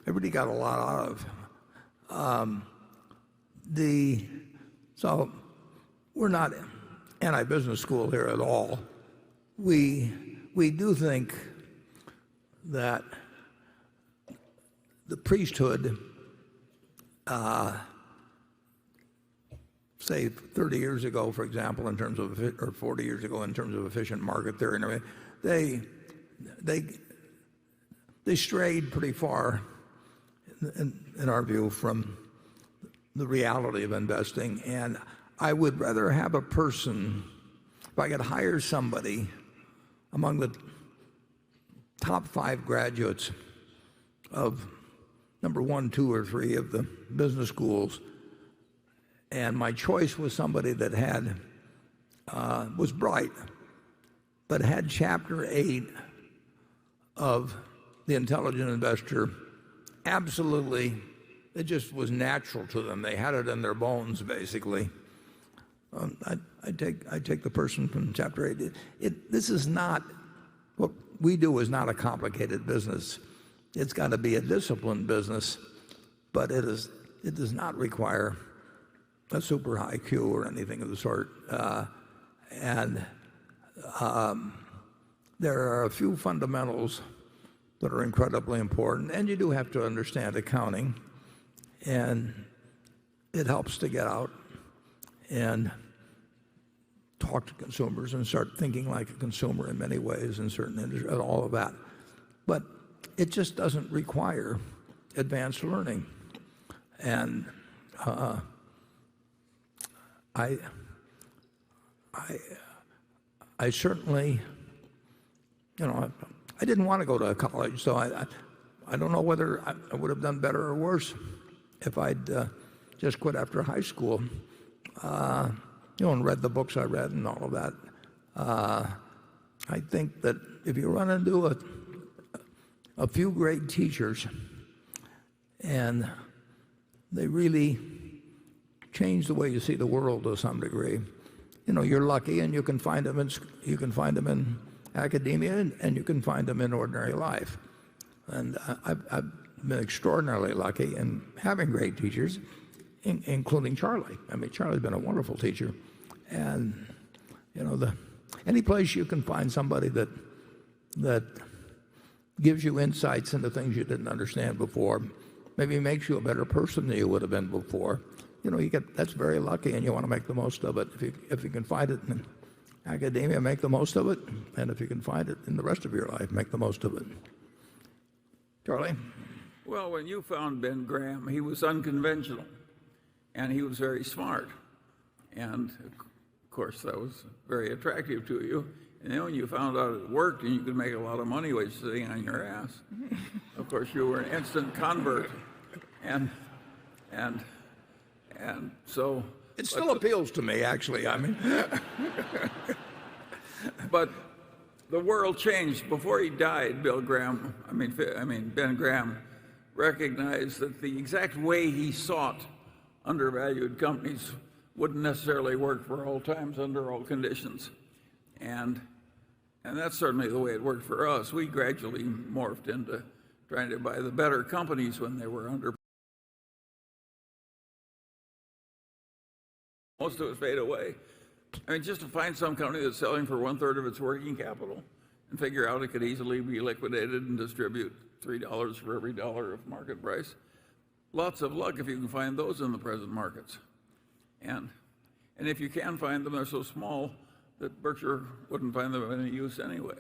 I really got a lot out of. So we're not anti-business school here at all. We do think that the priesthood, say 30 years ago, for example, in terms of, or 40 years ago, in terms of efficient market theory, and everything, they strayed pretty far, in our view, from the reality of investing. And I would rather have a person, if I could hire somebody among the top 5 graduates of number 1, 2, or 3 of the business schools, and my choice was somebody that had was bright, but had Chapter 8 of The Intelligent Investor absolutely, it just was natural to them. They had it in their bones, basically. I take the person from Chapter 8. This is not, what we do is not a complicated business. It's got to be a disciplined business, but it does not require a super high IQ or anything of the sort. There are a few fundamentals that are incredibly important, and you do have to understand accounting, and it helps to get out and talk to consumers and start thinking like a consumer in many ways in certain industries, and all of that. But it just doesn't require advanced learning. And I certainly, I didn't want to go to college, so I don't know whether I would have done better or worse if I'd just quit after high school, and read the books I read and all of that. I think that if you run into a few great teachers and they really change the way you see the world to some degree, you're lucky, and you can find them in academia, and you can find them in ordinary life. And I've been extraordinarily lucky in having great teachers, including Charlie. I mean, Charlie's been a wonderful teacher. And any place you can find somebody that gives you insights into things you didn't understand before, maybe makes you a better person than you would have been before, that's very lucky, and you want to make the most of it if you can find it. And academia, make the most of it. And if you can find it in the rest of your life, make the most of it. Charlie? Well, when you found Ben Graham, he was unconventional, and he was very smart. And, of course, that was very attractive to you. And then when you found out it worked and you could make a lot of money while you're sitting on your ass, of course, you were an instant convert. And so... It still appeals to me, actually. I mean... But the world changed. Before he died, Ben Graham recognized that the exact way he sought undervalued companies wouldn't necessarily work for all times under all conditions. And that's certainly the way it worked for us. We gradually morphed into trying to buy the better companies when they were under. Most of it fade away. I mean, just to find some company that's selling for 1/3 of its working capital and figure out it could easily be liquidated and distribute $3 for every dollar of market price. Lots of luck if you can find those in the present markets. And if you can find them, they're so small that Berkshire wouldn't find them of any use anyway.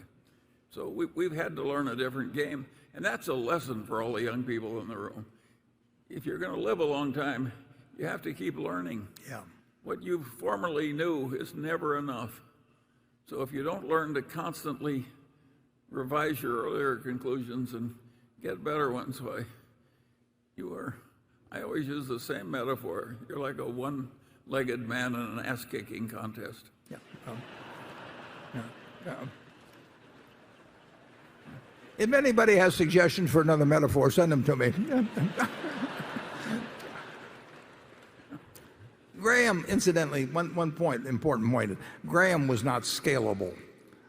So we've had to learn a different game, and that's a lesson for all the young people in the room. If you're going to live a long time, you have to keep learning. Yeah. What you formerly knew is never enough. So if you don't learn to constantly revise your earlier conclusions and get better ones, why, I always use the same metaphor. You're like a one-legged man in an ass-kicking contest. Yeah. If anybody has suggestions for another metaphor, send them to me. Graham, incidentally, one important point, Graham was not scalable.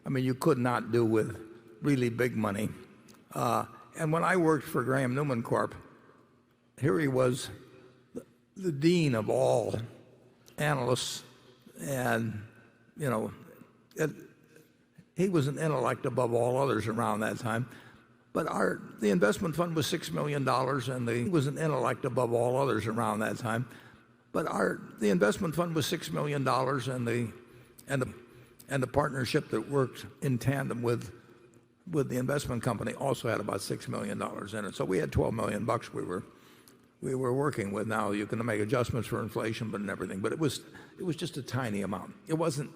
I mean, you could not do with really big money. And when I worked for Graham Newman Corp., here he was, the dean of all analysts, and, he was an intellect above all others around that time. But the investment fund was $6 million, and he was an intellect above all others around that time. But the investment fund was $6 million, and the partnership that worked in tandem with the investment company also had about $6 million in it. So we had $12 million we were working with. Now you can make adjustments for inflation, and everything, but it was just a tiny amount. It wasn't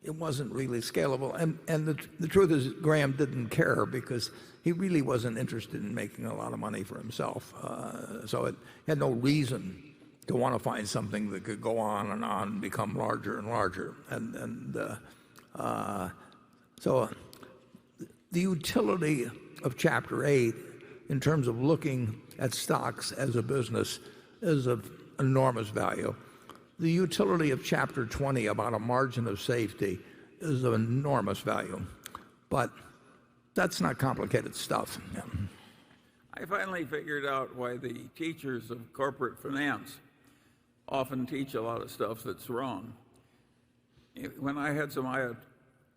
really scalable. And the truth is, Graham didn't care because he really wasn't interested in making a lot of money for himself. So it had no reason to want to find something that could go on and become larger and larger. So the utility of Chapter 8 in terms of looking at stocks as a business is of enormous value. The utility of Chapter 20 about a margin of safety is of enormous value. But that's not complicated stuff. Yeah. I finally figured out why the teachers of corporate finance often teach a lot of stuff that's wrong. When I had some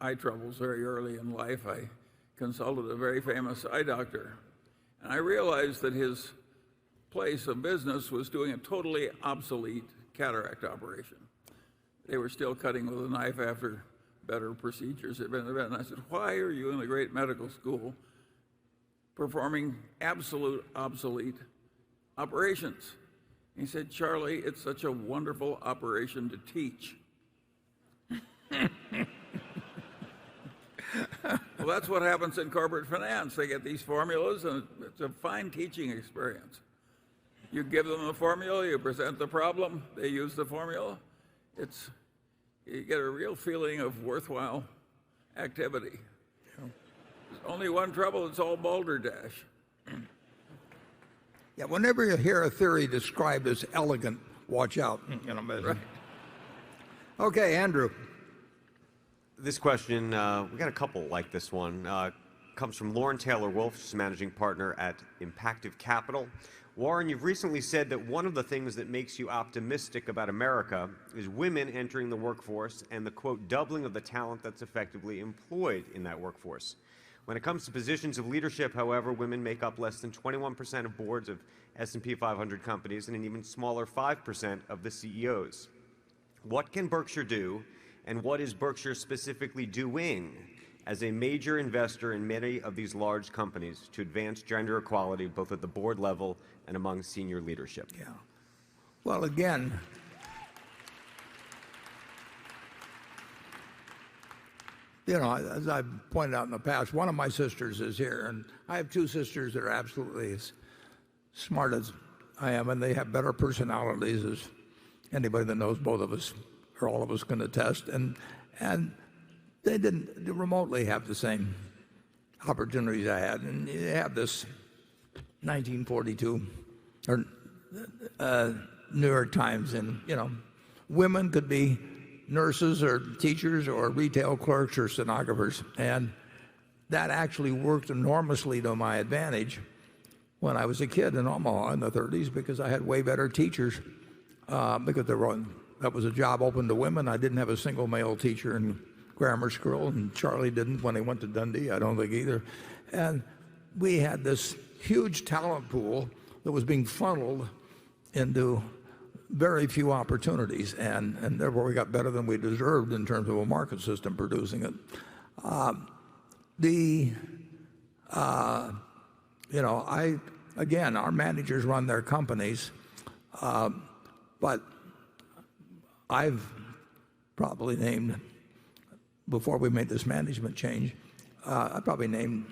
eye troubles very early in life, I consulted a very famous eye doctor. And I realized that his place of business was doing a totally obsolete cataract operation. They were still cutting with a knife after better procedures had been invented. And I said, why are you in a great medical school performing absolute obsolete operations? He said, Charlie, it's such a wonderful operation to teach. Well, that's what happens in corporate finance. They get these formulas, and it's a fine teaching experience. You give them the formula, you present the problem, they use the formula. You get a real feeling of worthwhile activity. There's only one trouble, it's all balderdash. Yeah, whenever you hear a theory described as elegant, watch out. Right. Okay, Andrew. This question, we got a couple like this one. Comes from Lauren Taylor Wolf, she's managing partner at Impactive Capital. Warren, you've recently said that one of the things that makes you optimistic about America is women entering the workforce and the, quote, doubling of the talent that's effectively employed in that workforce. When it comes to positions of leadership, however, women make up less than 21% of boards of S&P 500 companies and an even smaller 5% of the CEOs. What can Berkshire do, And what is Berkshire specifically doing as a major investor in many of these large companies to advance gender equality both at the board level and among senior leadership? Yeah. Well, again, as I've pointed out in the past, one of my sisters is here, and I have two sisters that are absolutely as smart as I am, and they have better personalities, as anybody that knows both of us or all of us can attest. And they didn't remotely have the same opportunities I had. And you have this 1942 or New York Times, and women could be nurses or teachers or retail clerks or stenographers, and that actually worked enormously to my advantage when I was a kid in Omaha in the 30s, because I had way better teachers, because that was a job open to women. I didn't have a single male teacher in grammar school, and Charlie didn't when he went to Dundee, I don't think either. And we had this huge talent pool that was being funneled into very few opportunities, and therefore we got better than we deserved in terms of a market system producing it. Again, our managers run their companies, but I've probably named, before we made this management change, I probably named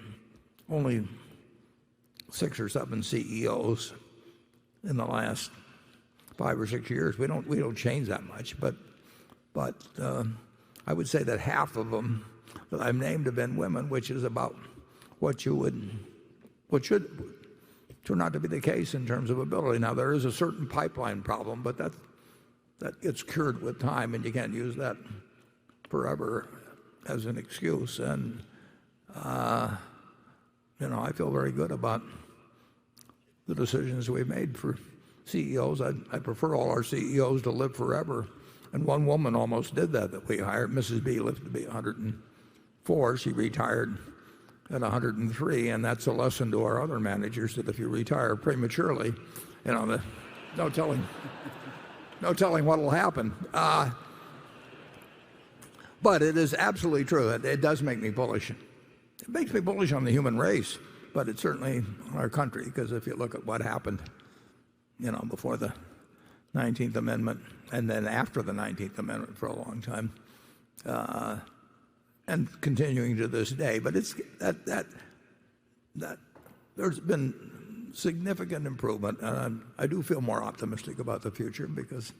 only 6 or 7 CEOs in the last 5 or 6 years. We don't change that much, but I would say that half of them that I've named have been women, which is about what should turn out to be the case in terms of ability. Now, there is a certain pipeline problem, but that gets cured with time, and you can't use that forever as an excuse. And I feel very good about the decisions we've made for CEOs. I prefer all our CEOs to live forever, and one woman almost did that we hired. Mrs. B lived to be 104. She retired at 103, and that's a lesson to our other managers, that if you retire prematurely, no telling what will happen. But it is absolutely true. It does make me bullish. It makes me bullish on the human race, but it's certainly on our country, because if you look at what happened before the 19th Amendment and then after the 19th Amendment for a long time, and continuing to this day. But it's that there's been significant improvement, and I do feel more optimistic about the future, because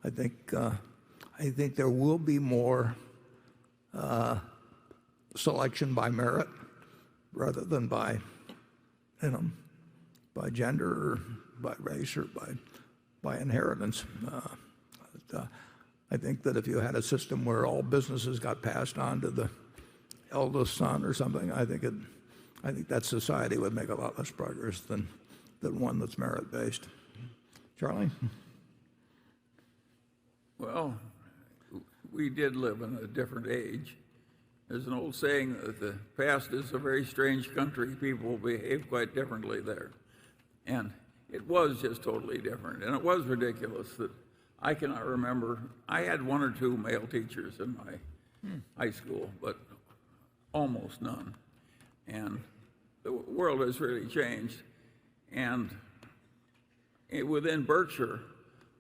I think there will be more selection by merit rather than by gender or by race or by inheritance. I think that if you had a system where all businesses got passed on to the eldest son or something, I think that society would make a lot less progress than one that's merit-based. Charlie? Well, we did live in a different age. There's an old saying that the past is a very strange country. People behave quite differently there. And it was just totally different. And it was ridiculous that I cannot remember. I had 1 or 2 male teachers in my high school, but almost none. And the world has really changed. And within Berkshire,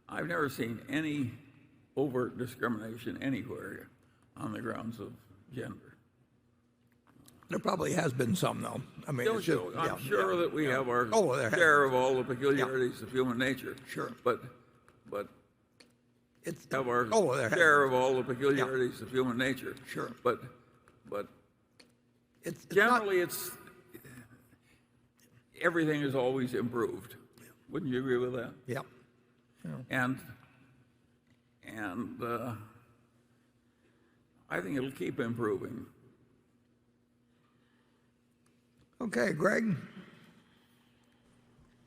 I've never seen any overt discrimination anywhere on the grounds of gender. There probably has been some, though. I mean, I'm sure that we have our share of all the peculiarities of human nature. Sure. But have our share of all the peculiarities of human nature. Sure. But generally, everything is always improved. Wouldn't you agree with that? Yeah. And I think it'll keep improving. Okay, Greg?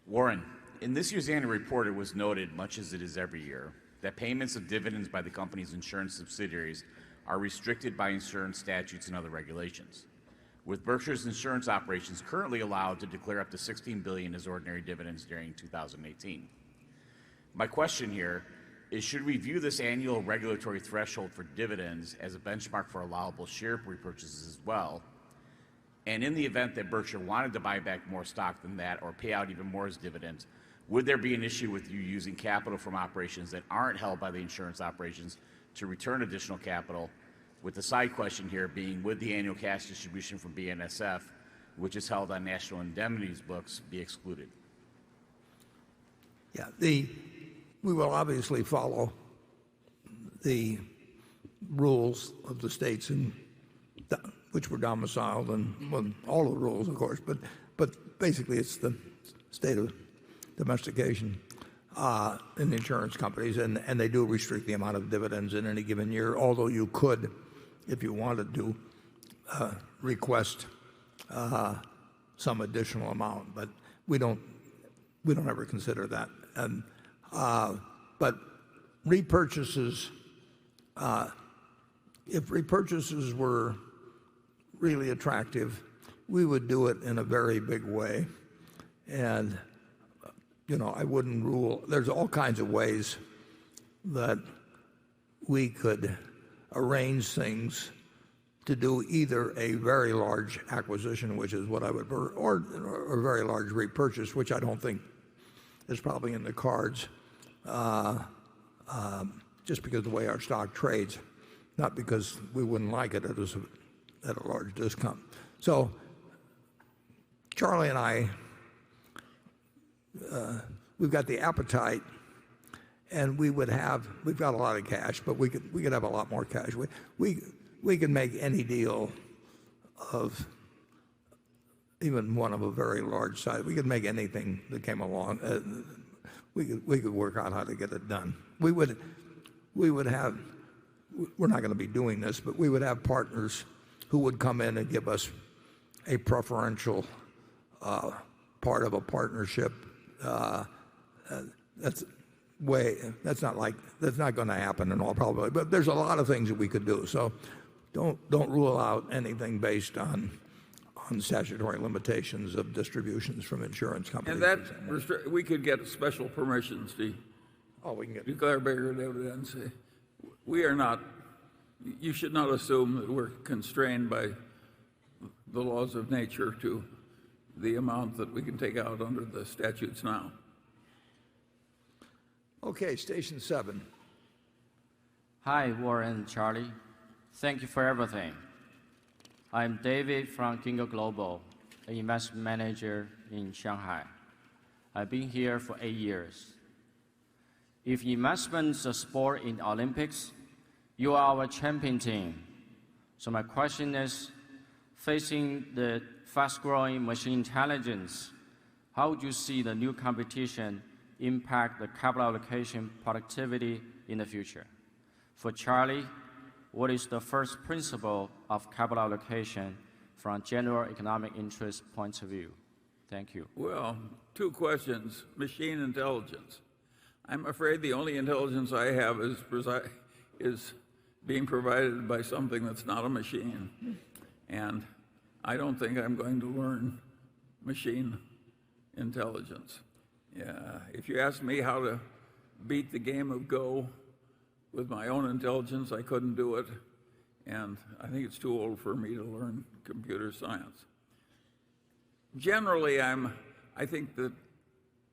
Warren, in this year's annual report, it was noted, much as it is every year, that payments of dividends by the company's insurance subsidiaries are restricted by insurance statutes and other regulations, with Berkshire's insurance operations currently allowed to declare up to $16 billion as ordinary dividends during 2018. My question here is, should we view this annual regulatory threshold for dividends as a benchmark for allowable share repurchases as well? And in the event that Berkshire wanted to buy back more stock than that or pay out even more as dividends, would there be an issue with you using capital from operations that aren't held by the insurance operations to return additional capital, with the side question here being, would the annual cash distribution from BNSF, which is held on National Indemnity's books, be excluded? Yeah, we will obviously follow the rules of the states in which were domiciled, and well, all the rules, of course, but basically it's the state of domestication in the insurance companies, and they do restrict the amount of dividends in any given year, although you could, if you wanted to, request some additional amount, but we don't ever consider that. And but repurchases, if repurchases were really attractive, we would do it in a very big way. And I wouldn't rule. There's all kinds of ways that we could arrange things to do either a very large acquisition, which is what I would, or a very large repurchase, which I don't think is probably in the cards, just because of the way our stock trades, not because we wouldn't like it at a large discount. So Charlie and I, we've got the appetite, and we've got a lot of cash, but we could have a lot more cash. We can make any deal of even one of a very large size. We could make anything that came along. We could work out how to get it done. We would have. We're not going to be doing this, but we would have partners who would come in and give us a preferential part of a partnership. That's not going to happen in all probability. But there's a lot of things that we could do. So don't rule out anything based on statutory limitations of distributions from insurance companies. And that we could get special permissions to we can get declare bigger dividends. We are not. You should not assume that we're constrained by the laws of nature to the amount that we can take out under the statutes now. Okay, station 7. Hi, Warren and Charlie. Thank you for everything. I'm David from Kingo Global, an investment manager in Shanghai. I've been here for 8 years. If investment's a sport in Olympics, you are our champion team. So my question is, facing the fast-growing machine intelligence, how would you see the new competition impact the capital allocation productivity in the future? For Charlie, what is the first principle of capital allocation from general economic interest points of view? Thank you. Well, 2 questions. Machine intelligence. I'm afraid the only intelligence I have is being provided by something that's not a machine. And I don't think I'm going to learn machine intelligence. If you ask me how to beat the game of Go with my own intelligence, I couldn't do it. And I think it's too old for me to learn computer science. Generally, I think that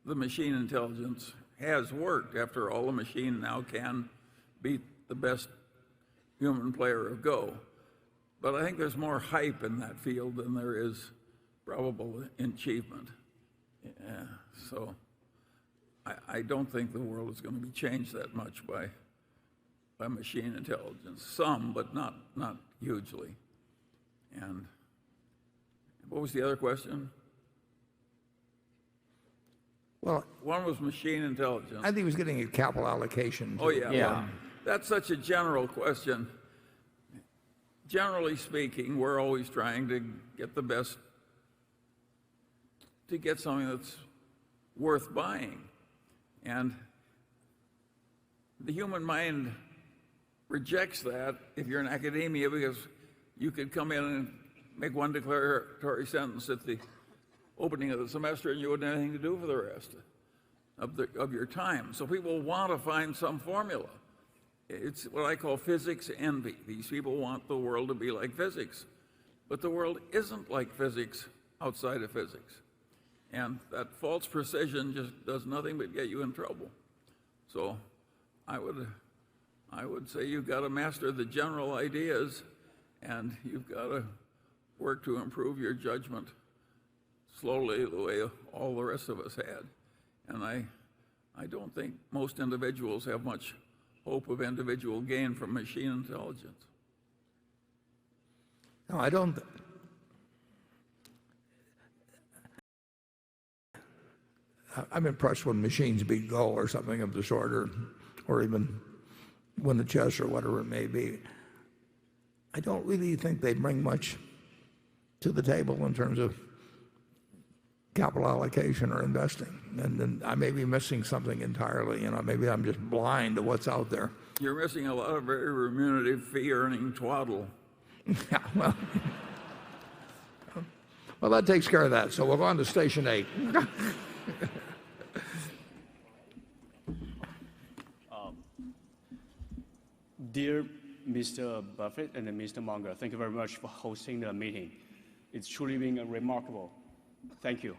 the machine intelligence has worked. After all, a machine now can beat the best human player of Go. But I think there's more hype in that field than there is probable achievement. So I don't think the world is going to be changed that much by machine intelligence. Some, but not hugely. And what was the other question? Well, one was machine intelligence. I think he was getting a capital allocation. Oh, yeah. Well, that's such a general question. Generally speaking, we're always trying to get the best, to get something that's worth buying. And the human mind rejects that if you're in academia, because you could come in and make one declaratory sentence at the opening of the semester and you wouldn't have anything to do for the rest. of your time. So people want to find some formula. It's what I call physics envy. These people want the world to be like physics. But the world isn't like physics outside of physics. And that false precision just does nothing but get you in trouble. So I would say you've got to master the general ideas, and you've got to work to improve your judgment slowly the way all the rest of us had. And I don't think most individuals have much hope of individual gain from machine intelligence. No, I don't. I'm impressed when machines beat Go or something of the sort, or even win the chess or whatever it may be. I don't really think they bring much to the table in terms of capital allocation or investing. And I may be missing something entirely. Maybe I'm just blind to what's out there. You're missing a lot of very remunerative fee-earning twaddle. Yeah, well, that takes care of that. So we'll go on to station 8. Dear Mr. Buffett and Mr. Munger, thank you very much for hosting the meeting. It's truly been remarkable. Thank you.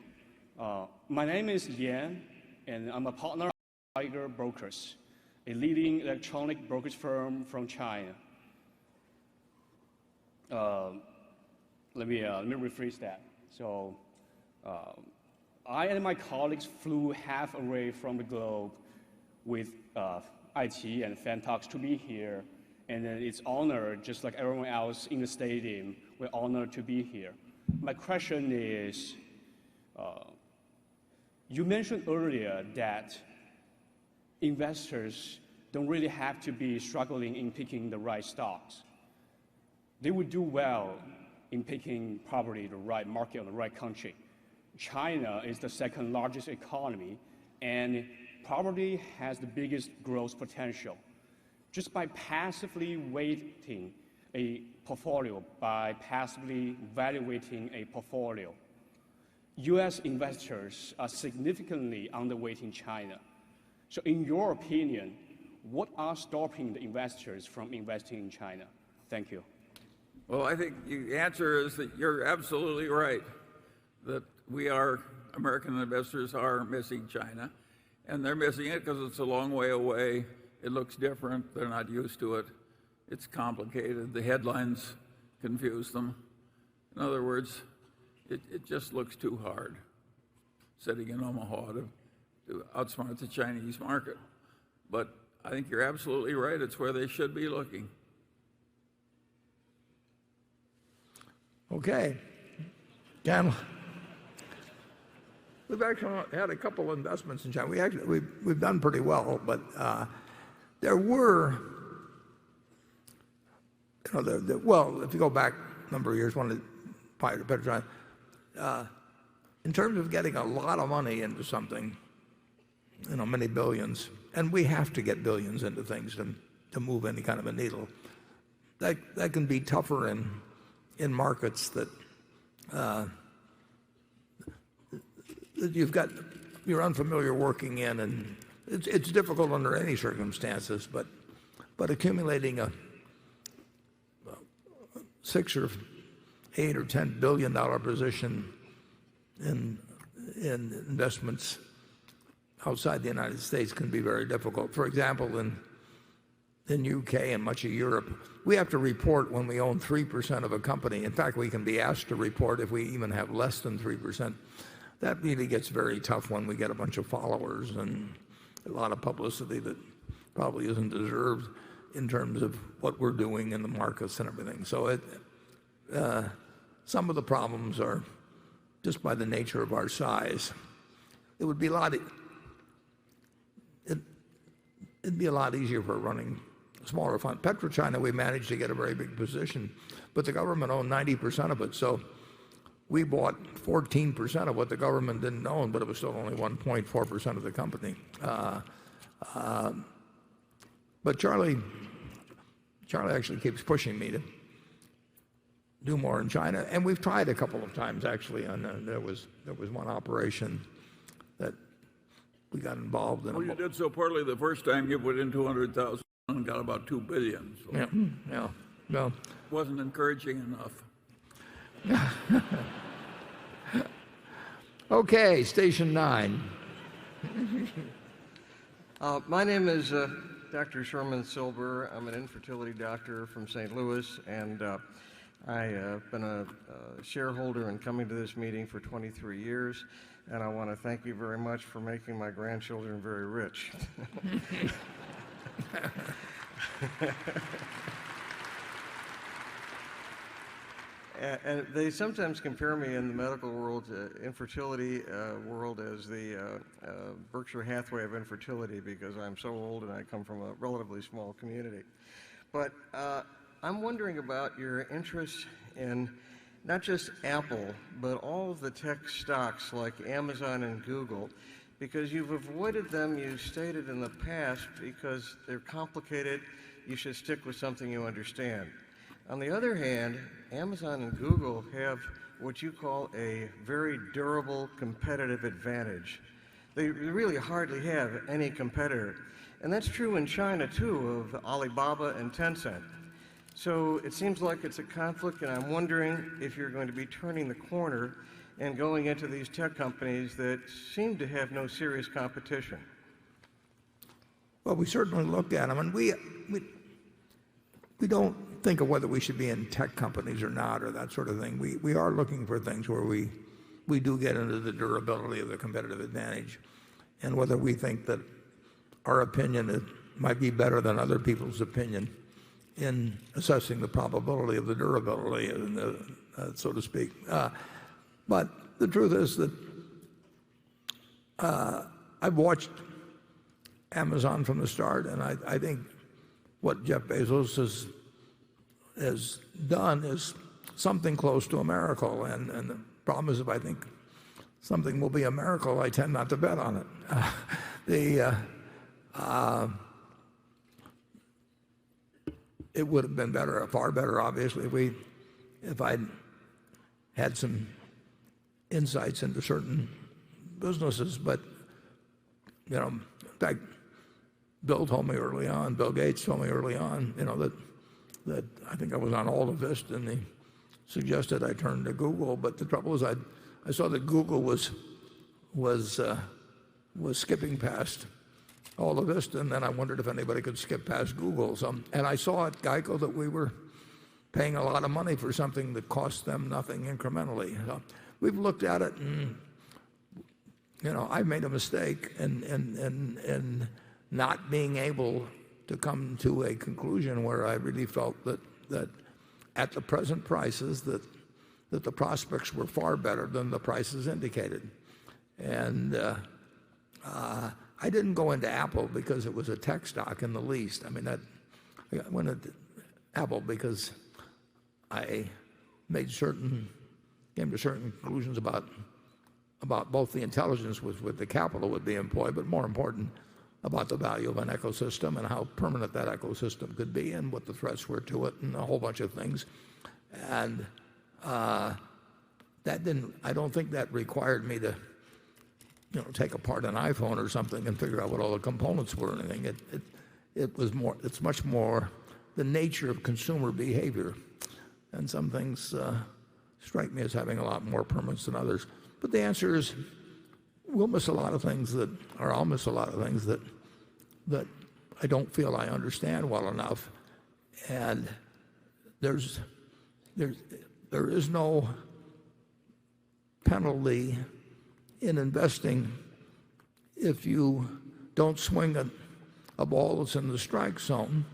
My name is Yan, and I'm a partner of Tiger Brokers, a leading electronic brokerage firm from China. Let me rephrase that. So, I and my colleagues flew half away from the globe with IT and fan talks to be here, and it's honored, just like everyone else in the stadium, we're honored to be here. My question is, you mentioned earlier that investors don't really have to be struggling in picking the right stocks. They would do well in picking probably the right market or the right country. China is the second largest economy and probably has the biggest growth potential. Just by passively weighting a portfolio, by passively evaluating a portfolio, US investors are significantly underweighting China. So in your opinion, what are stopping the investors from investing in China? Thank you. Well, I think the answer is that you're absolutely right, that American investors are missing China, and they're missing it because it's a long way away. It looks different. They're not used to it. It's complicated. The headlines confuse them. In other words, it just looks too hard sitting in Omaha to outsmart the Chinese market. But I think you're absolutely right. It's where they should be looking. Okay. Ken, we've actually had a couple investments in China. We've done pretty well, but there were, well, if you go back a number of years, one of the better in terms of getting a lot of money into something, many billions, and we have to get billions into things to move any kind of a needle. That can be tougher in markets that you're unfamiliar working in, and it's difficult under any circumstances. But accumulating a $6 or $8 or $10 billion position in investments outside the United States can be very difficult. For example, in UK and much of Europe, we have to report when we own 3% of a company. In fact, we can be asked to report if we even have less than 3%. That really gets very tough when we get a bunch of followers and a lot of publicity that probably isn't deserved in terms of what we're doing in the markets and everything. So some of the problems are just by the nature of our size. It would be it'd be a lot easier for running smaller fund. PetroChina, we managed to get a very big position, but the government owned 90% of it. So we bought 14% of what the government didn't own, but it was still only 1.4% of the company. But Charlie actually keeps pushing me to do more in China, and we've tried a couple of times actually. And there was one operation that we got involved in. Well, you did so poorly the first time you put in 200,000 and got about $2 billion. So yeah. Wasn't encouraging enough. Okay, station 9. My name is Dr. Sherman Silber. I'm an infertility doctor from St. Louis, and I have been a shareholder and coming to this meeting for 23 years, and I want to thank you very much for making my grandchildren very rich. And they sometimes compare me in the medical world, infertility world, as the Berkshire Hathaway of infertility, because I'm so old and I come from a relatively small community. But I'm wondering about your interest in not just Apple, but all of the tech stocks like Amazon and Google, because you've avoided them, you stated in the past, because they're complicated, you should stick with something you understand. On the other hand, Amazon and Google have what you call a very durable competitive advantage. They really hardly have any competitor. And that's true in China, too, of Alibaba and Tencent. So it seems like it's a conflict, and I'm wondering if you're going to be turning the corner and going into these tech companies that seem to have no serious competition. Well, we certainly looked at them, and we don't think of whether we should be in tech companies or not, or that sort of thing. We are looking for things where we do get into the durability of the competitive advantage, and whether we think that our opinion might be better than other people's opinion in assessing the probability of the durability, so to speak. But the truth is that I've watched Amazon from the start, and I think what Jeff Bezos has done is something close to a miracle. And the problem is, if I think something will be a miracle, I tend not to bet on it. It would have been better, far better, obviously, if I'd had some insights into certain businesses. But, in fact, Bill Gates told me early on, that I think I was on AltaVista, and he suggested I turn to Google. But the trouble is, I saw that Google was skipping past AltaVista, and then I wondered if anybody could skip past Google. And I saw at Geico that we were paying a lot of money for something that cost them nothing incrementally. So we've looked at it, and I made a mistake in not being able to come to a conclusion where I really felt that at the present prices that the prospects were far better than the prices indicated. And I didn't go into Apple because it was a tech stock in the least. I went into Apple because I came to certain conclusions about both the intelligence with the capital would be employed, but more important, about the value of an ecosystem and how permanent that ecosystem could be and what the threats were to it and a whole bunch of things. And I don't think that required me to take apart an iPhone or something and figure out what all the components were or anything. It's much more the nature of consumer behavior. And some things strike me as having a lot more permanence than others. But the answer is, I'll miss a lot of things that I don't feel I understand well enough. And there is no penalty in investing if you don't swing a ball that's in the strike zone,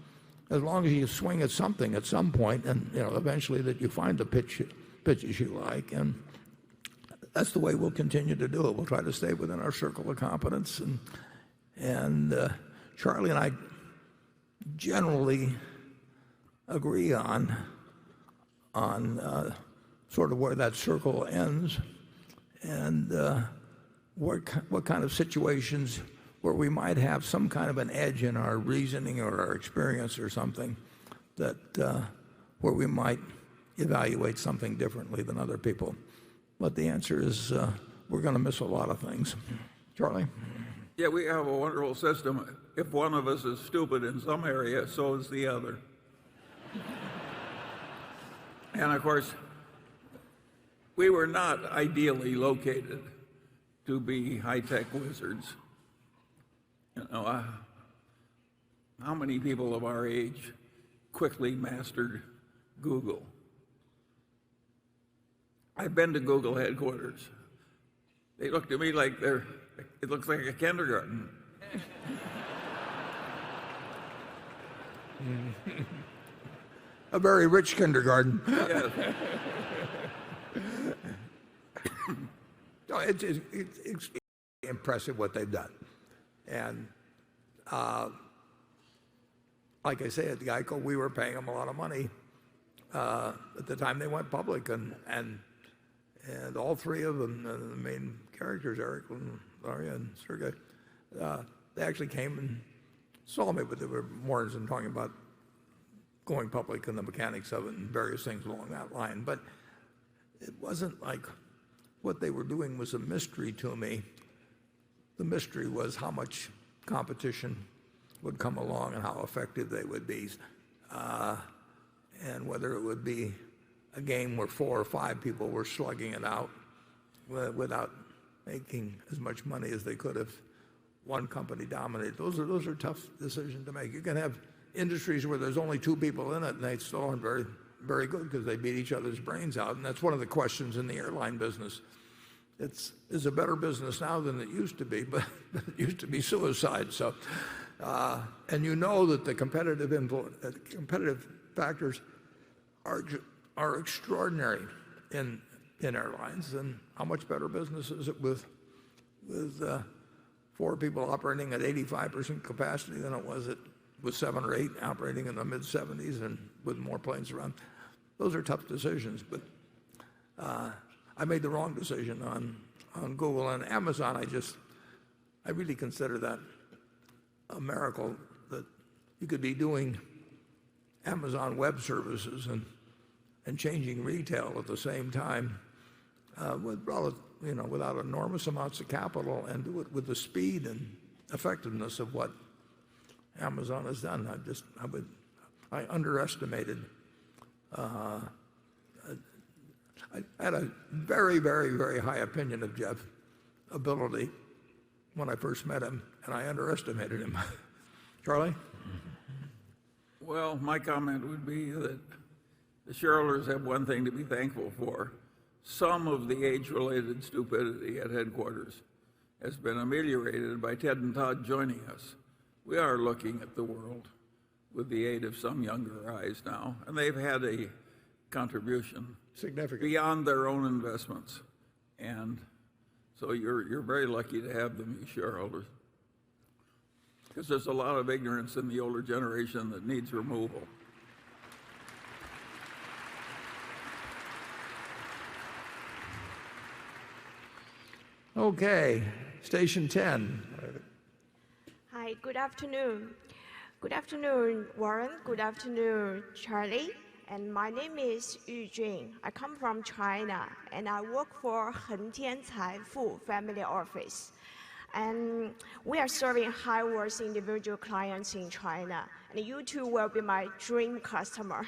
as long as you swing at something at some point, and eventually that you find the pitches you like. And that's the way we'll continue to do it. We'll try to stay within our circle of competence. And Charlie and I generally agree on sort of where that circle ends, and what kind of situations where we might have some kind of an edge in our reasoning or our experience or something, that where we might evaluate something differently than other people. But the answer is we're going to miss a lot of things. Charlie? Yeah, we have a wonderful system. If one of us is stupid in some area, so is the other. And of course, we were not ideally located to be high-tech wizards. You know, how many people of our age quickly mastered Google? I've been to Google headquarters. They look to me like it looks like a kindergarten. A very rich kindergarten. Yes. No, it's impressive what they've done. And like I say, at Geico, we were paying them a lot of money at the time they went public. And all three of them, the main characters, Eric and Larry and Sergey, they actually came and saw me, but they were more interested in talking about going public and the mechanics of it and various things along that line. But it wasn't like what they were doing was a mystery to me. The mystery was how much competition would come along and how effective they would be, and whether it would be a game where 4 or 5 people were slugging it out without making as much money as they could if one company dominated. Those are tough decisions to make. You can have industries where there's only 2 people in it, and they still aren't very, very good because they beat each other's brains out. And that's one of the questions in the airline business. It's a better business now than it used to be, but it used to be suicide. So, and you know that the competitive factors are extraordinary in airlines. And how much better business is it with 4 people operating at 85% capacity than it was with 7 or 8 operating in the mid-70s and with more planes around? Those are tough decisions, but I made the wrong decision on Google and Amazon. I really consider that a miracle that you could be doing Amazon Web Services and changing retail at the same time without enormous amounts of capital, and do it with the speed and effectiveness of what Amazon has done. I underestimated. I had a very, very, very high opinion of Jeff's ability when I first met him, and I underestimated him. Charlie? Well, my comment would be that the shareholders have one thing to be thankful for. Some of the age-related stupidity at headquarters has been ameliorated by Ted and Todd joining us. We are looking at the world with the aid of some younger eyes now, and they've had a contribution significant beyond their own investments. And so you're very lucky to have them, you shareholders, because there's a lot of ignorance in the older generation that needs removal. Okay, station 10. Hi, good afternoon. Good afternoon, Warren. Good afternoon, Charlie. And my name is Yu Jun. I come from China, and I work for Hengtian Caifu Family Office. And we are serving high-worth individual clients in China. And you too will be my dream customer.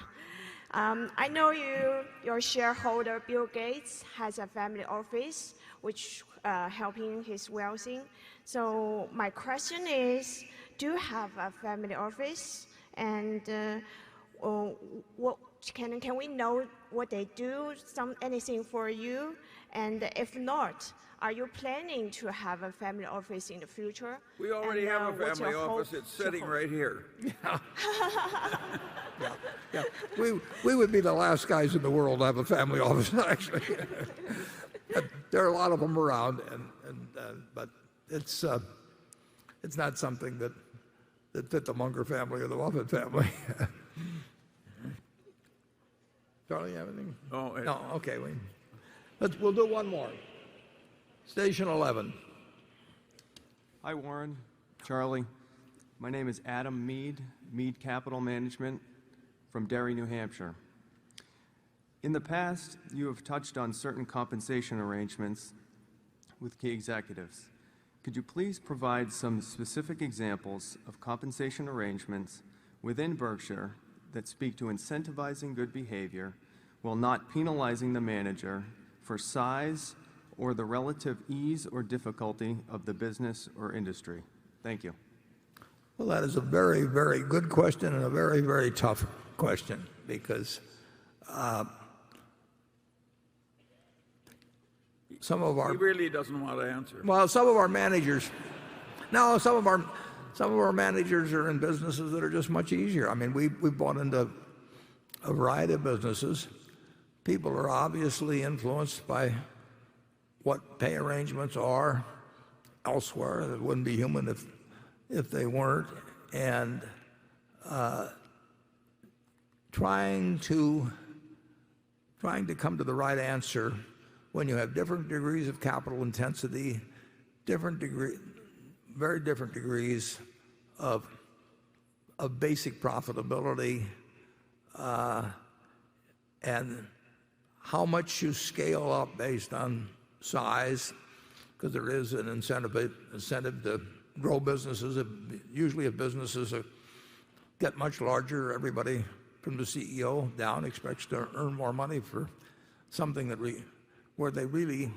I know your shareholder, Bill Gates, has a family office, which helping his wealthy. So my question is, do you have a family office? And what can we know what they do, anything for you? And if not, are you planning to have a family office in the future? We already have a family office. It's sitting right here. Yeah. We would be the last guys in the world to have a family office, actually. There are a lot of them around, but it's not something that fit the Munger family or the Buffett family. Charlie, you have anything? No. Okay. We'll do one more. Station 11. Hi, Warren, Charlie. My name is Adam Mead, Mead Capital Management from Derry, New Hampshire. In the past, you have touched on certain compensation arrangements with key executives. could you please provide some specific examples of compensation arrangements within Berkshire that speak to incentivizing good behavior while not penalizing the manager for size or the relative ease or difficulty of the business or industry? Thank you. Well, that is a very, very good question and a very, very tough question because some of our He really doesn't want to answer. well, some of our managers, no, some of our managers are in businesses that are just much easier. I mean, we bought into a variety of businesses. People are obviously influenced by what pay arrangements are elsewhere. It wouldn't be human if they weren't. And trying to come to the right answer when you have different degrees of capital intensity, very different degrees of basic profitability, and how much you scale up based on size, because there is an incentive to grow businesses. Usually if businesses get much larger, everybody from the CEO down expects to earn more money for something where they really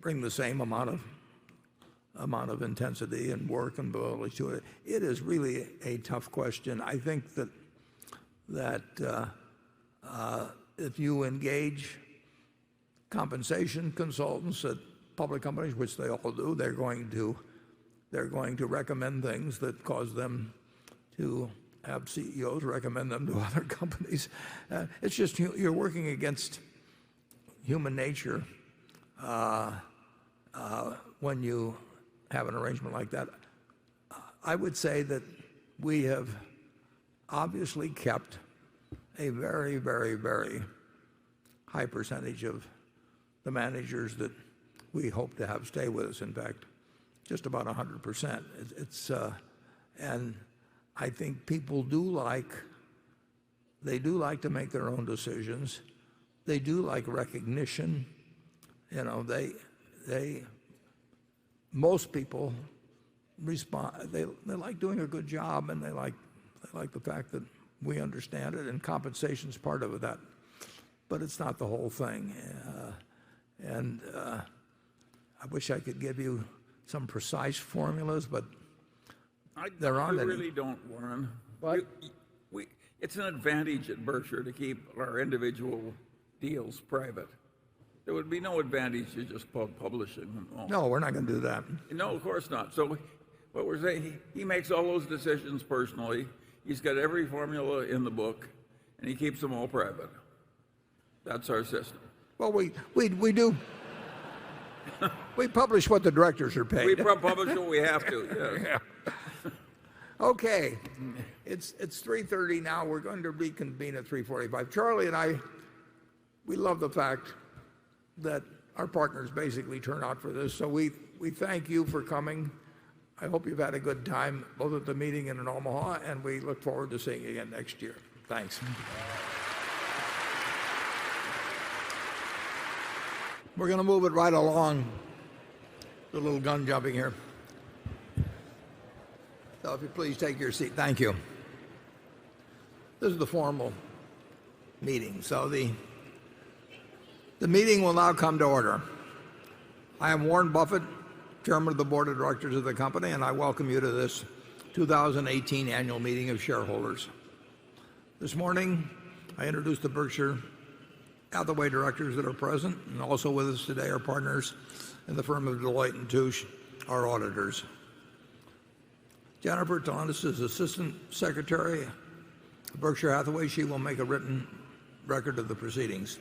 bring the same amount of intensity and work and ability to it. It is really a tough question. I think that if you engage compensation consultants at public companies, which they all do, they're going to recommend things that cause them to have CEOs recommend them to other companies. It's just you're working against human nature when you have an arrangement like that. I would say that we have obviously kept a very, very, very high percentage of the managers that we hope to have stay with us. In fact, just about 100%. And I think people do like to make their own decisions. They do like recognition. You know, most people respond. They like doing a good job, and they like the fact that we understand it, and compensation's part of that. But it's not the whole thing. I wish I could give you some precise formulas, but there aren't any. We really don't, Warren. What? It's an advantage at Berkshire to keep our individual deals private. There would be no advantage to just publishing them all. No, we're not going to do that. No, of course not. So what we're saying, he makes all those decisions personally. He's got every formula in the book, and he keeps them all private. That's our system. Well, we do. We publish what the directors are paid. We publish what we have to. Yes. Yeah. Okay, it's 3:30 now. We're going to reconvene at 3:45. Charlie and I, we love the fact that our partners basically turn out for this. So we thank you for coming. I hope you've had a good time, both at the meeting and in Omaha, and we look forward to seeing you again next year. Thanks. We're going to move it right along. A little gun jumping here. So if you please take your seat. Thank you. This is the formal meeting. So the meeting will now come to order. I am Warren Buffett, Chairman of the Board of Directors of the company, and I welcome you to this 2018 annual meeting of shareholders. This morning, I introduced the Berkshire Hathaway directors that are present, and also with us today are partners in the firm of Deloitte & Touche, our auditors. Jennifer Talantis is Assistant Secretary of Berkshire Hathaway. She will make a written record of the proceedings.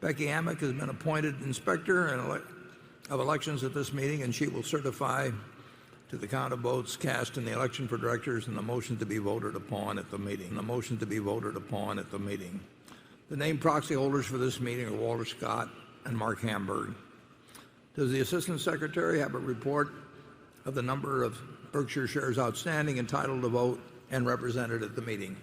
Becky Amick has been appointed Inspector of Elections at this meeting, and she will certify to the count of votes cast in the election for directors and the motion to be voted upon at the meeting. The named proxy holders for this meeting are Walter Scott and Mark Hamburg. Does the Assistant Secretary have a report of the number of Berkshire shares outstanding, entitled to vote, and represented at the meeting?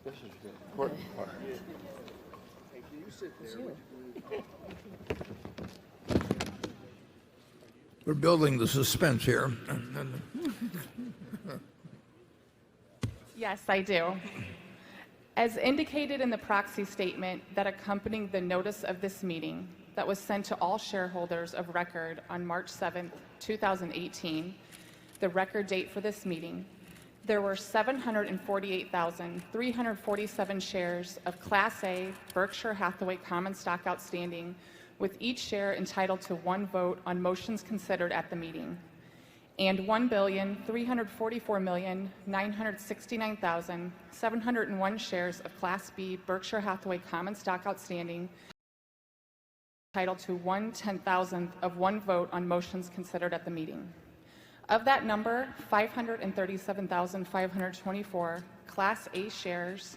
This is the important part. We're building the suspense here. Yes, I do. As indicated in the proxy statement that accompanied the notice of this meeting that was sent to all shareholders of record on March 7, 2018, the record date for this meeting, there were 748,347 shares of Class A Berkshire Hathaway common stock outstanding, with each share entitled to one vote on motions considered at the meeting, and 1,344,969,701 shares of Class B Berkshire Hathaway common stock outstanding, entitled to 1/10,000th of one vote on motions considered at the meeting. Of that number, 537,524 Class A shares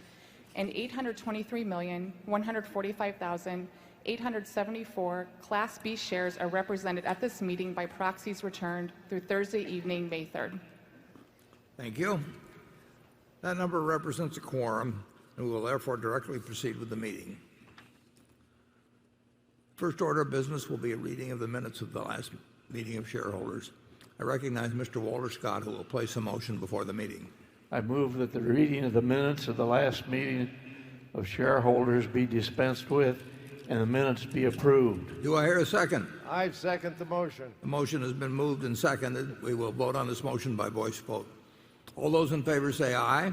and 823,145,874 Class B shares are represented at this meeting by proxies returned through Thursday evening, May 3rd. Thank you. That number represents a quorum, and we will therefore directly proceed with the meeting. First order of business will be a reading of the minutes of the last meeting of shareholders. I recognize Mr. Walter Scott, who will place a motion before the meeting. I move that the reading of the minutes of the last meeting of shareholders be dispensed with and the minutes be approved. Do I hear a second? I second the motion. The motion has been moved and seconded. We will vote on this motion by voice vote. All those in favor say aye.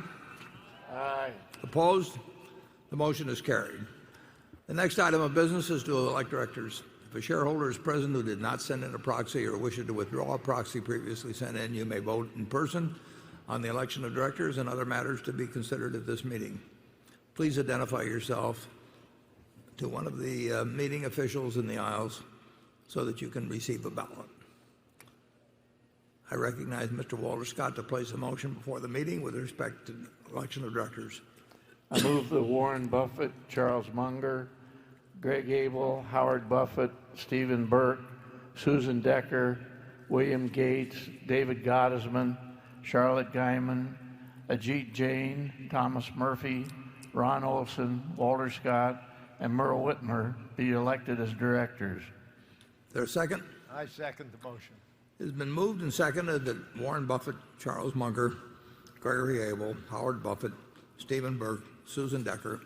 Aye. Opposed? The motion is carried. The next item of business is to elect directors. If a shareholder is present who did not send in a proxy or wishes to withdraw a proxy previously sent in, you may vote in person on the election of directors and other matters to be considered at this meeting. Please identify yourself to one of the meeting officials in the aisles so that you can receive a ballot. I recognize Mr. Walter Scott to place a motion before the meeting with respect to election of directors. I move that Warren Buffett, Charles Munger, Greg Abel, Howard Buffett, Stephen Burke, Susan Decker, William Gates, David Gottesman, Charlotte Guyman, Ajit Jain, Thomas Murphy, Ron Olson, Walter Scott, and Merle Whitmer be elected as directors. Is there a second? I second the motion. It has been moved and seconded that Warren Buffett, Charles Munger, Gregory Abel, Howard Buffett, Stephen Burke, Susan Decker,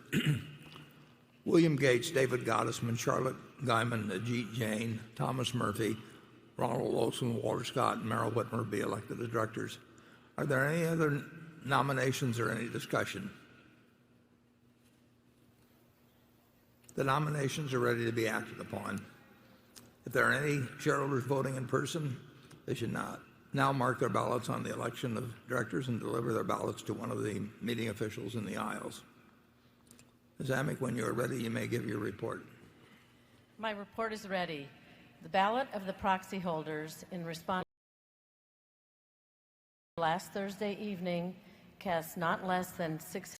William Gates, David Gottesman, Charlotte Guyman, Ajit Jain, Thomas Murphy, Ronald Olson, Walter Scott, and Merrill Whitmer be elected as directors. Are there any other nominations or any discussion? The nominations are ready to be acted upon. If there are any shareholders voting in person, they should not now mark their ballots on the election of directors and deliver their ballots to one of the meeting officials in the aisles. Ms. Amick, when you are ready, you may give your report. My report is ready. The ballot of the proxy holders in response to last Thursday evening cast not less than 6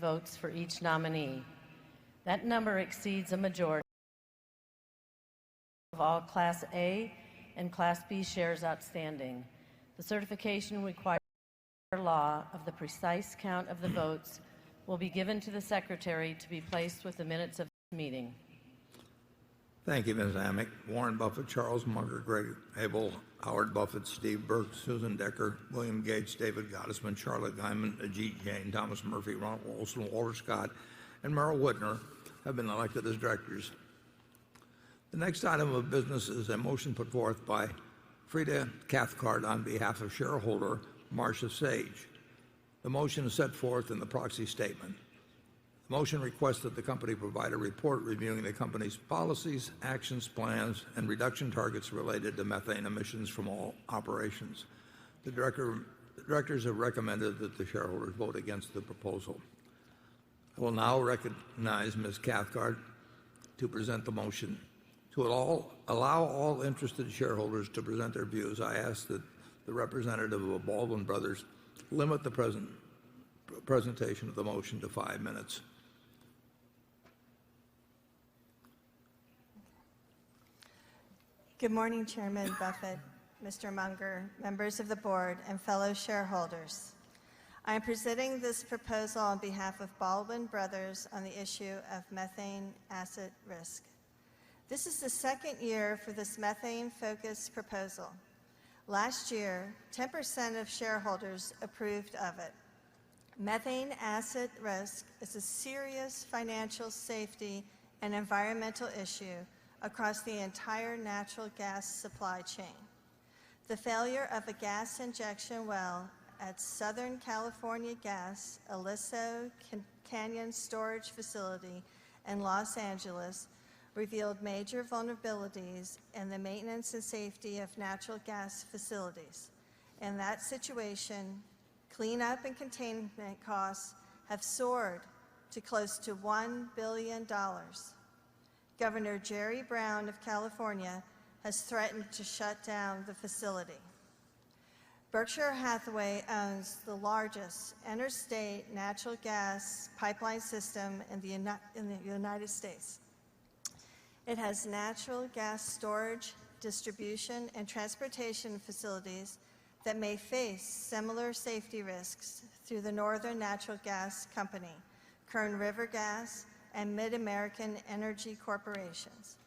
votes for each nominee. That number exceeds a majority of all Class A and Class B shares outstanding. The certification required by law of the precise count of the votes will be given to the Secretary to be placed with the minutes of the meeting. Thank you, Ms. Amick. Warren Buffett, Charles Munger, Greg Abel, Howard Buffett, Steve Burke, Susan Decker, William Gates, David Gottesman, Charlotte Guyman, Ajit Jain, Thomas Murphy, Ronald Olson, Walter Scott, and Merrill Whitner have been elected as directors. The next item of business is a motion put forth by Frida Cathcart on behalf of shareholder Marcia Sage. The motion is set forth in the proxy statement. The motion requests that the company provide a report reviewing the company's policies, actions, plans, and reduction targets related to methane emissions from all operations. The directors have recommended that the shareholders vote against the proposal. I will now recognize Ms. Cathcart to present the motion. To allow all interested shareholders to present their views, I ask that the representative of Baldwin Brothers limit the presentation of the motion to 5 minutes. Good morning, Chairman Buffett, Mr. Munger, members of the board, and fellow shareholders. I am presenting this proposal on behalf of Baldwin Brothers on the issue of methane asset risk. This is the second year for this methane-focused proposal. Last year, 10% of shareholders approved of it. Methane asset risk is a serious financial safety and environmental issue across the entire natural gas supply chain. The failure of a gas injection well at Southern California Gas Aliso Canyon Storage Facility in Los Angeles revealed major vulnerabilities in the maintenance and safety of natural gas facilities. In that situation, cleanup and containment costs have soared to close to $1 billion. Governor Jerry Brown of California has threatened to shut down the facility. Berkshire Hathaway owns the largest interstate natural gas pipeline system in the United States. It has natural gas storage, distribution, and transportation facilities that may face similar safety risks through the Northern Natural Gas Company, Kern River Gas, and Mid-American Energy Corporations.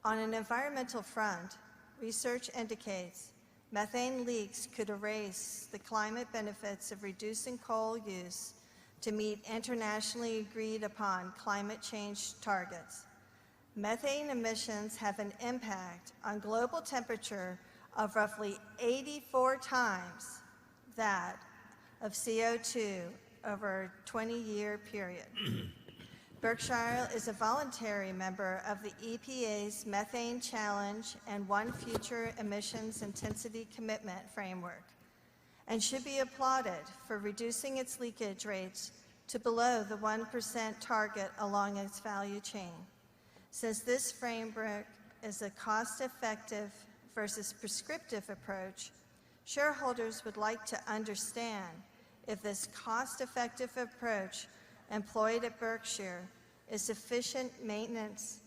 On an environmental front, research indicates methane leaks could erase the climate benefits of reducing coal use to meet internationally agreed upon climate change targets. Methane emissions have an impact on global temperature of roughly 84 times that of CO2 over a 20-year period. Berkshire is a voluntary member of the EPA's Methane Challenge and One Future Emissions Intensity Commitment Framework, and should be applauded for reducing its leakage rates to below the 1% target along its value chain. Since this framework is a cost-effective versus prescriptive approach, shareholders would like to understand if this cost-effective approach employed at Berkshire is sufficient maintenance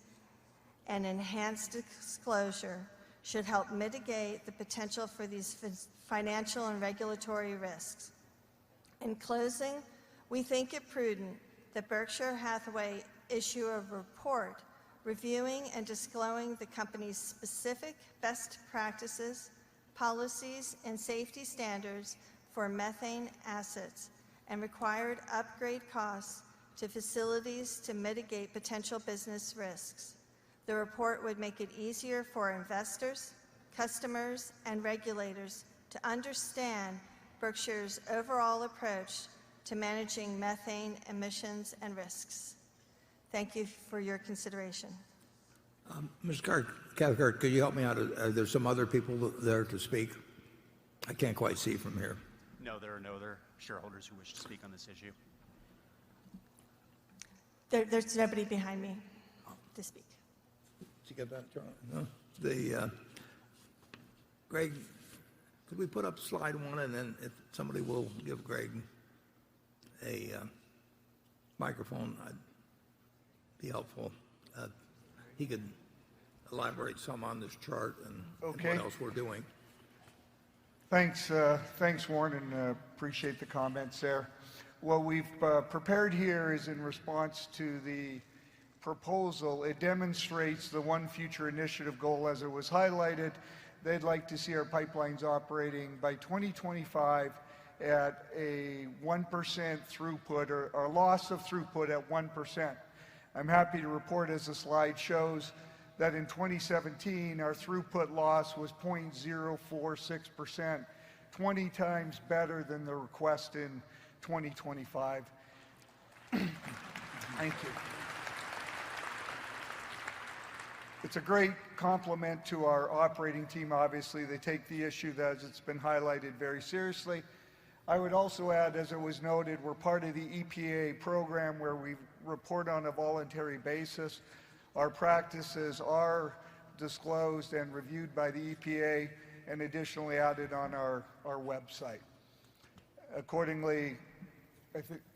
and enhanced disclosure should help mitigate the potential for these financial and regulatory risks. In closing, we think it prudent that Berkshire Hathaway issue a report reviewing and disclosing the company's specific best practices, policies, and safety standards for methane assets and required upgrade costs to facilities to mitigate potential business risks. The report would make it easier for investors, customers, and regulators to understand Berkshire's overall approach to managing methane emissions and risks. Thank you for your consideration. Ms. Cathcart, could you help me out? Are there some other people there to speak? I can't quite see from here. No, there are no other shareholders who wish to speak on this issue. There's nobody behind me to speak. Did you get that, Charlie? No. Greg, could we put up slide 1, and then if somebody will give Greg a microphone, I'd be helpful. He could elaborate some on this chart and what else we're doing. Thanks, Warren, and appreciate the comments there. What we've prepared here is in response to the proposal. It demonstrates the One Future Initiative goal as it was highlighted. They'd like to see our pipelines operating by 2025 at a 1% throughput or loss of throughput at 1%. I'm happy to report, as the slide shows, that in 2017 our throughput loss was 0.046%, 20 times better than the request in 2025. Thank you. It's a great compliment to our operating team. Obviously, they take the issue, as it's been highlighted, very seriously. I would also add, as it was noted, we're part of the EPA program where we report on a voluntary basis. Our practices are disclosed and reviewed by the EPA and additionally added on our website. Accordingly,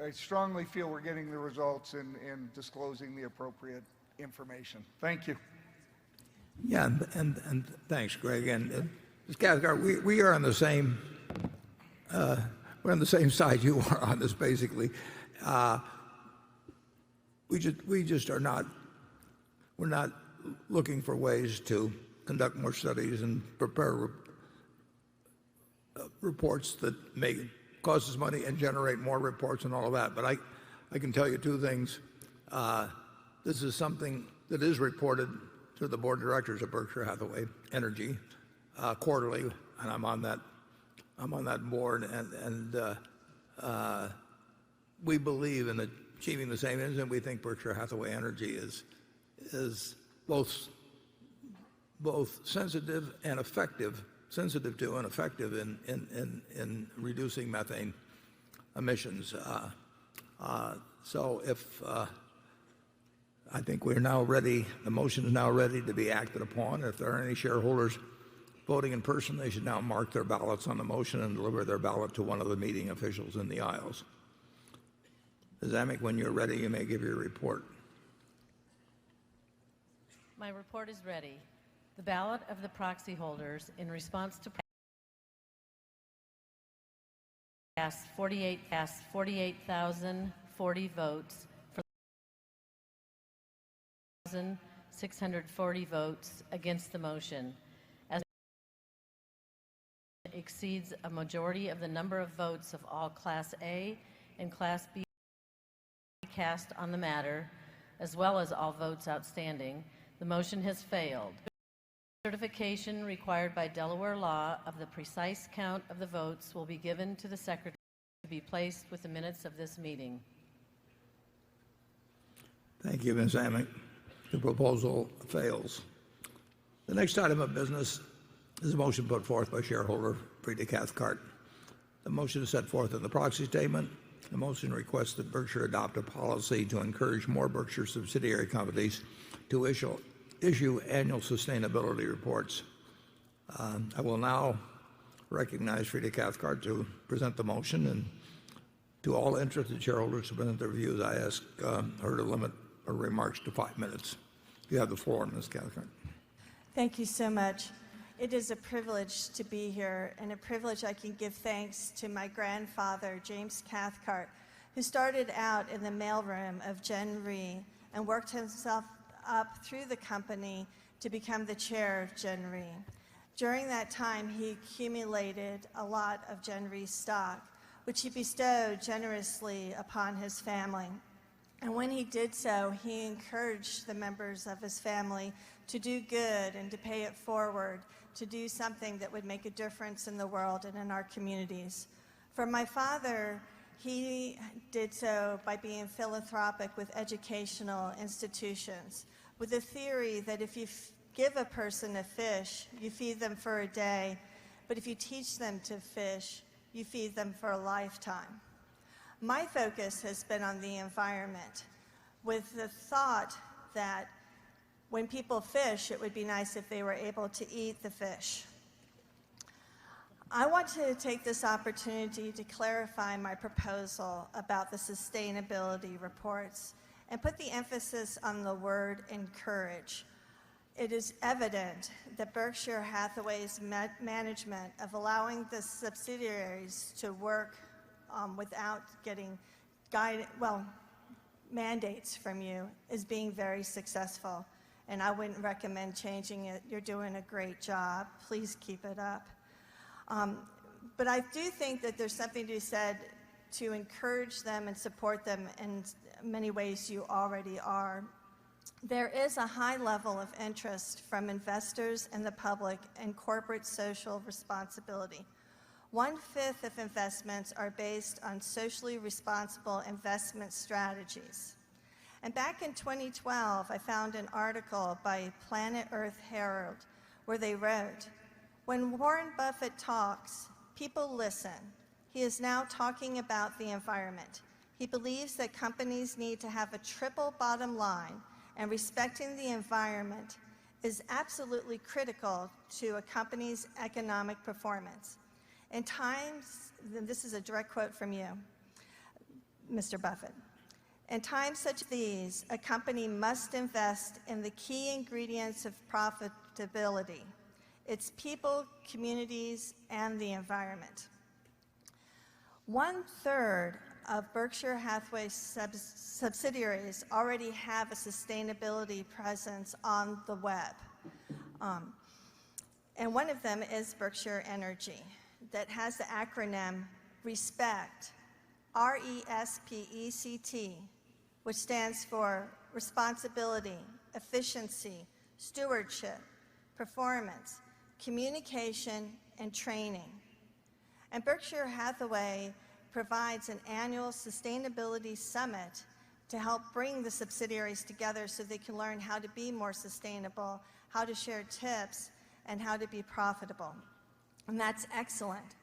I strongly feel we're getting the results in disclosing the appropriate information. Thank you. Yeah, and thanks, Greg. And Ms. Cathcart, we are on the same we're on the same side you are on this, basically. We just are not. We're not looking for ways to conduct more studies and prepare reports that may cost us money and generate more reports and all of that. But I can tell you two things. This is something that is reported to the board of directors of Berkshire Hathaway Energy quarterly, and I'm on that board. And we believe in achieving the same ends, and we think Berkshire Hathaway Energy is both sensitive and effective, sensitive to and effective in reducing methane emissions. So if I think we're now ready, the motion is now ready to be acted upon. If there are any shareholders voting in person, they should now mark their ballots on the motion and deliver their ballot to one of the meeting officials in the aisles. Ms. Amick, when you're ready, you may give your report. My report is ready. The ballot of the proxy holders in response to cast 48,040 votes for 1,640 votes against the motion, as it exceeds a majority of the number of votes of all Class A and Class B cast on the matter, as well as all votes outstanding. The motion has failed. Certification required by Delaware law of the precise count of the votes will be given to the Secretary to be placed with the minutes of this meeting. Thank you, Ms. Amick. The proposal fails. The next item of business is a motion put forth by shareholder Frida Cathcart. The motion is set forth in the proxy statement. The motion requests that Berkshire adopt a policy to encourage more Berkshire subsidiary companies to issue annual sustainability reports. I will now recognize Frida Cathcart to present the motion, and to all interested shareholders to present their views, I ask her to limit her remarks to 5 minutes. You have the floor, Ms. Cathcart. Thank you so much. It is a privilege to be here, and a privilege I can give thanks to my grandfather, James Cathcart, who started out in the mailroom of Gen Re and worked himself up through the company to become the chair of Gen Re. During that time, he accumulated a lot of Gen Re stock, which he bestowed generously upon his family. And when he did so, he encouraged the members of his family to do good and to pay it forward, to do something that would make a difference in the world and in our communities. For my father, he did so by being philanthropic with educational institutions, with the theory that if you give a person a fish, you feed them for a day, but if you teach them to fish, you feed them for a lifetime. My focus has been on the environment, with the thought that when people fish, it would be nice if they were able to eat the fish. I want to take this opportunity to clarify my proposal about the sustainability reports and put the emphasis on the word encourage. It is evident that Berkshire Hathaway's management of allowing the subsidiaries to work without getting mandates from you is being very successful, and I wouldn't recommend changing it. You're doing a great job. Please keep it up. But I do think that there's something to be said to encourage them and support them in many ways you already are. There is a high level of interest from investors and the public in corporate social responsibility. 1/5 of investments are based on socially responsible investment strategies. And back in 2012, I found an article by Planet Earth Herald where they wrote, "When Warren Buffett talks, people listen. He is now talking about the environment. He believes that companies need to have a triple bottom line, and respecting the environment is absolutely critical to a company's economic performance. In times," this is a direct quote from you, Mr. Buffett, "in times such as these, a company must invest in the key ingredients of profitability, its people, communities, and the environment." 1/3 of Berkshire Hathaway subsidiaries already have a sustainability presence on the web. And one of them is Berkshire Energy, that has the acronym RESPECT, RESPECT, which stands for responsibility, efficiency, stewardship, performance, communication, and training. And Berkshire Hathaway provides an annual sustainability summit to help bring the subsidiaries together so they can learn how to be more sustainable, how to share tips, and how to be profitable. And that's excellent.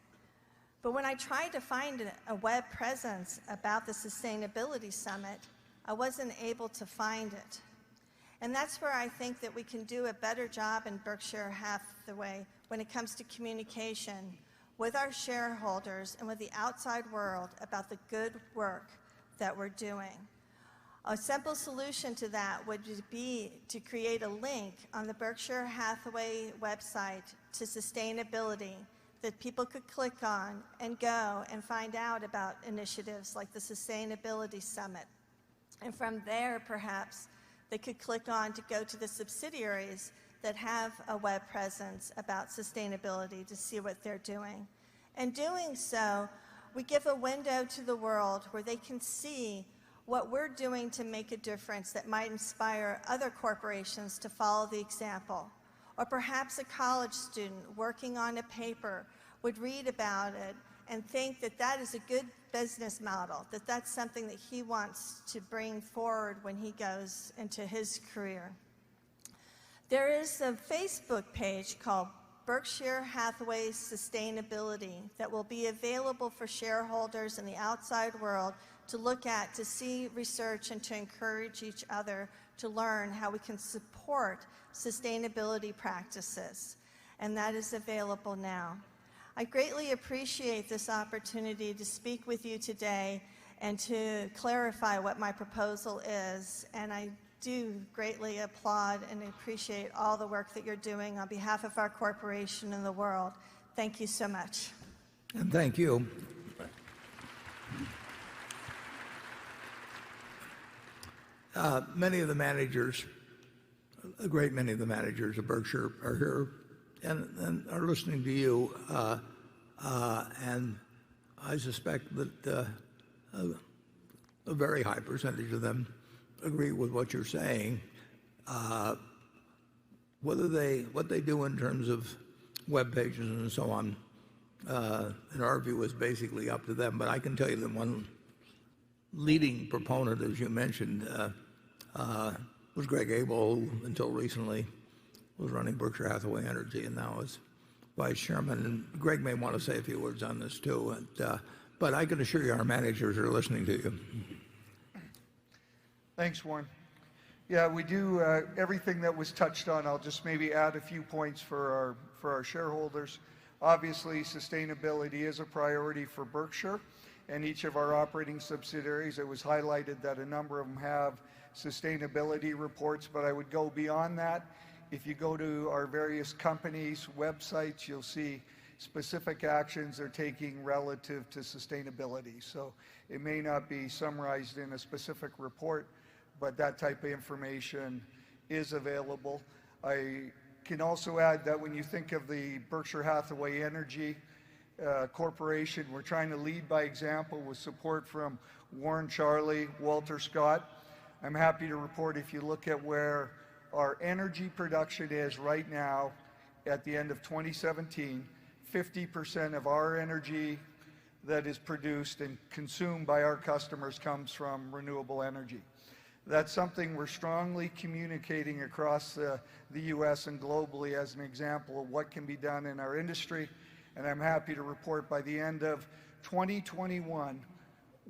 But when I tried to find a web presence about the Sustainability Summit, I wasn't able to find it. And that's where I think that we can do a better job in Berkshire Hathaway when it comes to communication with our shareholders and with the outside world about the good work that we're doing. A simple solution to that would be to create a link on the Berkshire Hathaway website to sustainability that people could click on and go and find out about initiatives like the Sustainability Summit. And from there, perhaps, they could click on to go to the subsidiaries that have a web presence about sustainability to see what they're doing. And doing so, we give a window to the world where they can see what we're doing to make a difference that might inspire other corporations to follow the example. Or perhaps a college student working on a paper would read about it and think that that is a good business model, that that's something that he wants to bring forward when he goes into his career. There is a Facebook page called Berkshire Hathaway Sustainability that will be available for shareholders in the outside world to look at, to see research, and to encourage each other to learn how we can support sustainability practices. And that is available now. I greatly appreciate this opportunity to speak with you today and to clarify what my proposal is. And I do greatly applaud and appreciate all the work that you're doing on behalf of our corporation and the world. Thank you so much. And thank you. Many of the managers, a great many of the managers of Berkshire are here and are listening to you. And I suspect that a very high percentage of them agree with what you're saying. What they do in terms of web pages and so on, in our view, is basically up to them. But I can tell you that one leading proponent, as you mentioned, was Greg Abel, who until recently was running Berkshire Hathaway Energy and now is vice chairman. And Greg may want to say a few words on this too. But I can assure you our managers are listening to you. Thanks, Warren. Yeah, we do everything that was touched on. I'll just maybe add a few points for our shareholders. Obviously, sustainability is a priority for Berkshire and each of our operating subsidiaries. It was highlighted that a number of them have sustainability reports, but I would go beyond that. If you go to our various companies' websites, you'll see specific actions they're taking relative to sustainability. So it may not be summarized in a specific report, but that type of information is available. I can also add that when you think of the Berkshire Hathaway Energy Corporation, we're trying to lead by example with support from Warren, Charlie, Walter Scott. I'm happy to report, if you look at where our energy production is right now at the end of 2017, 50% of our energy that is produced and consumed by our customers comes from renewable energy. That's something we're strongly communicating across the U.S. and globally as an example of what can be done in our industry. And I'm happy to report by the end of 2021,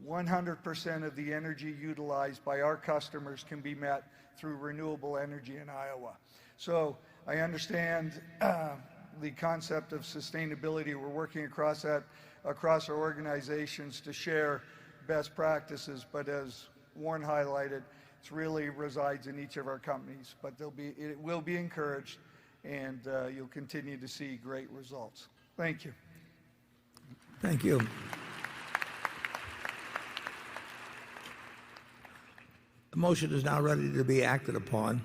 100% of the energy utilized by our customers can be met through renewable energy in Iowa. So I understand the concept of sustainability. We're working across our organizations to share best practices, but as Warren highlighted, it really resides in each of our companies. But it will be encouraged, and you'll continue to see great results. Thank you. Thank you. The motion is now ready to be acted upon.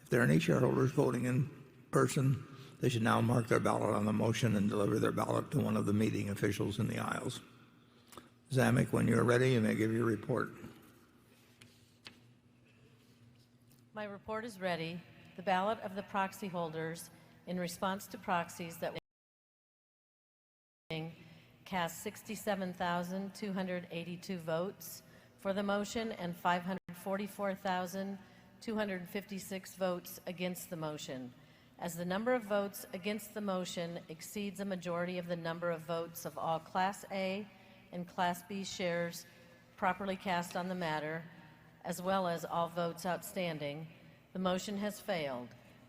If there are any shareholders voting in person, they should now mark their ballot on the motion and deliver their ballot to one of the meeting officials in the aisles. Zamek, when you're ready, you may give your report. My report is ready. The ballot of the proxy holders in response to proxies that cast 67,282 votes for the motion and 544,256 votes against the motion. As the number of votes against the motion exceeds a majority of the number of votes of all Class A and Class B shares properly cast on the matter, as well as all votes outstanding, the motion has failed.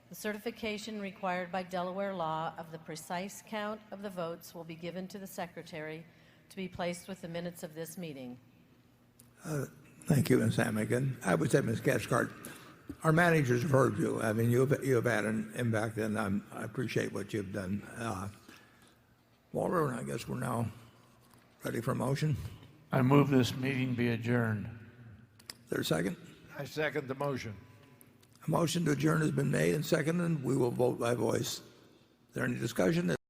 The certification required by Delaware law of the precise count of the votes will be given to the Secretary to be placed with the minutes of this meeting. Thank you, Ms. Zamek. And I would say, Ms. Cathcart, our managers have heard you. I mean, you have had an impact, and I appreciate what you've done. Walter, I guess we're now ready for a motion. I move this meeting be adjourned. Is there a second? I second the motion. A motion to adjourn has been made and seconded. We will vote by voice. Is there any discussion?